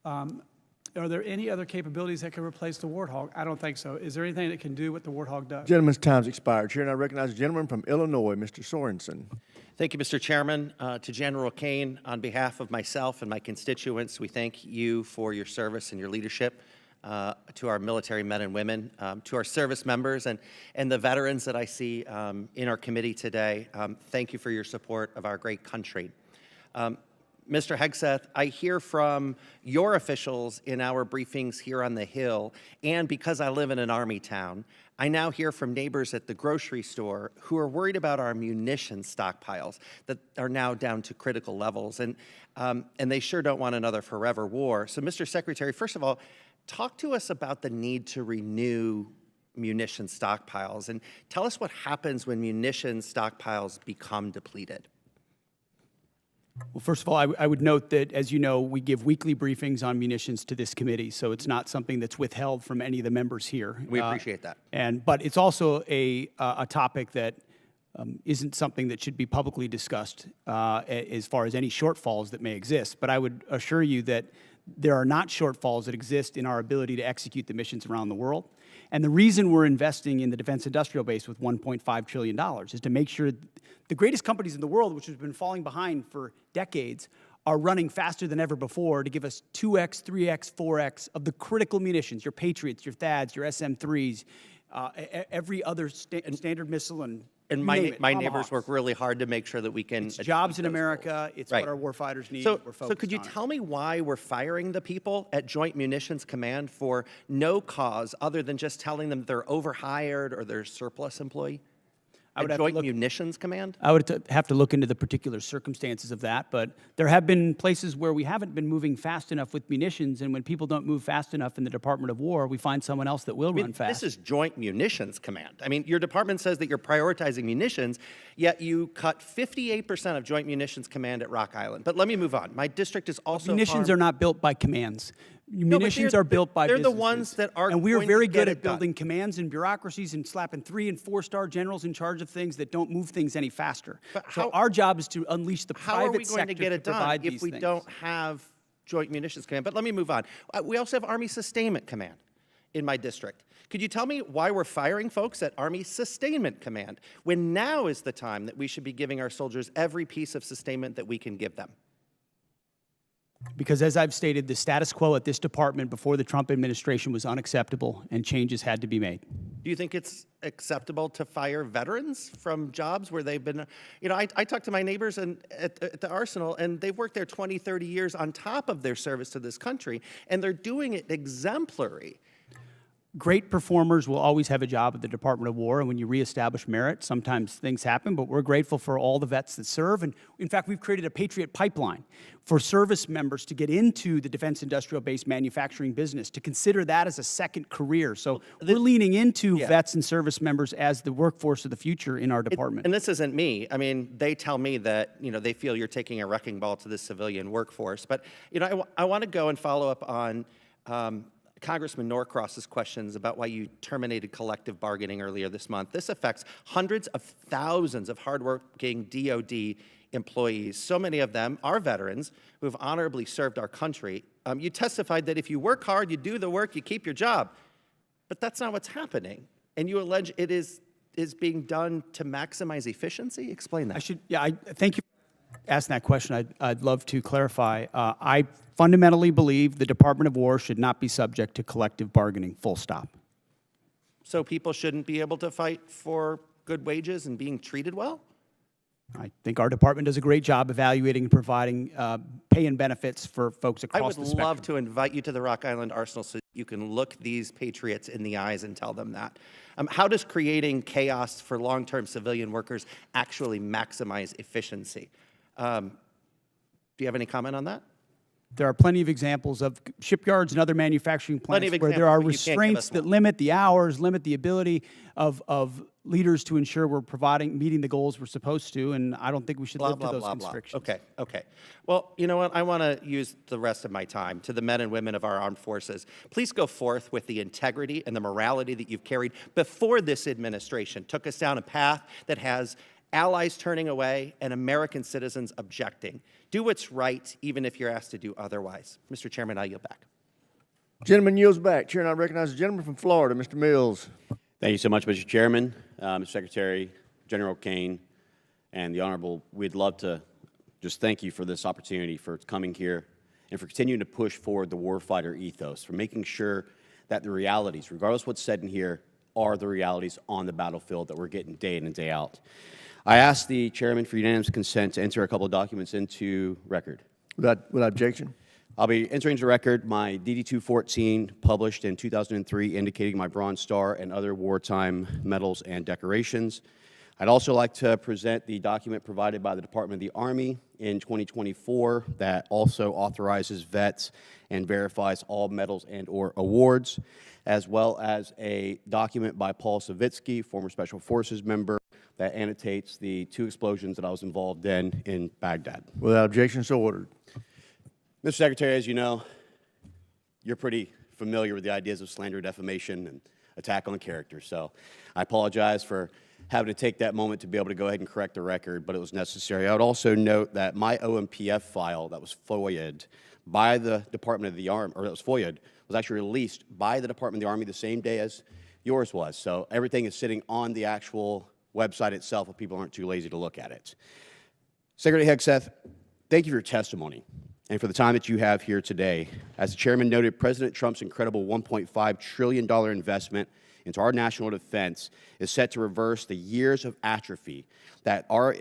are there any other capabilities that can replace the Warthog? I don't think so. Is there anything that can do what the Warthog does? Gentleman's time's expired. Chair, and I recognize the gentleman from Illinois, Mr. Sorensen. Thank you, Mr. Chairman. To General Caine, on behalf of myself and my constituents, we thank you for your service and your leadership to our military men and women, to our service members and the veterans that I see in our committee today. Thank you for your support of our great country. Mr. Hegseth, I hear from your officials in our briefings here on the Hill, and because I live in an Army town, I now hear from neighbors at the grocery store who are worried about our munitions stockpiles that are now down to critical levels, and they sure don't want another forever war. So, Mr. Secretary, first of all, talk to us about the need to renew munitions stockpiles, and tell us what happens when munitions stockpiles become depleted. Well, first of all, I would note that, as you know, we give weekly briefings on munitions to this committee, so it's not something that's withheld from any of the members here. We appreciate that. But it's also a topic that isn't something that should be publicly discussed as far as any shortfalls that may exist. But I would assure you that there are not shortfalls that exist in our ability to execute the missions around the world. And the reason we're investing in the defense industrial base with $1.5 trillion is to make sure the greatest companies in the world, which have been falling behind for decades, are running faster than ever before to give us 2x, 3x, 4x of the critical munitions, your Patriots, your THAADs, your SM-3s, every other standard missile, and my neighbors work really hard to make sure that we can. It's jobs in America. It's what our warfighters need. So could you tell me why we're firing the people at Joint Munitions Command for no cause other than just telling them they're overhired or they're surplus employee? I would A have to Joint look- Munitions Command? I would have to look into the particular circumstances of that, but there have been places where we haven't been moving fast enough with munitions, and when people don't move fast enough in the Department of War, we find someone else that will run fast. This is Joint Munitions Command. I mean, your department says that you're prioritizing munitions, yet you cut 58% of Joint Munitions Command at Rock Island. But let me move on. My district is also Munitions are not built by commands. but Munitions they're- are built by they're the businesses. ones that are And we are going very to good get at it done. building commands and bureaucracies and slapping 3- and 4-star generals in charge of things that don't move things any faster. So our job is to unleash the How private are we going sector to get it done provide if these we things. don't have Joint Munitions Command? But let me move on. We also have Army Sustainment Command in my district. Could you tell me why we're firing folks at Army Sustainment Command when now is the time that we should be giving our soldiers every piece of sustainment that we can give them? Because as I've stated, the status quo at this department before the Trump administration was unacceptable, and changes had to be made. Do you think it's acceptable to fire veterans from jobs where they've been, you know, I talk to my neighbors at the Arsenal, and they've worked there 20, 30 years on top of their service to this country, and they're doing it exemplary. Great performers will always have a job at the Department of War, and when you reestablish merit, sometimes things happen, but we're grateful for all the vets that serve. And in fact, we've created a Patriot pipeline for service members to get into the defense industrial base manufacturing business, to consider that as a second career. So we're leaning into vets and service members as the workforce of the future in our department. And this isn't me. I mean, they tell me that, you know, they feel you're taking a wrecking ball to the civilian workforce. But, you know, I want to go and follow up on Congressman Norcross's questions about why you terminated collective bargaining earlier this month. This affects hundreds of thousands of hardworking DOD employees. So many of them are veterans who have honorably served our country. You testified that if you work hard, you do the work, you keep your job. But that's not what's happening. And you allege it is being done to maximize efficiency? Explain that. I thank you for asking that question. I'd love to clarify. I fundamentally believe the Department of War should not be subject to collective bargaining, full stop. So people shouldn't be able to fight for good wages and being treated well? I think our department does a great job evaluating and providing pay and benefits for folks across the I would spectrum. love to invite you to the Rock Island Arsenal so you can look these patriots in the eyes and tell them that. How does creating chaos for long-term civilian workers actually maximize efficiency? Do you have any comment on that? There are plenty of examples of shipyards and other manufacturing plants where there are restraints that limit the hours, limit the ability of leaders to ensure we're meeting the goals we're supposed to, and I don't think we should live to those constrictions. Okay. Well, you know what? I want to use the rest of my time to the men and women of our armed forces. Please go forth with the integrity and the morality that you've carried before this administration took us down a path that has allies turning away and American citizens objecting. Do what's right, even if you're asked to do otherwise. Mr. Chairman, I yield back. Gentleman yields back. Chair, and I recognize the gentleman from Florida, Mr. Mills. Thank you so much, Mr. Chairman, Mr. Secretary, General Caine, and the Honorable. We'd love to just thank you for this opportunity, for coming here, and for continuing to push forward the warfighter ethos, for making sure that the realities, regardless of what's said in here, are the realities on the battlefield that we're getting day in and day out. I ask the Chairman for unanimous consent to enter a couple of documents into record. Without objection. I'll be entering into record my DD-214, published in 2003, indicating my Bronze Star and other wartime medals and decorations. I'd also like to present the document provided by the Department of the Army in 2024 that also authorizes vets and verifies all medals and/or awards, as well as a document by Paul Savitsky, former Special Forces member, that annotates the 2 explosions that I was involved in Baghdad. Without objection, so ordered. Mr. Secretary, as you know, you're pretty familiar with the ideas of slander, defamation, and attack on character. So I apologize for having to take that moment to be able to go ahead and correct the record, but it was necessary. I would also note that my OMPF file that was FOIA'd by the Department of the Army, or that was FOIA'd, was actually released by the Department of the Army the same day as yours was. So everything is sitting on the actual website itself if people aren't too lazy to look at it. Secretary Hegseth, thank you for your testimony and for the time that you have here today. As the Chairman noted, President Trump's incredible $1.5 trillion investment into our national defense is set to reverse the years of atrophy that our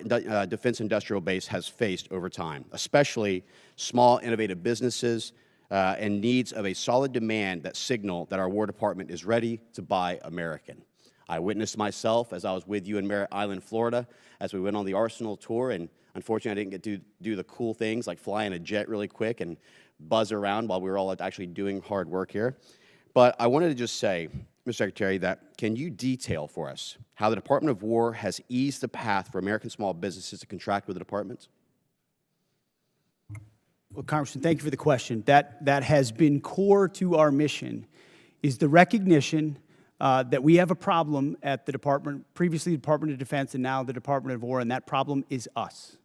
defense industrial base has faced over time, especially small, innovative businesses and needs of a solid demand that signal that our War Department is ready to buy American. I witnessed myself as I was with you in Merritt Island, Florida, as we went on the Arsenal tour, and unfortunately I didn't get to do the cool things like fly in a jet really quick and buzz around while we were all actually doing hard work here. But I wanted to just say, Mr. Secretary, that can you detail for us how the Department of War has eased the path for American small businesses to contract with the department? Well, Congressman, thank you for the question. That has been core to our mission, is the recognition that we have a problem at the department, previously the Department of Defense and now the Department of War, and that problem is us.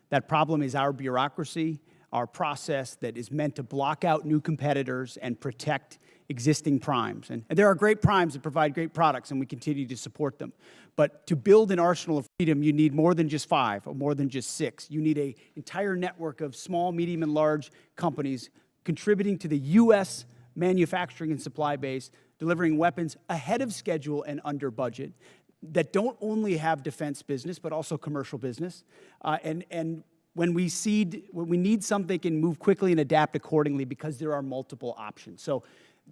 That problem is our bureaucracy, our process that is meant to block out new competitors and protect existing primes. And there are great primes that provide great products, and we continue to support them. But to build an arsenal of freedom, you need more than just 5 or more than just 6. You need an entire network of small, medium, and large companies contributing to the U.S. manufacturing and supply base, delivering weapons ahead of schedule and under budget that don't only have defense business, but also commercial business. And when we need something, they can move quickly and adapt accordingly because there are multiple options. So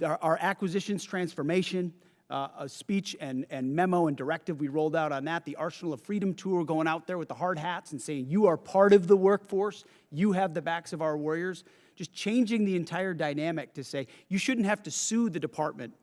our acquisitions transformation, a speech and memo and directive we rolled out on that, the Arsenal of Freedom tour, going out there with the hard hats and saying, you are part of the workforce, you have the backs of our warriors, just changing the entire dynamic to say, you shouldn't have to sue the department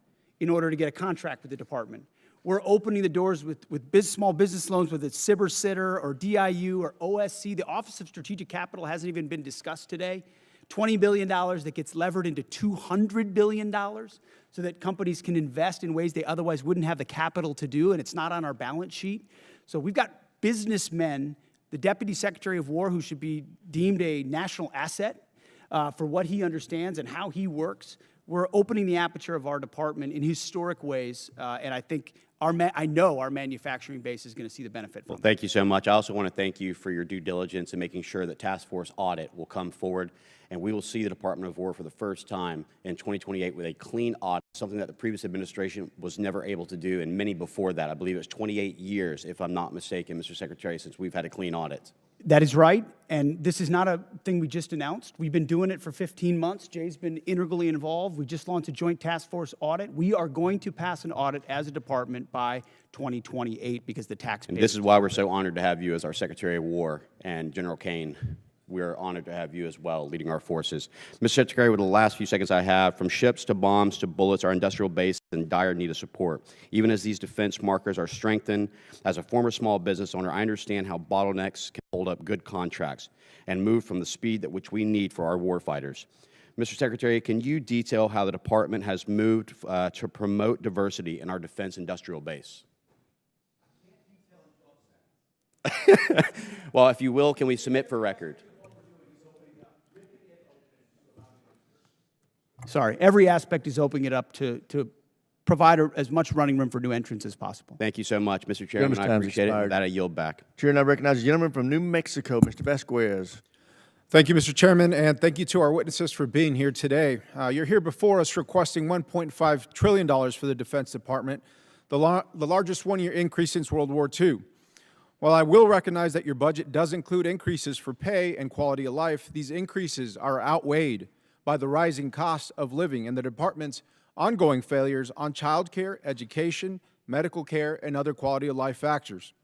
in order to get a contract with the department. We're opening the doors with small business loans, whether it's SIBR Sitter or DIU or OSC. The Office of Strategic Capital hasn't even been discussed today. $20 billion that gets levered into $200 billion so that companies can invest in ways they otherwise wouldn't have the capital to do, and it's not on our balance sheet. So we've got businessmen, the Deputy Secretary of War, who should be deemed a national asset for what he understands and how he works. We're opening the aperture of our department in historic ways, and I think I know our manufacturing base is going to see the benefit from Well, thank you so much. I also want to thank you for your due diligence in making sure that task force audit will come forward, and we will see the Department of War for the first time in 2028 with a clean audit, something that the previous administration was never able to do, and many before that. I believe it was 28 years, if I'm not mistaken, Mr. Secretary, since we've had a clean audit. That is right, and this is not a thing we just announced. We've been doing it for 15 months. Jay's been integrally involved. We just launched a joint task force audit. We are going to pass an audit as a department by 2028 because the taxpayers. And this is why we're so honored to have you as our Secretary of War, and General Caine. We're honored to have you as well leading our forces. Mr. Secretary, with the last few seconds I have, from ships to bombs to bullets, our industrial base is in dire need of support. Even as these defense markers are strengthened, as a former small business owner, I understand how bottlenecks can hold up good contracts and move from the speed at which we need for our warfighters. Mr. Secretary, can you detail how the department has moved to promote diversity in our defense industrial base? Well, if you will, can we submit for record? Sorry, every aspect is opening it up to provide as much running room for new entrants as possible. Thank you so much, Mr. Chairman. I appreciate it. With that, I yield back. Chair now recognizes the gentleman from New Mexico, Mr. Vasquez. Thank you, Mr. Chairman, and thank you to our witnesses for being here today. You're here before us requesting $1.5 trillion for the Defense Department, the largest one-year increase since World War II. While I will recognize that your budget does include increases for pay and quality of life, these increases are outweighed by the rising cost of living and the department's ongoing failures on child care, education, medical care, and other quality of life factors.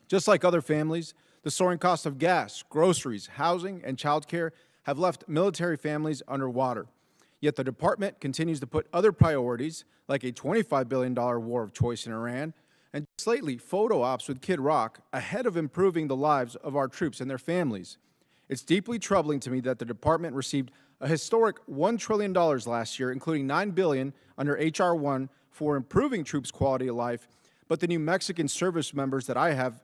Just like other families, the soaring cost of gas, groceries, housing, and child care have left military families underwater. Yet the department continues to put other priorities, like a $25 billion war of choice in Iran, and just lately, photo ops with Kid Rock, ahead of improving the lives of our troops and their families. It's deeply troubling to me that the department received a historic $1 trillion last year, including $9 billion under H.R. 1 for improving troops' quality of life, but the New Mexican service members that I have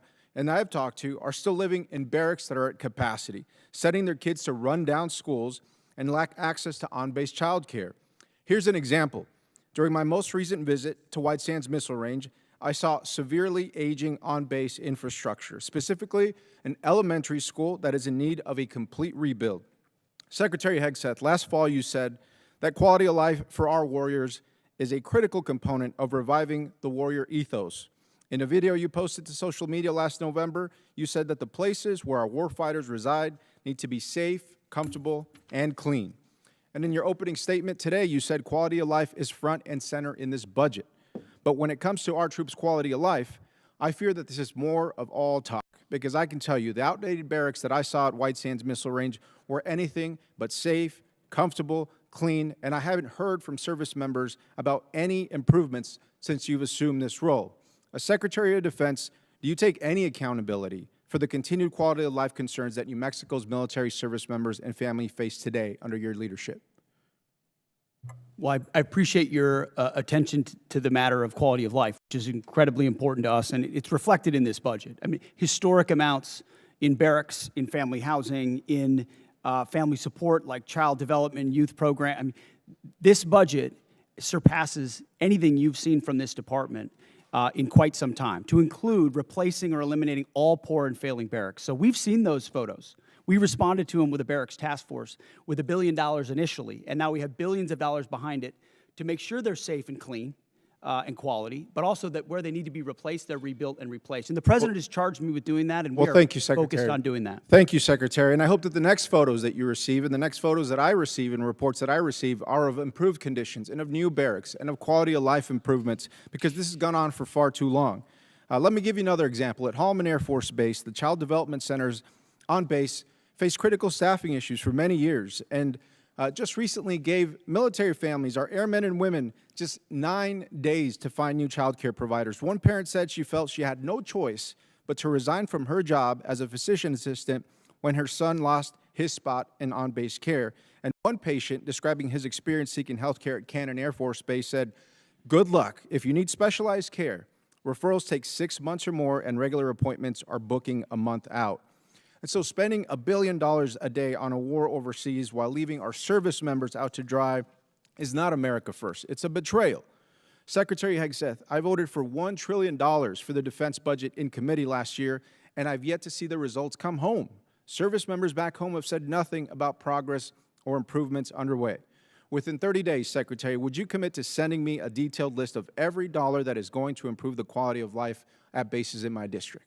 talked to are still living in barracks that are at capacity, sending their kids to run-down schools and lack access to on-base child care. Here's an example. During my most recent visit to White Sands Missile Range, I saw severely aging on-base infrastructure, specifically an elementary school that is in need of a complete rebuild. Secretary Hegseth, last fall you said that quality of life for our warriors is a critical component of reviving the warrior ethos. In a video you posted to social media last November, you said that the places where our warfighters reside need to be safe, comfortable, and clean. And in your opening statement today, you said quality of life is front and center in this budget. But when it comes to our troops' quality of life, I fear that this is more of all talk, because I can tell you the outdated barracks that I saw at White Sands Missile Range were anything but safe, comfortable, clean, and I haven't heard from service members about any improvements since you've assumed this role. As Secretary of Defense, do you take any accountability for the continued quality of life concerns that New Mexico's military service members and family face today under your leadership? Well, I appreciate your attention to the matter of quality of life, which is incredibly important to us, and it's reflected in this budget. I mean, historic amounts in barracks, in family housing, in family support like child development, youth program. I mean, this budget surpasses anything you've seen from this department in quite some time, to include replacing or eliminating all poor and failing barracks. So we've seen those photos. We responded to them with a barracks task force with $1 billion initially, and now we have billions of dollars behind it to make sure they're safe and clean and quality, but also that where they need to be replaced, they're rebuilt and replaced. And the President has charged me with doing that, and we are thank you, Secretary. focused on doing that. Thank you, Secretary. And I hope that the next photos that you receive and the next photos that I receive and reports that I receive are of improved conditions and of new barracks and of quality of life improvements, because this has gone on for far too long. Let me give you another example. At Holloman Air Force Base, the Child Development Centers on base faced critical staffing issues for many years, and just recently gave military families, our airmen and women, just 9 days to find new child care providers. One parent said she felt she had no choice but to resign from her job as a physician assistant when her son lost his spot in on-base care. And one patient, describing his experience seeking health care at Caine Air Force Base, said, "Good luck. If you need specialized care, referrals take 6 months or more, and regular appointments are booking a month out." And so spending $1 billion a day on a war overseas while leaving our service members out to dry is not America first. It's a betrayal. Secretary Hegseth, I voted for $1 trillion for the defense budget in committee last year, and I've yet to see the results come home. Service members back home have said nothing about progress or improvements underway. Within 30 days, Secretary, would you commit to sending me a detailed list of every dollar that is going to improve the quality of life at bases in my district?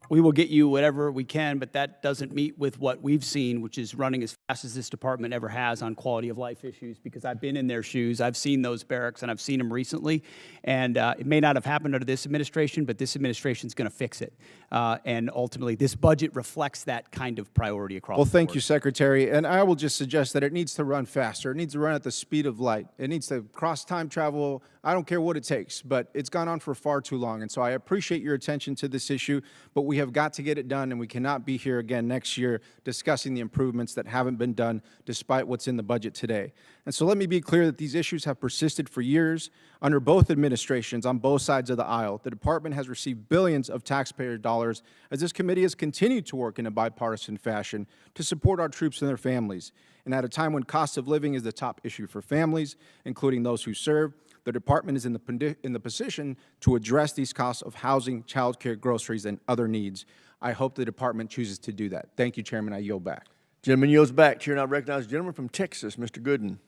We will get you whatever we can, but that doesn't meet with what we've seen, which is running as fast as this department ever has on quality of life issues, because I've been in their shoes. I've seen those barracks, and I've seen them recently. And it may not have happened under this administration, but this administration is going to fix it. And ultimately, this budget reflects that kind of priority across the board. Well, thank you, Secretary. And I will just suggest that it needs to run faster. It needs to run at the speed of light. It needs to cross time travel. I don't care what it takes, but it's gone on for far too long. And so I appreciate your attention to this issue, but we have got to get it done, and we cannot be here again next year discussing the improvements that haven't been done despite what's in the budget today. And so let me be clear that these issues have persisted for years under both administrations on both sides of the aisle. The department has received billions of taxpayer dollars as this committee has continued to work in a bipartisan fashion to support our troops and their families. And at a time when cost of living is the top issue for families, including those who serve, the department is in the position to address these costs of housing, child care, groceries, and other needs. I hope the department chooses to do that. Thank you, Chairman. I yield back. Gentleman yields back. Chair now recognizes the gentleman from Texas, Mr. Gooden.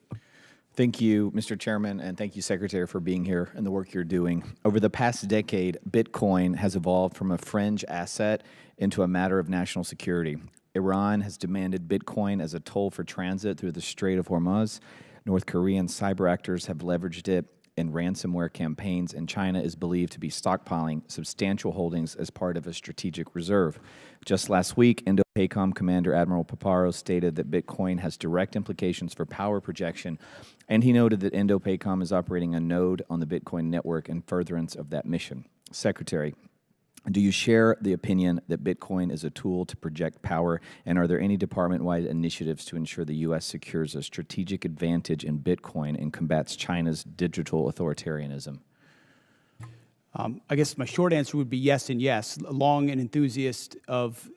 Thank you, Mr. Chairman, and thank you, Secretary, for being here and the work you're doing. Over the past decade, Bitcoin has evolved from a fringe asset into a matter of national security. Iran has demanded Bitcoin as a toll for transit through the Strait of Hormuz. North Korean cyber actors have leveraged it in ransomware campaigns, and China is believed to be stockpiling substantial holdings as part of a strategic reserve. Just last week, Indo-PACOM Commander Admiral Paparo stated that Bitcoin has direct implications for power projection, and he noted that Indo-PACOM is operating a node on the Bitcoin network in furtherance of that mission. Secretary, do you share the opinion that Bitcoin is a tool to project power, and are there any department-wide initiatives to ensure the U.S. secures a strategic advantage in Bitcoin and combats China's digital authoritarianism? I guess my short answer would be yes and yes. Long an enthusiast of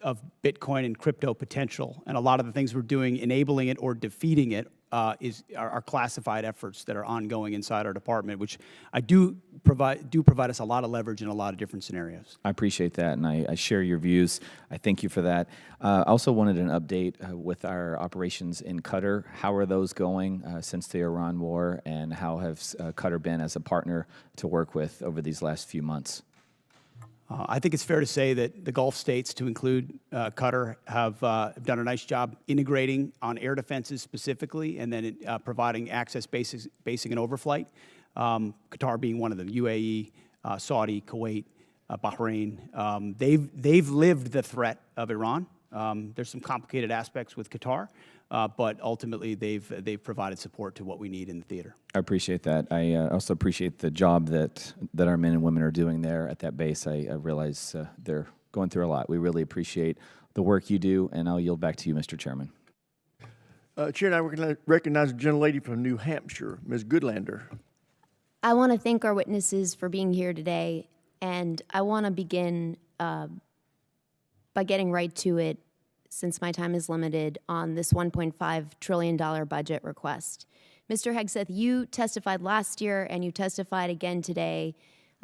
Bitcoin and crypto potential, and a lot of the things we're doing enabling it or defeating it are classified efforts that are ongoing inside our department, which do provide us a lot of leverage in a lot of different scenarios. I appreciate that, and I share your views. I thank you for that. I also wanted an update with our operations in Qatar. How are those going since the Iran war, and how have Qatar been as a partner to work with over these last few months? I think it's fair to say that the Gulf states, to include Qatar, have done a nice job integrating on air defenses specifically, and then providing access, basing, and overflight. Qatar being one of them, UAE, Saudi, Kuwait, Bahrain. They've lived the threat of Iran. There's some complicated aspects with Qatar, but ultimately they've provided support to what we need in the theater. I appreciate that. I also appreciate the job that our men and women are doing there at that base. I realize they're going through a lot. We really appreciate the work you do, and I'll yield back to you, Mr. Chairman. Chair, now we're going to recognize a gentlelady from New Hampshire, Ms. Goodlander. I want to thank our witnesses for being here today, and I want to begin by getting right to it, since my time is limited, on this $1.5 trillion budget request. Mr. Hegseth, you testified last year and you testified again today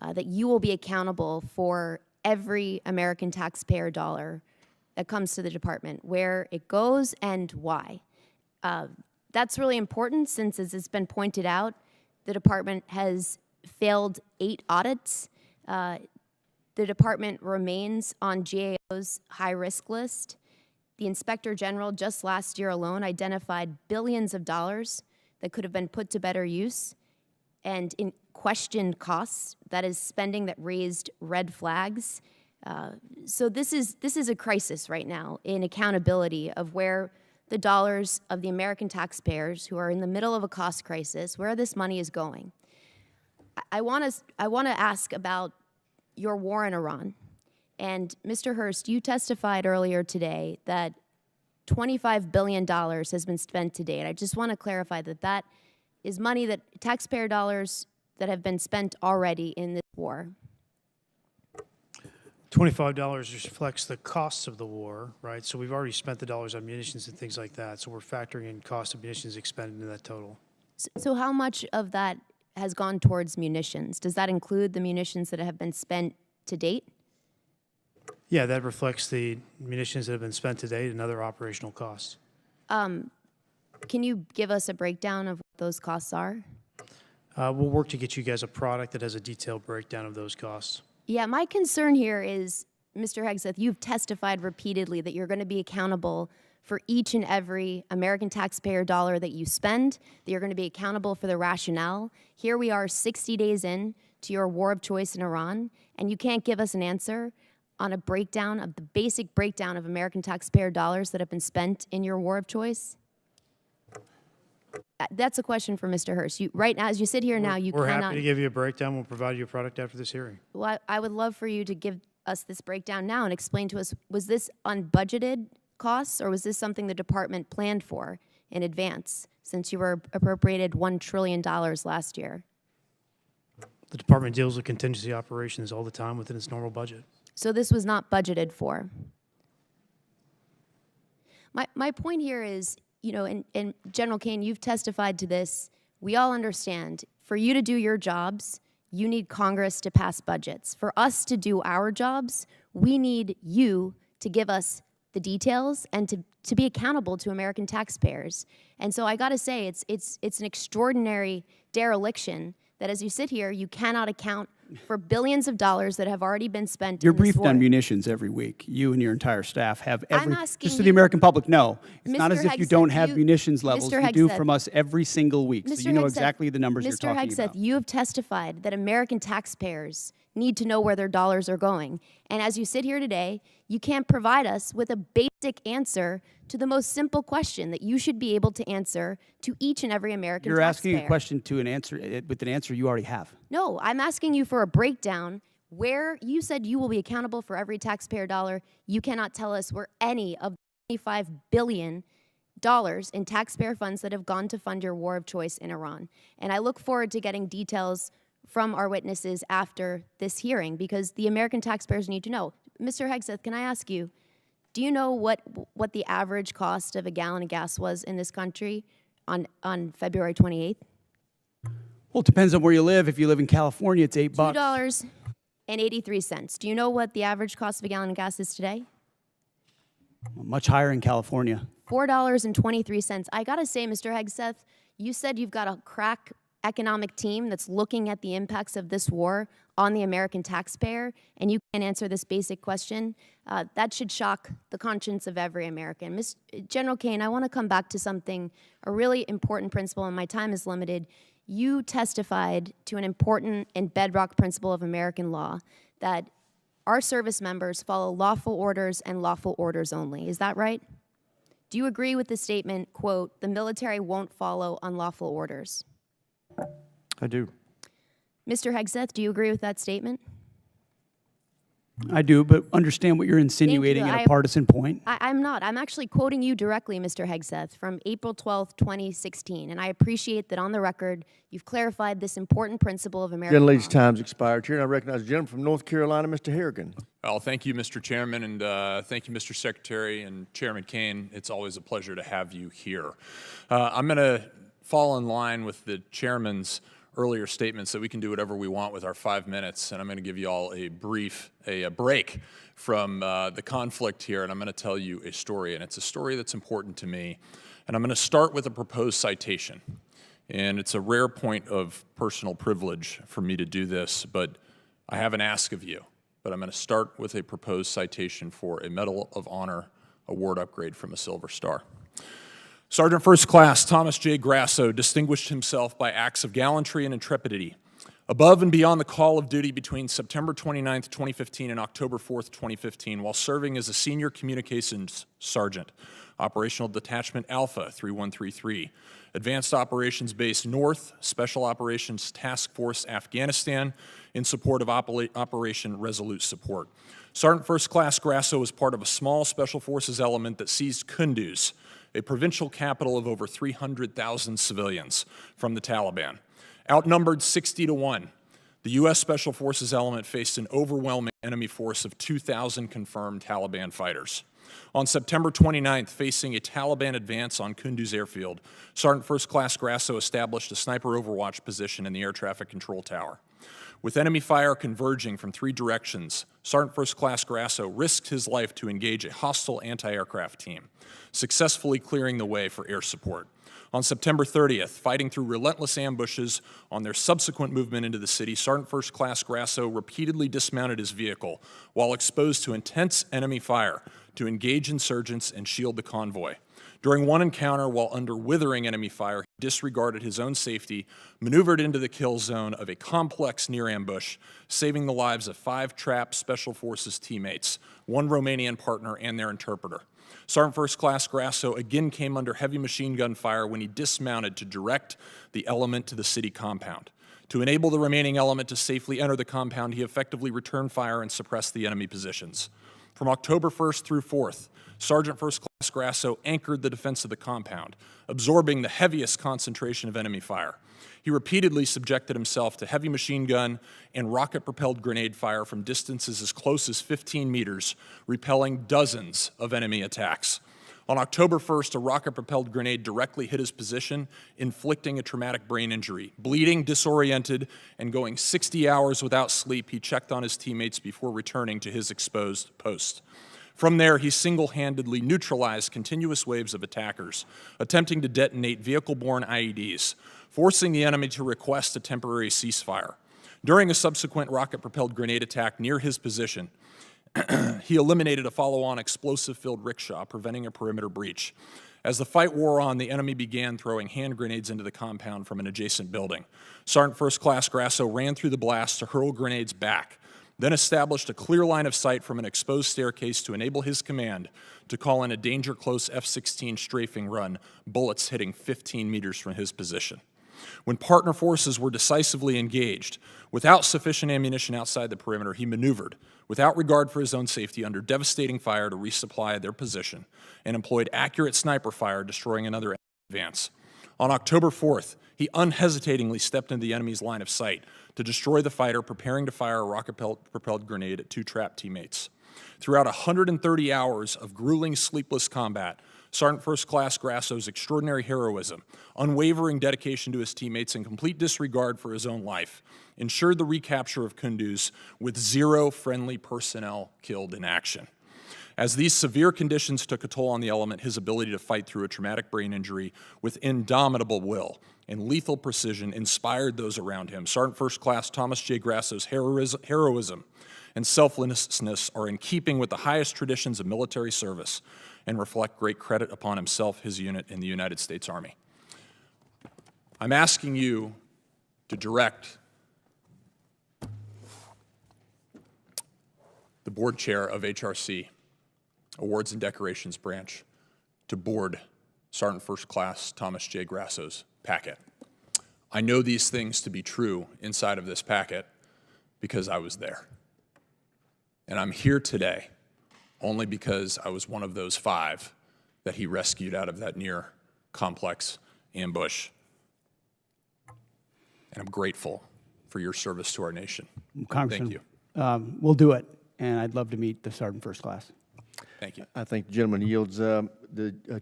that you will be accountable for every American taxpayer dollar that comes to the department, where it goes and why. That's really important since, as it's been pointed out, the department has failed 8 audits. The department remains on GAO's high-risk list. The Inspector General just last year alone identified billions of dollars that could have been put to better use, and in questioned costs, that is spending that raised red flags. So this is a crisis right now in accountability of where the dollars of the American taxpayers who are in the middle of a cost crisis, where this money is going. I want to ask about your war in Iran. And Mr. Hurst, you testified earlier today that $25 billion has been spent to date. I just want to clarify that that is money, that taxpayer dollars that have been spent already in this war. $25 reflects the costs of the war, right? So we've already spent the dollars on munitions and things like that. So we're factoring in cost of munitions expended into that total. So how much of that has gone towards munitions? Does that include the munitions that have been spent to date? Yeah, that reflects the munitions that have been spent to date and other operational costs. Can you give us a breakdown of what those costs are? We'll work to get you guys a product that has a detailed breakdown of those costs. Yeah, my concern here is, Mr. Hegseth, you've testified repeatedly that you're going to be accountable for each and every American taxpayer dollar that you spend, that you're going to be accountable for the rationale. Here we are 60 days in to your war of choice in Iran, and you can't give us an answer on a breakdown of the basic breakdown of American taxpayer dollars that have been spent in your war of choice? That's a question for Mr. Hurst. Right now, as you sit here now, you We're cannot. happy to give you a breakdown. We'll provide you a product after this hearing. Well, I would love for you to give us this breakdown now and explain to us, was this unbudgeted costs, or was this something the department planned for in advance, since you were appropriated $1 trillion last year? The department deals with contingency operations all the time within its normal budget. So this was not budgeted for. My point here is, you know, and General Caine, you've testified to this. We all understand, for you to do your jobs, you need Congress to pass budgets. For us to do our jobs, we need you to give us the details and to be accountable to American taxpayers. And so I got to say, it's an extraordinary dereliction that as you sit here, you cannot account for billions of dollars that have already been spent. You're in this briefed war. on munitions every week. You and your entire staff have every, asking just so you- the American public know, it's not Mr. as if you Hegseth, don't have you- munitions levels. Mr. You do Hegseth. from us every single week. So Mr. you know Hegseth, exactly the numbers you're Mr. talking Hegseth, about. you have testified that American taxpayers need to know where their dollars are going. And as you sit here today, you can't provide us with a basic answer to the most simple question that you should be able to answer to each and every American You're taxpayer. asking a question to an answer with an answer you already have. No, I'm asking you for a breakdown where you said you will be accountable for every taxpayer dollar. You cannot tell us where any of the $25 billion in taxpayer funds that have gone to fund your war of choice in Iran. And I look forward to getting details from our witnesses after this hearing, because the American taxpayers need to know. Mr. Hegseth, can I ask you, do you know what the average cost of a gallon of gas was in this country on February 28th? Well, it depends on where you live. If you live in California, it's $8. $2.83. Do you know what the average cost of a gallon of gas is today? Much higher in California. $4.23. I gotta say, Mr. Hegseth, you said you've got a crack economic team that's looking at the impacts of this war on the American taxpayer, and you can't answer this basic question. That should shock the conscience of every American. General Caine, I want to come back to something, a really important principle, and my time is limited. you testified to an important and bedrock principle of American law, that our service members follow lawful orders and lawful orders only. Is that right? Do you agree with the statement, quote, "The military won't follow unlawful orders"? I do. Mr. Hegseth, do you agree with that statement? I do, but understand what you're insinuating in a partisan point. I'm not. I'm actually quoting you directly, Mr. Hegseth, from April 12th, 2016. And I appreciate that on the record, you've clarified this important principle of American law. Gentlelady's time's expired. Chair, and I recognize the gentleman from North Carolina, Mr. Harrigan. Well, thank you, Mr. Chairman, and thank you, Mr. Secretary and Chairman Caine. It's always a pleasure to have you here. I'm going to fall in line with the chairman's earlier statements that we can do whatever we want with our 5 minutes, and I'm going to give you all a break from the conflict here, and I'm going to tell you a story, and it's a story that's important to me. And I'm going to start with a proposed citation. And it's a rare point of personal privilege for me to do this, but I have an ask of you. But I'm going to start with a proposed citation for a Medal of Honor award upgrade from a Silver Star. Sergeant First Class Thomas J. Grasso distinguished himself by acts of gallantry and intrepidity above and beyond the call of duty between September 29, 2015 and October 4, 2015, while serving as a senior communications sergeant, Operational Detachment Alpha 3133, Advanced Operations Base North, Special Operations Task Force Afghanistan, in support of Operation Resolute Support. Sergeant First Class Grasso was part of a small Special Forces element that seized Kunduz, a provincial capital of over 300,000 civilians, from the Taliban. Outnumbered 60-1, the U.S. Special Forces element faced an overwhelming enemy force of 2,000 confirmed Taliban fighters. On September 29th, facing a Taliban advance on Kunduz airfield, Sergeant First Class Grasso established a sniper overwatch position in the air traffic control tower. With enemy fire converging from 3 directions, Sergeant First Class Grasso risked his life to engage a hostile anti-aircraft team, successfully clearing the way for air support. On September 30th, fighting through relentless ambushes on their subsequent movement into the city, Sergeant First Class Grasso repeatedly dismounted his vehicle while exposed to intense enemy fire to engage insurgents and shield the convoy. During one encounter, while under withering enemy fire, he disregarded his own safety, maneuvered into the kill zone of a complex near ambush, saving the lives of 5 trapped Special Forces teammates, 1 Romanian partner, and their interpreter. Sergeant First Class Grasso again came under heavy machine gun fire when he dismounted to direct the element to the city compound. To enable the remaining element to safely enter the compound, he effectively returned fire and suppressed the enemy positions. From October 1st through 4th, Sergeant First Class Grasso anchored the defense of the compound, absorbing the heaviest concentration of enemy fire. He repeatedly subjected himself to heavy machine gun and rocket-propelled grenade fire from distances as close as 15 meters, repelling dozens of enemy attacks. On October 1st, a rocket-propelled grenade directly hit his position, inflicting a traumatic brain injury. Bleeding, disoriented, and going 60 hours without sleep, he checked on his teammates before returning to his exposed post. From there, he single-handedly neutralized continuous waves of attackers, attempting to detonate vehicle-borne IEDs, forcing the enemy to request a temporary ceasefire. During a subsequent rocket-propelled grenade attack near his position, he eliminated a follow-on explosive-filled rickshaw, preventing a perimeter breach. As the fight wore on, the enemy began throwing hand grenades into the compound from an adjacent building. Sergeant First Class Grasso ran through the blast to hurl grenades back, then established a clear line of sight from an exposed staircase to enable his command to call in a danger-close F-16 strafing run, bullets hitting 15 meters from his position. When partner forces were decisively engaged, without sufficient ammunition outside the perimeter, he maneuvered, without regard for his own safety, under devastating fire to resupply their position, and employed accurate sniper fire, destroying another advance. On October 4th, he unhesitatingly stepped into the enemy's line of sight to destroy the fighter preparing to fire a rocket-propelled grenade at 2 trapped teammates. Throughout 130 hours of grueling, sleepless combat, Sergeant First Class Grasso's extraordinary heroism, unwavering dedication to his teammates, and complete disregard for his own life ensured the recapture of Kunduz with 0 friendly personnel killed in action. As these severe conditions took a toll on the element, his ability to fight through a traumatic brain injury with indomitable will and lethal precision inspired those around him. Sergeant First Class Thomas J. Grasso's heroism and selflessness are in keeping with the highest traditions of military service and reflect great credit upon himself, his unit, and the United States Army. I'm asking you to direct the board chair of HRC, Awards and Decorations Branch, to board Sergeant First Class Thomas J. Grasso's packet. I know these things to be true inside of this packet because I was there. And I'm here today only because I was one of those 5 that he rescued out of that near complex ambush. And I'm grateful for your service to our nation. Congressman, Thank you. We'll do it, and I'd love to meet the Sergeant First Class. Thank you. I think the gentleman yields. The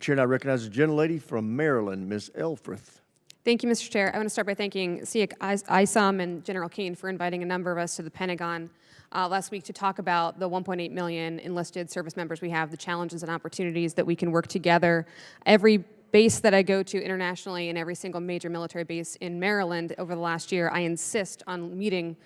chair now recognizes the gentlelady from Maryland, Ms. Elfreth. Thank you, Mr. Chair. I want to start by thanking SEAC ISOM and General Caine for inviting a number of us to the Pentagon last week to talk about the 1.8 million enlisted service members we have, the challenges and opportunities that we can work together. Every base that I go to internationally and every single major military base in Maryland over the last year, I insist on meeting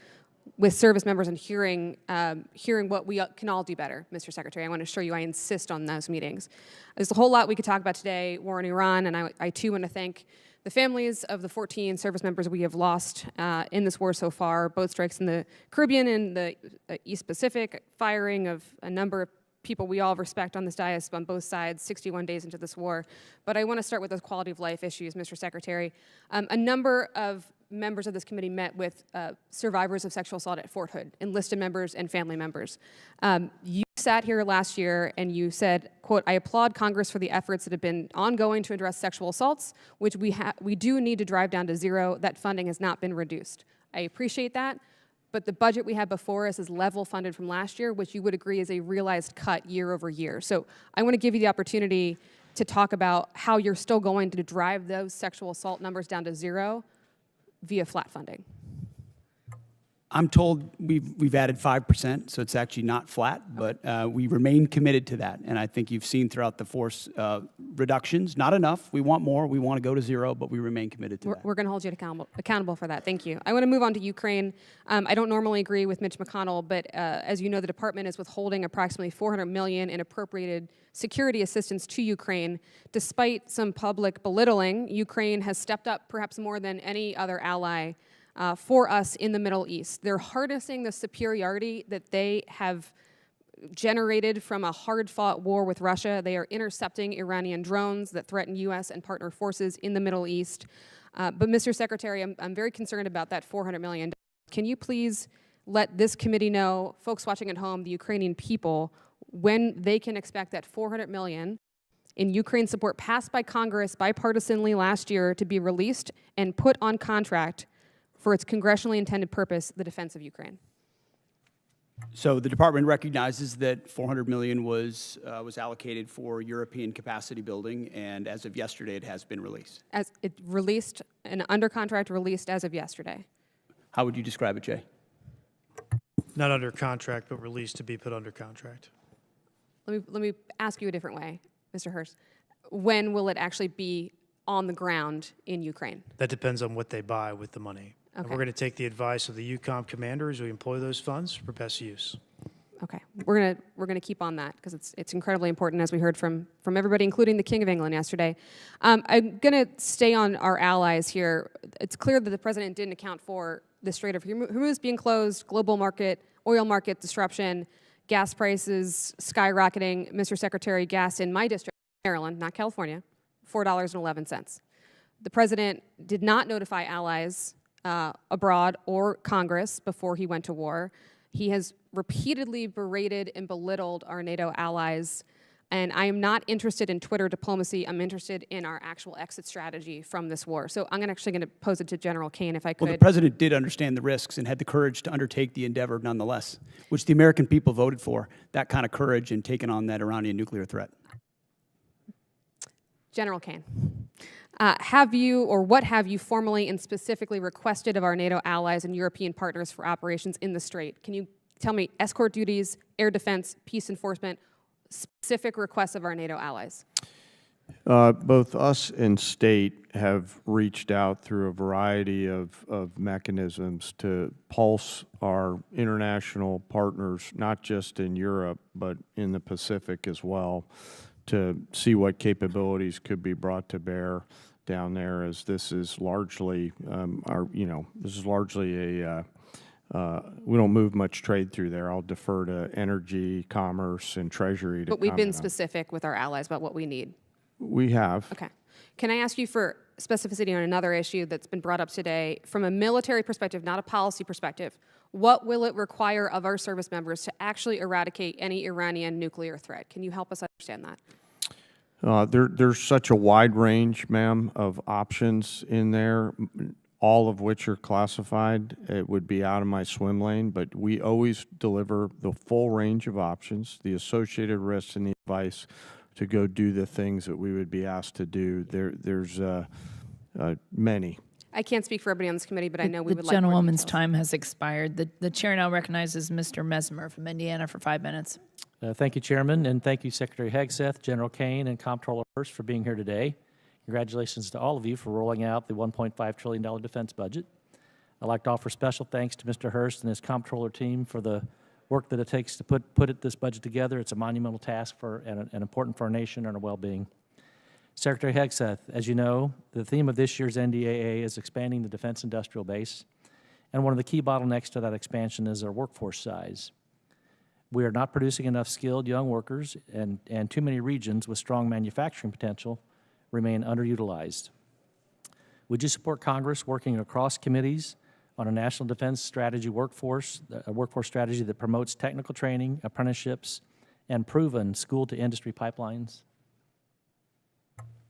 with service members and hearing what we can all do better, Mr. Secretary. I want to assure you I insist on those meetings. There's a whole lot we could talk about today, war in Iran, and I too want to thank the families of the 14 service members we have lost in this war so far, boat strikes in the Caribbean and the East Pacific, firing of a number of people we all respect on this dais on both sides 61 days into this war. But I want to start with those quality of life issues, Mr. Secretary. A number of members of this committee met with survivors of sexual assault at Fort Hood, enlisted members and family members. You sat here last year and you said, quote, "I applaud Congress for the efforts that have been ongoing to address sexual assaults, which we do need to drive down to zero. That funding has not been reduced." I appreciate that, but the budget we have before us is level funded from last year, which you would agree is a realized cut year over year. So I want to give you the opportunity to talk about how you're still going to drive those sexual assault numbers down to zero via flat funding. I'm told we've added 5%, so it's actually not flat, but we remain committed to that. And I think you've seen throughout the force reductions, not enough. We want more. We want to go to zero, but we remain committed to that. We're going to hold you accountable for that. Thank you. I want to move on to Ukraine. I don't normally agree with Mitch McConnell, but as you know, the department is withholding approximately $400 million in appropriated security assistance to Ukraine. Despite some public belittling, Ukraine has stepped up perhaps more than any other ally for us in the Middle East. They're harnessing the superiority that they have generated from a hard-fought war with Russia. They are intercepting Iranian drones that threaten U.S. and partner forces in the Middle East. But Mr. Secretary, I'm very concerned about that $400 million. Can you please let this committee know, folks watching at home, the Ukrainian people, when they can expect that $400 million in Ukraine support passed by Congress bipartisanly last year to be released and put on contract for its congressionally intended purpose, the defense of Ukraine? So the department recognizes that $400 million was allocated for European capacity building, and as of yesterday, it has been released. As it released, an under contract released as of yesterday. How would you describe it, Jay? Not under contract, but released to be put under contract. Let me ask you a different way, Mr. Hurst. When will it actually be on the ground in Ukraine? That depends on what they buy with the money. And Okay. we're going to take the advice of the EUCOM commander as we employ those funds for best use. Okay, we're gonna keep on that because it's incredibly important, as we heard from everybody, including the King of England yesterday. I'm gonna stay on our allies here. It's clear that the president didn't account for the Strait of Hormuz being closed, global market, oil market disruption, gas prices skyrocketing. Mr. Secretary, gas in my district, Maryland, not California, $4.11. The president did not notify allies abroad or Congress before he went to war. He has repeatedly berated and belittled our NATO allies, and I am not interested in Twitter diplomacy. I'm interested in our actual exit strategy from this war. So I'm actually going to pose it to General Caine, if I could. Well, the president did understand the risks and had the courage to undertake the endeavor nonetheless, which the American people voted for, that kind of courage in taking on that Iranian nuclear threat. General Caine, have you, or what have you formally and specifically requested of our NATO allies and European partners for operations in the Strait? Can you tell me escort duties, air defense, peace enforcement, specific requests of our NATO allies? Both us and state have reached out through a variety of mechanisms to pulse our international partners, not just in Europe, but in the Pacific as well, to see what capabilities could be brought to bear down there, as this is largely this is largely a we don't move much trade through there. I'll defer to Energy, Commerce, and Treasury to But we've been comment on. specific with our allies about what we need. We have. Okay. Can I ask you for specificity on another issue that's been brought up today? From a military perspective, not a policy perspective, what will it require of our service members to actually eradicate any Iranian nuclear threat? Can you help us understand that? There's such a wide range, ma'am, of options in there, all of which are classified. It would be out of my swim lane, but we always deliver the full range of options, the associated risks, and the advice to go do the things that we would be asked to do. There's many. I can't speak for everybody on this committee, but I know we would The like more gentlewoman's details. time has expired. The chair now recognizes Mr. Mesmer from Indiana for 5 minutes. Thank you, Chairman, and thank you, Secretary Hegseth, General Caine, and Comptroller Hurst for being here today. Congratulations to all of you for rolling out the $1.5 trillion defense budget. I'd like to offer special thanks to Mr. Hurst and his Comptroller team for the work that it takes to put this budget together. It's a monumental task and important for our nation and our well-being. Secretary Hegseth, as you know, the theme of this year's NDAA is expanding the defense industrial base, and one of the key bottlenecks to that expansion is our workforce size. We are not producing enough skilled young workers, and too many regions with strong manufacturing potential remain underutilized. Would you support Congress working across committees on a national defense strategy a workforce strategy that promotes technical training, apprenticeships, and proven school-to-industry pipelines?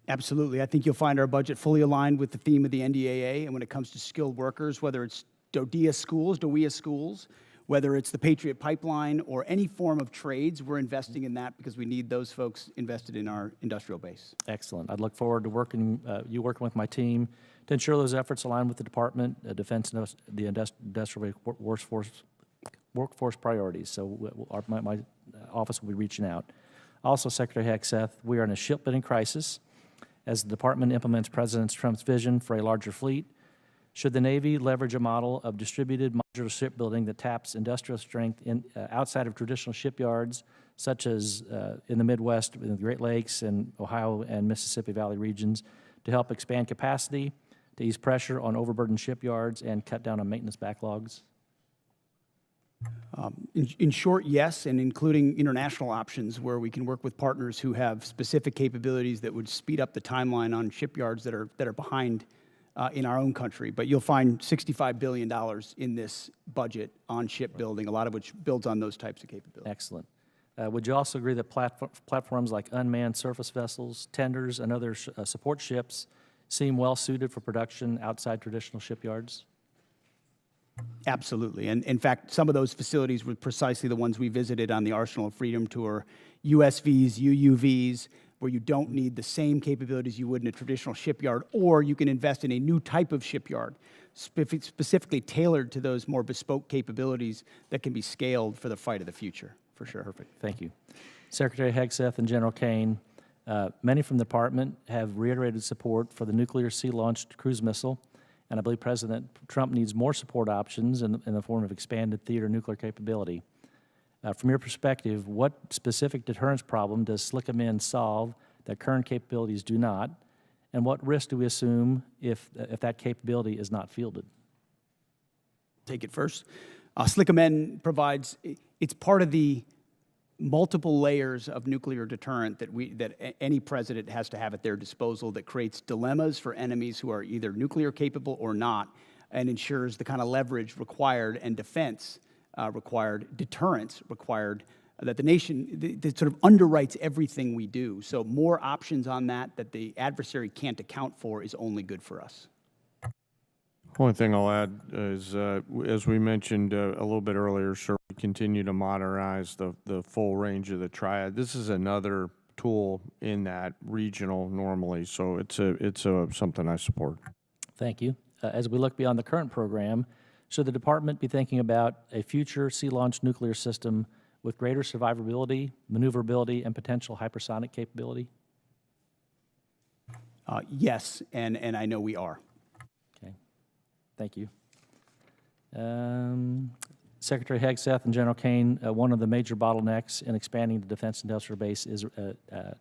Absolutely. I think you'll find our budget fully aligned with the theme of the NDAA. And when it comes to skilled workers, whether it's DOEA schools, whether it's the Patriot Pipeline or any form of trades, we're investing in that because we need those folks invested in our industrial base. Excellent. I'd look forward to working with my team to ensure those efforts align with the Department of Defense and the industrial workforce priorities. So my office will be reaching out. Also, Secretary Hegseth, we are in a shipbuilding crisis as the department implements President Trump's vision for a larger fleet. Should the Navy leverage a model of distributed modular shipbuilding that taps industrial strength outside of traditional shipyards, such as in the Midwest, in the Great Lakes, and Ohio and Mississippi Valley regions, to help expand capacity, to ease pressure on overburdened shipyards, and cut down on maintenance backlogs? In short, yes, and including international options where we can work with partners who have specific capabilities that would speed up the timeline on shipyards that are behind in our own country. But you'll find $65 billion in this budget on shipbuilding, a lot of which builds on those types of capabilities. Excellent. Would you also agree that platforms like unmanned surface vessels, tenders, and other support ships seem well suited for production outside traditional shipyards? Absolutely. And in fact, some of those facilities were precisely the ones we visited on the Arsenal of Freedom tour, USVs, UUVs, where you don't need the same capabilities you would in a traditional shipyard, or you can invest in a new type of shipyard, specifically tailored to those more bespoke capabilities that can be scaled for the fight of the future, for sure. Perfect. Thank you. Secretary Hegseth and General Caine, many from the department have reiterated support for the nuclear sea-launched cruise missile, and I believe President Trump needs more support options in the form of expanded theater nuclear capability. From your perspective, what specific deterrence problem does SLCM solve that current capabilities do not, and what risk do we assume if that capability is not fielded? Take it first. SLCM provides, it's part of the multiple layers of nuclear deterrent that any president has to have at their disposal that creates dilemmas for enemies who are either nuclear capable or not, and ensures the kind of leverage required and defense required, deterrence required, that the nation that sort of underwrites everything we do. So more options on that the adversary can't account for is only good for us. Only thing I'll add is, as we mentioned a little bit earlier, sir, we continue to modernize the full range of the triad. This is another tool in that regional normally, so it's something I support. Thank you. As we look beyond the current program, should the department be thinking about a future sea-launched nuclear system with greater survivability, maneuverability, and potential hypersonic capability? Yes, and I know we are. Okay. Thank you. Secretary Hegseth and General Caine, one of the major bottlenecks in expanding the defense industrial base is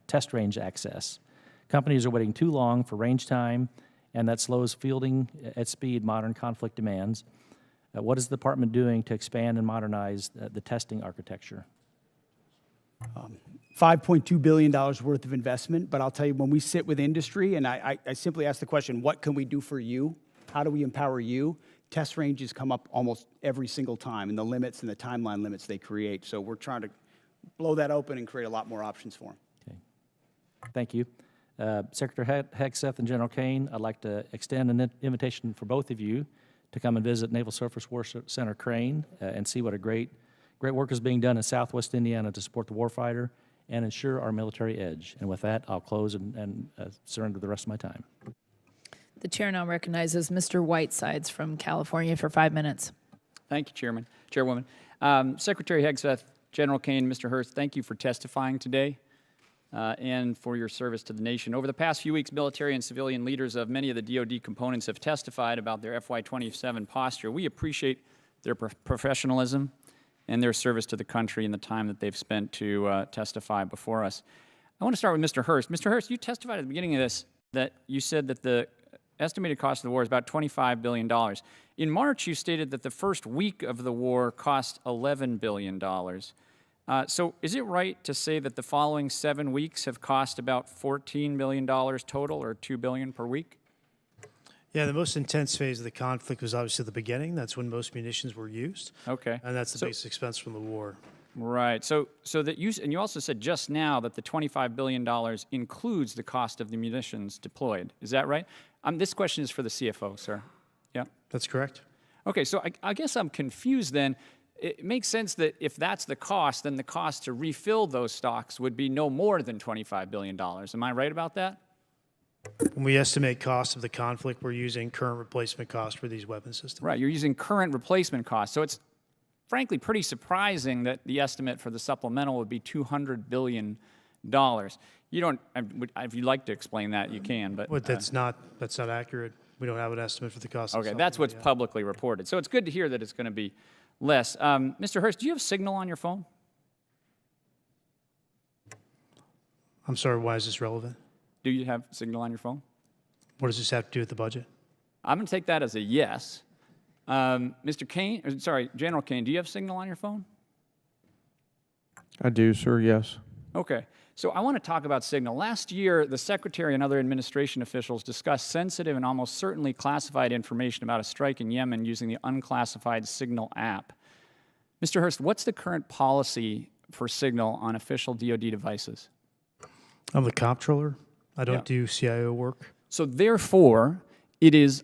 test range access. Companies are waiting too long for range time, and that slows fielding at speed modern conflict demands. What is the department doing to expand and modernize the testing architecture? $5.2 billion worth of investment, but I'll tell you, when we sit with industry, and I simply ask the question, what can we do for you? How do we empower you? Test ranges come up almost every single time, and the limits and the timeline limits they create. So we're trying to blow that open and create a lot more options for them. Okay. Thank you. Secretary Hegseth and General Caine, I'd like to extend an invitation for both of you to come and visit Naval Surface Warfare Center Caine and see what a great work is being done in Southwest Indiana to support the warfighter and ensure our military edge. And with that, I'll close and surrender the rest of my time. The chair now recognizes Mr. Whitesides from California for 5 minutes. Thank you, Chairwoman. Secretary Hegseth, General Caine, Mr. Hurst, thank you for testifying today and for your service to the nation. Over the past few weeks, military and civilian leaders of many of the DoD components have testified about their FY27 posture. We appreciate their professionalism and their service to the country and the time that they've spent to testify before us. I want to start with Mr. Hurst. Mr. Hurst, you testified at the beginning of this that you said that the estimated cost of the war is about $25 billion. In March, you stated that the first week of the war cost $11 billion. So is it right to say that the following 7 weeks have cost about $14 billion total, or $2 billion per week? Yeah, the most intense phase of the conflict was obviously the beginning. That's when most munitions were used. Okay. And that's the basic expense from the war. Right. So that you also said just now that the $25 billion includes the cost of the munitions deployed. Is that right? This question is for the CFO, sir. Yeah? That's correct. Okay, so I guess I'm confused then. It makes sense that if that's the cost, then the cost to refill those stocks would be no more than $25 billion. Am I right about that? When we estimate cost of the conflict, we're using current replacement cost for these weapon systems. Right, you're using current replacement costs. So it's frankly pretty surprising that the estimate for the supplemental would be $200 billion. You don't, if you'd like to explain that, you can, but. But that's not accurate. We don't have an estimate for the cost of the Okay, that's what's supplement yet. publicly reported. So it's good to hear that it's going to be less. Mr. Hurst, do you have Signal on your phone? I'm sorry, why is this relevant? Do you have Signal on your phone? What does this have to do with the budget? I'm going to take that as a yes. Mr. Caine, sorry, General Caine, do you have Signal on your phone? I do, sir, yes. Okay. So I want to talk about Signal. Last year, the Secretary and other administration officials discussed sensitive and almost certainly classified information about a strike in Yemen using the unclassified Signal app. Mr. Hurst, what's the current policy for Signal on official DoD devices? I'm the comptroller. I don't do CIO work. So therefore, it is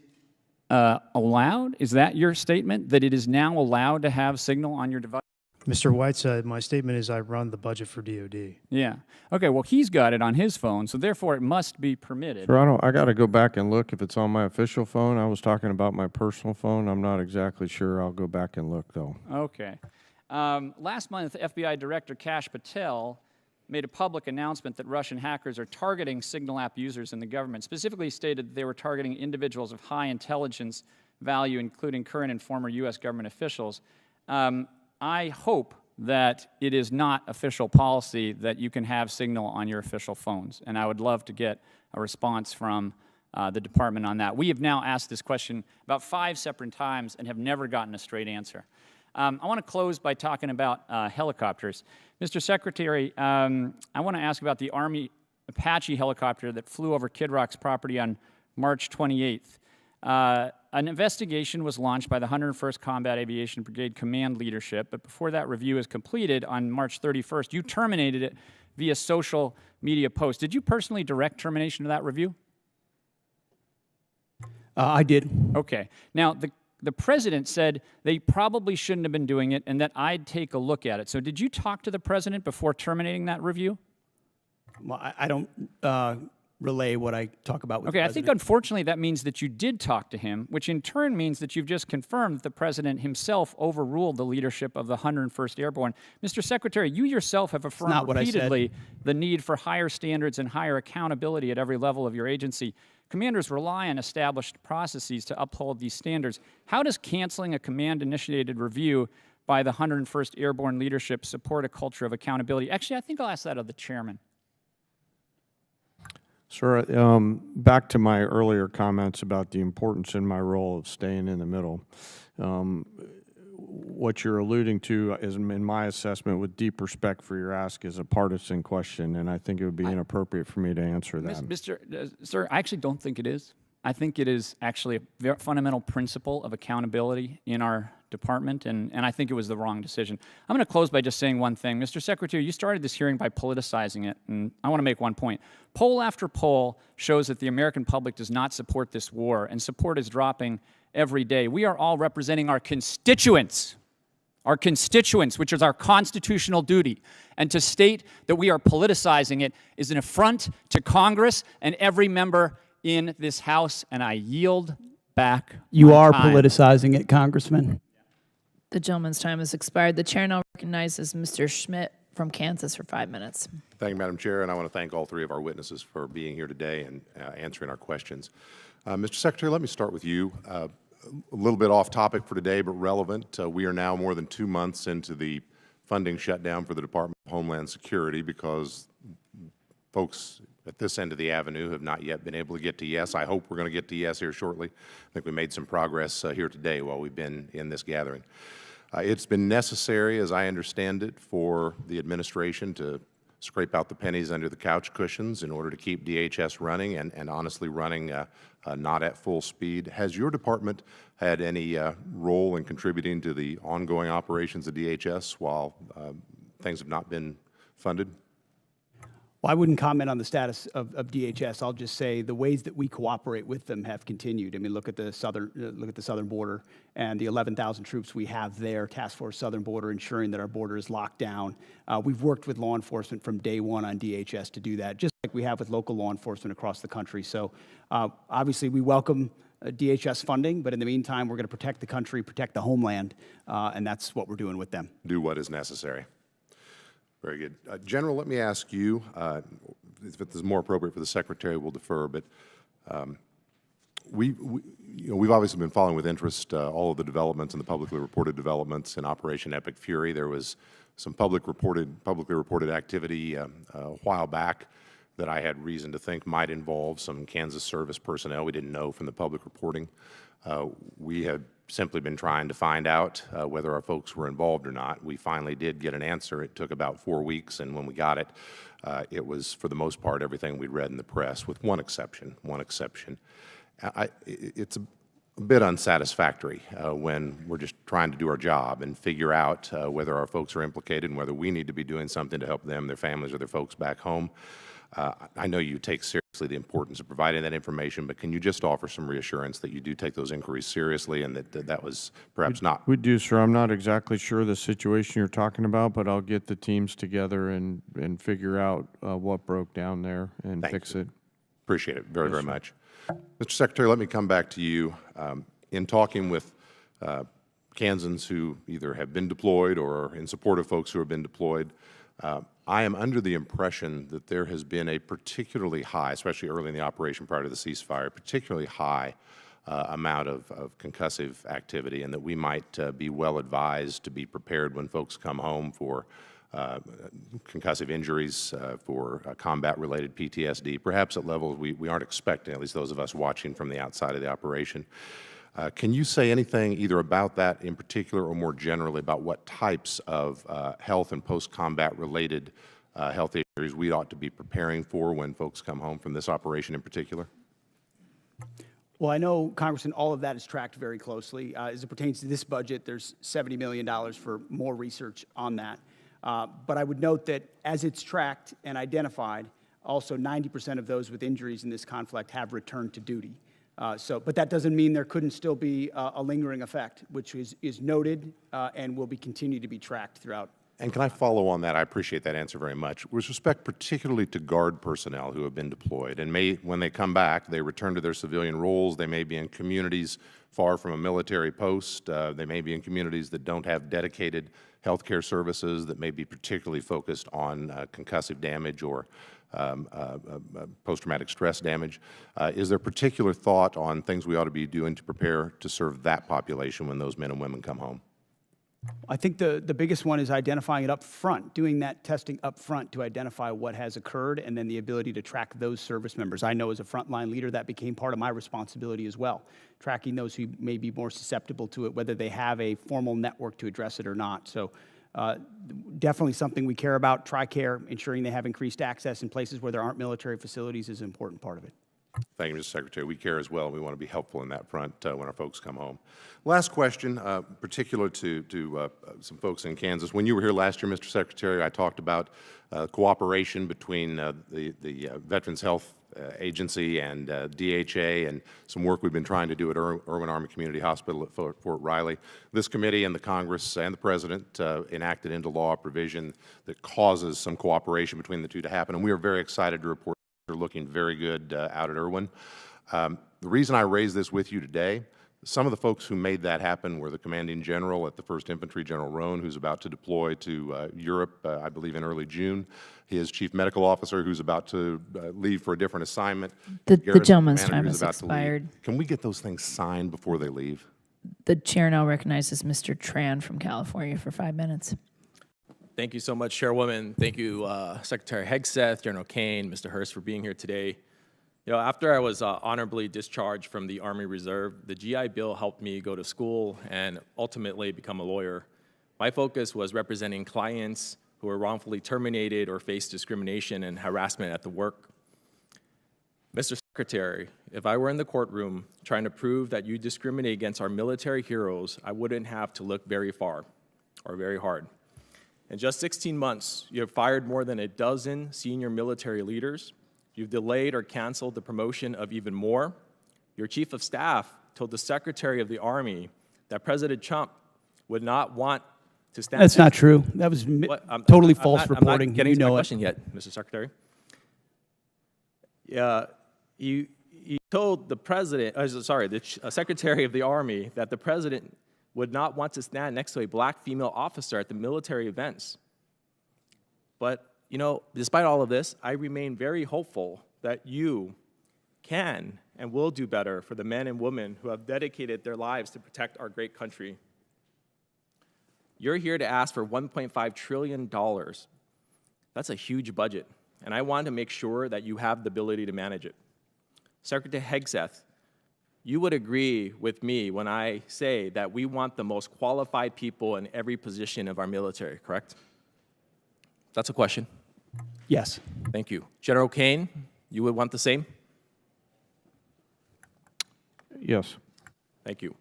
allowed? Is that your statement, that it is now allowed to have Signal on your device? Mr. Whiteside, my statement is I run the budget for DoD. Yeah. Okay, well, he's got it on his phone, so therefore it must be permitted. Sir, I got to go back and look if it's on my official phone. I was talking about my personal phone. I'm not exactly sure. I'll go back and look, though. Okay. Last month, FBI Director Kash Patel made a public announcement that Russian hackers are targeting Signal app users in the government, specifically stated that they were targeting individuals of high intelligence value, including current and former U.S. government officials. I hope that it is not official policy that you can have Signal on your official phones, and I would love to get a response from the department on that. We have now asked this question about 5 separate times and have never gotten a straight answer. I want to close by talking about helicopters. Mr. Secretary, I want to ask about the Army Apache helicopter that flew over Kid Rock's property on March 28th. An investigation was launched by the 101st Combat Aviation Brigade Command Leadership, but before that review is completed on March 31st, you terminated it via social media post. Did you personally direct termination of that review? I did. Okay. Now, the president said they probably shouldn't have been doing it and that I'd take a look at it. So did you talk to the president before terminating that review? Well, I don't relay what I talk about with the Okay, I president. think unfortunately that means that you did talk to him, which in turn means that you've just confirmed that the president himself overruled the leadership of the 101st Airborne. Mr. Secretary, you yourself have affirmed not what I said. repeatedly the need for higher standards and higher accountability at every level of your agency. Commanders rely on established processes to uphold these standards. How does canceling a command-initiated review by the 101st Airborne leadership support a culture of accountability? Actually, I think I'll ask that of the chairman. Sir, back to my earlier comments about the importance in my role of staying in the middle. What you're alluding to is, in my assessment, with deep respect for your ask, is a partisan question, and I think it would be inappropriate for me to answer that. Sir, I actually don't think it is. I think it is actually a very fundamental principle of accountability in our department, and I think it was the wrong decision. I'm going to close by just saying one thing. Mr. Secretary, you started this hearing by politicizing it, and I want to make one point. Poll after poll shows that the American public does not support this war, and support is dropping every day. We are all representing our constituents, which is our constitutional duty. And to state that we are politicizing it is an affront to Congress and every member in this House, and I yield back. You are time. politicizing it, Congressman. The gentleman's time has expired. The chair now recognizes Mr. Schmidt from Kansas for 5 minutes. Thank you, Madam Chair, and I want to thank all three of our witnesses for being here today and answering our questions. Mr. Secretary, let me start with you. A little bit off topic for today, but relevant. We are now more than 2 months into the funding shutdown for the Department of Homeland Security because folks at this end of the avenue have not yet been able to get to yes. I hope we're going to get to yes here shortly. I think we made some progress here today while we've been in this gathering. It's been necessary, as I understand it, for the administration to scrape out the pennies under the couch cushions in order to keep DHS running and honestly running not at full speed. Has your department had any role in contributing to the ongoing operations of DHS while things have not been funded? Well, I wouldn't comment on the status of DHS. I'll just say the ways that we cooperate with them have continued. I mean, look at the southern border and the 11,000 troops we have there, Task Force Southern Border, ensuring that our border is locked down. We've worked with law enforcement from day one on DHS to do that, just like we have with local law enforcement across the country. So obviously we welcome DHS funding, but in the meantime, we're going to protect the country, protect the homeland, and that's what we're doing with them. Do what is necessary. Very good. General, let me ask you, if it is more appropriate for the Secretary, we'll defer, but we've obviously been following with interest all of the developments and the publicly reported developments in Operation Epic Fury. There was some publicly reported activity a while back that I had reason to think might involve some Kansas service personnel. We didn't know from the public reporting. We had simply been trying to find out whether our folks were involved or not. We finally did get an answer. It took about 4 weeks, and when we got it, it was, for the most part, everything we'd read in the press, with one exception. It's a bit unsatisfactory when we're just trying to do our job and figure out whether our folks are implicated and whether we need to be doing something to help them, their families, or their folks back home. I know you take seriously the importance of providing that information, but can you just offer some reassurance that you do take those inquiries seriously and that that was perhaps not? We do, sir. I'm not exactly sure the situation you're talking about, but I'll get the teams together and figure out what broke down there and fix it. Appreciate it very, very much. Mr. Secretary, let me come back to you. In talking with Kansans who either have been deployed or are in support of folks who have been deployed, I am under the impression that there has been a particularly high, especially early in the operation prior to the ceasefire, particularly high amount of concussive activity, and that we might be well advised to be prepared when folks come home for concussive injuries, for combat-related PTSD, perhaps at levels we aren't expecting, at least those of us watching from the outside of the operation. Can you say anything either about that in particular or more generally about what types of health and post-combat related health issues we ought to be preparing for when folks come home from this operation in particular? Well, I know, Congressman, all of that is tracked very closely. As it pertains to this budget, there's $70 million for more research on that. But I would note that as it's tracked and identified, also 90% of those with injuries in this conflict have returned to duty. But that doesn't mean there couldn't still be a lingering effect, which is noted and will be continued to be tracked throughout. And can I follow on that? I appreciate that answer very much. With respect particularly to Guard personnel who have been deployed, and when they come back, they return to their civilian roles. They may be in communities far from a military post. They may be in communities that don't have dedicated healthcare services, that may be particularly focused on concussive damage or post-traumatic stress damage. Is there particular thought on things we ought to be doing to prepare to serve that population when those men and women come home? I think the biggest one is identifying it up front, doing that testing up front to identify what has occurred, and then the ability to track those service members. I know as a frontline leader that became part of my responsibility as well, tracking those who may be more susceptible to it, whether they have a formal network to address it or not. So definitely something we care about. TRICARE, ensuring they have increased access in places where there aren't military facilities is an important part of it. Thank you, Mr. Secretary. We care as well. We want to be helpful in that front when our folks come home. Last question, particular to some folks in Kansas. When you were here last year, Mr. Secretary, I talked about cooperation between the Veterans Health Agency and DHA and some work we've been trying to do at Irwin Army Community Hospital at Fort Riley. This committee and the Congress and the President enacted into law a provision that causes some cooperation between the two to happen, and we are very excited to report they're looking very good out at Irwin. The reason I raise this with you today, some of the folks who made that happen were the commanding general at the 1st Infantry, General Roan, who's about to deploy to Europe, I believe in early June. His chief medical officer, who's about to leave for a different assignment. The gentleman's time has expired. Can we get those things signed before they leave? The chair now recognizes Mr. Tran from California for 5 minutes. Thank you so much, Chairwoman. Thank you, Secretary Hegseth, General Caine, Mr. Hurst, for being here today. You know, after I was honorably discharged from the Army Reserve, the GI Bill helped me go to school and ultimately become a lawyer. My focus was representing clients who were wrongfully terminated or faced discrimination and harassment at the work. Mr. Secretary, if I were in the courtroom trying to prove that you discriminate against our military heroes, I wouldn't have to look very far or very hard. In just 16 months, you have fired more than a dozen senior military leaders. You've delayed or canceled the promotion of even more. Your chief of staff told the Secretary of the Army that President Trump would not want to stand. That's not true. That was totally false reporting. I'm not getting you to know my it. question yet, Mr. Secretary. You told the President, the Secretary of the Army that the President would not want to stand next to a black female officer at the military events. But, you know, despite all of this, I remain very hopeful that you can and will do better for the men and women who have dedicated their lives to protect our great country. You're here to ask for $1.5 trillion. That's a huge budget, and I want to make sure that you have the ability to manage it. Secretary Hegseth, you would agree with me when I say that we want the most qualified people in every position of our military, correct? That's a question. Yes. Thank you. General Caine, you would want the same? Yes. Thank you.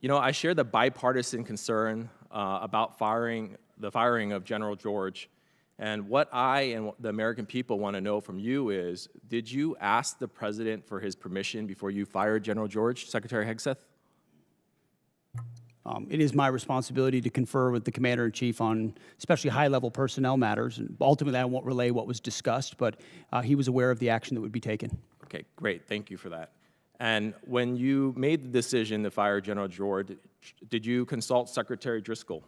You know, I share the bipartisan concern about the firing of General George. And what I and the American people want to know from you is, did you ask the President for his permission before you fired General George, Secretary Hegseth? It is my responsibility to confer with the Commander-in-Chief on especially high-level personnel matters. And ultimately, I won't relay what was discussed, but he was aware of the action that would be taken. Okay, great. Thank you for that. And when you made the decision to fire General George, did you consult Secretary Driscoll?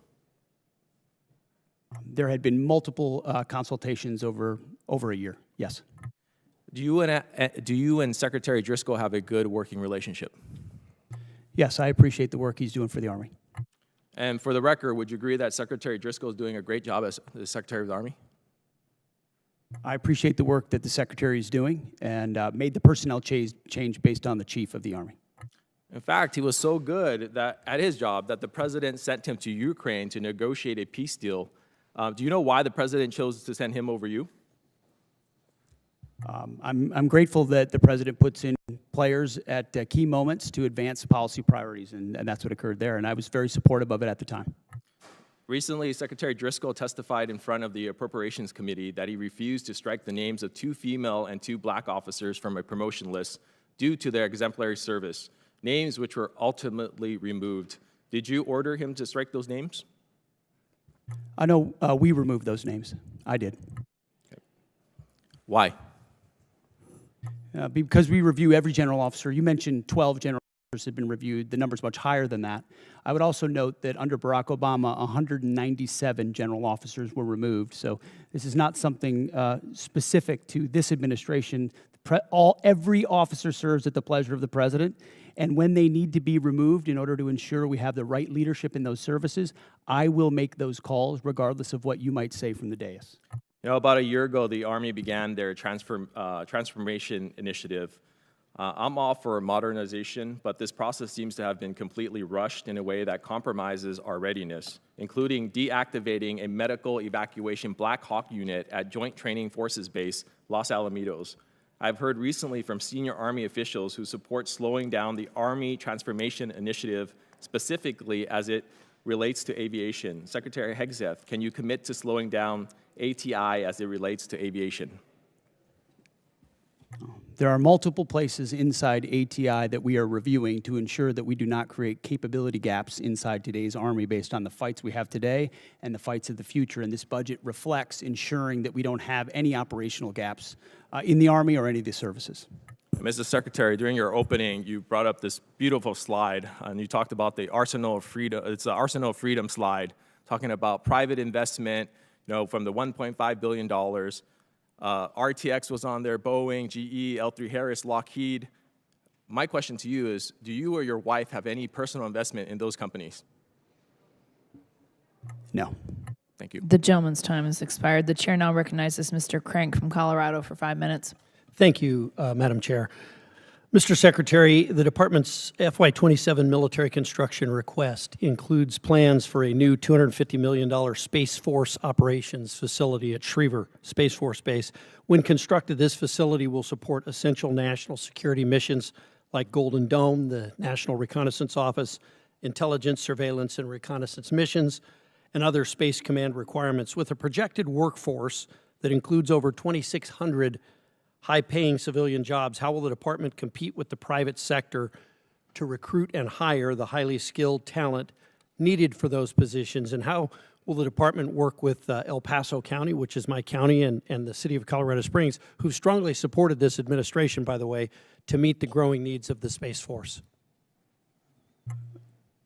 There had been multiple consultations over a year, yes. Do you and Secretary Driscoll have a good working relationship? Yes, I appreciate the work he's doing for the Army. And for the record, would you agree that Secretary Driscoll is doing a great job as the Secretary of the Army? I appreciate the work that the Secretary is doing and made the personnel change based on the Chief of the Army. In fact, he was so good that at his job that the President sent him to Ukraine to negotiate a peace deal. Do you know why the President chose to send him over you? I'm grateful that the President puts in players at key moments to advance policy priorities, and that's what occurred there, and I was very supportive of it at the time. Recently, Secretary Driscoll testified in front of the Appropriations Committee that he refused to strike the names of 2 female and 2 black officers from a promotion list due to their exemplary service, names which were ultimately removed. Did you order him to strike those names? I know we removed those names. I did. Okay. Why? Because we review every general officer. You mentioned 12 general officers have been reviewed. The number's much higher than that. I would also note that under Barack Obama, 197 general officers were removed. So this is not something specific to this administration. The every officer serves at the pleasure of the president. And when they need to be removed in order to ensure we have the right leadership in those services, I will make those calls regardless of what you might say from the dais. You know, about a year ago, the Army began their transformation initiative. I'm all for modernization, but this process seems to have been completely rushed in a way that compromises our readiness, including deactivating a medical evacuation Black Hawk unit at Joint Training Forces Base, Los Alamitos. I've heard recently from senior Army officials who support slowing down the Army Transformation Initiative, specifically as it relates to aviation. Secretary Hegseth, can you commit to slowing down ATI as it relates to aviation? There are multiple places inside ATI that we are reviewing to ensure that we do not create capability gaps inside today's Army based on the fights we have today and the fights of the future. And this budget reflects ensuring that we don't have any operational gaps in the Army or any of the services. Mr. Secretary, during your opening, you brought up this beautiful slide, and you talked about the Arsenal of Freedom. It's the Arsenal of Freedom slide, talking about private investment, you know, from the $1.5 billion. RTX was on there, Boeing, GE, L3 Harris, Lockheed. My question to you is, do you or your wife have any personal investment in those companies? No. Thank you. The gentleman's time has expired. The chair now recognizes Mr. Crank from Colorado for 5 minutes. Thank you, Madam Chair. Mr. Secretary, the Department's FY27 military construction request includes plans for a new $250 million Space Force operations facility at Schriever Space Force Base. When constructed, this facility will support essential national security missions like Golden Dome, the National Reconnaissance Office, intelligence, surveillance, and reconnaissance missions, and other Space Command requirements. With a projected workforce that includes over 2,600 high-paying civilian jobs, how will the department compete with the private sector to recruit and hire the highly skilled talent needed for those positions? And how will the department work with El Paso County, which is my county, and the city of Colorado Springs, who strongly supported this administration, by the way, to meet the growing needs of the Space Force?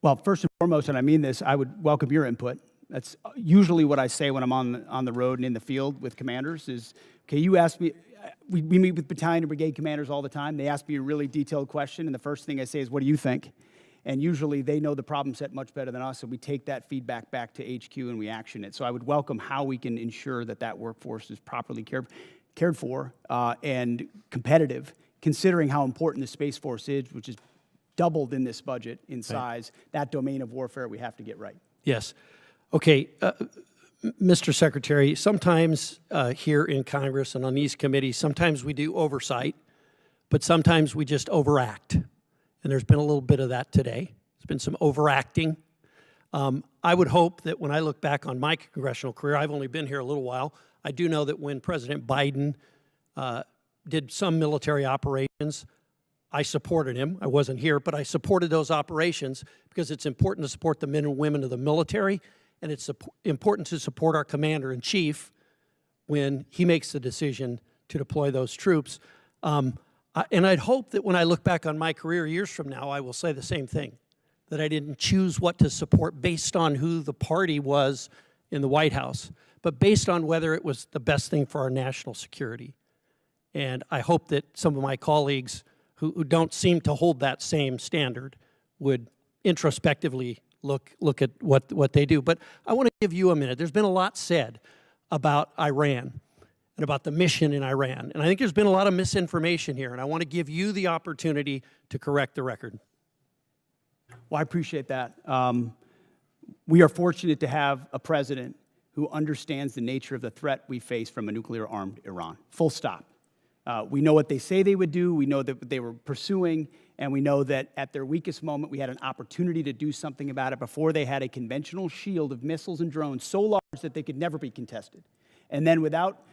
Well, first and foremost, and I mean this, I would welcome your input. That's usually what I say when I'm on the road and in the field with commanders is, okay, you ask me, we meet with battalion and brigade commanders all the time. They ask me a really detailed question, and the first thing I say is, what do you think? And usually they know the problem set much better than us, and we take that feedback back to HQ and we action it. So I would welcome how we can ensure that that workforce is properly cared for and competitive, considering how important the Space Force is, which is doubled in this budget in size. Right. That domain of warfare we have to get right. Yes. Okay. Mr. Secretary, sometimes here in Congress and on these committees, sometimes we do oversight, but sometimes we just overact. And there's been a little bit of that today. There's been some overacting. I would hope that when I look back on my congressional career, I've only been here a little while, I do know that when President Biden did some military operations, I supported him. I wasn't here, but I supported those operations because it's important to support the men and women of the military, and it's important to support our commander-in-chief when he makes the decision to deploy those troops. And I'd hope that when I look back on my career years from now, I will say the same thing, that I didn't choose what to support based on who the party was in the White House, but based on whether it was the best thing for our national security. And I hope that some of my colleagues who don't seem to hold that same standard would introspectively look at what they do. But I want to give you a minute. There's been a lot said about Iran and about the mission in Iran. And I think there's been a lot of misinformation here, and I want to give you the opportunity to correct the record. Well, I appreciate that. We are fortunate to have a president who understands the nature of the threat we face from a nuclear-armed Iran. Full stop. We know what they say they would do, we know that they were pursuing, and we know that at their weakest moment, we had an opportunity to do something about it before they had a conventional shield of missiles and drones so large that they could never be contested. And then without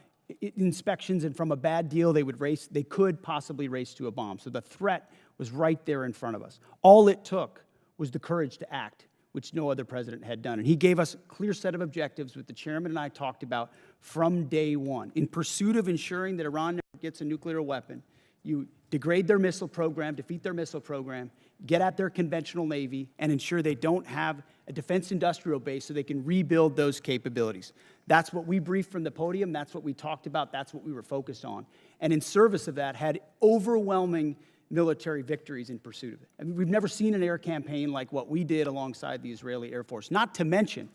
inspections and from a bad deal, they could possibly race to a bomb. So the threat was right there in front of us. All it took was the courage to act, which no other president had done. And he gave us a clear set of objectives, which the chairman and I talked about from day one. In pursuit of ensuring that Iran never gets a nuclear weapon, you degrade their missile program, defeat their missile program, get at their conventional Navy, and ensure they don't have a defense industrial base so they can rebuild those capabilities. That's what we briefed from the podium. That's what we talked about. That's what we were focused on. and in service of that had overwhelming military victories in pursuit of it. I mean, we've never seen an air campaign like what we did alongside the Israeli Air Force, not to mention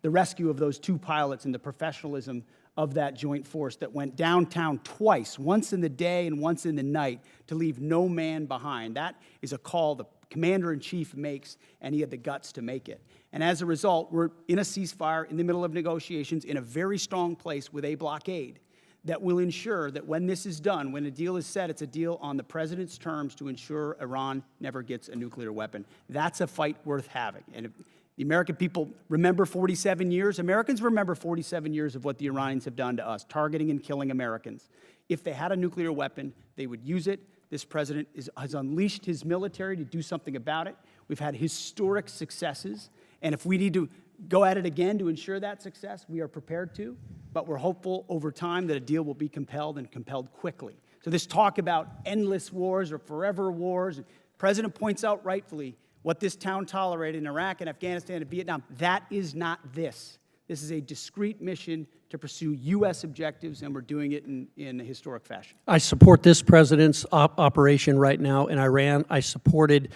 the rescue of those 2 pilots and the professionalism of that joint force that went downtown twice, once in the day and once in the night, to leave no man behind. That is a call the commander-in-chief makes, and he had the guts to make it. And as a result, we're in a ceasefire, in the middle of negotiations, in a very strong place with a blockade that will ensure that when this is done, when a deal is set, it's a deal on the president's terms to ensure Iran never gets a nuclear weapon. That's a fight worth having. And if the American people remember 47 years, Americans remember 47 years of what the Iranians have done to us, targeting and killing Americans. If they had a nuclear weapon, they would use it. This president has unleashed his military to do something about it. We've had historic successes. And if we need to go at it again to ensure that success, we are prepared to. But we're hopeful over time that a deal will be compelled and compelled quickly. So this talk about endless wars or forever wars, the president points out rightfully what this town tolerated in Iraq and Afghanistan and Vietnam. That is not this. This is a discrete mission to pursue U.S. objectives, and we're doing it in a historic fashion. I support this president's operation right now in Iran. I supported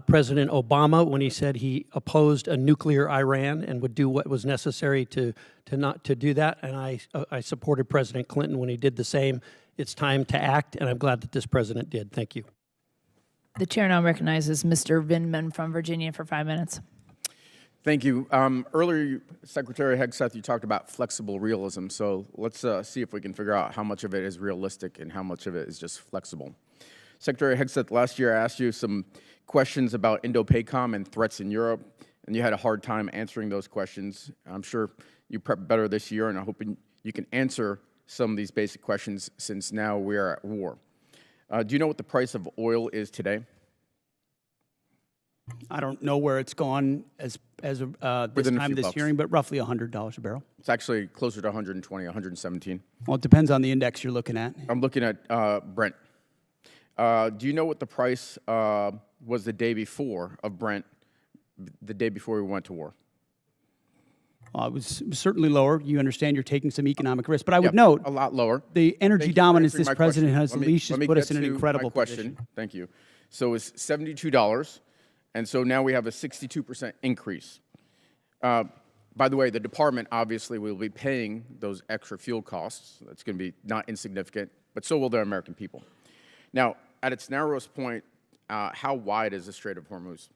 President Obama when he said he opposed a nuclear Iran and would do what was necessary to do that. And I supported President Clinton when he did the same. It's time to act, and I'm glad that this president did. Thank you. The chair now recognizes Mr. Vindman from Virginia for 5 minutes. Thank you. Earlier, Secretary Hegseth, you talked about flexible realism. So let's see if we can figure out how much of it is realistic and how much of it is just flexible. Secretary Hegseth, last year I asked you some questions about Indo-PACOM and threats in Europe, and you had a hard time answering those questions. I'm sure you prepped better this year, and I'm hoping you can answer some of these basic questions since now we are at war. Do you know what the price of oil is today? I don't know where it's gone as of this time of this hearing, but roughly $100 a barrel. It's actually closer to 120, 117. Well, it depends on the index you're looking at. I'm looking at Brent. Do you know what the price was the day before of Brent, the day before we went to war? It was certainly lower. You understand you're taking some economic risk. But I would note, a lot lower. The energy dominance this president has Let unleashed me has put us get in an to incredible my question. position. Thank you. So it's $72, and so now we have a 62% increase. By the way, the department obviously will be paying those extra fuel costs. That's going to be not insignificant, but so will the American people. Now, at its narrowest point, how wide is the Strait of Hormuz?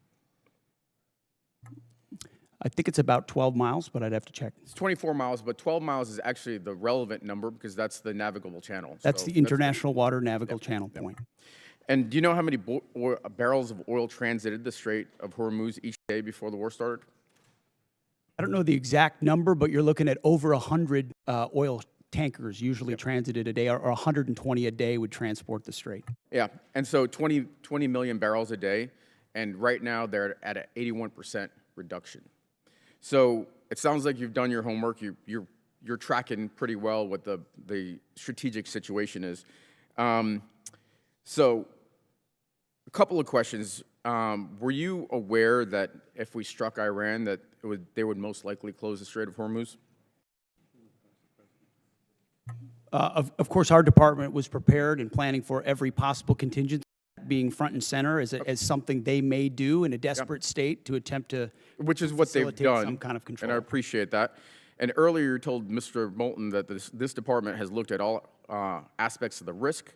I think it's about 12 miles, but I'd have to check. It's 24 miles, but 12 miles is actually the relevant number because that's the navigable channel. That's So the international water navigable channel point. And do you know how many barrels of oil transited the Strait of Hormuz each day before the war started? I don't know the exact number, but you're looking at over 100 oil tankers usually transited a day, or 120 a day would transport the strait. Yeah, and so 20 million barrels a day, and right now they're at an 81% reduction. So it sounds like you've done your homework. You're tracking pretty well what the strategic situation is. So a couple of questions. Were you aware that if we struck Iran, that they would most likely close the Strait of Hormuz? Of course, our department was prepared and planning for every possible contingency, being front and center as something they may do in a desperate state to attempt to Which is what they've done, some kind of control. and I appreciate that. And earlier you told Mr. Moulton that this department has looked at all aspects of the risk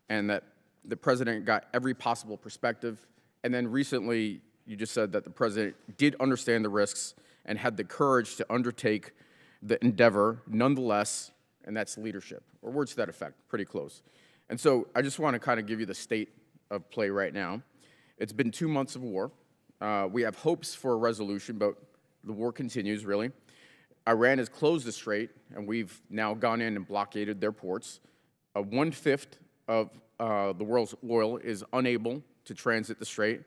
and that the president got every possible perspective. And then recently you just said that the president did understand the risks and had the courage to undertake the endeavor nonetheless, and that's leadership, or words to that effect, pretty close. And so I just want to kind of give you the state of play right now. It's been 2 months of war. We have hopes for a resolution, but the war continues, really. Iran has closed the strait, and we've now gone in and blockaded their ports. 1/5 of the world's oil is unable to transit the strait,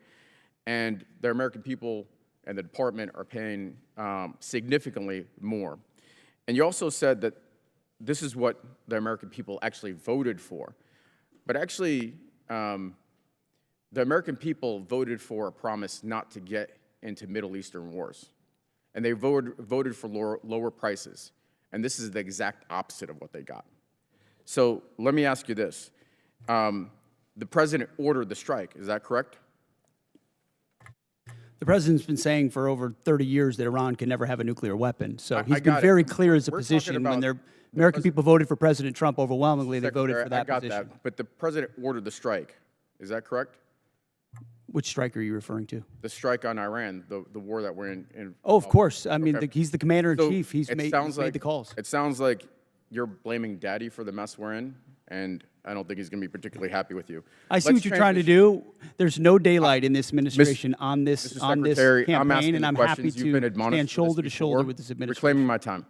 and the American people and the department are paying significantly more. And you also said that this is what the American people actually voted for. But actually, the American people voted for a promise not to get into Middle Eastern wars. And they voted for lower prices. And this is the exact opposite of what they got. So let me ask you this. The president ordered the strike, is that correct? The president's been saying for over 30 years that Iran can never have a nuclear weapon. So I he's been got it. very clear as a We're position talking when about the American people voted for President Trump overwhelmingly. They voted for Secretary, that I got position. that, but the president ordered the strike, is that correct? Which strike are you referring to? The strike on Iran, the war that we're in. Oh, of course. I mean, Okay. he's the commander in So chief. He's it made sounds like the calls. It sounds like you're blaming Daddy for the mess we're in, and I don't think he's going to be particularly happy with you. I see what you're trying to do. There's no daylight in this administration on this Mr. Secretary, I'm campaign, asking and the I'm happy questions. You've been to admonished stand for shoulder this to shoulder before. with this You're administration. reclaiming my time.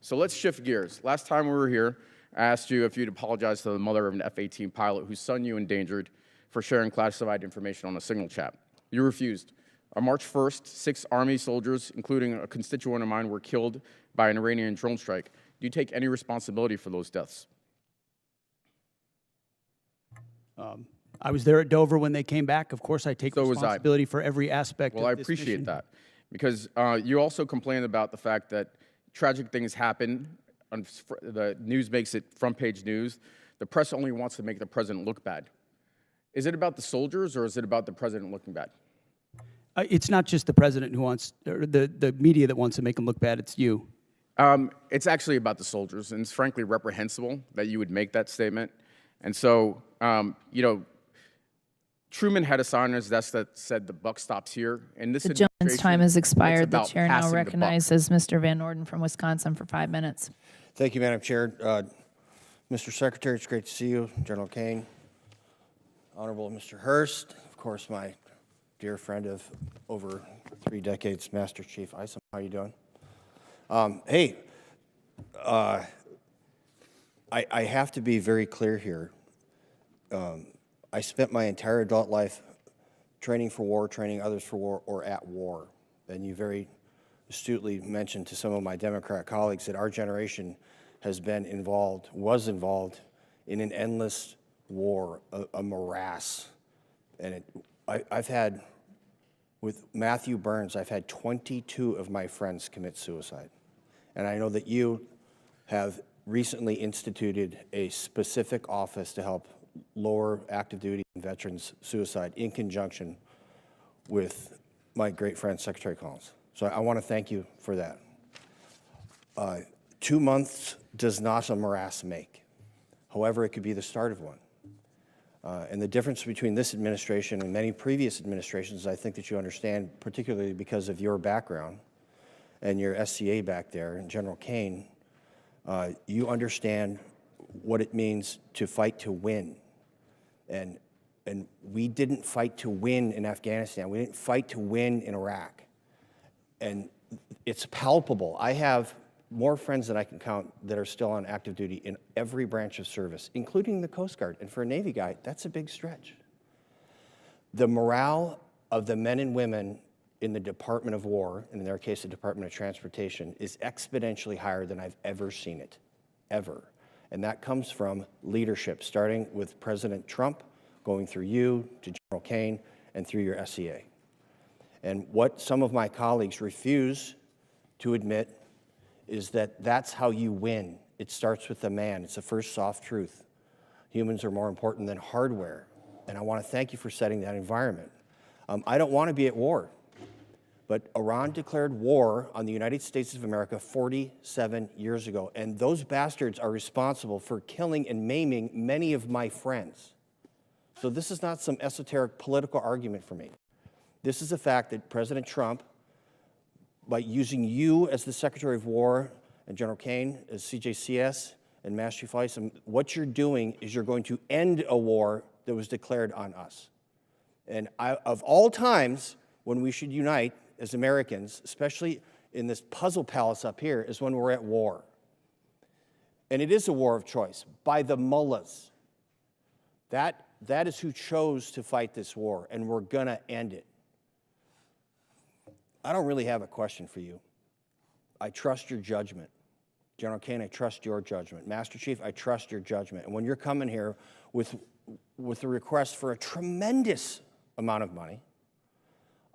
So let's shift gears. Last time we were here, I asked you if you'd apologize to the mother of an F-18 pilot whose son you endangered for sharing classified information on a signal chat. You refused. On March 1st, 6 Army soldiers, including a constituent of mine, were killed by an Iranian drone strike. Do you take any responsibility for those deaths? I was there at Dover when they came back. Of course, I take So was I. responsibility for every aspect Well, of I this appreciate mission. that, because you also complained about the fact that tragic things happen. The news makes it front-page news. The press only wants to make the president look bad. Is it about the soldiers, or is it about the president looking bad? It's not just the president who wants, or the media that wants to make him look bad. It's you. It's actually about the soldiers, and it's frankly reprehensible that you would make that statement. And so, you know, Truman had a sign on his desk that said the buck stops here. And this The gentleman's time has expired. The about chair now passing the buck. recognizes Mr. Van Orden from Wisconsin for 5 minutes. Thank you, Madam Chair. Mr. Secretary, it's great to see you. General Caine, Honorable Mr. Hurst, of course, my dear friend of over 3 decades, Master Chief Isom. How are you doing? Hey, I have to be very clear here. I spent my entire adult life training for war, training others for war, or at war. And you very astutely mentioned to some of my Democrat colleagues that our generation has been involved, was involved in an endless war, a morass. And I've had, with Matthew Burns, I've had 22 of my friends commit suicide. And I know that you have recently instituted a specific office to help lower active duty and veterans suicide in conjunction with my great friend, Secretary Collins. So I want to thank you for that. 2 months does not a morass make. However, it could be the start of one. And the difference between this administration and many previous administrations, I think that you understand, particularly because of your background and your SCA back there, and General Caine, you understand what it means to fight to win. And we didn't fight to win in Afghanistan. We didn't fight to win in Iraq. And it's palpable. I have more friends than I can count that are still on active duty in every branch of service, including the Coast Guard. And for a Navy guy, that's a big stretch. The morale of the men and women in the Department of War, and in their case, the Department of Transportation, is exponentially higher than I've ever seen it, ever. And that comes from leadership, starting with President Trump, going through you, to General Caine, and through your SCA. And what some of my colleagues refuse to admit is that that's how you win. It starts with the man. It's the first soft truth. Humans are more important than hardware. And I want to thank you for setting that environment. I don't want to be at war, but Iran declared war on the United States of America 47 years ago, and those bastards are responsible for killing and maiming many of my friends. So this is not some esoteric political argument for me. This is a fact that President Trump, by using you as the Secretary of War and General Caine as CJCS and Master Chief Isom, what you're doing is you're going to end a war that was declared on us. And of all times when we should unite as Americans, especially in this puzzle palace up here, is when we're at war. And it is a war of choice by the mullahs. That is who chose to fight this war, and we're going to end it. I don't really have a question for you. I trust your judgment. General Caine, I trust your judgment. Master Chief, I trust your judgment. And when you're coming here with a request for a tremendous amount of money,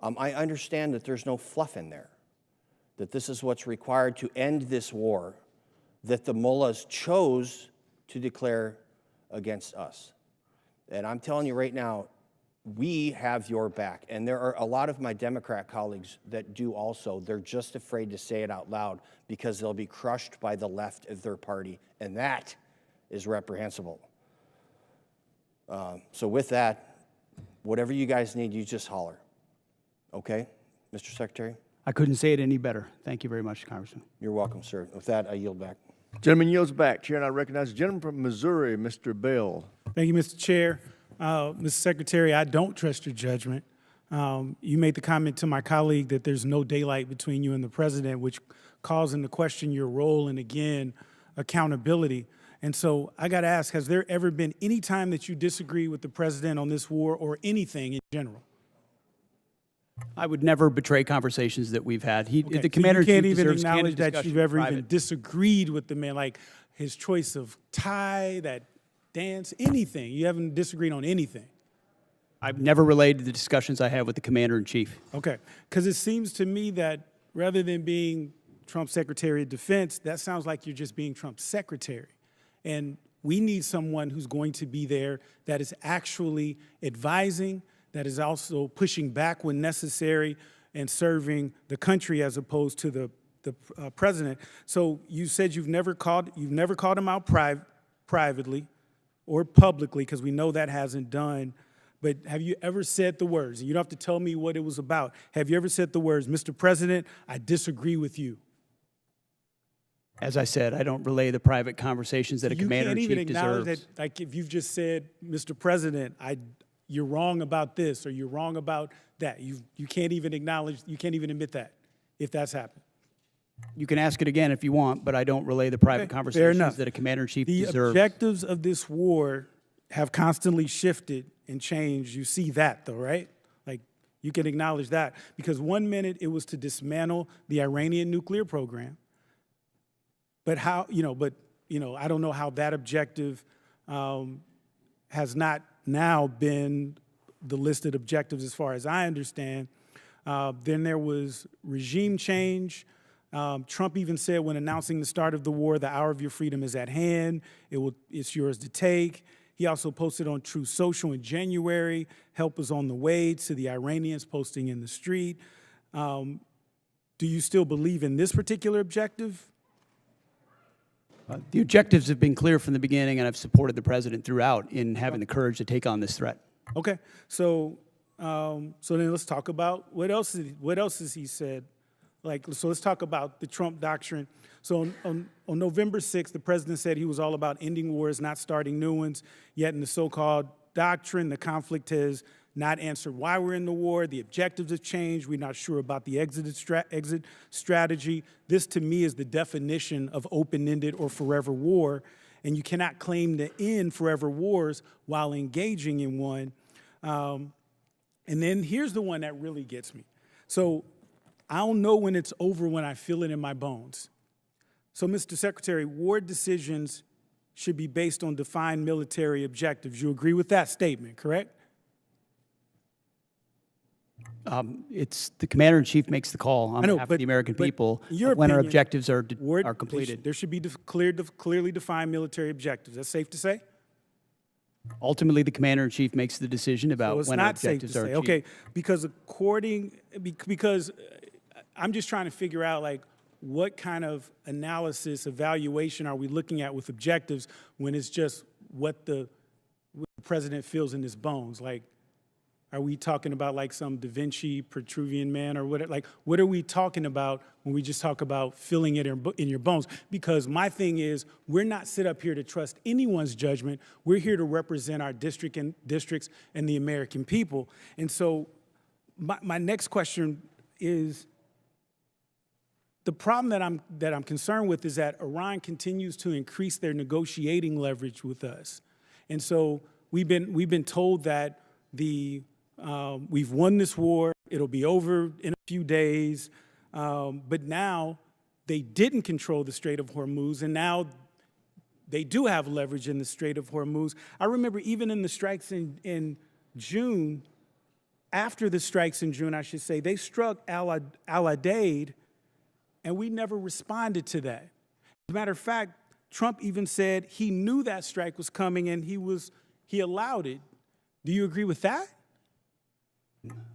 I understand that there's no fluff in there, that this is what's required to end this war that the mullahs chose to declare against us. And I'm telling you right now, we have your back. And there are a lot of my Democrat colleagues that do also. They're just afraid to say it out loud because they'll be crushed by the left of their party. And that is reprehensible. So with that, whatever you guys need, you just holler. Okay, Mr. Secretary? I couldn't say it any better. Thank you very much, Congressman. You're welcome, sir. With that, I yield back. Gentleman yields back. Chair, and I recognize the gentleman from Missouri, Mr. Bell. Thank you, Mr. Chair. Mr. Secretary, I don't trust your judgment. You made the comment to my colleague that there's no daylight between you and the president, which calls into question your role and, again, accountability. And so I got to ask, has there ever been any time that you disagree with the president on this war or anything in general? I would never betray conversations that we've had. Okay, The so commander you can't in chief even deserves acknowledge candid that discussion you've ever in even private. disagreed with the man, like his choice of tie, that dance, anything. You haven't disagreed on anything. I've never relayed the discussions I have with the commander in chief. Okay, because it seems to me that rather than being Trump's Secretary of Defense, that sounds like you're just being Trump's secretary. And we need someone who's going to be there that is actually advising, that is also pushing back when necessary and serving the country as opposed to the president. So you said you've never called him out privately or publicly, because we know that hasn't done. But have you ever said the words, and you don't have to tell me what it was about, have you ever said the words, Mr. President, I disagree with you? As I said, I don't relay the private conversations that a commander in chief You can't even acknowledge deserves. that, like if you've just said, Mr. President, you're wrong about this or you're wrong about that. You can't even acknowledge, you can't even admit that, if that's happened. You can ask it again if you want, but I don't relay the private Okay, fair conversations enough. that a commander in chief The deserves. objectives of this war have constantly shifted and changed. You see that though, right? Like you can acknowledge that, because 1 minute it was to dismantle the Iranian nuclear program. But how, I don't know how that objective has not now been the listed objectives as far as I understand. Then there was regime change. Trump even said when announcing the start of the war, the hour of your freedom is at hand. It's yours to take. He also posted on Truth Social in January, help is on the way, to the Iranians posting in the street. Do you still believe in this particular objective? The objectives have been clear from the beginning, and I've supported the president throughout in having the courage to take on this threat. Okay, so then let's talk about what else has he said? So let's talk about the Trump doctrine. So on November 6th, the president said he was all about ending wars, not starting new ones. Yet in the so-called doctrine, the conflict has not answered why we're in the war. The objectives have changed. We're not sure about the exit strategy. This, to me, is the definition of open-ended or forever war. And you cannot claim to end forever wars while engaging in one. And then here's the one that really gets me. So I don't know when it's over when I feel it in my bones. So, Mr. Secretary, war decisions should be based on defined military objectives. You agree with that statement, correct? It's the commander in chief makes the call on behalf of the American people when our objectives are completed. There should be clearly defined military objectives. That's safe to say? Ultimately, the commander in chief makes the decision about when our objectives are achieved. Okay, because because I'm just trying to figure out what kind of analysis, evaluation are we looking at with objectives when it's just what the president feels in his bones? Are we talking about some Da Vinci Petruvian man or what? What are we talking about when we just talk about feeling it in your bones? Because my thing is, we're not set up here to trust anyone's judgment. We're here to represent our districts and the American people. And so my next question is, the problem that I'm concerned with is that Iran continues to increase their negotiating leverage with us. And so we've been told that we've won this war, it'll be over in a few days, but now they didn't control the Strait of Hormuz, and now they do have leverage in the Strait of Hormuz. I remember even in the strikes in June, after the strikes in June, I should say, they struck Al-Udeid, and we never responded to that. As a matter of fact, Trump even said he knew that strike was coming and he allowed it. Do you agree with that?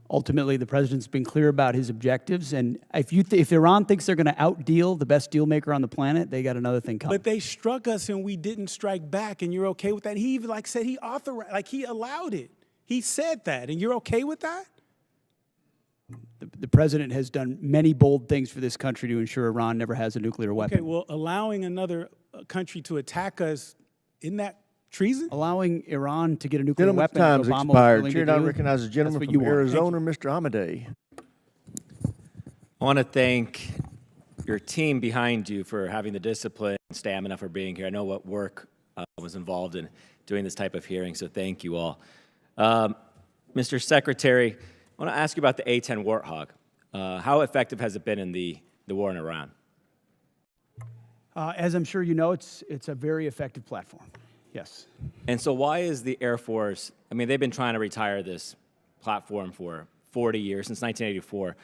Ultimately, the president's been clear about his objectives, and if Iran thinks they're going to outdeal the best deal maker on the planet, they got another thing coming. But they struck us and we didn't strike back, and you're okay with that? He even said he authorized, he allowed it. He said that, and you're okay with that? The president has done many bold things for this country to ensure Iran never has a nuclear weapon. Okay, well, allowing another country to attack us, isn't that treason? Allowing Iran to get a nuclear Gentleman's weapon, time's Obama was expired. willing Chair to now do, recognizes the gentleman that's what from you want. Arizona, Mr. Amadei. I want to thank your team behind you for having the discipline and stamina for being here. I know what work was involved in doing this type of hearing, so thank you all. Mr. Secretary, I want to ask you about the A-10 Warthog. How effective has it been in the war in Iran? As I'm sure you know, it's a very effective platform. Yes. And so why is the Air Force, I mean, they've been trying to retire this platform for 40 years, since 1984.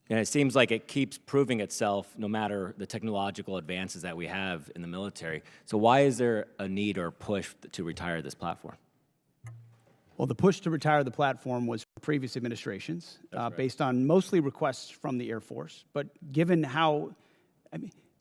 And it seems like it keeps proving itself no matter the technological advances that we have in the military. So why is there a need or a push to retire this platform? Well, the push to retire the platform was from previous administrations, based on mostly requests from the Air Force. But given how,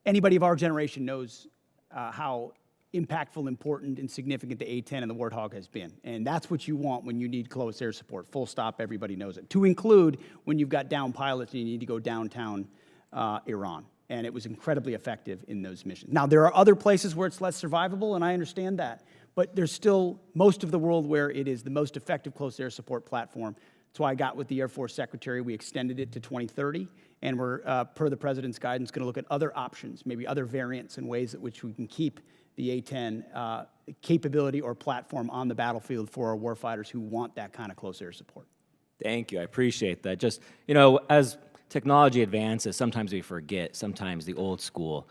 anybody of our generation knows how impactful, important, and significant the A-10 and the Warthog has been. And that's what you want when you need close air support. Full stop, everybody knows it. To include when you've got down pilots and you need to go downtown Iran. And it was incredibly effective in those missions. Now, there are other places where it's less survivable, and I understand that. But there's still most of the world where it is the most effective close air support platform. That's why I got with the Air Force Secretary. We extended it to 2030, and we're, per the President's guidance, going to look at other options, maybe other variants and ways at which we can keep the A-10 capability or platform on the battlefield for our warfighters who want that kind of close air support. Thank you. I appreciate that. Just, you know, as technology advances, sometimes we forget, sometimes the old school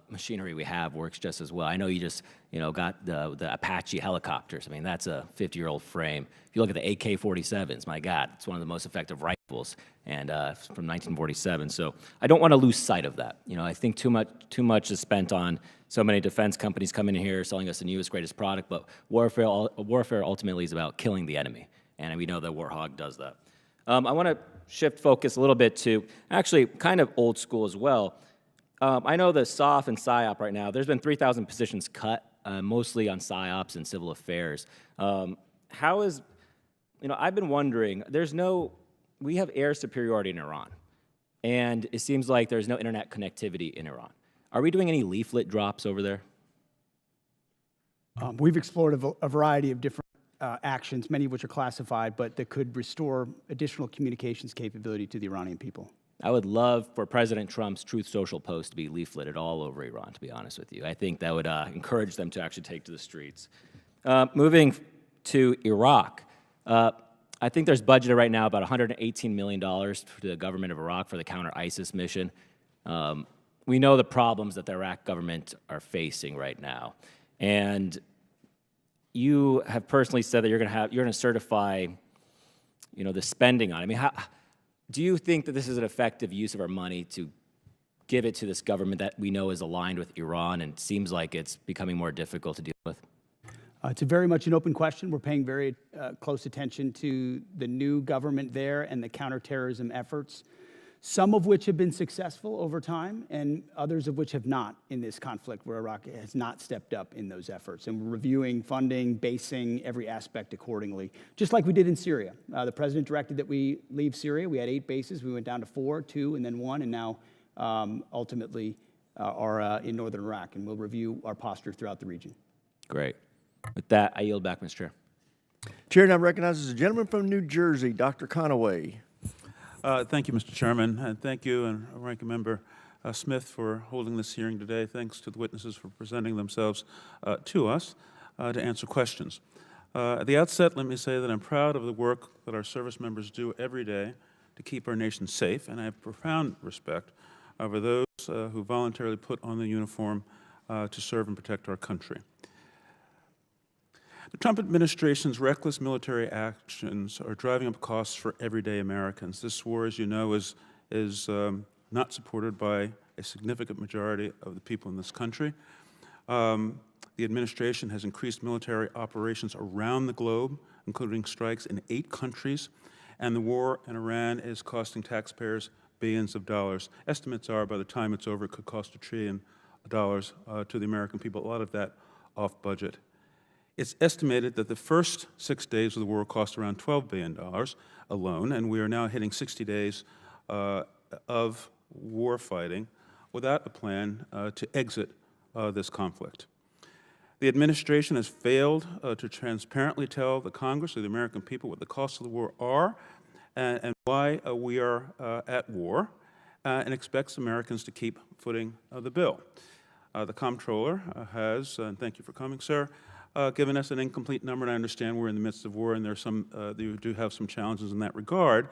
machinery we have works just as well. I know you just, you know, got the Apache helicopters. I mean, that's a 50-year-old frame. If you look at the AK-47s, my God, it's one of the most effective rifles, and from 1947. So I don't want to lose sight of that. You know, I think too much is spent on so many defense companies coming in here selling us the newest, greatest product, but warfare ultimately is about killing the enemy, and we know that Warthog does that. I want to shift focus a little bit to actually kind of old school as well. I know the SOF and PSYOP right now, there's been 3,000 positions cut, mostly on PSYOPs and civil affairs. How is, you know, I've been wondering, we have air superiority in Iran, and it seems like there's no internet connectivity in Iran. Are we doing any leaflet drops over there? We've explored a variety of different actions, many of which are classified, but that could restore additional communications capability to the Iranian people. I would love for President Trump's Truth Social post to be leafleted all over Iran, to be honest with you. I think that would encourage them to actually take to the streets. Moving to Iraq, I think there's budgeted right now about $118 million to the government of Iraq for the counter-ISIS mission. We know the problems that the Iraq government are facing right now. And you have personally said that you're going to certify, you know, the spending on it. I mean, do you think that this is an effective use of our money to give it to this government that we know is aligned with Iran and seems like it's becoming more difficult to deal with? It's very much an open question. We're paying very close attention to the new government there and the counterterrorism efforts, some of which have been successful over time and others of which have not in this conflict where Iraq has not stepped up in those efforts. And we're reviewing funding, basing every aspect accordingly, just like we did in Syria. The president directed that we leave Syria. We had 8 bases. We went down to 4, 2, and then 1, and now ultimately are in northern Iraq. And we'll review our posture throughout the region. Great. With that, I yield back, Mr. Chair. Chair now recognizes a gentleman from New Jersey, Dr. Conaway. Thank you, Mr. Chairman, and thank you and Ranking Member Smith for holding this hearing today. Thanks to the witnesses for presenting themselves to us to answer questions. At the outset, let me say that I'm proud of the work that our service members do every day to keep our nation safe, and I have profound respect for those who voluntarily put on the uniform to serve and protect our country. The Trump administration's reckless military actions are driving up costs for everyday Americans. This war, as you know, is not supported by a significant majority of the people in this country. The administration has increased military operations around the globe, including strikes in 8 countries, and the war in Iran is costing taxpayers billions of dollars. Estimates are by the time it's over, it could cost $1 trillion to the American people, a lot of that off budget. It's estimated that the first 6 days of the war cost around $12 billion alone, and we are now hitting 60 days of war fighting without a plan to exit this conflict. The administration has failed to transparently tell the Congress or the American people what the costs of the war are and why we are at war, and expects Americans to keep footing the bill. The comptroller has, and thank you for coming, sir, given us an incomplete number, and I understand we're in the midst of war and there's some, you do have some challenges in that regard.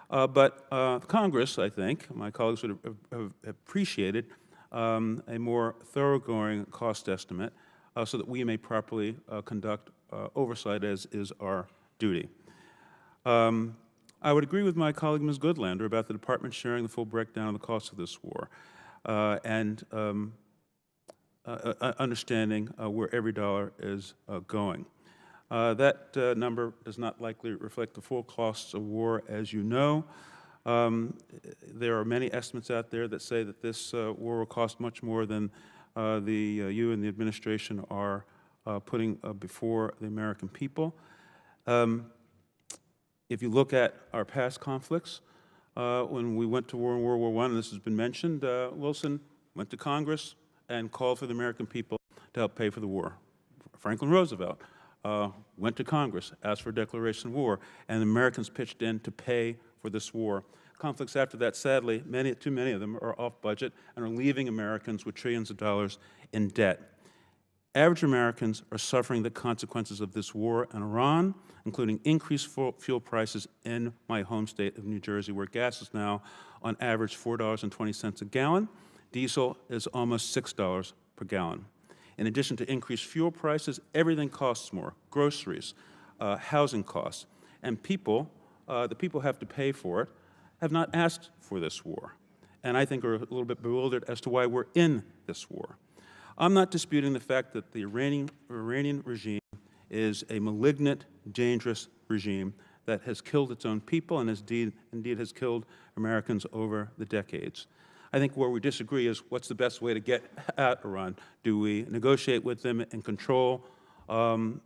But Congress, I think, my colleagues would have appreciated a more thoroughgoing cost estimate so that we may properly conduct oversight as is our duty. I would agree with my colleague, Ms. Goodlander, about the Department sharing the full breakdown of the cost of this war and understanding where every dollar is going. That number does not likely reflect the full costs of war, as you know. There are many estimates out there that say that this war will cost much more than you and the administration are putting before the American people. If you look at our past conflicts, when we went to war in World War I, and this has been mentioned, Wilson went to Congress and called for the American people to help pay for the war. Franklin Roosevelt went to Congress, asked for a declaration of war, and the Americans pitched in to pay for this war. Conflicts after that, sadly, too many of them are off budget and are leaving Americans with trillions of dollars in debt. Average Americans are suffering the consequences of this war in Iran, including increased fuel prices in my home state of New Jersey, where gas is now on average $4.20 a gallon. Diesel is almost $6 per gallon. In addition to increased fuel prices, everything costs more: groceries, housing costs, and the people have to pay for it, have not asked for this war, and I think are a little bit bewildered as to why we're in this war. I'm not disputing the fact that the Iranian regime is a malignant, dangerous regime that has killed its own people and indeed has killed Americans over the decades. I think where we disagree is what's the best way to get at Iran. Do we negotiate with them and control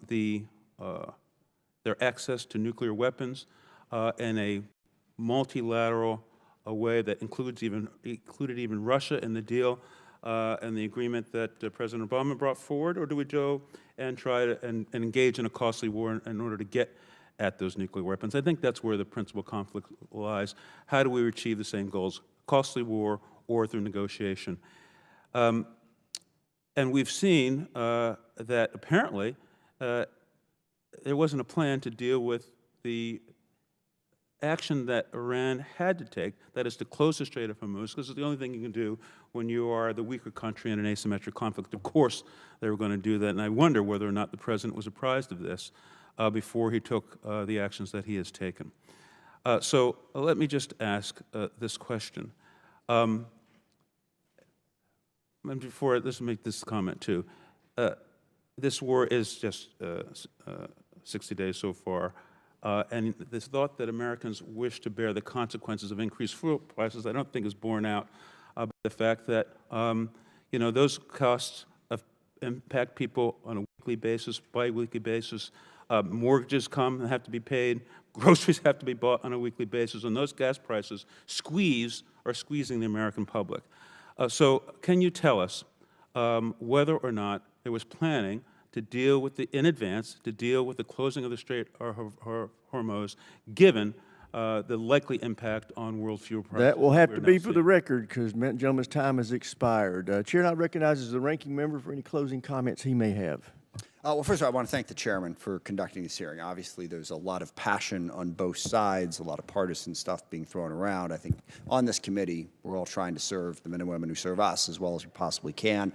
their access to nuclear weapons in a multilateral way that included even Russia in the deal and the agreement that President Obama brought forward, or do we go and try to and engage in a costly war in order to get at those nuclear weapons? I think that's where the principal conflict lies. How do we achieve the same goals? Costly war or through negotiation? And we've seen that apparently there wasn't a plan to deal with the action that Iran had to take, that is to close the Strait of Hormuz, because it's the only thing you can do when you are the weaker country in an asymmetric conflict. Of course they were going to do that, and I wonder whether or not the President was apprised of this before he took the actions that he has taken. So let me just ask this question. And before, let's make this comment too. This war is just 60 days so far. And this thought that Americans wish to bear the consequences of increased fuel prices, I don't think is borne out by the fact that, those costs impact people on a weekly basis, bi-weekly basis. Mortgages come and have to be paid. Groceries have to be bought on a weekly basis. And those gas prices are squeezing the American public. So can you tell us whether or not there was planning to deal with in advance, to deal with the closing of the Strait of Hormuz, given the likely impact on world fuel prices? That will have to be for the record, because the gentleman's time has expired. Chair now recognizes the ranking member for any closing comments he may have. Well, first of all, I want to thank the chairman for conducting this hearing. Obviously, there's a lot of passion on both sides, a lot of partisan stuff being thrown around. I think on this committee, we're all trying to serve the men and women who serve us as well as we possibly can.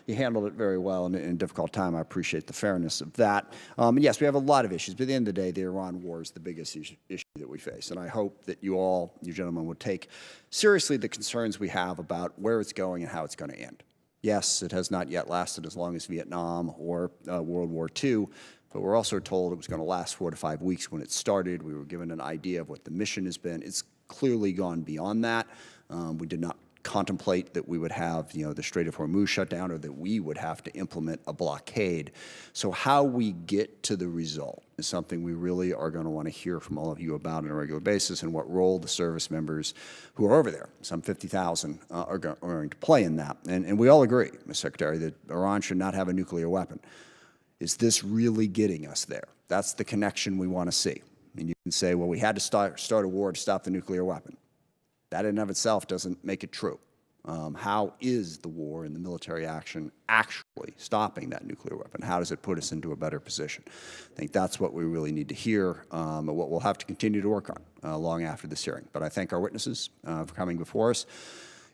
You handled it very well in a difficult time. I appreciate the fairness of that. And yes, we have a lot of issues, but at the end of the day, the Iran war is the biggest issue that we face. And I hope that you gentlemen, would take seriously the concerns we have about where it's going and how it's going to end. Yes, it has not yet lasted as long as Vietnam or World War II, but we're also told it was going to last 4 to 5 weeks when it started. We were given an idea of what the mission has been. It's clearly gone beyond that. We did not contemplate that we would have, the Strait of Hormuz shut down or that we would have to implement a blockade. So how we get to the result is something we really are going to want to hear from all of you about on a regular basis, and what role the service members who are over there, some 50,000, are going to play in that. And we all agree, Mr. Secretary, that Iran should not have a nuclear weapon. Is this really getting us there? That's the connection we want to see. And you can say, well, we had to start a war to stop the nuclear weapon. That in and of itself doesn't make it true. How is the war and the military action actually stopping that nuclear weapon? How does it put us into a better position? I think that's what we really need to hear, and what we'll have to continue to work on long after this hearing. But I thank our witnesses for coming before us.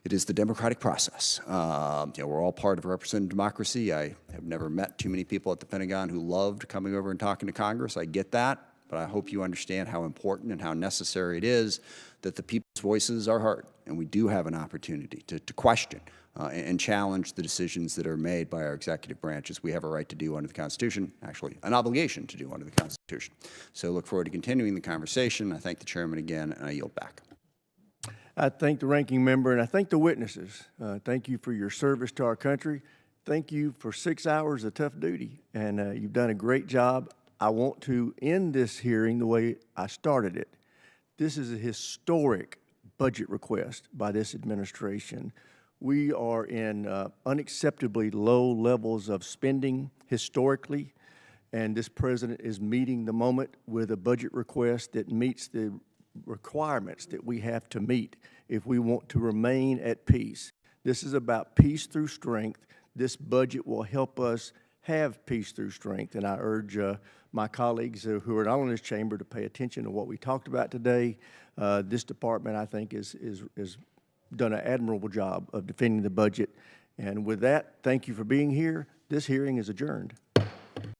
It is the democratic process. We're all part of a representative democracy. I have never met too many people at the Pentagon who loved coming over and talking to Congress. I get that. But I hope you understand how important and how necessary it is that the people's voices are heard, and we do have an opportunity to question and challenge the decisions that are made by our executive branches. We have a right to do under the Constitution, actually an obligation to do under the Constitution. So look forward to continuing the conversation. I thank the chairman again, and I yield back. I thank the ranking member, and I thank the witnesses. Thank you for your service to our country. Thank you for 6 hours of tough duty, and you've done a great job. I want to end this hearing the way I started it. This is a historic budget request by this administration. We are in unacceptably low levels of spending historically, and this president is meeting the moment with a budget request that meets the requirements that we have to meet if we want to remain at peace. This is about peace through strength. This budget will help us have peace through strength, and I urge my colleagues who are not in this chamber to pay attention to what we talked about today. This department, I think, is done an admirable job of defending the budget. And with that, thank you for being here. This hearing is adjourned.